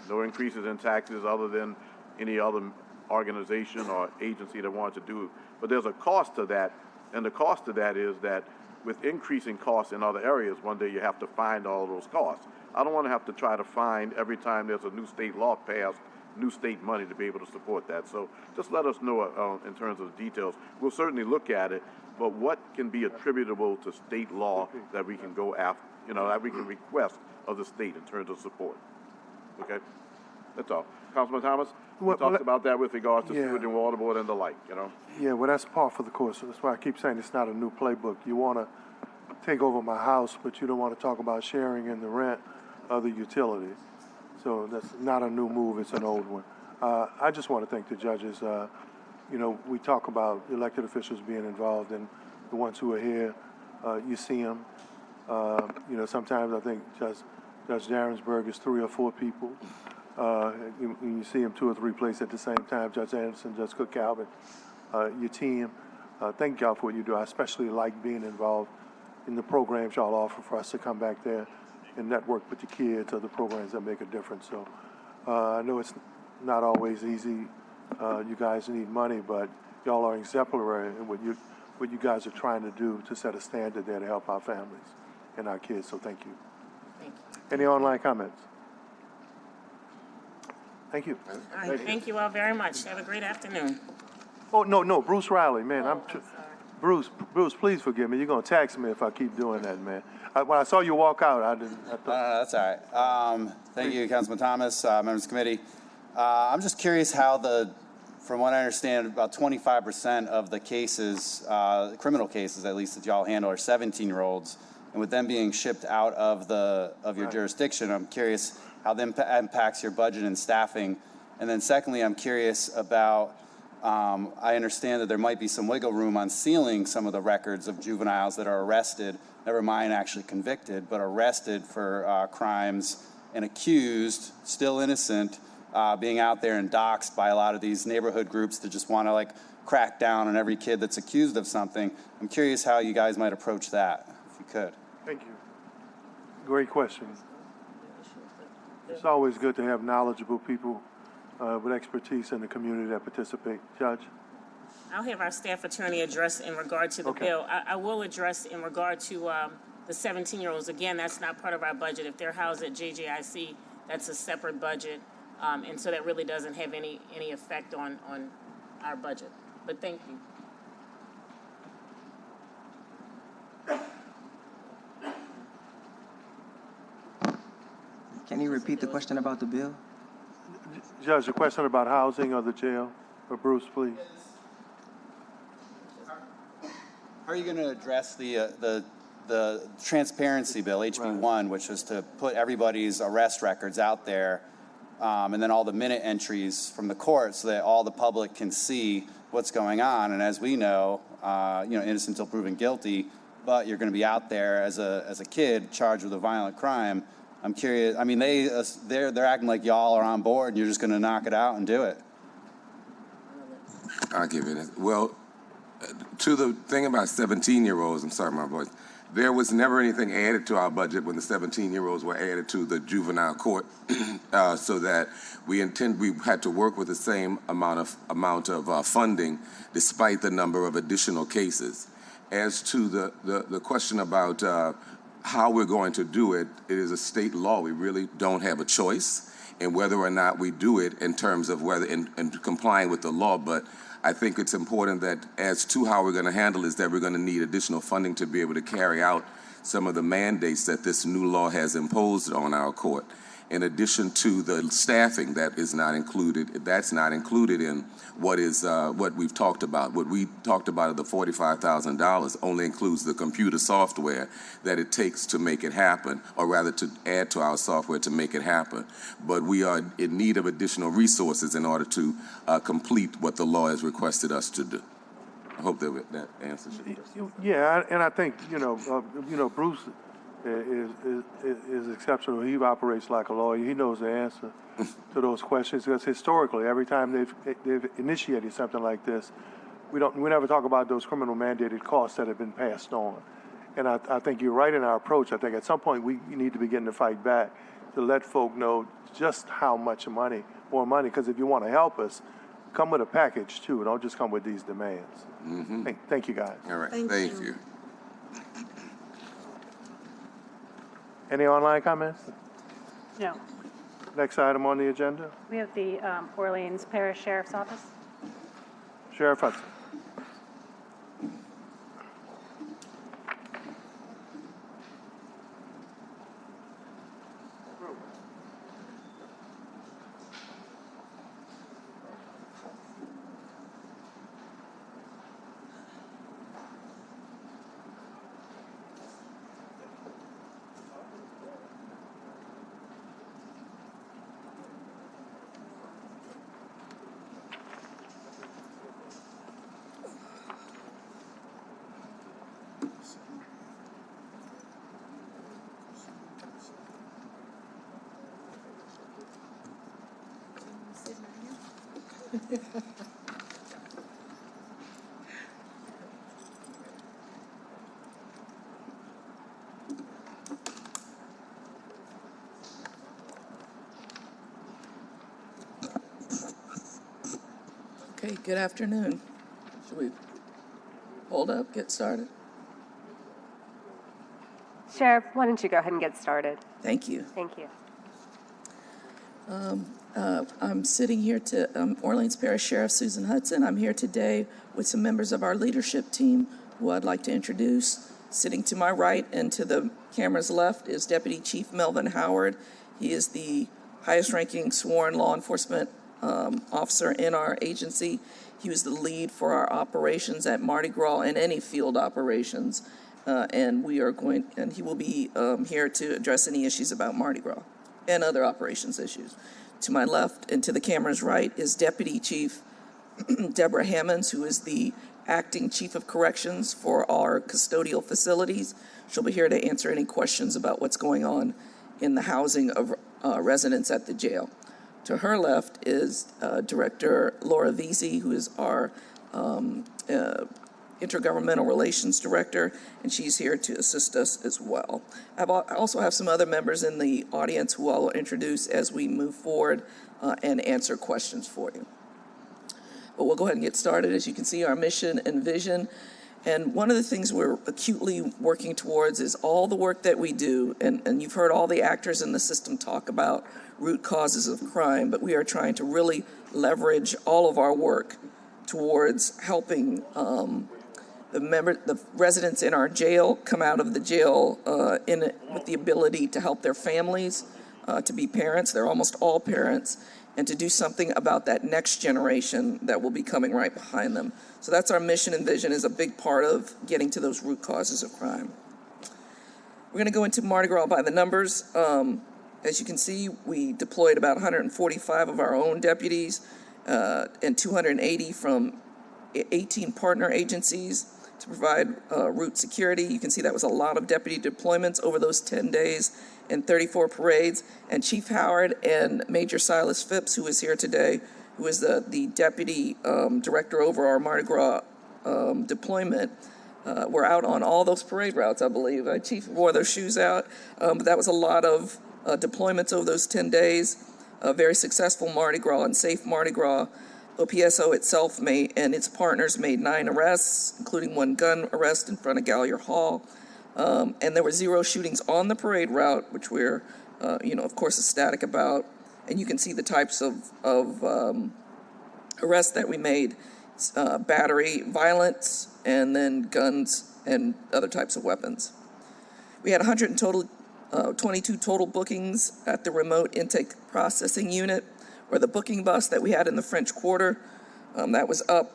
No increases in taxes other than any other organization or agency that wanted to do it. But there's a cost to that, and the cost to that is that with increasing costs in other areas, one day you have to find all those costs. I don't want to have to try to find every time there's a new state law passed, new state money to be able to support that. So just let us know in terms of the details. We'll certainly look at it, but what can be attributable to state law that we can go after, that we can request of the state in terms of support. Okay? That's all. Councilman Thomas, we talked about that with regards to sewage and water board and the like, Yeah, well, that's par for the course. So that's why I keep saying it's not a new playbook. You want to take over my house, but you don't want to talk about sharing in the rent of the utilities. So that's not a new move, it's an old one. I just want to thank the judges. We talk about elected officials being involved, and the ones who are here, you see them. Sometimes I think Judge Darrensburg is 3 or 4 people. You see him 2 or 3 places at the same time, Judge Anderson, Judge Cook Calvin, your team. Thank y'all for what you do. I especially like being involved in the programs y'all offer for us to come back there and network with the kids, other programs that make a difference. So I know it's not always easy. You guys need money, but y'all are exemplary in what you guys are trying to do to set a standard there to help our families and our kids. So thank you. Thank you. Any online comments? Thank you. All right, thank you all very much. Have a great afternoon. Oh, no, Bruce Riley, man. Bruce, please forgive me. You're going to tax me if I keep doing that, man. When I saw you walk out, I thought... No, that's all right. Thank you, Councilman Thomas, members of the committee. I'm just curious how from what I understand, about 25% of the cases, criminal cases at least, that y'all handle are 17-year-olds. And with them being shipped out of your jurisdiction, I'm curious how that impacts your budget and staffing. And then secondly, I'm curious about, I understand that there might be some wiggle room on sealing some of the records of juveniles that are arrested, never mind actually convicted, but arrested for crimes and accused, still innocent, being out there and doxxed by a lot of these neighborhood groups that just want to crack down on every kid that's accused of something. I'm curious how you guys might approach that, if you could. Thank you. Great question. It's always good to have knowledgeable people with expertise in the community that participate. Judge? I'll have our staff attorney address in regard to the bill. I will address in regard to the 17-year-olds. Again, that's not part of our budget. If they're housed at JJIC, that's a separate budget. And so that really doesn't have any effect on our budget. But thank you. Can you repeat the question about the bill? Judge, the question about housing or the jail? Or Bruce, please. How are you going to address the transparency bill, HB1, which is to put everybody's arrest records out there, and then all the minute entries from the court so that all the public can see what's going on? And as we know, innocent until proven guilty, but you're going to be out there as a kid charged with a violent crime. I'm curious. I mean, they're acting like y'all are on board and you're just going to knock it out and do it. I'll give it. Well, to the thing about 17-year-olds, I'm sorry, my voice. There was never anything added to our budget when the 17-year-olds were added to the juvenile court, so that we had to work with the same amount of funding, despite the number of additional cases. As to the question about how we're going to do it, it is a state law. We really don't have a choice in whether or not we do it in terms of whether in complying with the law. But I think it's important that as to how we're going to handle is that we're going to need additional funding to be able to carry out some of the mandates that this new law has imposed on our court. In addition to the staffing that is not included, that's not included in what we've talked about. What we talked about, the $45,000, only includes the computer software that it takes to make it happen, or rather to add to our software to make it happen. But we are in need of additional resources in order to complete what the law has requested us to do. I hope that answers your question. Yeah, and I think, Bruce is exceptional. He operates like a lawyer. He knows the answer to those questions because historically, every time they've initiated something like this, we never talk about those criminal mandated costs that have been passed on. And I think you're right in our approach. I think at some point we need to begin to fight back to let folk know just how much more money, because if you want to help us, come with a package too. Don't just come with these demands. Mm-hmm. Thank you, guys. All right, Thank you. Any online comments? No. Next item on the agenda, We have the Orleans Parish Sheriff's Office. Sheriff Hudson. Okay, good afternoon. Should we hold up, get started? Sheriff, why don't you go ahead and get started? Thank you. Thank you. I'm sitting here Orleans Parish Sheriff Susan Hudson. I'm here today with some members of our leadership team who I'd like to introduce. Sitting to my right and to the camera's left is Deputy Chief Melvin Howard. He is the highest ranking sworn law enforcement officer in our agency. He was the lead for our operations at Mardi Gras and any field operations. And he will be here to address any issues about Mardi Gras and other operations issues. To my left and to the camera's right is Deputy Chief Deborah Hammonds, who is the acting Chief of Corrections for our custodial facilities. She'll be here to answer any questions about what's going on in the housing of residents at the jail. To her left is Director Laura Veazey, who is our Intergovernmental Relations Director, and she's here to assist us as well. I also have some other members in the audience who I'll introduce as we move forward and answer questions for you. But we'll go ahead and get started. As you can see, our mission and vision. And one of the things we're acutely working towards is all the work that we do, and you've heard all the actors in the system talk about root causes of crime, but we are trying to really leverage all of our work towards helping the residents in our jail come out of the jail with the ability to help their families, to be parents. They're almost all parents, and to do something about that next generation that will be coming right behind them. So that's our mission and vision, is a big part of getting to those root causes of crime. We're going to go into Mardi Gras by the numbers. As you can see, we deployed about 145 of our own deputies and 280 from 18 partner agencies to provide route security. You can see that was a lot of deputy deployments over those 10 days and 34 parades. And Chief Howard and Major Silas Phipps, who is here today, who is the deputy director over our Mardi Gras deployment, were out on all those parade routes, I believe. Chief wore those shoes out, but that was a lot of deployments over those 10 days. A very successful Mardi Gras and safe Mardi Gras. OPSO itself and its partners made 9 arrests, including 1 gun arrest in front of Gallier Hall. And there were 0 shootings on the parade route, which we're, of course, ecstatic about. And you can see the types of arrests that we made: battery, violence, and then guns and other types of weapons. We had 22 total bookings at the remote intake processing unit, or the booking bus that we had in the French Quarter. That was up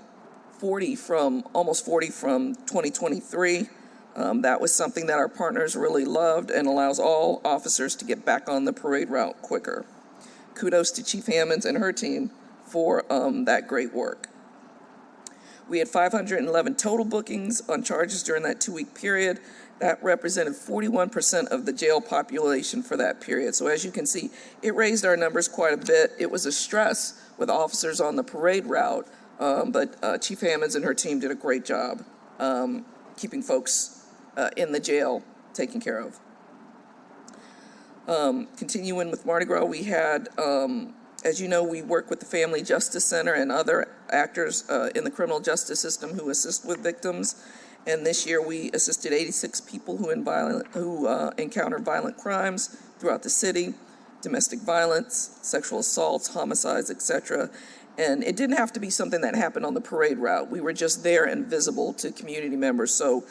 almost 40 from 2023. That was something that our partners really loved and allows all officers to get back on the parade route quicker. Kudos to Chief Hammonds and her team for that great work. We had 511 total bookings on charges during that 2-week period. That represented 41% of the jail population for that period. So as you can see, it raised our numbers quite a bit. It was a stress with officers on the parade route, but Chief Hammonds and her team did a great job keeping folks in the jail taken care of. Continuing with Mardi Gras, we had, as you know, we work with the Family Justice Center and other actors in the criminal justice system who assist with victims. And this year we assisted 86 people who encountered violent crimes throughout the city, domestic violence, sexual assaults, homicides, etc. And it didn't have to be something that happened on the parade route. We were just there and visible to community members. So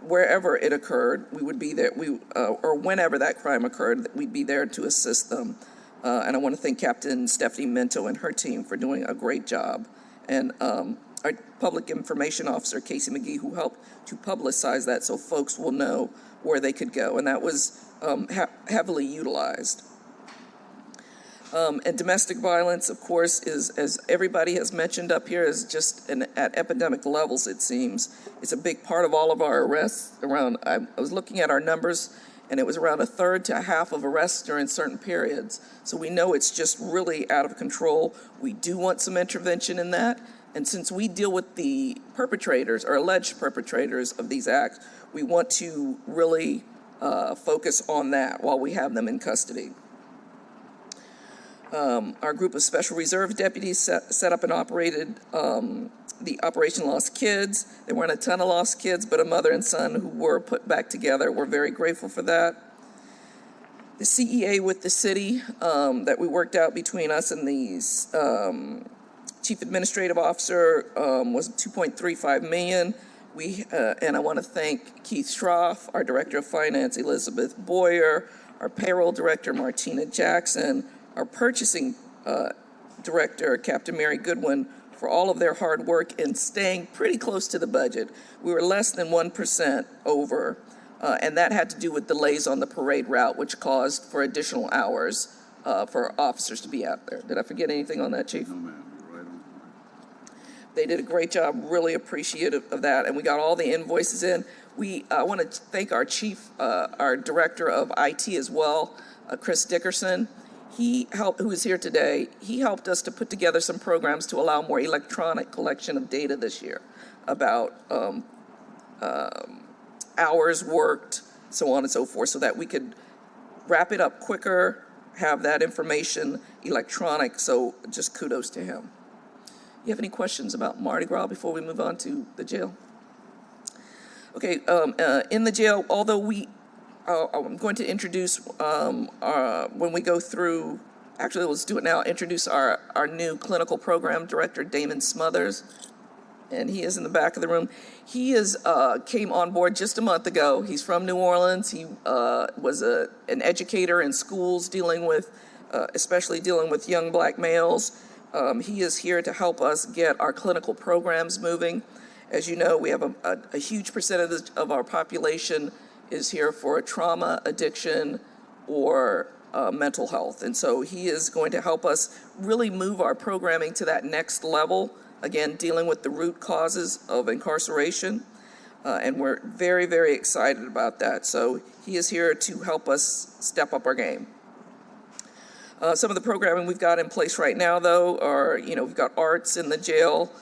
wherever it occurred, we would be there, or whenever that crime occurred, we'd be there to assist them. And I want to thank Captain Stephanie Minto and her team for doing a great job. And our public information officer, Casey McGee, who helped to publicize that so folks will know where they could go. And that was heavily utilized. And domestic violence, of course, is, as everybody has mentioned up here, is just at epidemic levels, it seems. It's a big part of all of our arrests. I was looking at our numbers, and it was around 1/3 to 1/2 of arrests during certain periods. So we know it's just really out of control. We do want some intervention in that. And since we deal with the perpetrators or alleged perpetrators of these acts, we want to really focus on that while we have them in custody. Our group of Special Reserve deputies set up and operated the Operation Lost Kids. There weren't a ton of lost kids, but a mother and son who were put back together. We're very grateful for that. The CEA with the city that we worked out between us and the Chief Administrative Officer was $2.35 million. And I want to thank Keith Schroff, our Director of Finance, Elizabeth Boyer, our Payroll Director, Martina Jackson, our Purchasing Director, Captain Mary Goodwin, for all of their hard work in staying pretty close to the budget. We were less than 1% over, and that had to do with delays on the parade route, which caused for additional hours for officers to be out there. Did I forget anything on that, Chief? No, ma'am. You're right on. They did a great job, really appreciative of that, and we got all the invoices in. I want to thank our Chief, our Director of IT as well, Chris Dickerson. Who is here today, he helped us to put together some programs to allow more electronic collection of data this year about hours worked, so on and so forth, so that we could wrap it up quicker, have that information electronic, so just kudos to him. You have any questions about Mardi Gras before we move on to the jail? Okay, in the jail, although I'm going to introduce, when we go through, actually let's do it now, introduce our new clinical program director, Damon Smothers, and he is in the back of the room. He came on board just a month ago. He's from New Orleans. He was an educator in schools especially dealing with young black males. He is here to help us get our clinical programs moving. As you know, we have a huge percentage of our population is here for trauma, addiction, or mental health. And so he is going to help us really move our programming to that next level, again, dealing with the root causes of incarceration. And we're very, very excited about that. So he is here to help us step up our game. Some of the programming we've got in place right now, though, are, we've got arts in the jail.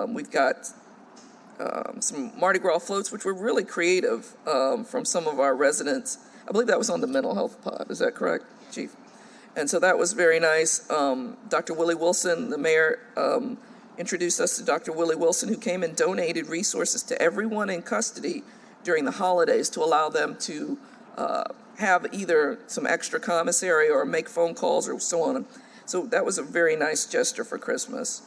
We've got some Mardi Gras floats, which were really creative from some of our residents. I believe that was on the mental health pod. Is that correct, Chief? And so that was very nice. Dr. Willie Wilson, the mayor, introduced us to Dr. Willie Wilson, who came and donated resources to everyone in custody during the holidays to allow them to have either some extra commissary or make phone calls or so on. So that was a very nice gesture for Christmas.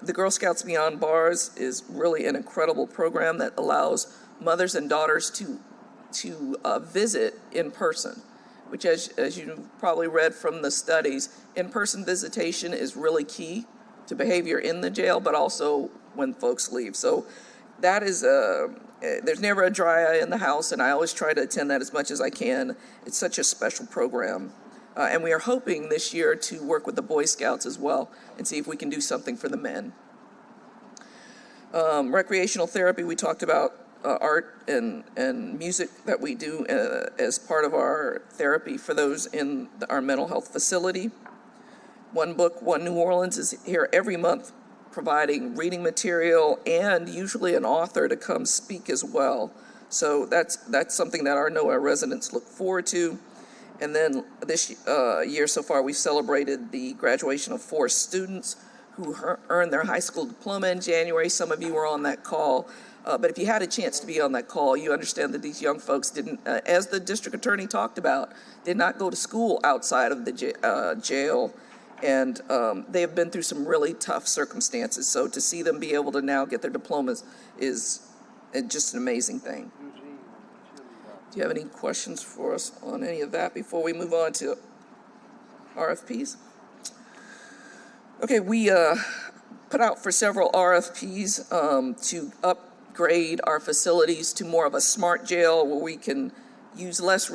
The Girl Scouts Beyond Bars is really an incredible program that allows mothers and daughters to visit in person, which, as you probably read from the studies, in-person visitation is really key to behavior in the jail, but also when folks leave. So that is there's never a dry eye in the house, and I always try to attend that as much as I can. It's such a special program. And we are hoping this year to work with the Boy Scouts as well and see if we can do something for the men. Recreational therapy, we talked about art and music that we do as part of our therapy for those in our mental health facility. One Book, One New Orleans is here every month providing reading material and usually an author to come speak as well. So that's something that our NOAA residents look forward to. And then this year so far, we've celebrated the graduation of 4 students who earned their high school diploma in January. Some of you were on that call. But if you had a chance to be on that call, you understand that these young folks didn't, as the district attorney talked about, did not go to school outside of the jail. And they have been through some really tough circumstances. So to see them be able to now get their diplomas is just an amazing thing. Do you have any questions for us on any of that before we move on to RFPs? Okay, we put out for several RFPs to upgrade our facilities to more of a smart jail where we can use less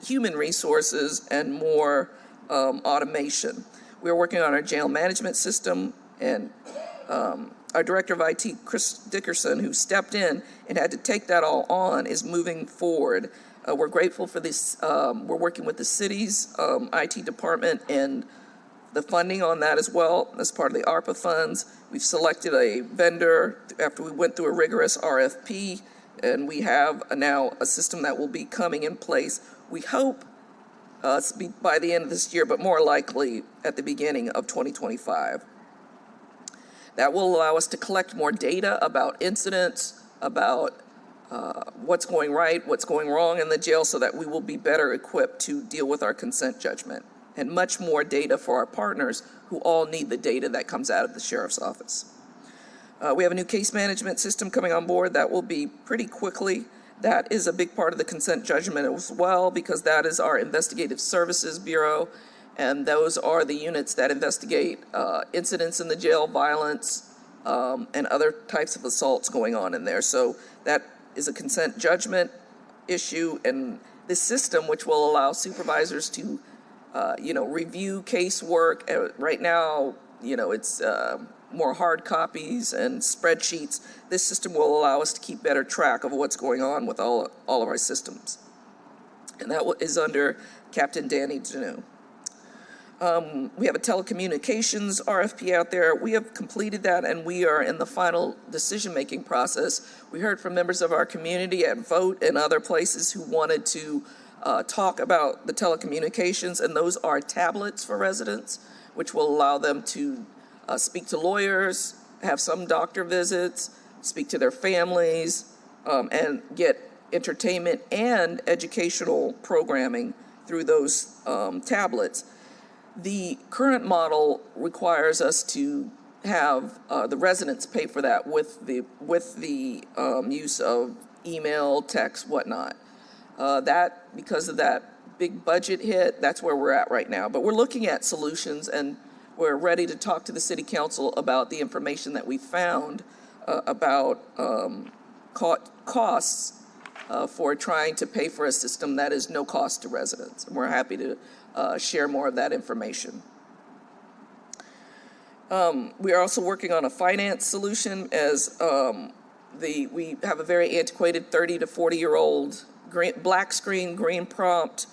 human resources and more automation. We're working on our jail management system, and our director of IT, Chris Dickerson, who stepped in and had to take that all on, is moving forward. We're grateful for this. We're working with the city's IT department and the funding on that as well as part of the ARPA funds. We've selected a vendor after we went through a rigorous RFP, and we have now a system that will be coming in place. We hope by the end of this year, but more likely at the beginning of 2025. That will allow us to collect more data about incidents, about what's going right, what's going wrong in the jail, so that we will be better equipped to deal with our consent judgment, and much more data for our partners who all need the data that comes out of the sheriff's office. We have a new case management system coming on board that will be pretty quickly. That is a big part of the consent judgment as well, because that is our Investigative Services Bureau, and those are the units that investigate incidents in the jail, violence, and other types of assaults going on in there. So that is a consent judgment issue, and this system, which will allow supervisors to, review casework. Right now, it's more hard copies and spreadsheets. This system will allow us to keep better track of what's going on with all of our systems. And that is under Captain Danny Deneau. We have a telecommunications RFP out there. We have completed that, and we are in the final decision-making process. We heard from members of our community at Vote and other places who wanted to talk about the telecommunications, and those are tablets for residents, which will allow them to speak to lawyers, have some doctor visits, speak to their families, and get entertainment and educational programming through those tablets. The current model requires us to have the residents pay for that with the use of email, text, whatnot. That, because of that big budget hit, that's where we're at right now. But we're looking at solutions, and we're ready to talk to the City Council about the information that we found about costs for trying to pay for a system that is no cost to residents. And we're happy to share more of that information. We are also working on a finance solution, as we have a very antiquated 30 to 40-year-old black screen, green prompt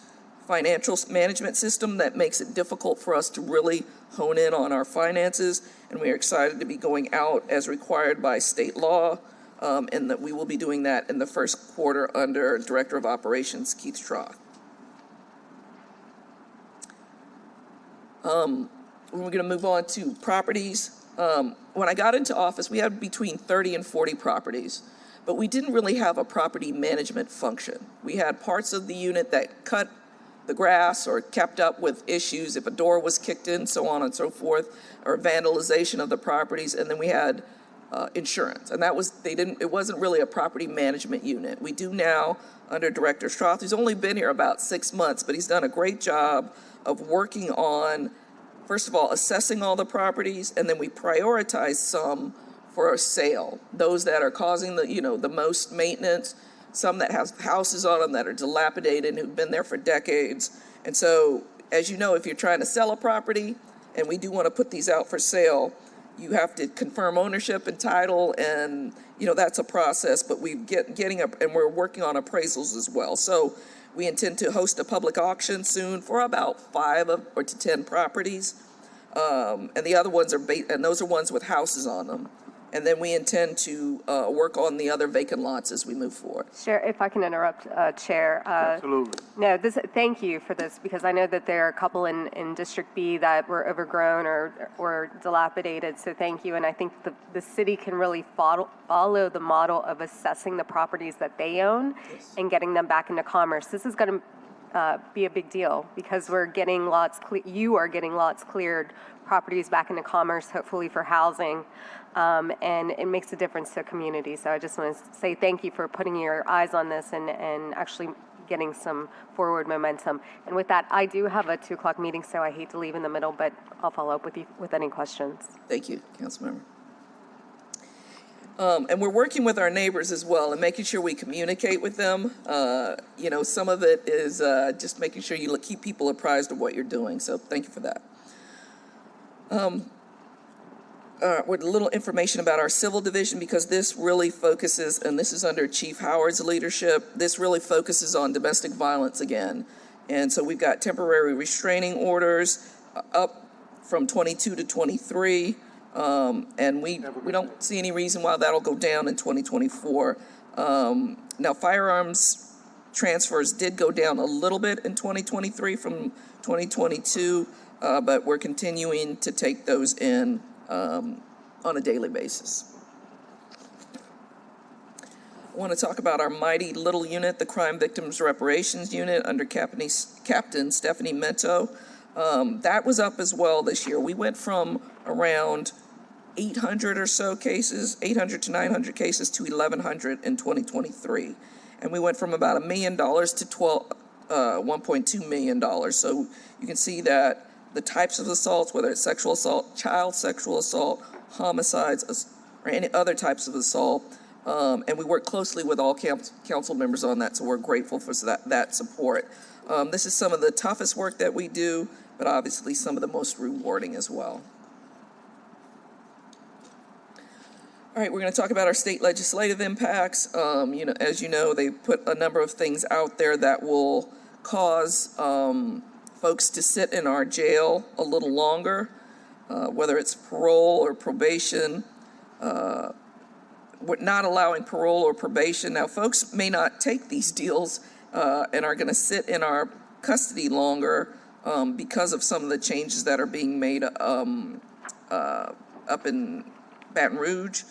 financial management system that makes it difficult for us to really hone in on our finances, and we are excited to be going out as required by state law, and that we will be doing that in the first quarter under Director of Operations Keith Troth. We're going to move on to properties. When I got into office, we had between 30 and 40 properties, but we didn't really have a property management function. We had parts of the unit that cut the grass or kept up with issues if a door was kicked in, so on and so forth, or vandalization of the properties, and then we had insurance. And that was, it wasn't really a property management unit. We do now under Director Stroth, who's only been here about 6 months, but he's done a great job of working on, first of all, assessing all the properties, and then we prioritize some for a sale. Those that are causing the most maintenance, some that have houses on them that are dilapidated and who've been there for decades. And so as you know, if you're trying to sell a property, and we do want to put these out for sale, you have to confirm ownership and title, and that's a process. But and we're working on appraisals as well. So we intend to host a public auction soon for about 5 to 10 properties, and the other ones and those are ones with houses on them. And then we intend to work on the other vacant lots as we move forward. Chair, if I can interrupt, Chair. Absolutely. No, thank you for this, because I know that there are a couple in District B that were overgrown or dilapidated, so thank you. And I think the city can really follow the model of assessing the properties that they own and getting them back into commerce. This is going to be a big deal, because you are getting lots cleared, properties back into commerce, hopefully for housing. And it makes a difference to a community. So I just want to say thank you for putting your eyes on this and actually getting some forward momentum. And with that, I do have a 2:00 meeting, so I hate to leave in the middle, but I'll follow up with you with any questions. Thank you, Councilmember. And we're working with our neighbors as well and making sure we communicate with them. Some of it is just making sure you keep people apprised of what you're doing. So thank you for that. With a little information about our civil division, because this really focuses, and this is under Chief Howard's leadership, this really focuses on domestic violence again. And so we've got temporary restraining orders up from 22 to 23, and we don't see any reason why that'll go down in 2024. Now, firearms transfers did go down a little bit in 2023 from 2022, but we're continuing to take those in on a daily basis. I want to talk about our mighty little unit, the Crime Victims Reparations Unit under Captain Stephanie Mento. That was up as well this year. We went from around 800 or so cases, 800 to 900 cases, to 1,100 in 2023. And we went from about $1 million to $1.2 million. So you can see that the types of assaults, whether it's sexual assault, child sexual assault, homicides, or any other types of assault, and we work closely with all council members on that, so we're grateful for that support. This is some of the toughest work that we do, but obviously some of the most rewarding as well. All right, we're going to talk about our state legislative impacts. As you know, they put a number of things out there that will cause folks to sit in our jail a little longer, whether it's parole or probation. We're not allowing parole or probation. Now, folks may not take these deals and are going to sit in our custody longer because of some of the changes that are being made up in Baton Rouge.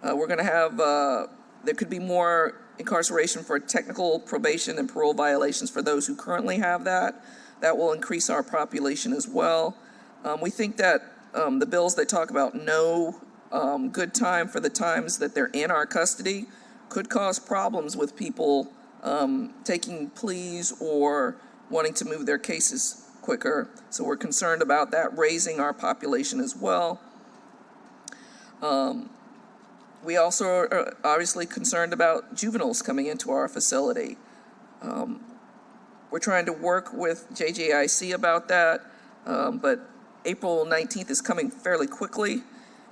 We're going to have, there could be more incarceration for technical probation and parole violations for those who currently have that. That will increase our population as well. We think that the bills that talk about no good time for the times that they're in our custody could cause problems with people taking pleas or wanting to move their cases quicker. So we're concerned about that raising our population as well. We also are obviously concerned about juveniles coming into our facility. We're trying to work with JJIC about that, but April 19th is coming fairly quickly.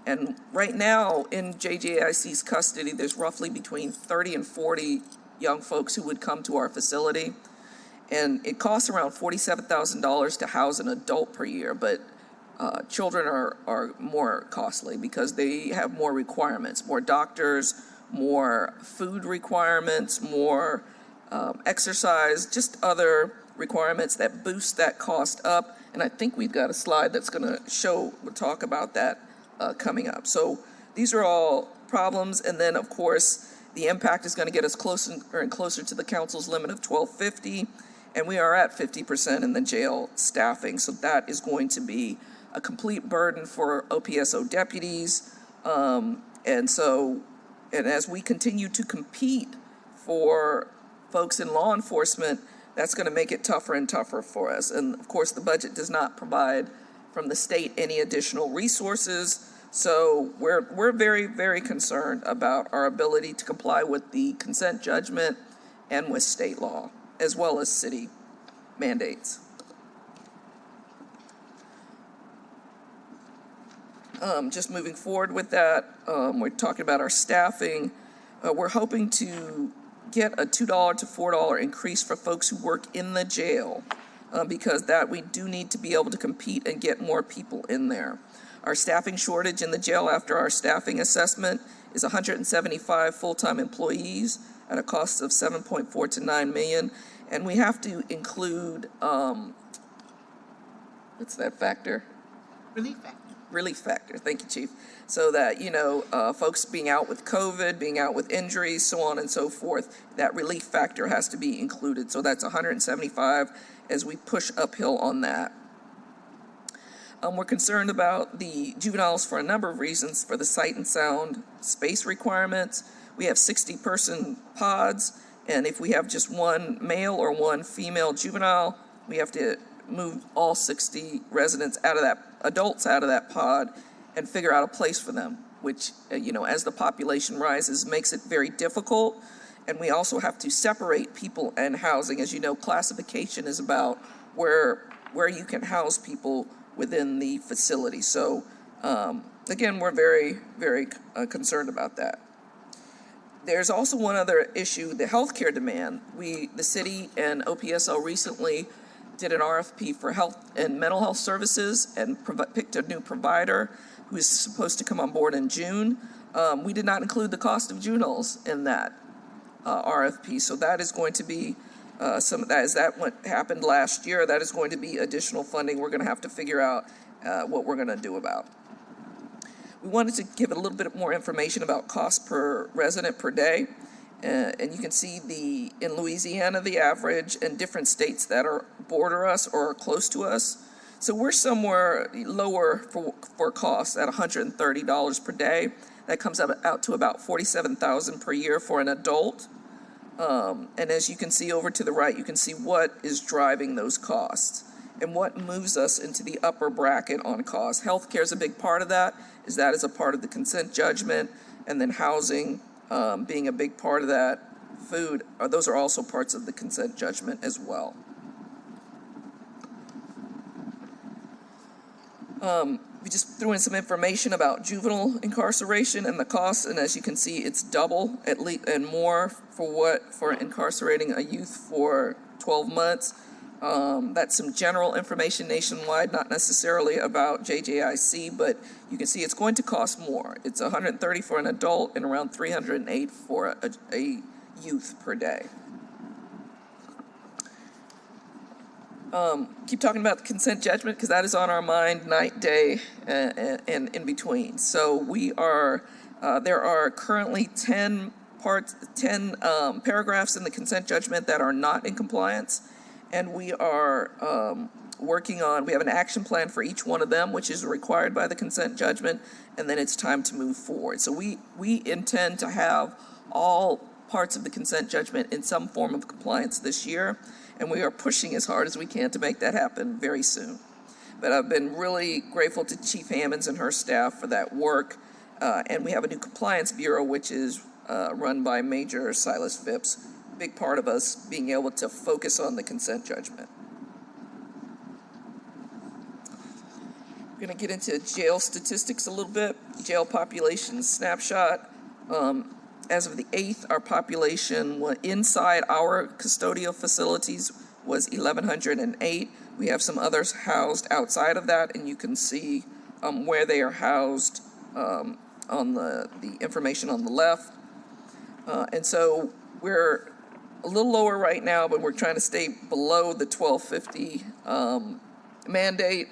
And right now in JJIC's custody, there's roughly between 30 and 40 young folks who would come to our facility. And it costs around $47,000 to house an adult per year, but children are more costly because they have more requirements, more doctors, more food requirements, more exercise, just other requirements that boost that cost up. And I think we've got a slide that's going to talk about that coming up. So these are all problems. And then, of course, the impact is going to get us closer and closer to the council's limit of 1,250. And we are at 50% in the jail staffing. So that is going to be a complete burden for OPSO deputies. And as we continue to compete for folks in law enforcement, that's going to make it tougher and tougher for us. And of course, the budget does not provide from the state any additional resources. So we're very, very concerned about our ability to comply with the consent judgment and with state law, as well as city mandates. just moving forward with that, we're talking about our staffing. We're hoping to get a $2 to $4 increase for folks who work in the jail, because that we do need to be able to compete and get more people in there. Our staffing shortage in the jail after our staffing assessment is 175 full-time employees at a cost of $7.4 to $9 million, and we have to include what's that factor? Relief factor. Relief factor. Thank you, Chief. So that, folks being out with COVID, being out with injuries, so on and so forth, that relief factor has to be included. So that's 175 as we push uphill on that. We're concerned about the juveniles for a number of reasons. For the sight and sound space requirements, we have 60-person pods, and if we have just one male or one female juvenile, we have to move all 60 residents adults out of that pod and figure out a place for them, which, as the population rises, makes it very difficult. And we also have to separate people and housing. As you know, classification is about where you can house people within the facility. So, again, we're very, very concerned about that. There's also one other issue, the healthcare demand. The city and OPSL recently did an RFP for health and mental health services and picked a new provider who is supposed to come on board in June. We did not include the cost of juveniles in that RFP, so that is going to be what happened last year. That is going to be additional funding we're going to have to figure out what we're going to do about. We wanted to give a little bit more information about cost per resident per day. And you can see in Louisiana, the average, and different states that border us or are close to us. So we're somewhere lower for costs at $130 per day. That comes out to about $47,000 per year for an adult. And as you can see over to the right, you can see what is driving those costs and what moves us into the upper bracket on costs. Healthcare is a big part of that, that is a part of the consent judgment, and then housing being a big part of that. Food, those are also parts of the consent judgment as well. We just threw in some information about juvenile incarceration and the costs, and as you can see, it's double at least and more for incarcerating a youth for 12 months. That's some general information nationwide, not necessarily about JJIC, but you can see it's going to cost more. It's $130 for an adult and around $308 for a youth per day. Keep talking about the consent judgment because that is on our mind night, day, and in between. So there are currently 10 paragraphs in the consent judgment that are not in compliance. And we are we have an action plan for each one of them, which is required by the consent judgment, and then it's time to move forward. So we intend to have all parts of the consent judgment in some form of compliance this year, and we are pushing as hard as we can to make that happen very soon. But I've been really grateful to Chief Hammonds and her staff for that work, and we have a new compliance bureau, which is run by Major Silas Phipps. Big part of us being able to focus on the consent judgment. We're going to get into jail statistics a little bit. Jail population snapshot. As of the 8th, our population inside our custodial facilities was 1,108. We have some others housed outside of that, and you can see where they are housed on the information on the left. And so we're a little lower right now, but we're trying to stay below the 1,250 mandate.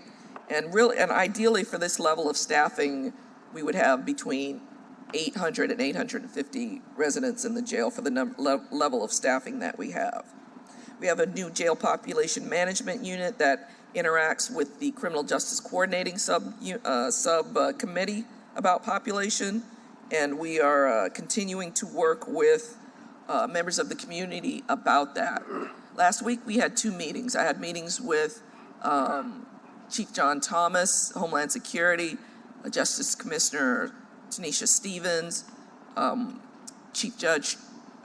And ideally for this level of staffing, we would have between 800 and 850 residents in the jail for the level of staffing that we have. We have a new jail population management unit that interacts with the Criminal Justice Coordinating subcommittee about population, and we are continuing to work with members of the community about that. Last week we had 2 meetings. I had meetings with Chief John Thomas, Homeland Security, Justice Commissioner Tanisha Stevens, Chief Judge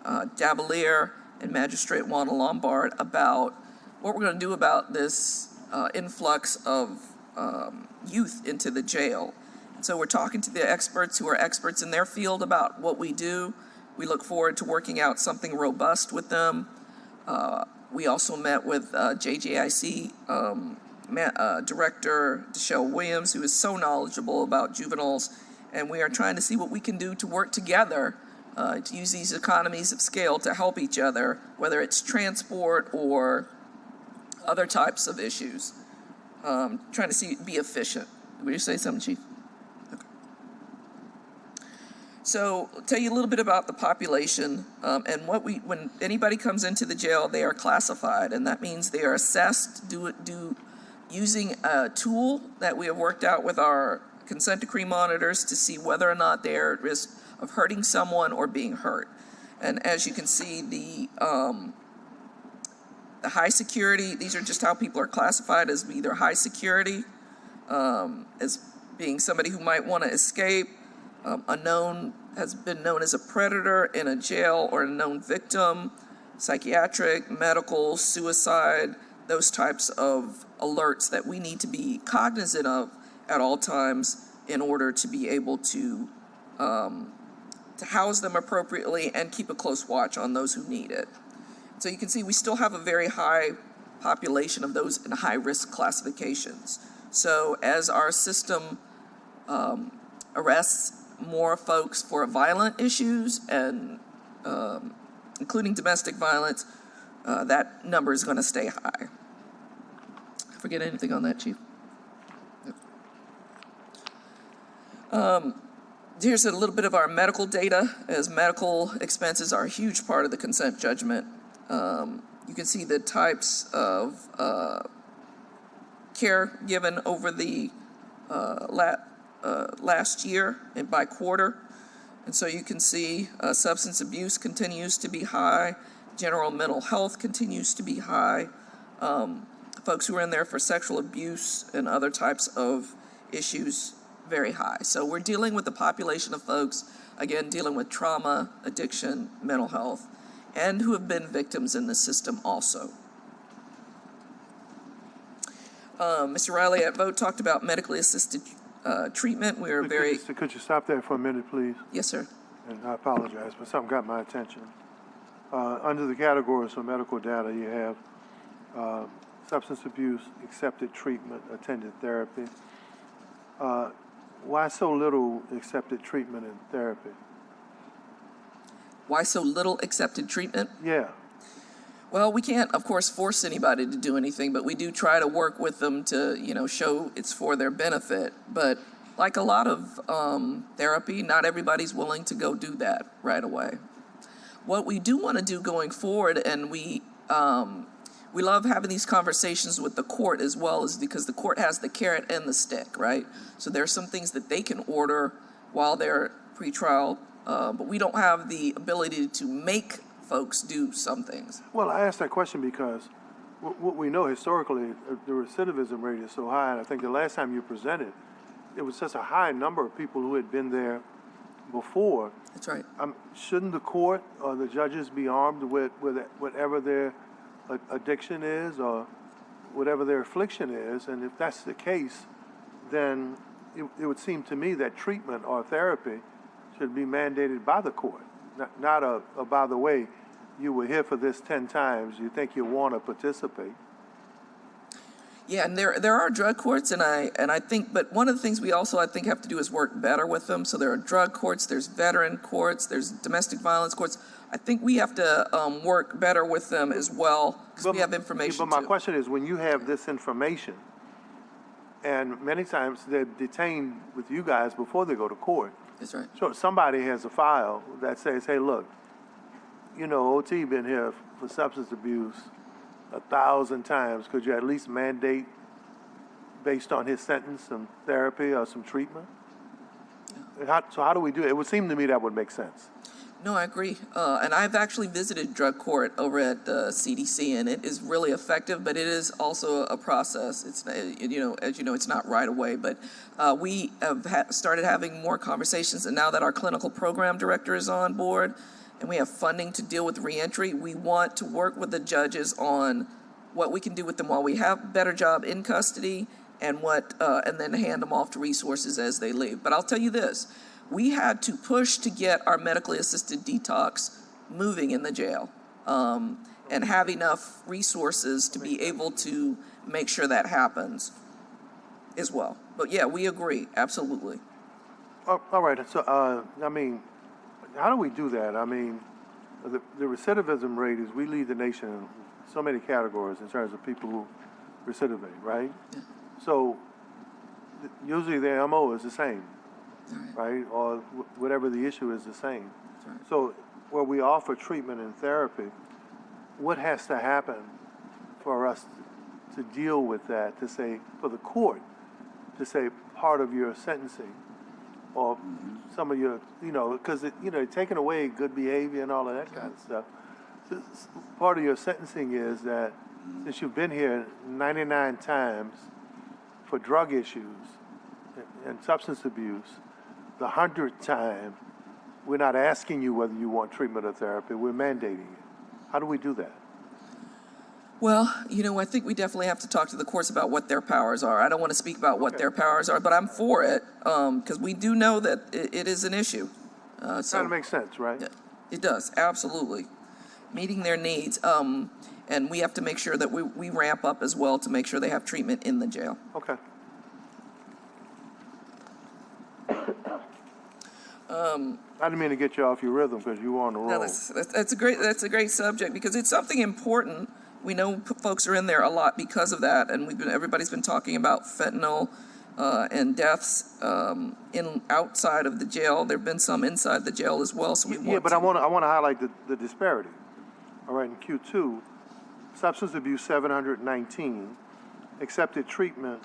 Davalier, and Magistrate Wanda Lombard about what we're going to do about this influx of youth into the jail. So we're talking to the experts who are experts in their field about what we do. We look forward to working out something robust with them. We also met with JJIC Director Deshelle Williams, who is so knowledgeable about juveniles, and we are trying to see what we can do to work together to use these economies of scale to help each other, whether it's transport or other types of issues. Trying to be efficient. Would you say something, Chief? Okay. So, I'll tell you a little bit about the population and when anybody comes into the jail, they are classified, and that means they are assessed using a tool that we have worked out with our consent decree monitors to see whether or not they're at risk of hurting someone or being hurt. And as you can see, the high security, these are just how people are classified, as either high security, as being somebody who might want to escape, has been known as a predator in a jail or a known victim, psychiatric, medical, suicide, those types of alerts that we need to be cognizant of at all times in order to be able to house them appropriately and keep a close watch on those who need it. So you can see we still have a very high population of those in high-risk classifications. So as our system arrests more folks for violent issues and including domestic violence, that number is going to stay high. Forget anything on that, Chief? Here's a little bit of our medical data, as medical expenses are a huge part of the consent judgment. You can see the types of care given over the last year and by quarter. And so you can see substance abuse continues to be high, general mental health continues to be high, folks who are in there for sexual abuse and other types of issues, very high. So we're dealing with the population of folks, again, dealing with trauma, addiction, mental health, and who have been victims in the system also. Mr. Riley at Vote talked about medically assisted treatment. We are very... Could you stop there for a minute, please? Yes, sir. And I apologize, but something got my attention. Under the categories for medical data, you have substance abuse, accepted treatment, attended therapy. Why so little accepted treatment and therapy? Why so little accepted treatment? Yeah. Well, we can't, of course, force anybody to do anything, but we do try to work with them to, show it's for their benefit. But like a lot of therapy, not everybody's willing to go do that right away. What we do want to do going forward, and we love having these conversations with the court as well, is because the court has the carrot and the stick, right? So there are some things that they can order while they're pretrial, but we don't have the ability to make folks do some things. Well, I asked that question because what we know historically, the recidivism rate is so high, and I think the last time you presented, it was such a high number of people who had been there before. That's right. Shouldn't the court or the judges be armed with whatever their addiction is or whatever their affliction is? And if that's the case, then it would seem to me that treatment or therapy should be mandated by the court, not by the way, you were here for this 10 times, you think you want to participate. Yeah, and there are drug courts, and I think, but one of the things we also, I think, have to do is work better with them. So there are drug courts, there's veteran courts, there's domestic violence courts. I think we have to work better with them as well, because we have information. But my question is, when you have this information, and many times they're detained with you guys before they go to court. That's right. So somebody has a file that says, hey, look, OT been here for substance abuse 1,000 times. Could you at least mandate, based on his sentence, some therapy or some treatment? Yeah. So how do we do it? It would seem to me that would make sense. No, I agree. And I've actually visited drug court over at the CDC, and it is really effective, but it is also a process. It's, as you know, it's not right away, but we have started having more conversations, and now that our clinical program director is on board, and we have funding to deal with reentry, we want to work with the judges on what we can do with them while we have better job in custody and and then hand them off to resources as they leave. But I'll tell you this, we had to push to get our medically assisted detox moving in the jail, and have enough resources to be able to make sure that happens as well. But yeah, we agree, absolutely. All right, so, I mean, how do we do that? I mean, the recidivism rate is, we lead the nation in so many categories in terms of people who recidivate, right? Yeah. So usually the MO is the same, right? Or whatever the issue is the same. Right. So where we offer treatment and therapy, what has to happen for us to deal with that, to say, for the court, to say part of your sentencing or some of your, because, taking away good behavior and all of that kind of stuff. So part of your sentencing is that since you've been here 99 times for drug issues and substance abuse, the 100th time, we're not asking you whether you want treatment or therapy, we're mandating it. How do we do that? Well, I think we definitely have to talk to the courts about what their powers are. I don't want to speak about what their powers are, but I'm for it, because we do know that it is an issue. Kind of makes sense, right? It does, absolutely. Meeting their needs. And we have to make sure that we ramp up as well to make sure they have treatment in the jail. Okay. I didn't mean to get you off your rhythm because you were on the roll. No, that's a great subject, because it's something important. We know folks are in there a lot because of that, and everybody's been talking about fentanyl and deaths outside of the jail. There've been some inside the jail as well. So I want to highlight the disparity. All right, in Q2, substance abuse 719, accepted treatment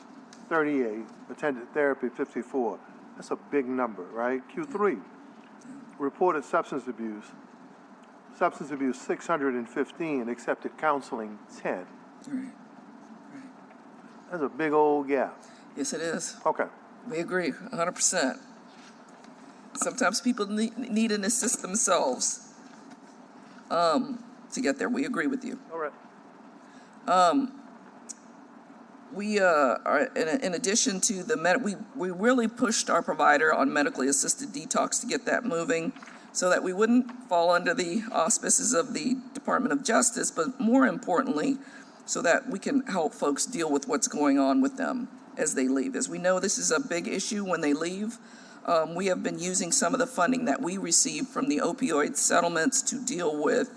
38, attended therapy 54. That's a big number, right? Q3, reported substance abuse 615, accepted counseling 10. Right. That's a big old gap. Yes, it is. Okay. We agree, 100%. Sometimes people need to assist themselves to get there. We agree with you. All right. We are, in addition to we really pushed our provider on medically assisted detox to get that moving so that we wouldn't fall under the auspices of the Department of Justice, but more importantly, so that we can help folks deal with what's going on with them as they leave. As we know, this is a big issue when they leave. We have been using some of the funding that we received from the opioid settlements to deal with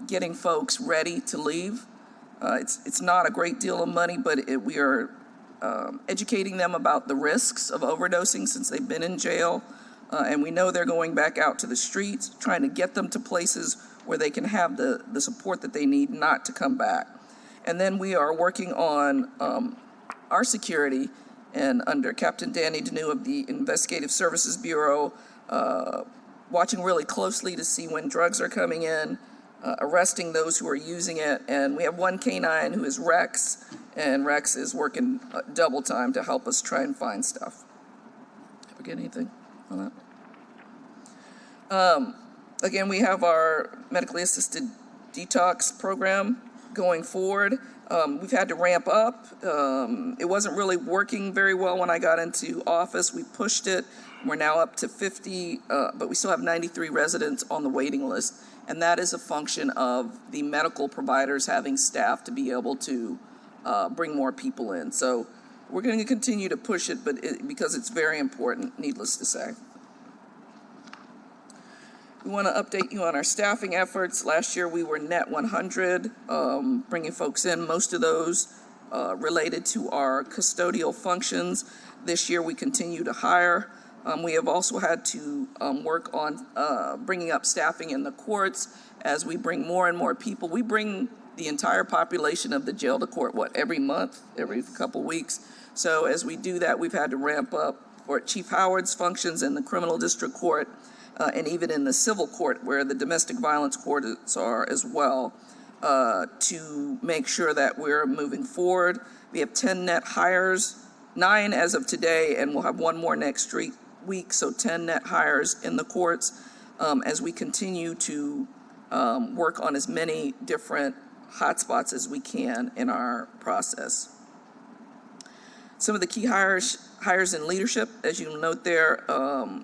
getting folks ready to leave. It's not a great deal of money, but we are educating them about the risks of overdosing since they've been in jail. And we know they're going back out to the streets, trying to get them to places where they can have the support that they need not to come back. And then we are working on our security, and under Captain Danny Deneau of the Investigative Services Bureau, watching really closely to see when drugs are coming in, arresting those who are using it. And we have one canine who is Rex, and Rex is working double time to help us try and find stuff. Did we get anything on that? Again, we have our medically assisted detox program going forward. We've had to ramp up. It wasn't really working very well when I got into office. We pushed it. We're now up to 50, but we still have 93 residents on the waiting list. And that is a function of the medical providers having staff to be able to bring more people in. So we're going to continue to push it, because it's very important, needless to say. We want to update you on our staffing efforts. Last year we were net 100, bringing folks in, most of those related to our custodial functions. This year we continue to hire. We have also had to work on bringing up staffing in the courts as we bring more and more people. We bring the entire population of the jail to court, every month, every couple weeks. So as we do that, we've had to ramp up for Chief Howard's functions in the criminal district court, and even in the civil court where the domestic violence courts are as well, to make sure that we're moving forward. We have 10 net hires, 9 as of today, and we'll have 1 more next week, so 10 net hires in the courts as we continue to work on as many different hotspots as we can in our process. Some of the key hires in leadership, as you note there,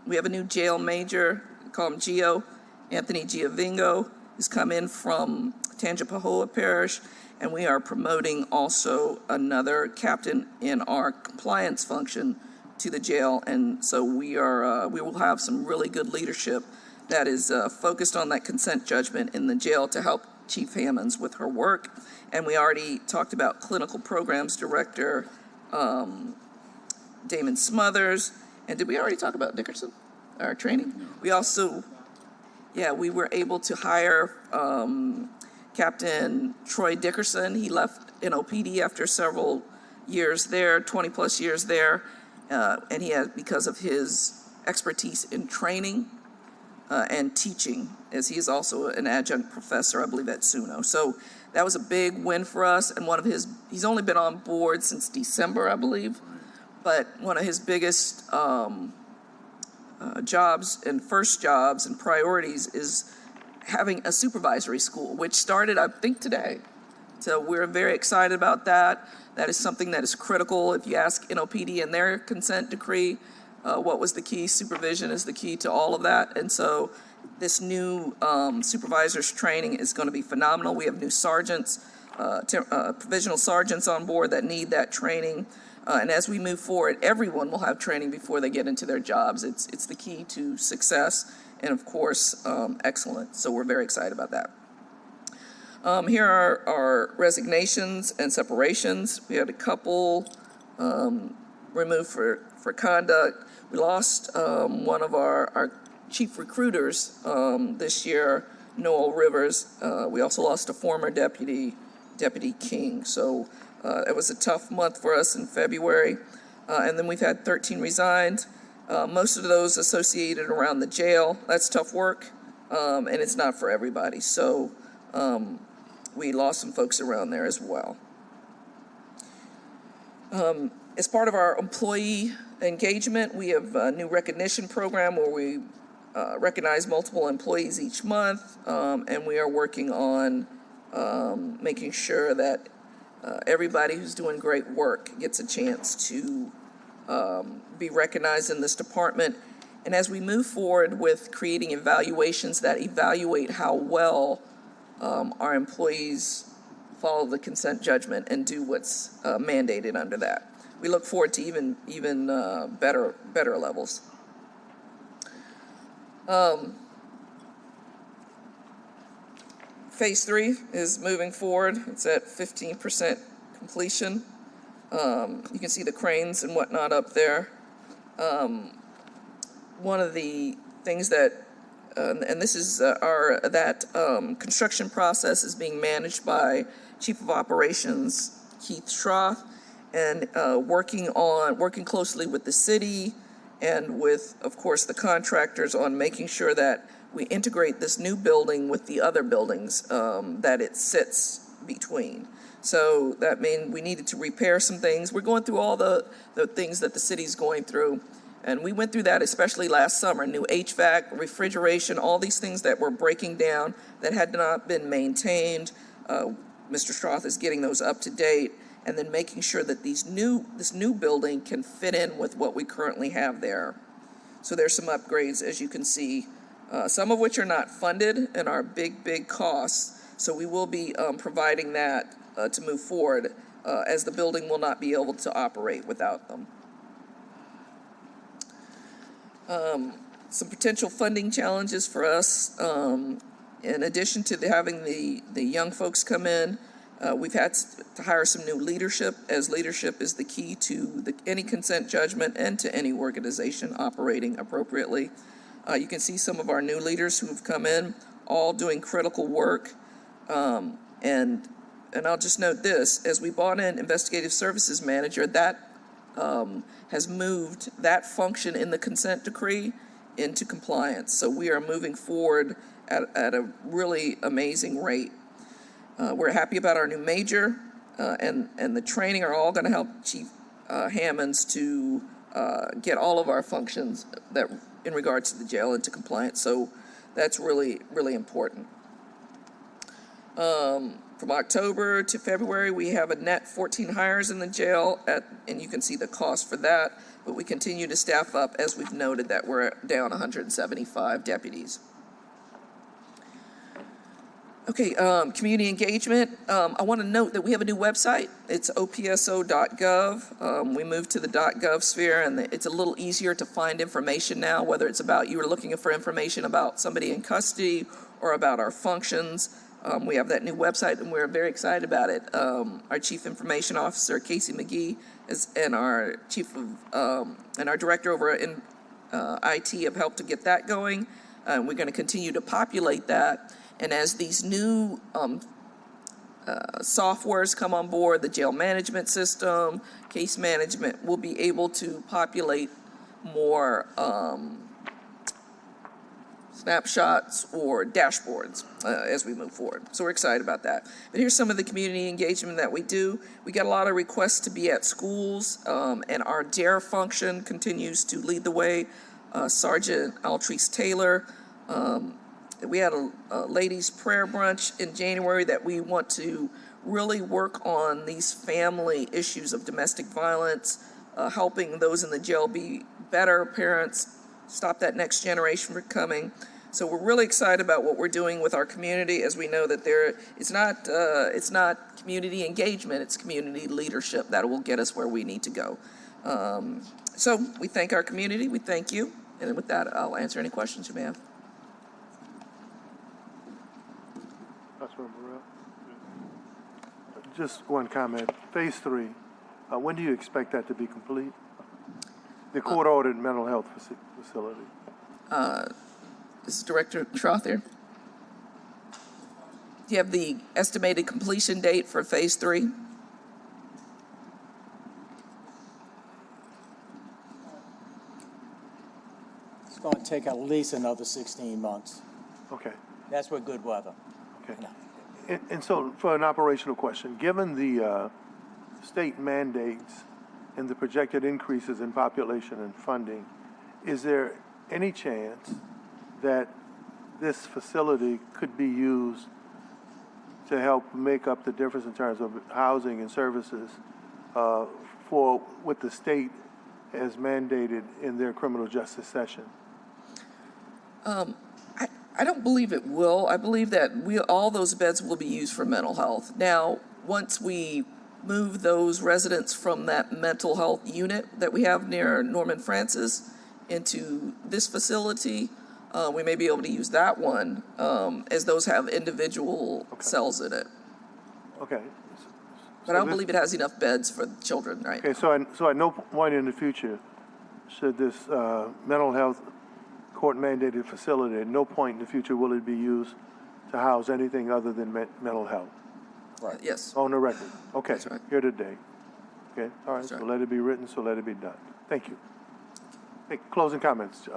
we have a new jail major, we call him Gio, Anthony Giovingo, who's come in from Tangipahoa Parish, and we are promoting also another captain in our compliance function to the jail, and so we will have some really good leadership that is focused on that consent judgment in the jail to help Chief Hammonds with her work. And we already talked about clinical programs director Damon Smothers. And did we already talk about Dickerson, our training? We also, we were able to hire Captain Troy Dickerson. He left NOPD after several years there, 20 plus years there. And he has, because of his expertise in training and teaching, as he is also an adjunct professor, I believe, at SUNO. So that was a big win for us. And he's only been on board since December, I believe. But one of his biggest jobs and first jobs and priorities is having a supervisory school, which started, I think, today. So we're very excited about that. That is something that is critical. If you ask NOPD in their consent decree, what was the key? Supervision is the key to all of that. And so this new supervisors training is going to be phenomenal. We have new sergeants, provisional sergeants on board that need that training. And as we move forward, everyone will have training before they get into their jobs. It's the key to success and, of course, excellence. So we're very excited about that. Here are our resignations and separations. We had a couple removed for conduct. We lost one of our chief recruiters this year, Noel Rivers. We also lost a former Deputy King. So it was a tough month for us in February. And then we've had 13 resigned. Most of those associated around the jail. That's tough work, and it's not for everybody. So we lost some folks around there as well. As part of our employee engagement, we have a new recognition program where we recognize multiple employees each month, and we are working on making sure that everybody who's doing great work gets a chance to be recognized in this department. And as we move forward with creating evaluations that evaluate how well our employees follow the consent judgment and do what's mandated under that. We look forward to even better levels. Phase 3 is moving forward. It's at 15% completion. You can see the cranes and whatnot up there. One of the things that and this is construction process is being managed by Chief of Operations Keith Schroth, and working closely with the city and with, of course, the contractors on making sure that we integrate this new building with the other buildings that it sits between. So that means we needed to repair some things. We're going through all the things that the city's going through. And we went through that especially last summer, new HVAC, refrigeration, all these things that were breaking down that had not been maintained. Mr. Schroth is getting those up to date, and then making sure that this new building can fit in with what we currently have there. So there's some upgrades, as you can see, some of which are not funded and are big costs. So we will be providing that to move forward, as the building will not be able to operate without them. Some potential funding challenges for us. In addition to having the young folks come in, we've had to hire some new leadership, as leadership is the key to any consent judgment and to any organization operating appropriately. You can see some of our new leaders who have come in, all doing critical work. And I'll just note this, as we brought in investigative services manager, that has moved that function in the consent decree into compliance. So we are moving forward at a really amazing rate. We're happy about our new major, and the training are all going to help Chief Hammonds to get all of our functions that in regards to the jail into compliance. So that's really important. For From October to February, we have a net 14 hires in the jail, and you can see the cost for that. But we continue to staff up, as we've noted, that we're down 175 deputies. Okay, community engagement. I want to note that we have a new website. It's opso.gov. We moved to the .gov sphere, and it's a little easier to find information now, whether it's about you were looking for information about somebody in custody or about our functions. We have that new website, and we're very excited about it. Our Chief Information Officer, Casey McGee, and our and our Director over in IT have helped to get that going. We're going to continue to populate that. And as these new softwares come on board, the jail management system, case management, we'll be able to populate more snapshots or dashboards as we move forward. So we're excited about that. But here's some of the community engagement that we do. We get a lot of requests to be at schools, and our DARE function continues to lead the way. Sergeant Altrice Taylor, we had a ladies' prayer brunch in January that we want to really work on these family issues of domestic violence, helping those in the jail be better parents, stop that next generation from coming. So we're really excited about what we're doing with our community, as we know that it's not community engagement, it's community leadership that will get us where we need to go. So we thank our community, we thank you, and with that, I'll answer any questions you may have. Just one comment. Phase 3, when do you expect that to be complete? The court-ordered mental health facility. This is Director Trothier. Do you have the estimated completion date for Phase 3? It's going to take at least another 16 months. Okay. That's with good weather. Okay. And so, for an operational question, given the state mandates and the projected increases in population and funding, is there any chance that this facility could be used to help make up the difference in terms of housing and services for what the state has mandated in their criminal justice session? I don't believe it will. I believe that all those beds will be used for mental health. Now, once we move those residents from that mental health unit that we have near Norman Francis into this facility, we may be able to use that one, as those have individual cells in it. Okay. But I don't believe it has enough beds for children, right? Okay, so at no point in the future should this mental health court-mandated facility, at no point in the future will it be used to house anything other than mental health? Right. Yes. On the record. Okay. That's right. Here today. Okay. All right. That's right. So let it be written. So let it be done. Thank you. Hey, closing comments,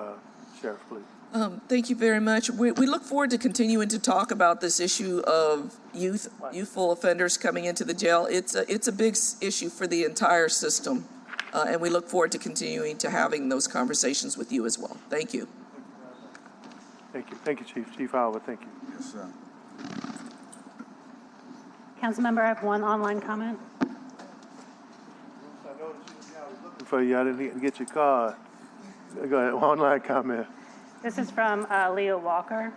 Sheriff, please. Thank you very much. We look forward to continuing to talk about this issue of youthful offenders coming into the jail. It's a big issue for the entire system, and we look forward to continuing to having those conversations with you as well. Thank you. Thank you. Thank you, Chief. Chief Howard, thank you. Yes, sir. Councilmember, I have one online comment. For you, I didn't get your card. Go ahead. Online comment. This is from Leah Walker.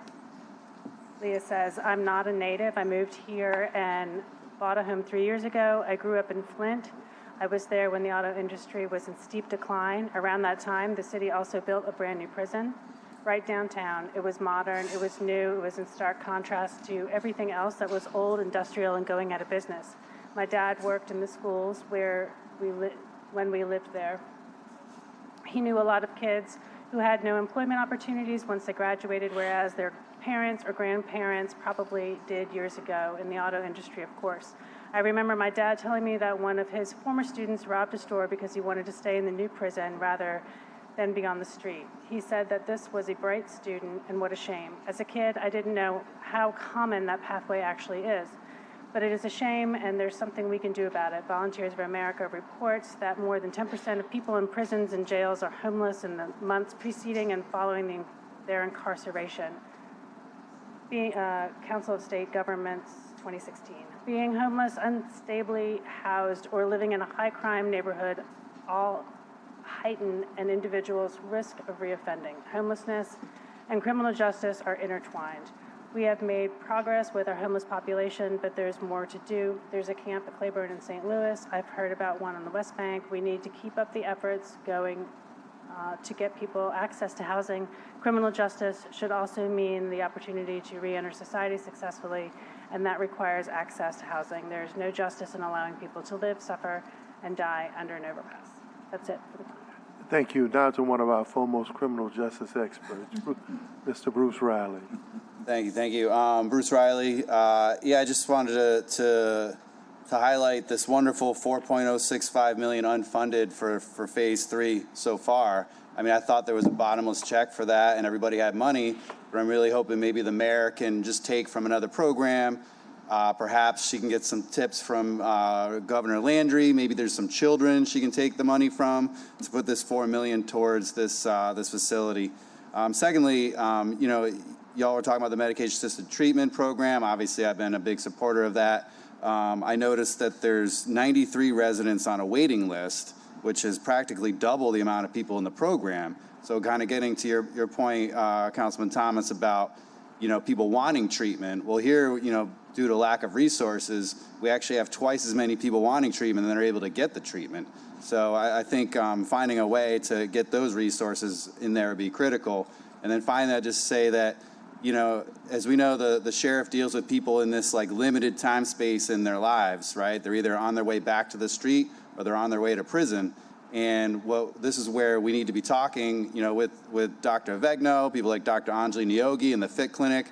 Leah says, I'm not a native. I moved here and bought a home 3 years ago. I grew up in Flint. I was there when the auto industry was in steep decline. Around that time, the city also built a brand new prison right downtown. It was modern, it was new, it was in stark contrast to everything else that was old, industrial, and going out of business. My dad worked in the schools when we lived there. He knew a lot of kids who had no employment opportunities once they graduated, whereas their parents or grandparents probably did years ago in the auto industry, of course. I remember my dad telling me that one of his former students robbed a store because he wanted to stay in the new prison rather than be on the street. He said that this was a bright student, and what a shame. As a kid, I didn't know how common that pathway actually is. But it is a shame, and there's something we can do about it. Volunteers for America reports that more than 10% of people in prisons and jails are homeless in the months preceding and following their incarceration. Council of State Governments 2016. Being homeless, unstably housed, or living in a high-crime neighborhood all heighten an individual's risk of reoffending. Homelessness and criminal justice are intertwined. We have made progress with our homeless population, but there's more to do. There's a camp at Claiborne in St. Louis. I've heard about one on the West Bank. We need to keep up the efforts going to get people access to housing. Criminal justice should also mean the opportunity to re-enter society successfully, and that requires access to housing. There's no justice in allowing people to live, suffer, and die under an overpass. That's it for the time. Thank you. Now to one of our foremost criminal justice experts, Mr. Bruce Riley. Thank you. Bruce Riley. I just wanted to highlight this wonderful $4.065 million unfunded for phase 3 so far. I mean, I thought there was a bottomless check for that and everybody had money, but I'm really hoping maybe the mayor can just take from another program. Perhaps she can get some tips from Governor Landry. Maybe there's some children she can take the money from to put this $4 million towards this facility. Secondly, y'all were talking about the medication-assisted treatment program. Obviously, I've been a big supporter of that. I noticed that there's 93 residents on a waiting list, which is practically double the amount of people in the program. So kind of getting to your point, Councilman Thomas, about people wanting treatment. Well, here, due to lack of resources, we actually have twice as many people wanting treatment than are able to get the treatment. So I think finding a way to get those resources in there would be critical. And then finally, I'd just say that, as we know, the sheriff deals with people in this limited time space in their lives, right? They're either on their way back to the street or they're on their way to prison. And this is where we need to be talking, with Dr. Avegno, people like Dr. Anjali Niogi and the FIT Clinic,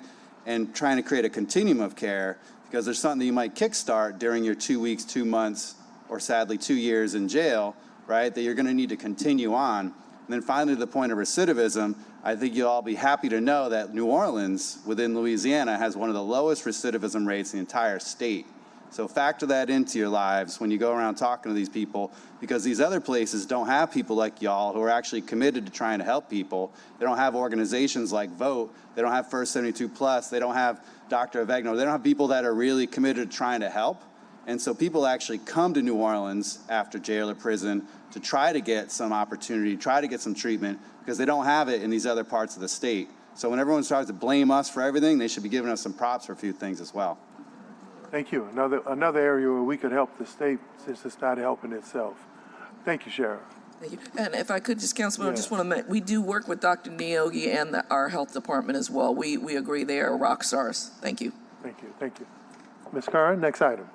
and trying to create a continuum of care, because there's something that you might kickstart during your 2 weeks, 2 months, or sadly 2 years in jail, right, that you're going to need to continue on. And then finally, to the point of recidivism, I think you'll all be happy to know that New Orleans, within Louisiana, has one of the lowest recidivism rates in the entire state. So factor that into your lives when you go around talking to these people, because these other places don't have people like y'all who are actually committed to trying to help people. They don't have organizations like VOTE. They don't have First 72 Plus. They don't have Dr. Avegno. They don't have people that are really committed to trying to help. And so people actually come to New Orleans after jail or prison to try to get some opportunity, try to get some treatment, because they don't have it in these other parts of the state. So when everyone starts to blame us for everything, they should be giving us some props for a few things as well. Thank you. Another area where we could help the state, since it's not helping itself. Thank you, Sheriff. Thank you. And if I could just, Councilman, I just want to mention, we do work with Dr. Niogi and our health department as well. We agree they are rock stars. Thank you. Thank you. Thank you. Ms. Curran, next item.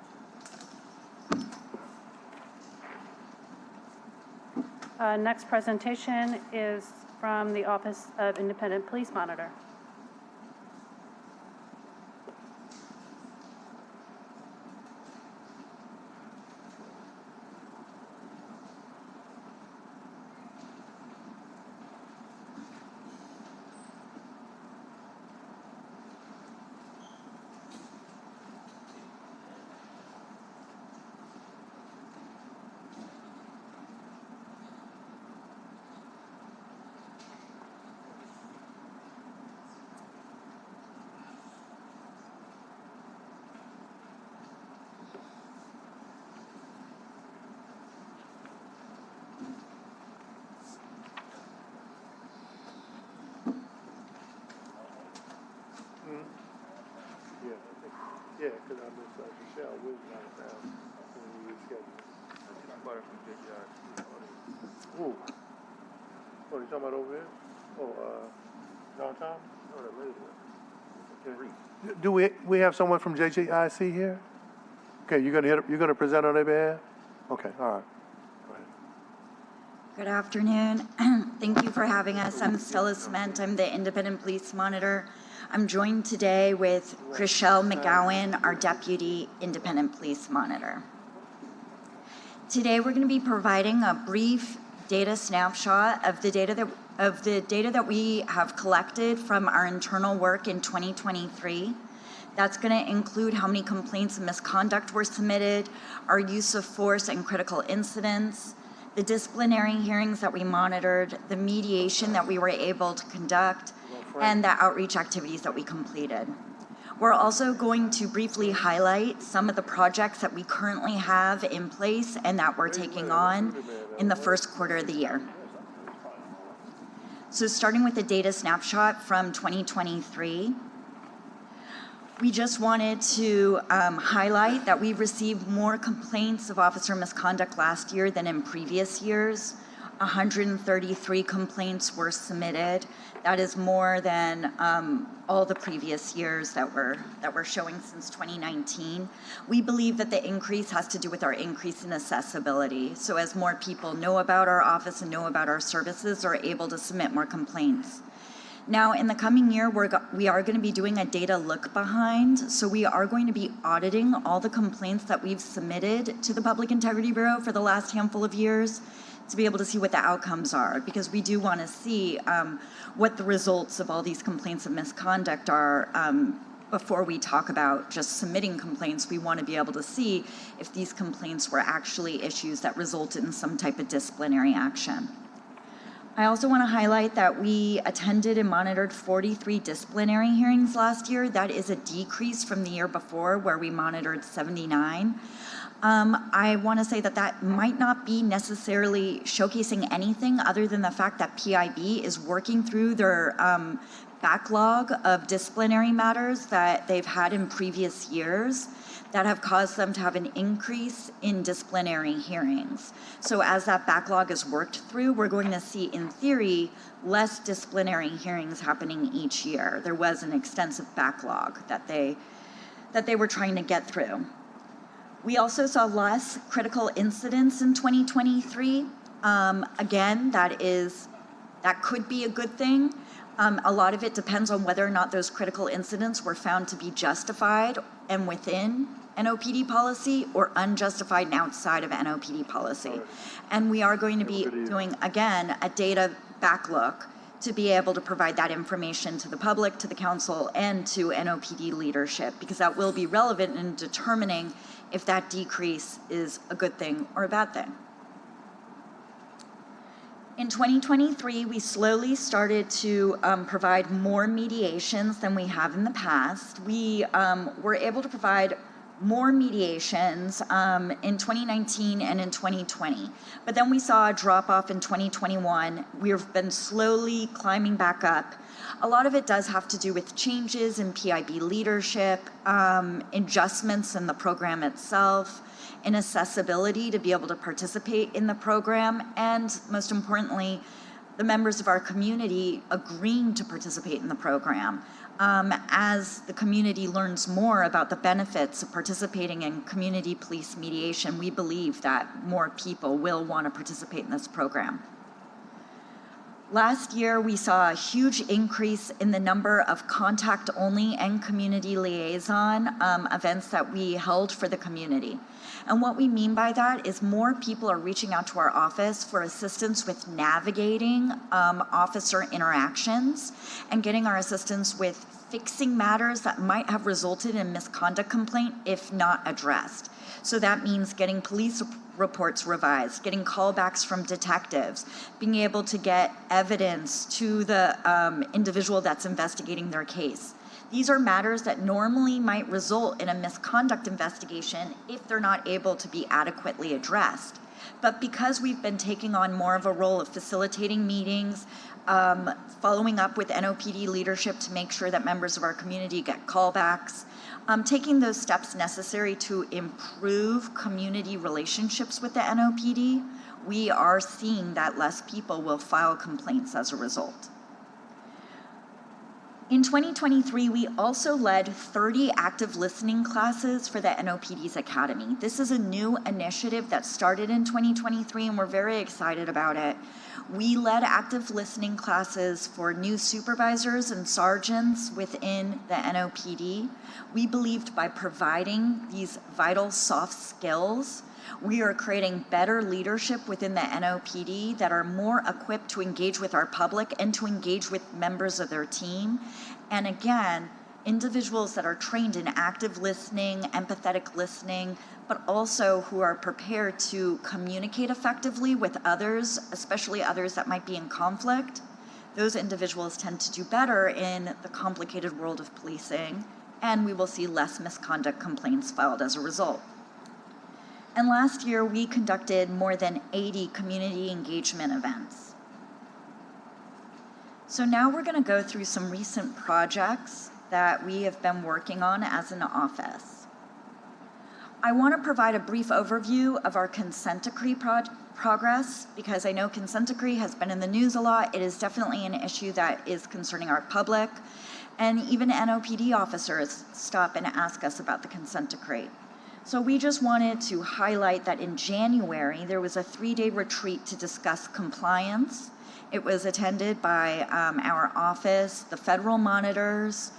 Next presentation is from the Office of Independent Police Monitor. Yeah, because I miss Michelle Wilson out of town when we rescheduled. Who? Oh, you talking about over here? Oh, downtown? Oh, that lady. Okay. Do we have someone from JJIC here? Okay, you're gonna present on their behalf? Okay, all right. Go ahead. Good afternoon. Thank you for having us. I'm Stella Cement. I'm the Independent Police Monitor. I'm joined today with Chriselle McGowan, our Deputy Independent Police Monitor. Today, we're going to be providing a brief data snapshot of the data that we have collected from our internal work in 2023. That's going to include how many complaints of misconduct were submitted, our use of force and critical incidents, the disciplinary hearings that we monitored, the mediation that we were able to conduct, and the outreach activities that we completed. We're also going to briefly highlight some of the projects that we currently have in place and that we're taking on in the first quarter of the year. So starting with the data snapshot from 2023, we just wanted to highlight that we received more complaints of officer misconduct last year than in previous years. 133 complaints were submitted. That is more than all the previous years that we're showing since 2019. We believe that the increase has to do with our increase in accessibility. So as more people know about our office and know about our services, are able to submit more complaints. Now, in the coming year, we are going to be doing a data look behind. So we are going to be auditing all the complaints that we've submitted to the Public Integrity Bureau for the last handful of years to be able to see what the outcomes are, because we do want to see what the results of all these complaints of misconduct are. Before we talk about just submitting complaints, we want to be able to see if these complaints were actually issues that resulted in some type of disciplinary action. I also want to highlight that we attended and monitored 43 disciplinary hearings last year. That is a decrease from the year before, where we monitored 79. I want to say that that might not be necessarily showcasing anything other than the fact that PIB is working through their backlog of disciplinary matters that they've had in previous years that have caused them to have an increase in disciplinary hearings. So as that backlog is worked through, we're going to see, in theory, less disciplinary hearings happening each year. There was an extensive backlog that they were trying to get through. We also saw less critical incidents in 2023. Again, that could be a good thing. A lot of it depends on whether or not those critical incidents were found to be justified and within NOPD policy or unjustified and outside of NOPD policy. And we are going to be doing, again, a data back look to be able to provide that information to the public, to the council, and to NOPD leadership, because that will be relevant in determining if that decrease is a good thing or a bad thing. In 2023, we slowly started to provide more mediations than we have in the past. We were able to provide more mediations in 2019 and in 2020. But then we saw a drop off in 2021. We've been slowly climbing back up. A lot of it does have to do with changes in PIB leadership, adjustments in the program itself, in accessibility to be able to participate in the program, and most importantly, the members of our community agreeing to participate in the program. As the community learns more about the benefits of participating in community police mediation, we believe that more people will want to participate in this program. Last year, we saw a huge increase in the number of contact-only and community liaison events that we held for the community. And what we mean by that is more people are reaching out to our office for assistance with navigating officer interactions and getting our assistance with fixing matters that might have resulted in misconduct complaint if not addressed. So that means getting police reports revised, getting callbacks from detectives, being able to get evidence to the individual that's investigating their case. These are matters that normally might result in a misconduct investigation if they're not able to be adequately addressed. But because we've been taking on more of a role of facilitating meetings, following up with NOPD leadership to make sure that members of our community get callbacks, taking those steps necessary to improve community relationships with the NOPD, we are seeing that less people will file complaints as a result. In 2023, we also led 30 active listening classes for the NOPD's Academy. This is a new initiative that started in 2023, and we're very excited about it. We led active listening classes for new supervisors and sergeants within the NOPD. We believed by providing these vital soft skills, we are creating better leadership within the NOPD that are more equipped to engage with our public and to engage with members of their team. And again, individuals that are trained in active listening, empathetic listening, but also who are prepared to communicate effectively with others, especially others that might be in conflict. Those individuals tend to do better in the complicated world of policing and we will see less misconduct complaints filed as a result. And last year, we conducted more than 80 community engagement events. So now we're going to go through some recent projects that we have been working on as an office. I want to provide a brief overview of our consent decree progress, because I know consent decree has been in the news a lot. It is definitely an issue that is concerning our public, and even NOPD officers stop and ask us about the consent decree. So we just wanted to highlight that in January, there was a 3-day retreat to discuss compliance. It was attended by our office, the federal monitors,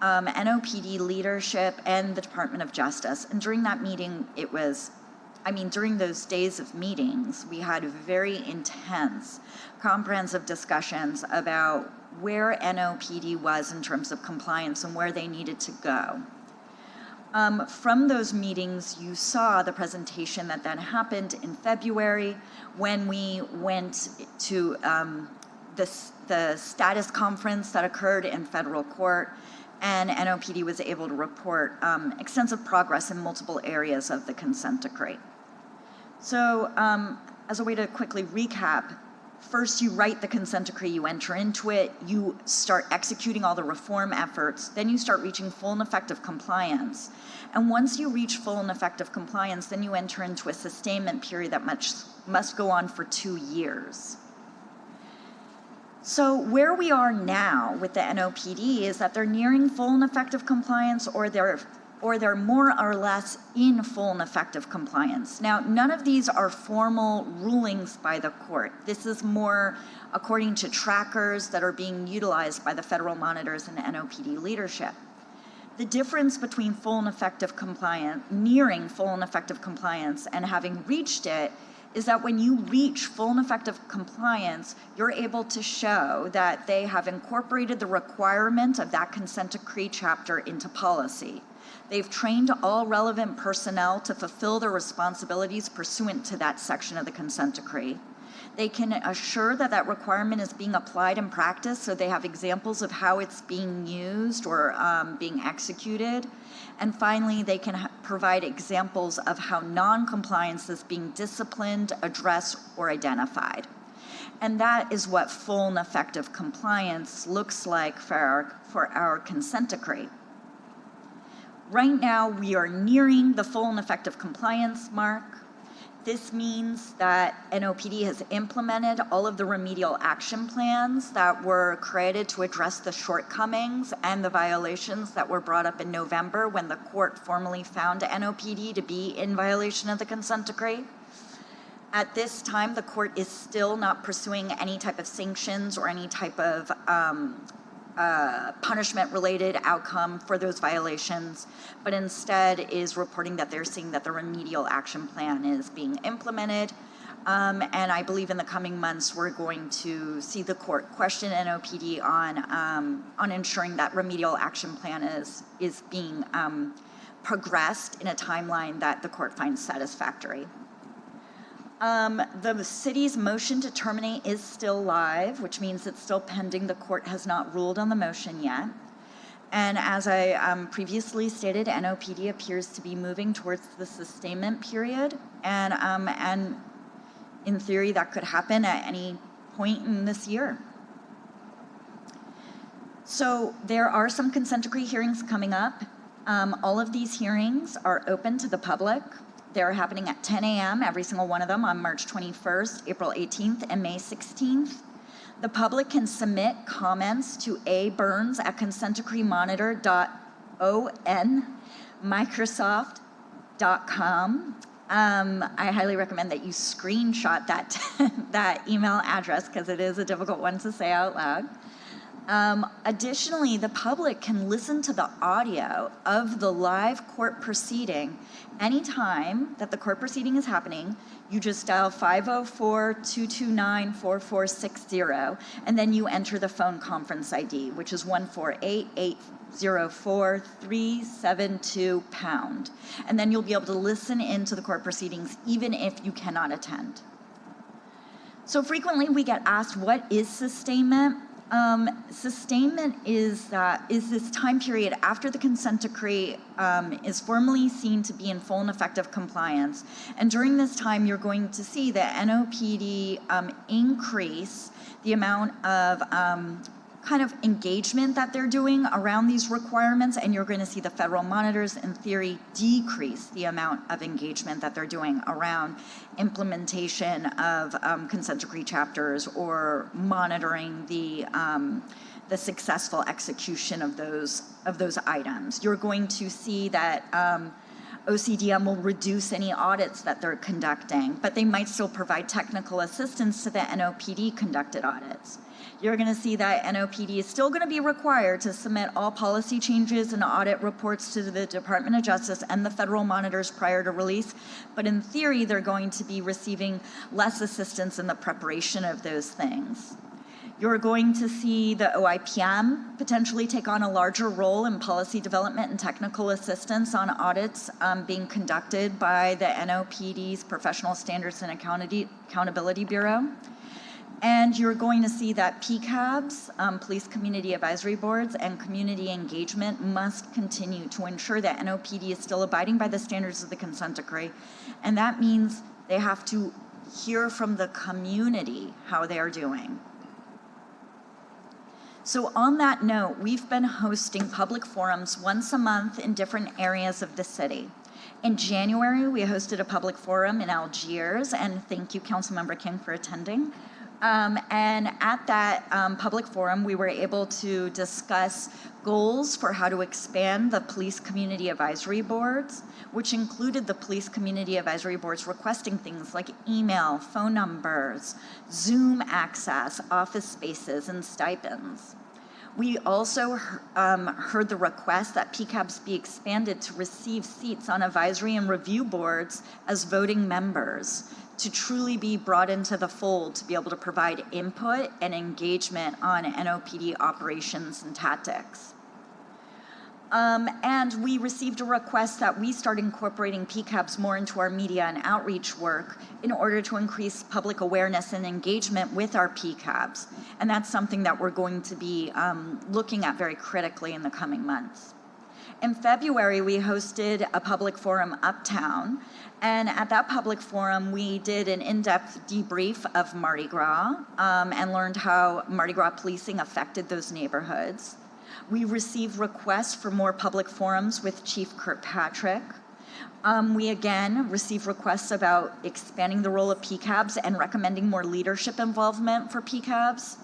NOPD leadership, and the Department of Justice. And during that meeting, during those days of meetings, we had very intense, comprehensive discussions about where NOPD was in terms of compliance and where they needed to go. From those meetings, you saw the presentation that then happened in February when we went to the status conference that occurred in federal court, and NOPD was able to report extensive progress in multiple areas of the consent decree. So as a way to quickly recap, first you write the consent decree, you enter into it, you start executing all the reform efforts, then you start reaching full and effective compliance. And once you reach full and effective compliance, then you enter into a sustainment period that must go on for 2 years. So where we are now with the NOPD is that they're nearing full and effective compliance, or they're more or less in full and effective compliance. Now, none of these are formal rulings by the court. This is more according to trackers that are being utilized by the federal monitors and NOPD leadership. The difference between full and effective compliance, nearing full and effective compliance, and having reached it is that when you reach full and effective compliance, you're able to show that they have incorporated the requirement of that consent decree chapter into policy. They've trained all relevant personnel to fulfill their responsibilities pursuant to that section of the consent decree. They can assure that that requirement is being applied in practice, so they have examples of how it's being used or being executed. And finally, they can provide examples of how non-compliance is being disciplined, addressed, or identified. And that is what full and effective compliance looks like for our consent decree. Right now, we are nearing the full and effective compliance mark. This means that NOPD has implemented all of the remedial action plans that were created to address the shortcomings and the violations that were brought up in November when the court formally found NOPD to be in violation of the consent decree. At this time, the court is still not pursuing any type of sanctions or any type of punishment-related outcome for those violations, but instead is reporting that they're seeing that the remedial action plan is being implemented. And I believe in the coming months, we're going to see the court question NOPD on ensuring that remedial action plan is being progressed in a timeline that the court finds satisfactory. The city's motion to terminate is still live, which means it's still pending. The court has not ruled on the motion yet. And as I previously stated, NOPD appears to be moving towards the sustainment period. And in theory, that could happen at any point in this year. So there are some consent decree hearings coming up. All of these hearings are open to the public. They're happening at 10 a.m., every single one of them, on March 21st, April 18th, and May 16th. The public can submit comments to aburns@consentdecreemonitor.onmicrosoft.com. I highly recommend that you screenshot that email address because it is a difficult one to say out loud. Additionally, the public can listen to the audio of the live court proceeding anytime that the court proceeding is happening. You just dial 504-229-4460, and then you enter the phone conference ID, which is 148-804-372#. And then you'll be able to listen into the court proceedings even if you cannot attend. So frequently we get asked, what is sustainment? Sustainment is this time period after the consent decree is formally seen to be in full and effective compliance. And during this time, you're going to see the NOPD increase the amount of kind of engagement that they're doing around these requirements, and you're going to see the federal monitors, in theory, decrease the amount of engagement that they're doing around implementation of consent decree chapters or monitoring the successful execution of those items. You're going to see that OCDM will reduce any audits that they're conducting, but they might still provide technical assistance to the NOPD conducted audits. You're going to see that NOPD is still going to be required to submit all policy changes and audit reports to the Department of Justice and the federal monitors prior to release, but in theory, they're going to be receiving less assistance in the preparation of those things. You're going to see the OIPM potentially take on a larger role in policy development and technical assistance on audits being conducted by the NOPD's Professional Standards and Accountability Bureau. And you're going to see that PCABs, Police Community Advisory Boards, and community engagement must continue to ensure that NOPD is still abiding by the standards of the consent decree. And that means they have to hear from the community how they are doing. So on that note, we've been hosting public forums once a month in different areas of the city. In January, we hosted a public forum in Algiers, and thank you, Councilmember King, for attending. And at that public forum, we were able to discuss goals for how to expand the police community advisory boards, which included the police community advisory boards requesting things like email, phone numbers, Zoom access, office spaces, and stipends. We also heard the request that PCABs be expanded to receive seats on advisory and review boards as voting members, to truly be brought into the fold to be able to provide input and engagement on NOPD operations and tactics. And we received a request that we start incorporating PCABs more into our media and outreach work in order to increase public awareness and engagement with our PCABs. And that's something that we're going to be looking at very critically in the coming months. In February, we hosted a public forum uptown, and at that public forum, we did an in-depth debrief of Mardi Gras and learned how Mardi Gras policing affected those neighborhoods. We received requests for more public forums with Chief Kirkpatrick. We again received requests about expanding the role of PCABs and recommending more leadership involvement for PCABs.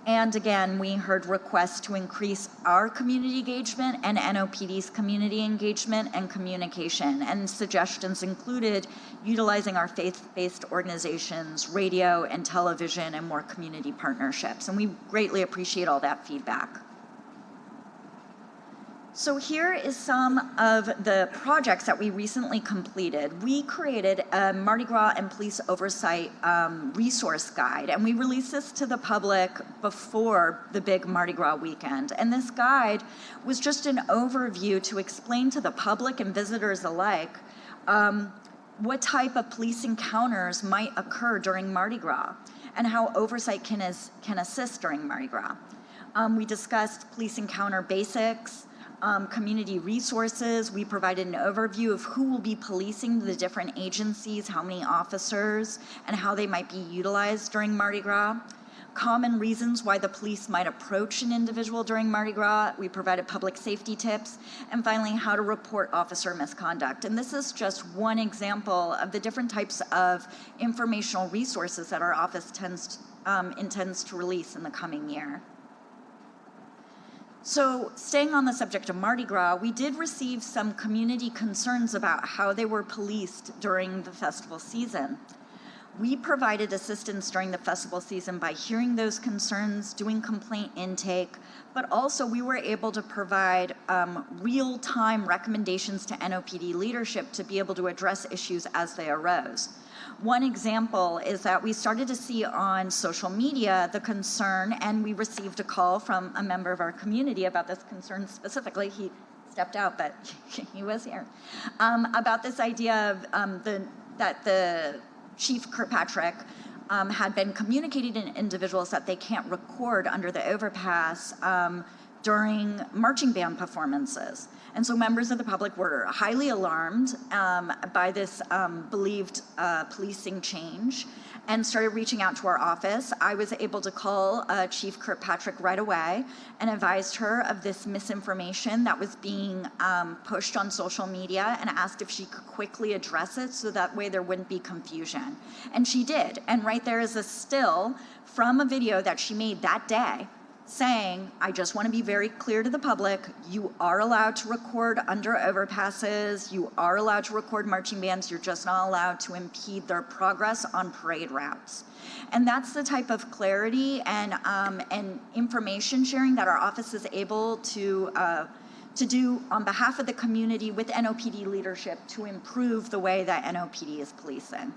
And again, we heard requests to increase our community engagement and NOPD's community engagement and communication. And suggestions included utilizing our faith-based organizations, radio and television, and more community partnerships. And we greatly appreciate all that feedback. So here is some of the projects that we recently completed. We created a Mardi Gras and police oversight resource guide, and we released this to the public before the big Mardi Gras weekend. And this guide was just an overview to explain to the public and visitors alike what type of police encounters might occur during Mardi Gras and how oversight can assist during Mardi Gras. We discussed police encounter basics, community resources. We provided an overview of who will be policing the different agencies, how many officers, and how they might be utilized during Mardi Gras. Common reasons why the police might approach an individual during Mardi Gras. We provided public safety tips. And finally, how to report officer misconduct. And this is just one example of the different types of informational resources that our office intends to release in the coming year. So staying on the subject of Mardi Gras, we did receive some community concerns about how they were policed during the festival season. We provided assistance during the festival season by hearing those concerns, doing complaint intake, but also we were able to provide real-time recommendations to NOPD leadership to be able to address issues as they arose. One example is that we started to see on social media the concern, and we received a call from a member of our community about this concern specifically. He stepped out, but he was here, about this idea of that the Chief Kirkpatrick had been communicating to individuals that they can't record under the overpass during marching band performances. And so members of the public were highly alarmed by this believed policing change and started reaching out to our office. I was able to call Chief Kirkpatrick right away and advised her of this misinformation that was being pushed on social media and asked if she could quickly address it so that way there wouldn't be confusion. And she did. And right there is a still from a video that she made that day saying, I just want to be very clear to the public, you are allowed to record under overpasses, you are allowed to record marching bands, you're just not allowed to impede their progress on parade routes. And that's the type of clarity and information sharing that our office is able to do on behalf of the community with NOPD leadership to improve the way that NOPD is policing.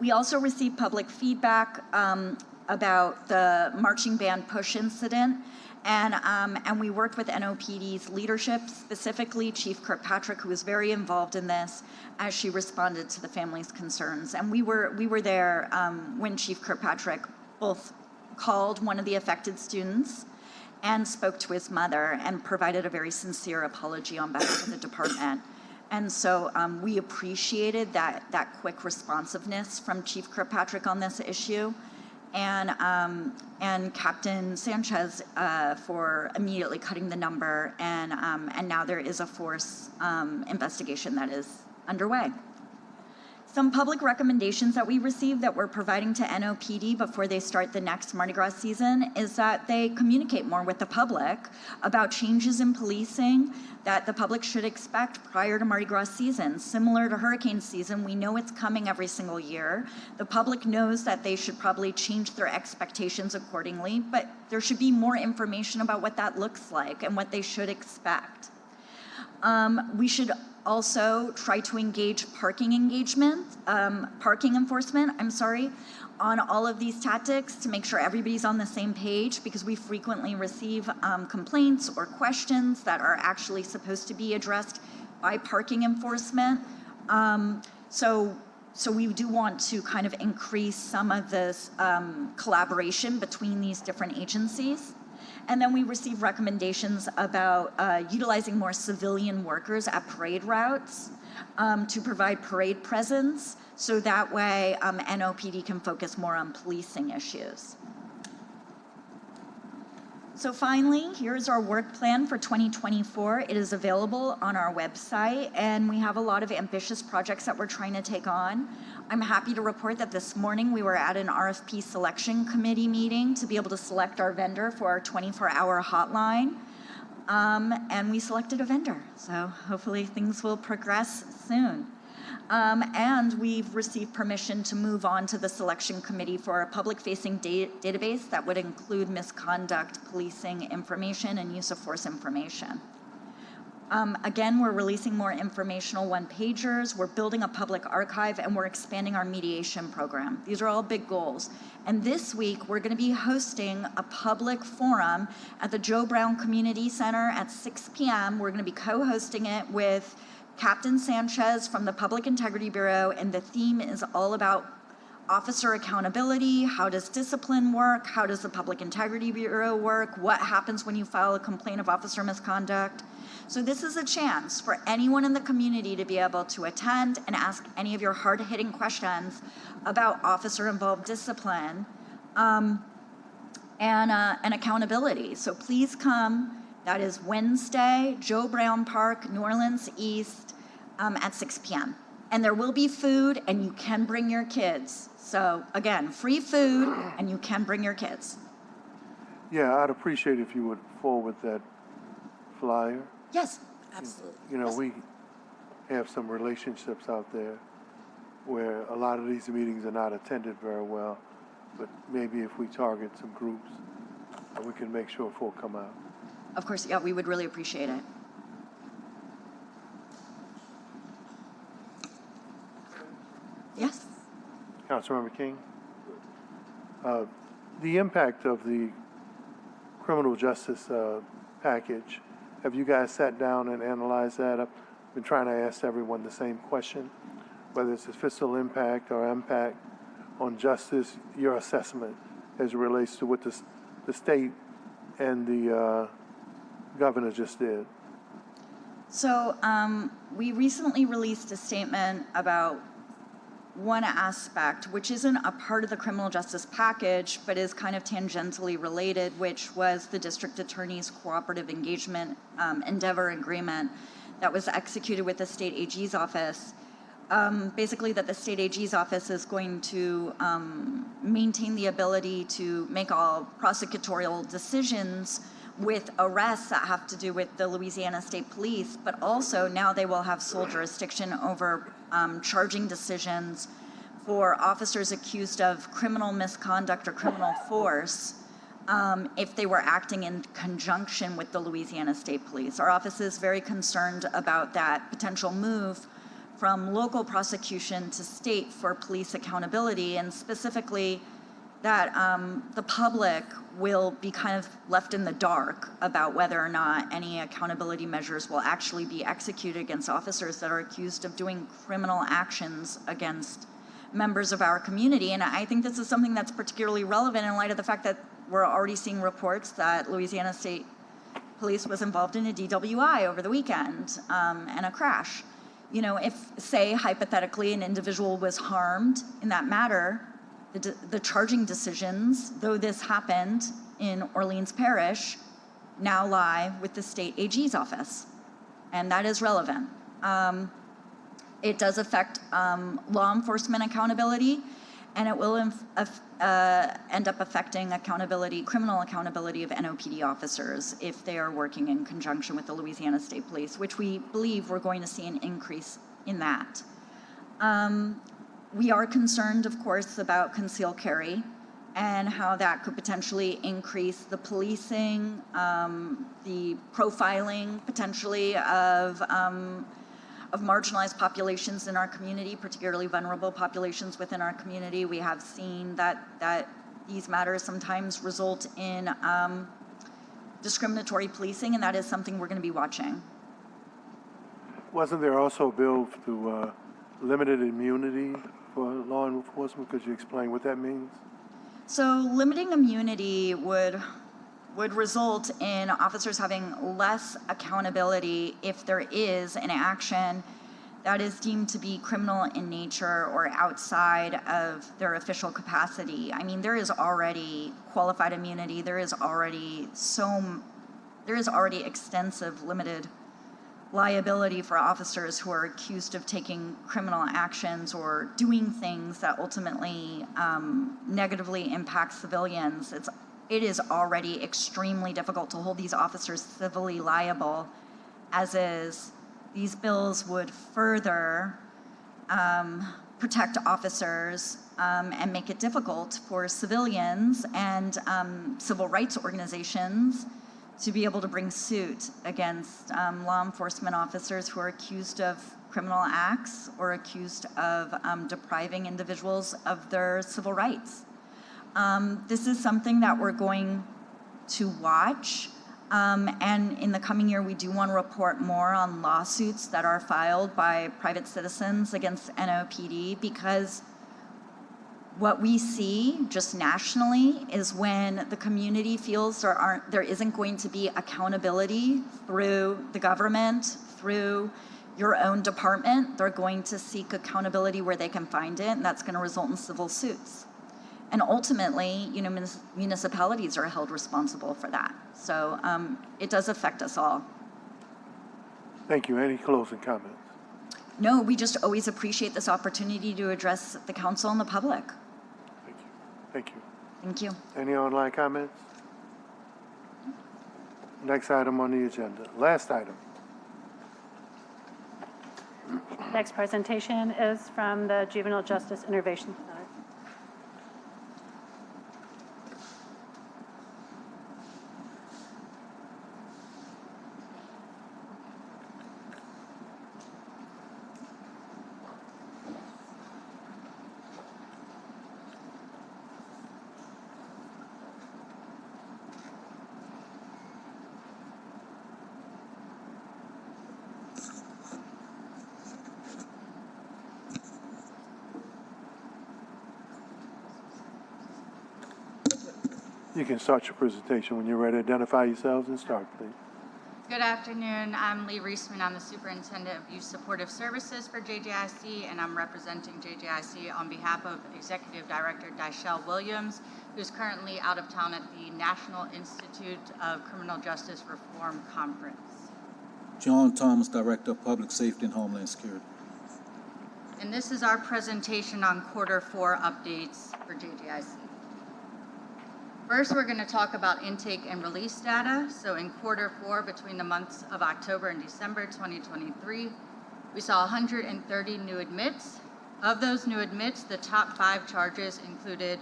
We also received public feedback about the marching band push incident, and we worked with NOPD's leadership, specifically Chief Kirkpatrick, who was very involved in this as she responded to the family's concerns. And we were there when Chief Kirkpatrick both called one of the affected students and spoke to his mother and provided a very sincere apology on behalf of the department. And so we appreciated that quick responsiveness from Chief Kirkpatrick on this issue. And Captain Sanchez for immediately cutting the number, and now there is a force investigation that is underway. Some public recommendations that we received that we're providing to NOPD before they start the next Mardi Gras season is that they communicate more with the public about changes in policing that the public should expect prior to Mardi Gras season. Similar to hurricane season, we know it's coming every single year. The public knows that they should probably change their expectations accordingly, but there should be more information about what that looks like and what they should expect. We should also try to engage parking enforcement, on all of these tactics to make sure everybody's on the same page, because we frequently receive complaints or questions that are actually supposed to be addressed by parking enforcement. So we do want to kind of increase some of this collaboration between these different agencies. And then we receive recommendations about utilizing more civilian workers at parade routes to provide parade presence, so that way NOPD can focus more on policing issues. So finally, here's our work plan for 2024. It is available on our website, and we have a lot of ambitious projects that we're trying to take on. I'm happy to report that this morning we were at an RFP selection committee meeting to be able to select our vendor for our 24-hour hotline, and we selected a vendor. So hopefully things will progress soon. And we've received permission to move on to the selection committee for a public-facing database that would include misconduct, policing information, and use of force information. Again, we're releasing more informational one-pagers, we're building a public archive, and we're expanding our mediation program. These are all big goals. And this week, we're gonna be hosting a public forum at the Joe Brown Community Center at 6 p.m. We're gonna be co-hosting it with Captain Sanchez from the Public Integrity Bureau, and the theme is all about officer accountability. How does discipline work? How does the Public Integrity Bureau work? What happens when you file a complaint of officer misconduct? So this is a chance for anyone in the community to be able to attend and ask any of your hard-hitting questions about officer-involved discipline and accountability. So please come. That is Wednesday, Joe Brown Park, New Orleans East, at 6 p.m. And there will be food, and you can bring your kids. So again, free food, and you can bring your kids. Yeah, I'd appreciate if you would forward that flyer. Yes, absolutely. You know, we have some relationships out there where a lot of these meetings are not attended very well, but maybe if we target some groups, we can make sure folk come out. Of course, yeah, we would really appreciate it. Yes? Councilmember King? The impact of the criminal justice package, have you guys sat down and analyzed that? I've been trying to ask everyone the same question, whether it's the fiscal impact or impact on justice, your assessment as it relates to what the state and the governor just did. So we recently released a statement about one aspect, which isn't a part of the criminal justice package, but is kind of tangentially related, which was the district attorney's cooperative engagement endeavor agreement that was executed with the state AG's office. Basically that the state AG's office is going to maintain the ability to make all prosecutorial decisions with arrests that have to do with the Louisiana State Police, but also now they will have sole jurisdiction over charging decisions for officers accused of criminal misconduct or criminal force if they were acting in conjunction with the Louisiana State Police. Our office is very concerned about that potential move from local prosecution to state for police accountability, and specifically that the public will be kind of left in the dark about whether or not any accountability measures will actually be executed against officers that are accused of doing criminal actions against members of our community. And I think this is something that's particularly relevant in light of the fact that we're already seeing reports that Louisiana State Police was involved in a DWI over the weekend and a crash. You know, if, say, hypothetically, an individual was harmed in that matter, the charging decisions, though this happened in Orleans Parish, now lie with the state AG's office, and that is relevant. It does affect law enforcement accountability, and it will end up affecting accountability, criminal accountability of NOPD officers if they are working in conjunction with the Louisiana State Police, which we believe we're going to see an increase in that. We are concerned, of course, about concealed carry and how that could potentially increase the policing, the profiling potentially of marginalized populations in our community, particularly vulnerable populations within our community. We have seen that these matters sometimes result in discriminatory policing, and that is something we're going to be watching. Wasn't there also a bill to limited immunity for law enforcement? Could you explain what that means? So limiting immunity would result in officers having less accountability if there is an action that is deemed to be criminal in nature or outside of their official capacity. I mean, there is already qualified immunity. There is already extensive limited liability for officers who are accused of taking criminal actions or doing things that ultimately negatively impact civilians. It is already extremely difficult to hold these officers civilly liable, as is. These bills would further protect officers and make it difficult for civilians and civil rights organizations to be able to bring suit against law enforcement officers who are accused of criminal acts or accused of depriving individuals of their civil rights. This is something that we're going to watch. And in the coming year, we do want to report more on lawsuits that are filed by private citizens against NOPD, because what we see just nationally is when the community feels there isn't going to be accountability through the government, through your own department, they're going to seek accountability where they can find it, and that's going to result in civil suits. And ultimately, you know, municipalities are held responsible for that. So it does affect us all. Thank you. Any closing comments? No, we just always appreciate this opportunity to address the council and the public. Thank you. Thank you. Any online comments? Next item on the agenda. Last item. Next presentation is from the Juvenile Justice Innovation Center. You can start your presentation when you're ready. Identify yourselves and start, please. Good afternoon. I'm Lee Reisman. I'm the Superintendent of Youth Supportive Services for JJIC, and I'm representing JJIC on behalf of Executive Director Dyshell Williams, who's currently out of town at the National Institute of Criminal Justice Reform Conference. John Thomas, Director of Public Safety and Homeland Security. And this is our presentation on Q4 updates for JJIC. First, we're going to talk about intake and release data. So in Q4, between the months of October and December 2023, we saw 130 new admits. Of those new admits, the top 5 charges included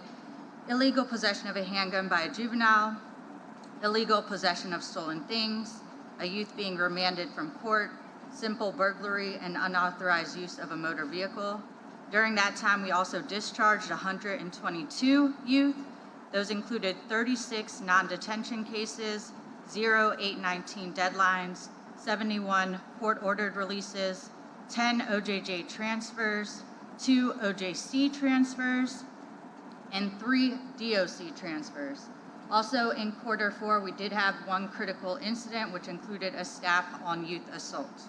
illegal possession of a handgun by a juvenile, illegal possession of stolen things, a youth being remanded from court, simple burglary, and unauthorized use of a motor vehicle. During that time, we also discharged 122 youth. Those included 36 non-detention cases, 0 819 deadlines, 71 court-ordered releases, 10 OJJ transfers, 2 OJC transfers, and 3 DOC transfers. Also in Q4, we did have 1 critical incident, which included a staff on youth assault.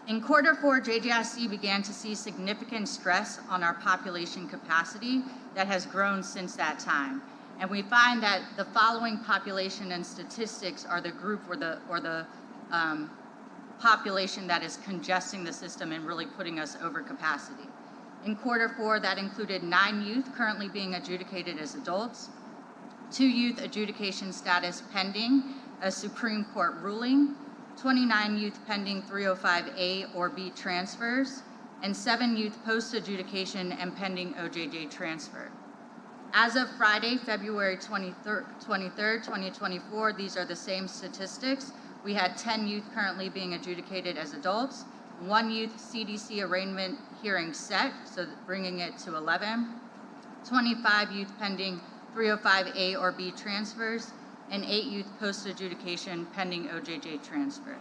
In Q4, JJIC began to see significant stress on our population capacity that has grown since that time. And we find that the following population and statistics are the group or the population that is congesting the system and really putting us over capacity. In Q4, that included 9 youth currently being adjudicated as adults, 2 youth adjudication status pending a Supreme Court ruling, 29 youth pending 305A or B transfers, and 7 youth post-adjudication and pending OJJ transfer. As of Friday, February 23rd, 2024, these are the same statistics. We had 10 youth currently being adjudicated as adults, 1 youth CDC arraignment hearing set, so bringing it to 11, 25 youth pending 305A or B transfers, and 8 youth post-adjudication pending OJJ transfer.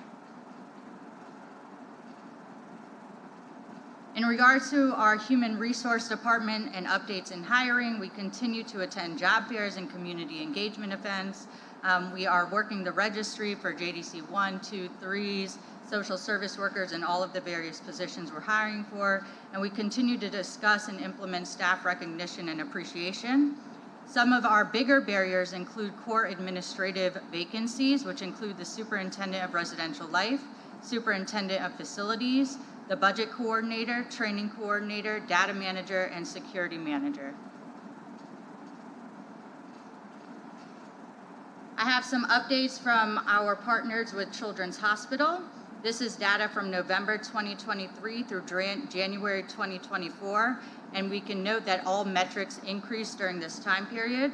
In regards to our Human Resource Department and updates in hiring, we continue to attend job fairs and community engagement events. We are working the registry for JDC 1, 2, 3s, social service workers, and all of the various positions we're hiring for. And we continue to discuss and implement staff recognition and appreciation. Some of our bigger barriers include core administrative vacancies, which include the Superintendent of Residential Life, Superintendent of Facilities, the Budget Coordinator, Training Coordinator, Data Manager, and Security Manager. I have some updates from our partners with Children's Hospital. This is data from November 2023 through January 2024, and we can note that all metrics increased during this time period.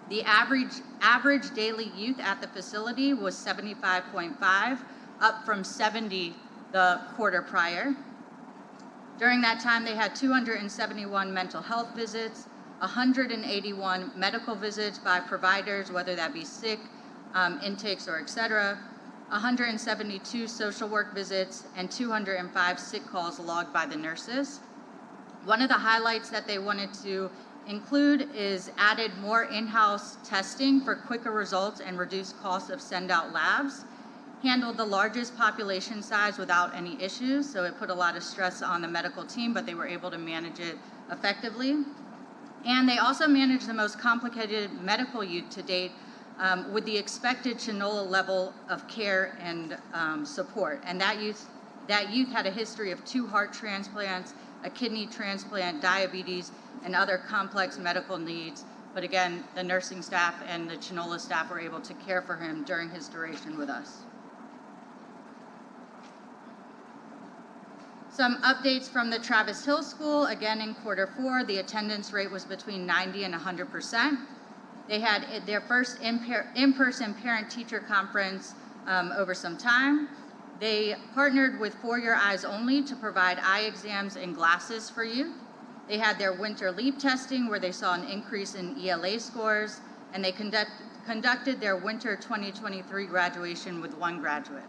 The average daily youth at the facility was 75.5, up from 70 the quarter prior. During that time, they had 271 mental health visits, 181 medical visits by providers, whether that be sick, intakes, or et cetera, 172 social work visits, and 205 sick calls logged by the nurses. One of the highlights that they wanted to include is added more in-house testing for quicker results and reduced costs of send-out labs, handled the largest population size without any issues, so it put a lot of stress on the medical team, but they were able to manage it effectively. And they also managed the most complicated medical youth to date with the expected Shinola level of care and support. And that youth had a history of 2 heart transplants, a kidney transplant, diabetes, and other complex medical needs. But again, the nursing staff and the Shinola staff were able to care for him during his duration with us. Some updates from the Travis Hill School. Again, in Q4, the attendance rate was between 90 and 100%. They had their first in-person parent-teacher conference over some time. They partnered with For Your Eyes Only to provide eye exams and glasses for youth. They had their winter leap testing where they saw an increase in ELA scores, and they conducted their winter 2023 graduation with 1 graduate.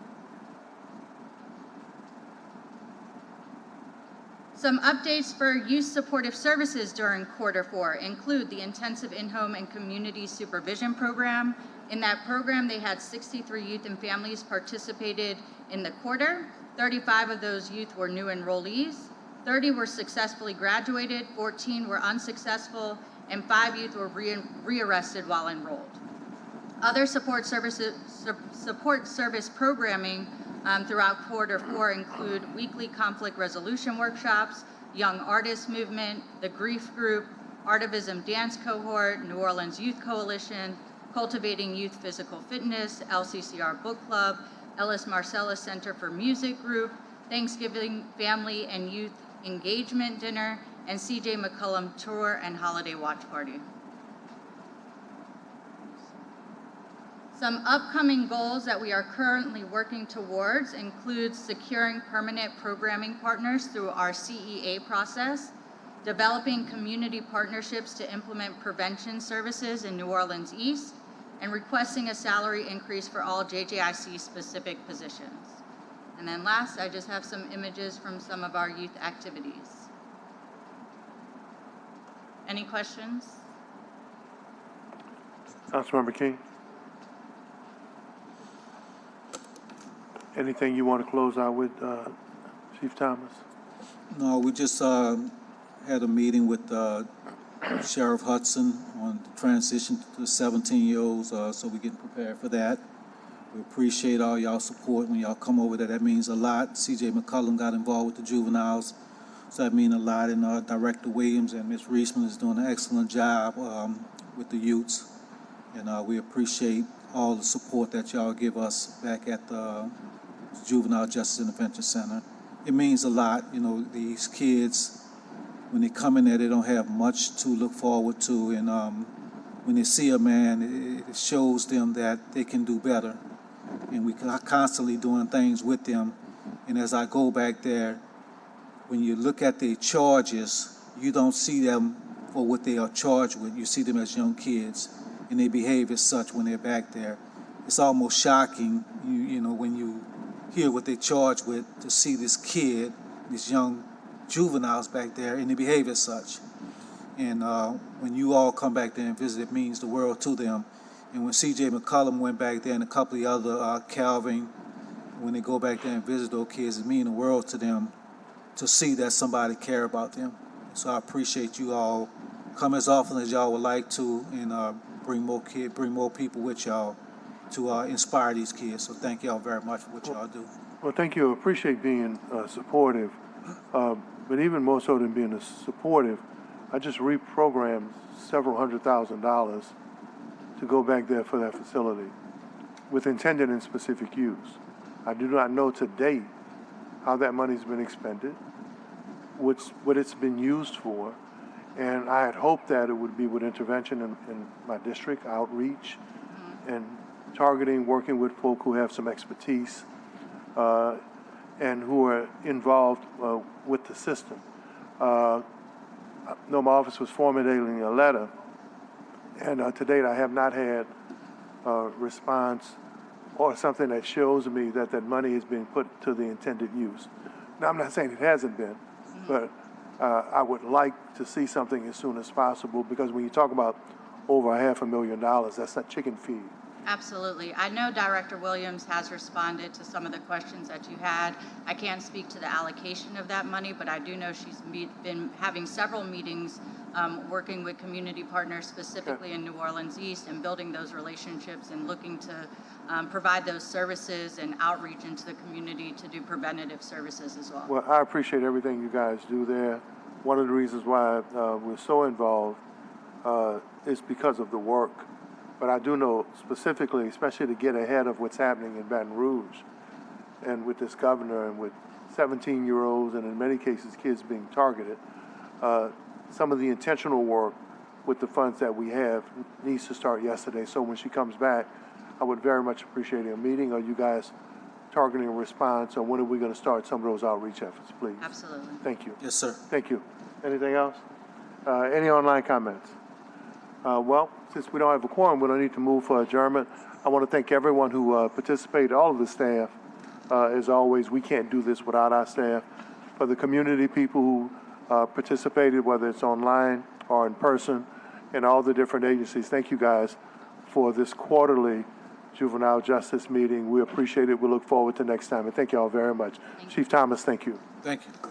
Some updates for youth supportive services during quarter 4 include the intensive in-home and community supervision program. In that program, they had 63 youth and families participated in the quarter. 35 of those youth were new enrollees. 30 were successfully graduated, 14 were unsuccessful, and 5 youth were rearrested while enrolled. Other support service programming throughout quarter 4 include weekly conflict resolution workshops, Young Artists Movement, the Grief Group, Artivism Dance Cohort, New Orleans Youth Coalition, Cultivating Youth Physical Fitness, LCCR Book Club, Ellis Marcellus Center for Music Group, Thanksgiving Family and Youth Engagement Dinner, and CJ McCollum Tour and Holiday Watch Party. Some upcoming goals that we are currently working towards include securing permanent programming partners through our CEA process, developing community partnerships to implement prevention services in New Orleans East, and requesting a salary increase for all JJIC specific positions. And then last, I just have some images from some of our youth activities. Any questions? Councilmember King? Anything you want to close out with, Chief Thomas? No, we just had a meeting with Sheriff Hudson on the transition to the 17-year-olds, so we're getting prepared for that. We appreciate all y'all support when y'all come over there. That means a lot. CJ McCollum got involved with the juveniles, so that means a lot. And Director Williams and Ms. Reisman is doing an excellent job with the youths. And we appreciate all the support that y'all give us back at the Juvenile Justice Intervention Center. It means a lot. You know, these kids, when they come in there, they don't have much to look forward to. And when they see a man, it shows them that they can do better. And we are constantly doing things with them. And as I go back there, when you look at their charges, you don't see them for what they are charged with. You see them as young kids, and they behave as such when they're back there. It's almost shocking, you know, when you hear what they're charged with, to see this kid, these young juveniles back there, and they behave as such. And when you all come back there and visit, it means the world to them. And when C.J. McCollum went back there and a couple of the other, Calvin, when they go back there and visit those kids, it means the world to them to see that somebody care about them. So I appreciate you all. Come as often as y'all would like to, and bring more people with y'all to inspire these kids. So thank y'all very much for what y'all do. Well, thank you. I appreciate being supportive. But even more so than being supportive, I just reprogrammed several $100,000 to go back there for that facility with intended and specific use. I do not know to date how that money's been expended, what it's been used for, and I had hoped that it would be with intervention in my district, outreach, and targeting, working with folk who have some expertise and who are involved with the system. I know my office was formulating a letter, and to date I have not had a response or something that shows me that that money is being put to the intended use. Now, I'm not saying it hasn't been, but I would like to see something as soon as possible, because when you talk about over $500,000, that's not chicken feed. Absolutely. I know Director Williams has responded to some of the questions that you had. I can't speak to the allocation of that money, but I do know she's been having several meetings working with community partners, specifically in New Orleans East, and building those relationships and looking to provide those services and outreach into the community to do preventative services as well. Well, I appreciate everything you guys do there. One of the reasons why we're so involved is because of the work. But I do know specifically, especially to get ahead of what's happening in Baton Rouge and with this governor and with 17-year-olds and in many cases kids being targeted, some of the intentional work with the funds that we have needs to start yesterday. So when she comes back, I would very much appreciate a meeting. Are you guys targeting a response, or when are we going to start some of those outreach efforts, please? Absolutely. Thank you. Yes, sir. Thank you. Anything else? Any online comments? Well, since we don't have a quorum, we don't need to move for adjournment. I want to thank everyone who participated, all of the staff. As always, we can't do this without our staff. for the community people who participated, whether it's online or in person, and all the different agencies. Thank you guys for this quarterly juvenile justice meeting. We appreciate it. We look forward to next time. And thank you all very much. Chief Thomas, thank you. Thank you.